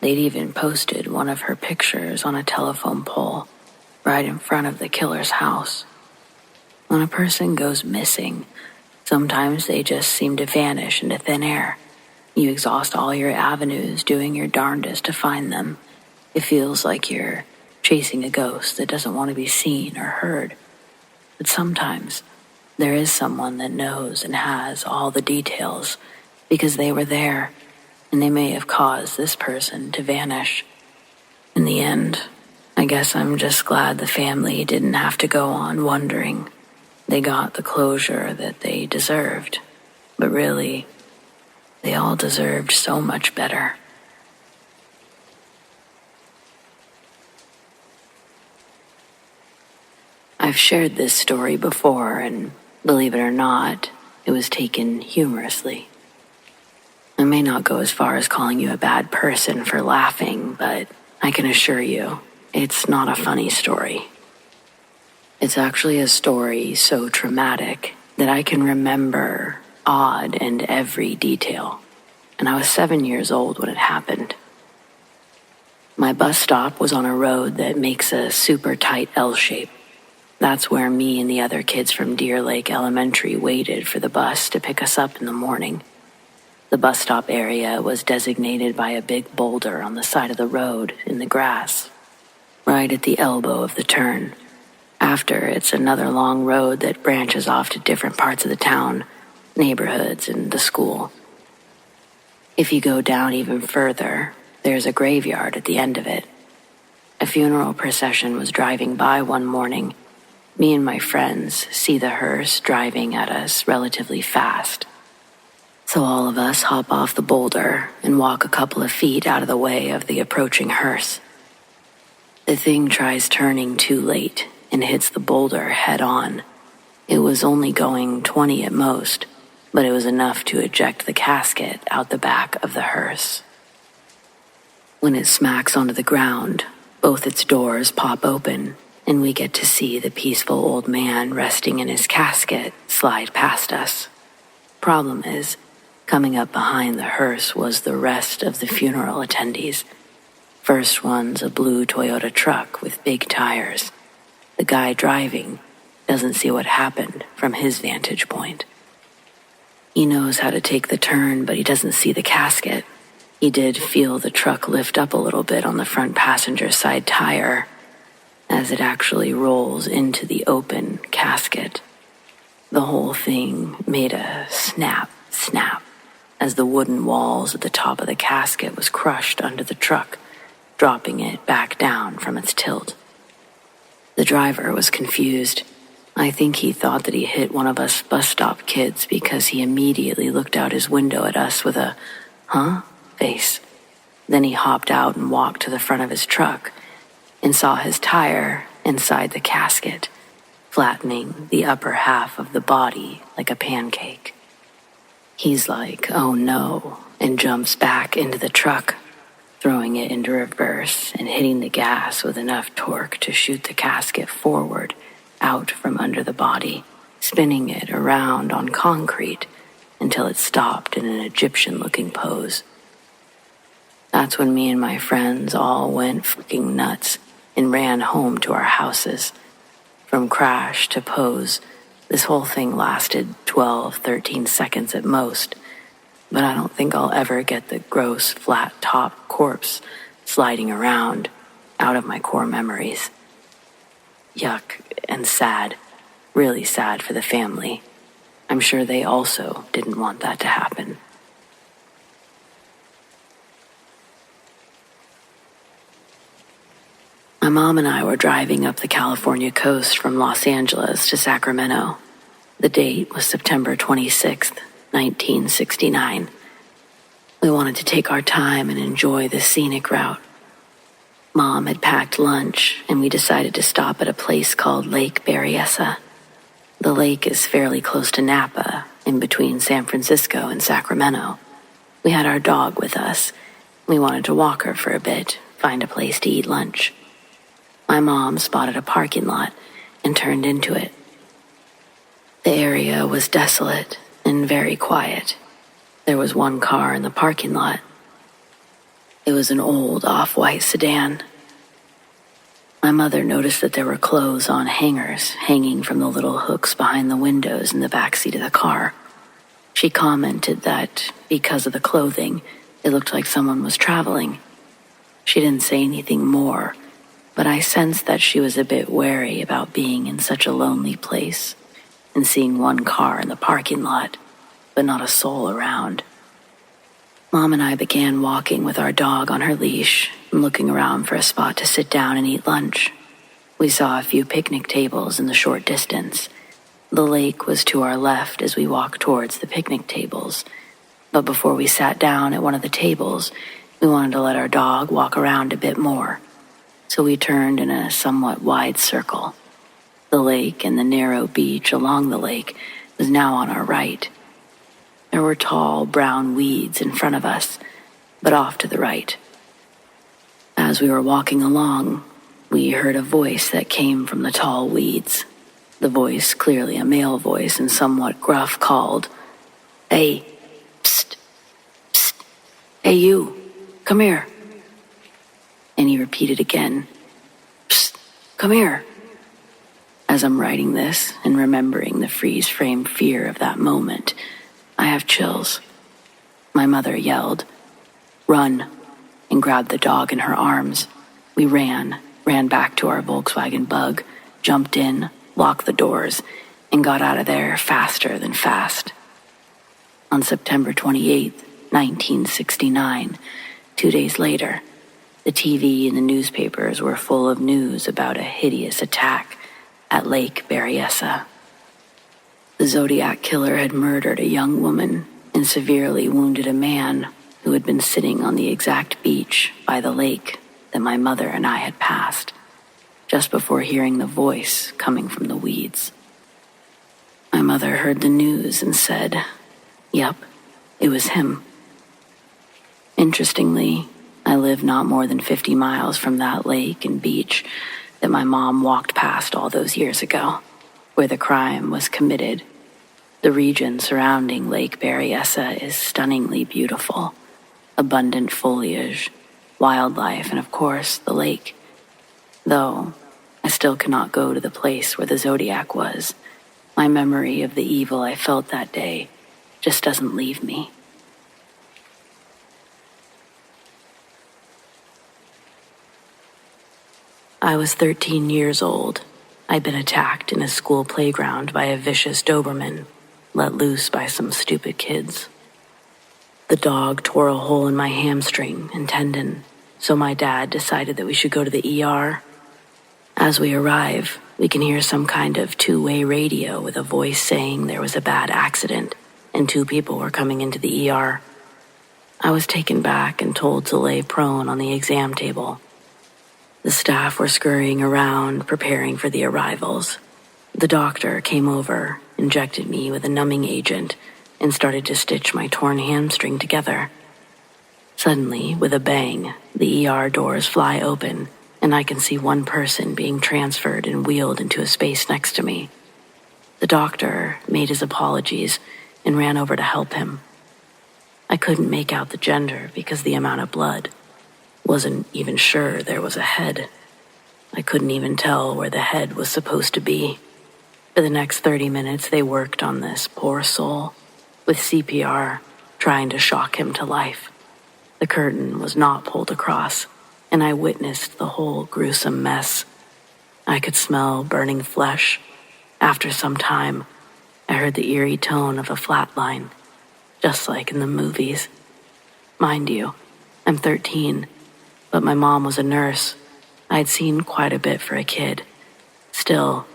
they'd even posted one of her pictures on a telephone pole right in front of the killer's house. When a person goes missing, sometimes they just seem to vanish into thin air. You exhaust all your avenues doing your darndest to find them. It feels like you're chasing a ghost that doesn't want to be seen or heard. But sometimes there is someone that knows and has all the details because they were there and they may have caused this person to vanish. In the end, I guess I'm just glad the family didn't have to go on wondering. They got the closure that they deserved. But really, they all deserved so much better. I've shared this story before, and believe it or not, it was taken humorously. I may not go as far as calling you a bad person for laughing, but I can assure you, it's not a funny story. It's actually a story so traumatic that I can remember odd and every detail, and I was 7 years old when it happened. My bus stop was on a road that makes a super tight L shape. That's where me and the other kids from Deer Lake Elementary waited for the bus to pick us up in the morning. The bus stop area was designated by a big boulder on the side of the road in the grass, right at the elbow of the turn. After, it's another long road that branches off to different parts of the town, neighborhoods, and the school. If you go down even further, there's a graveyard at the end of it. A funeral procession was driving by one morning. Me and my friends see the hearse driving at us relatively fast. So all of us hop off the boulder and walk a couple of feet out of the way of the approaching hearse. The thing tries turning too late and hits the boulder head on. It was only going 20 at most, but it was enough to eject the casket out the back of the hearse. When it smacks onto the ground, both its doors pop open, and we get to see the peaceful old man resting in his casket slide past us. Problem is, coming up behind the hearse was the rest of the funeral attendees. First one's a blue Toyota truck with big tires. The guy driving doesn't see what happened from his vantage point. He knows how to take the turn, but he doesn't see the casket. He did feel the truck lift up a little bit on the front passenger side tire as it actually rolls into the open casket. The whole thing made a snap as the wooden walls at the top of the casket was crushed under the truck, dropping it back down from its tilt. The driver was confused. I think he thought that he hit one of us bus stop kids because he immediately looked out his window at us with a, "Huh?" face. Then he hopped out and walked to the front of his truck and saw his tire inside the casket, flattening the upper half of the body like a pancake. He's like, "Oh no," and jumps back into the truck, throwing it into reverse and hitting the gas with enough torque to shoot the casket forward, out from under the body, spinning it around on concrete until it stopped in an Egyptian-looking pose. That's when me and my friends all went fucking nuts and ran home to our houses. From crash to pose, this whole thing lasted 12, 13 seconds at most, but I don't think I'll ever get the gross, flat-top corpse sliding around out of my core memories. Yuck and sad, really sad for the family. I'm sure they also didn't want that to happen. My mom and I were driving up the California coast from Los Angeles to Sacramento. The date was September 26th, 1969. We wanted to take our time and enjoy the scenic route. Mom had packed lunch, and we decided to stop at a place called Lake Berryessa. The lake is fairly close to Napa, in between San Francisco and Sacramento. We had our dog with us. We wanted to walk her for a bit, find a place to eat lunch. My mom spotted a parking lot and turned into it. The area was desolate and very quiet. There was one car in the parking lot. It was an old off-white sedan. My mother noticed that there were clothes on hangers hanging from the little hooks behind the windows in the back seat of the car. She commented that because of the clothing, it looked like someone was traveling. She didn't say anything more, but I sensed that she was a bit wary about being in such a lonely place and seeing one car in the parking lot, but not a soul around. Mom and I began walking with our dog on her leash and looking around for a spot to sit down and eat lunch. We saw a few picnic tables in the short distance. The lake was to our left as we walked towards the picnic tables, but before we sat down at one of the tables, we wanted to let our dog walk around a bit more, so we turned in a somewhat wide circle. The lake and the narrow beach along the lake was now on our right. There were tall brown weeds in front of us, but off to the right. As we were walking along, we heard a voice that came from the tall weeds. The voice, clearly a male voice and somewhat gruff, called, "Hey, psst, psst, hey you, come here." And he repeated again, "Psst, come here." As I'm writing this and remembering the freeze-frame fear of that moment, I have chills. My mother yelled, "Run," and grabbed the dog in her arms. We ran back to our Volkswagen Bug, jumped in, locked the doors, and got out of there faster than fast. On September 28th, 1969, 2 days later, the TV and the newspapers were full of news about a hideous attack at Lake Berryessa. The Zodiac killer had murdered a young woman and severely wounded a man who had been sitting on the exact beach by the lake that my mother and I had passed, just before hearing the voice coming from the weeds. My mother heard the news and said, "Yep, it was him." Interestingly, I live not more than 50 miles from that lake and beach that my mom walked past all those years ago, where the crime was committed. The region surrounding Lake Berryessa is stunningly beautiful. Abundant foliage, wildlife, and of course, the lake. Though, I still cannot go to the place where the Zodiac was. My memory of the evil I felt that day just doesn't leave me. I was 13 years old. I'd been attacked in a school playground by a vicious Doberman, let loose by some stupid kids. The dog tore a hole in my hamstring and tendon, so my dad decided that we should go to the ER. As we arrive, we can hear some kind of two-way radio with a voice saying there was a bad accident and 2 people were coming into the ER. I was taken back and told to lay prone on the exam table. The staff were scurrying around, preparing for the arrivals. The doctor came over, injected me with a numbing agent, and started to stitch my torn hamstring together. Suddenly, with a bang, the ER doors fly open, and I can see one person being transferred and wheeled into a space next to me. The doctor made his apologies and ran over to help him. I couldn't make out the gender because the amount of blood. Wasn't even sure there was a head. I couldn't even tell where the head was supposed to be. For the next 30 minutes, they worked on this poor soul, with CPR, trying to shock him to life. The curtain was not pulled across, and I witnessed the whole gruesome mess. I could smell burning flesh. After some time, I heard the eerie tone of a flatline, just like in the movies. Mind you, I'm 13, but my mom was a nurse. I'd seen quite a bit for a kid. Still,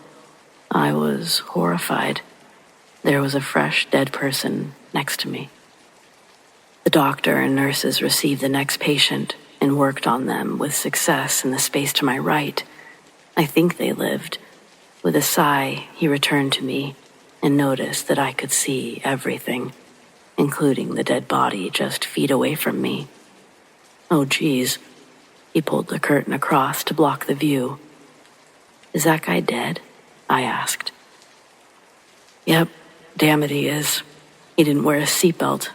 I was horrified. There was a fresh, dead person next to me. The doctor and nurses received the next patient and worked on them with success in the space to my right. I think they lived. With a sigh, he returned to me and noticed that I could see everything, including the dead body just feet away from me. Oh, geez. He pulled the curtain across to block the view. "Is that guy dead?" I asked. "Yep, damn it he is. He didn't wear a seatbelt,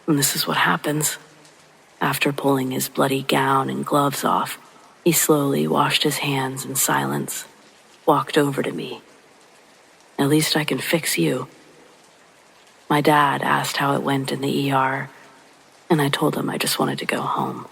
and this is what happens." After pulling his bloody gown and gloves off, He slowly washed his hands in silence, walked over to me. At least I can fix you. My dad asked how it went in the ER, and I told him I just wanted to go home.